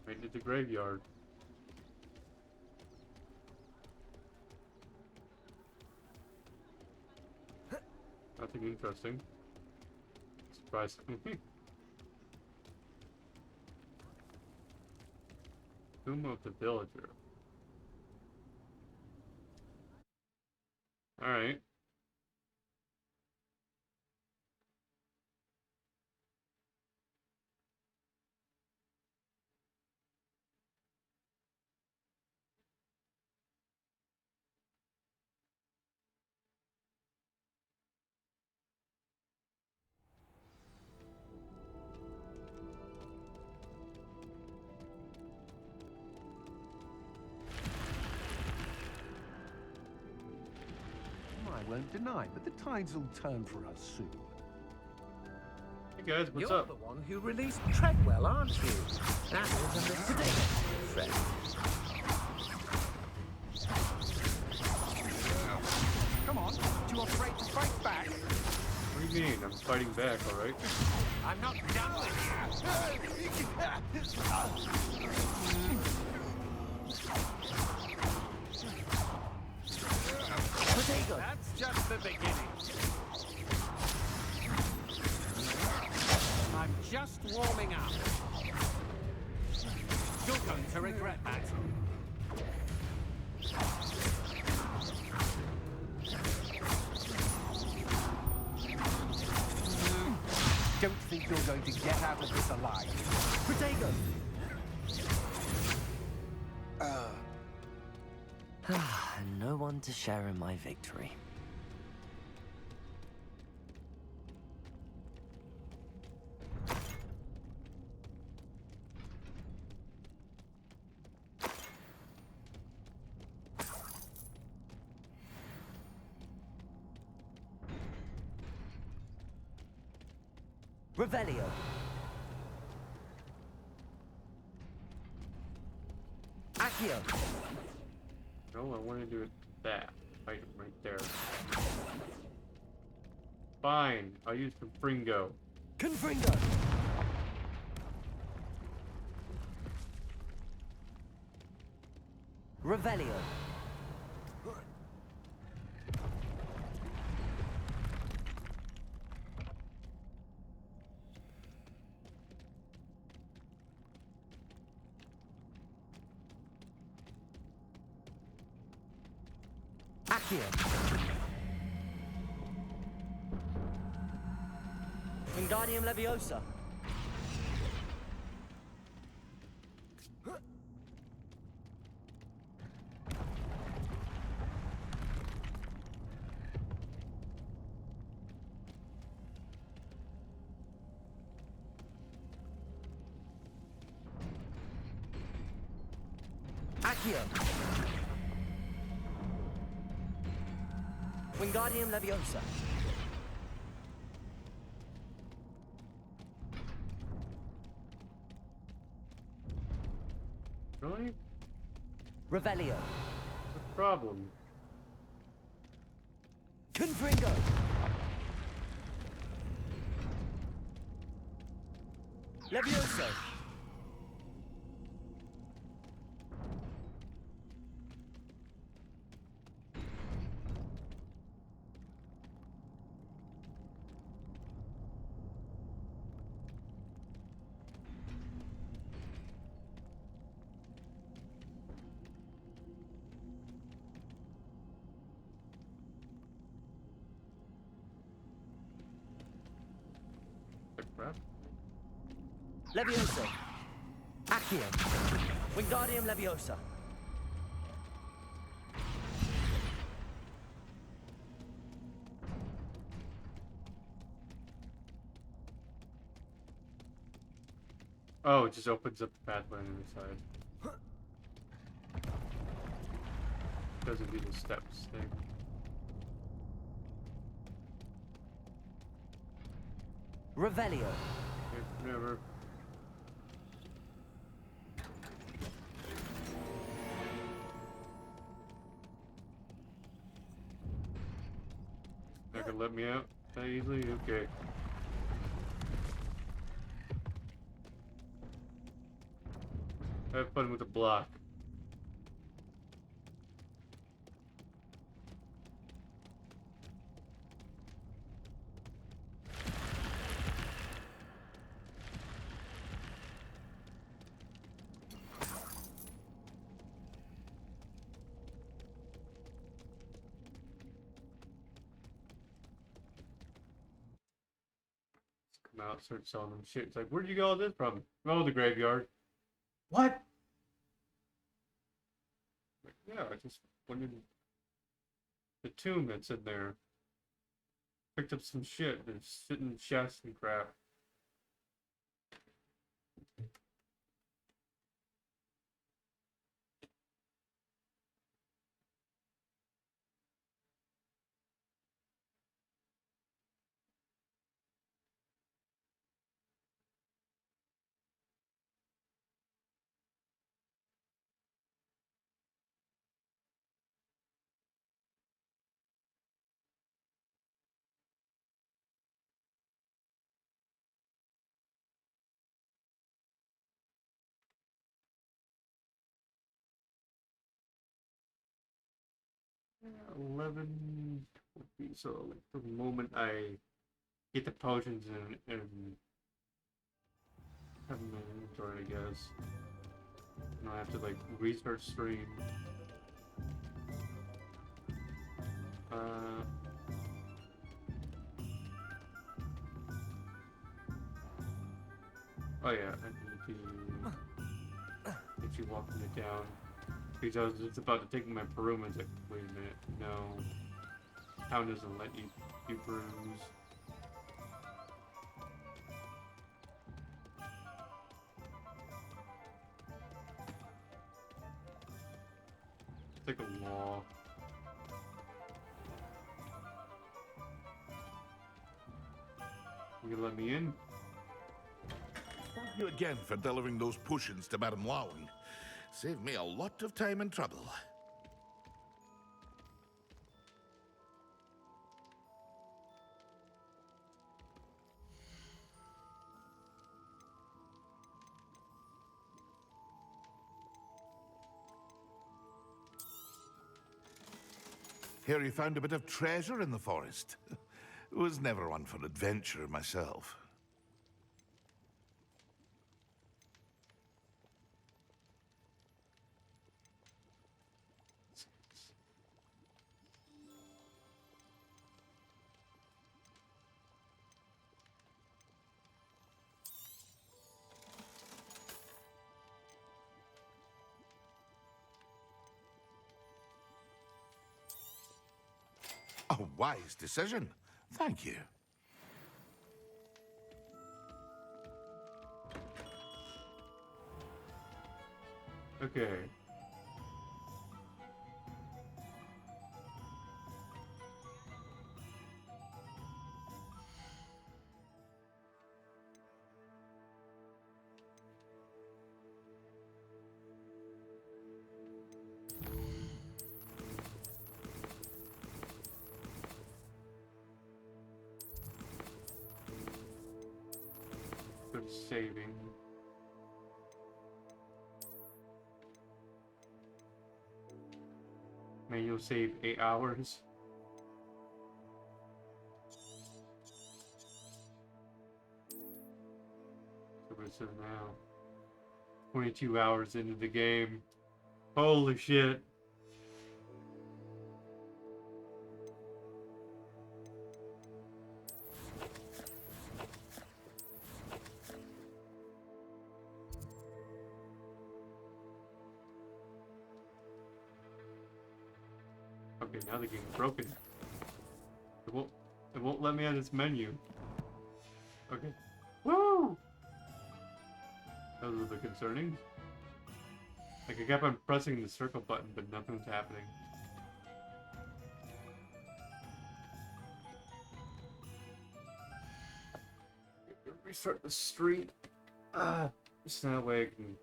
Right to the graveyard. Nothing interesting. Surprisingly. Tomb of the Villager. Alright. I won't deny, but the tides will turn for us soon. Hey guys, what's You're up? the one who released Treadwell, aren't you? That was a mistake, friend. Come on, too afraid to fight back? What do you mean? I'm fighting back, alright? I'm not done with you. That's just the beginning. I'm just warming up. You're going to regret that. don't think you're going to get out of this alive. Protego! And no one to share in my victory. Revelio. Accio. No, I want to do it that. Item right there. Fine, I'll use Confringo. Confringo. Revelio. Accio. Wingardium Leviosa. Accio. Wingardium Leviosa. Really? Revelio. What's the problem? Confringo. Levioso. The crap? Levioso. Accio. Wingardium Leviosa. Oh, it just opens up the pathway on the other side. Doesn't do the steps thing. Revelio. Never. Not gonna let me out that easily? Okay. Have fun with the block. Come out, start selling them shit. It's like, where'd you get all this from? Oh, the graveyard. What? Like, yeah, I just went in the tomb that's in there. Picked up some shit. There's sitting chests and crap. Yeah, 11 would be so like the moment I get the potions and have them in my inventory, I guess. And I have to like research stream. Oh yeah, I need to get you walking it down. Because I was just about to take my broom and it's like, wait a minute, no. Town doesn't let you brooms. It's like a law. You let me in? Thank you again for delivering those potions to Madame Lowing. Saved me a lot of time and trouble. Hear you found a bit of treasure in the forest. Was never one for adventure myself. A wise decision. Thank you. Okay. Good saving. May you'll save 8 hours. So what's it now? 22 hours into the game. Holy shit. Okay, now the game's broken. It won't let me on its menu. Okay. Woo! That was a little bit concerning. Like, I kept on pressing the circle button, but nothing's happening. Restart the street. So that way I can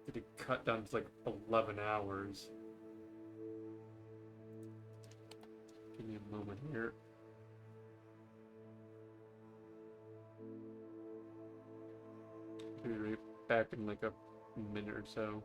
get it cut down to like 11 hours. Give me a moment here. Be right back in like a minute or so.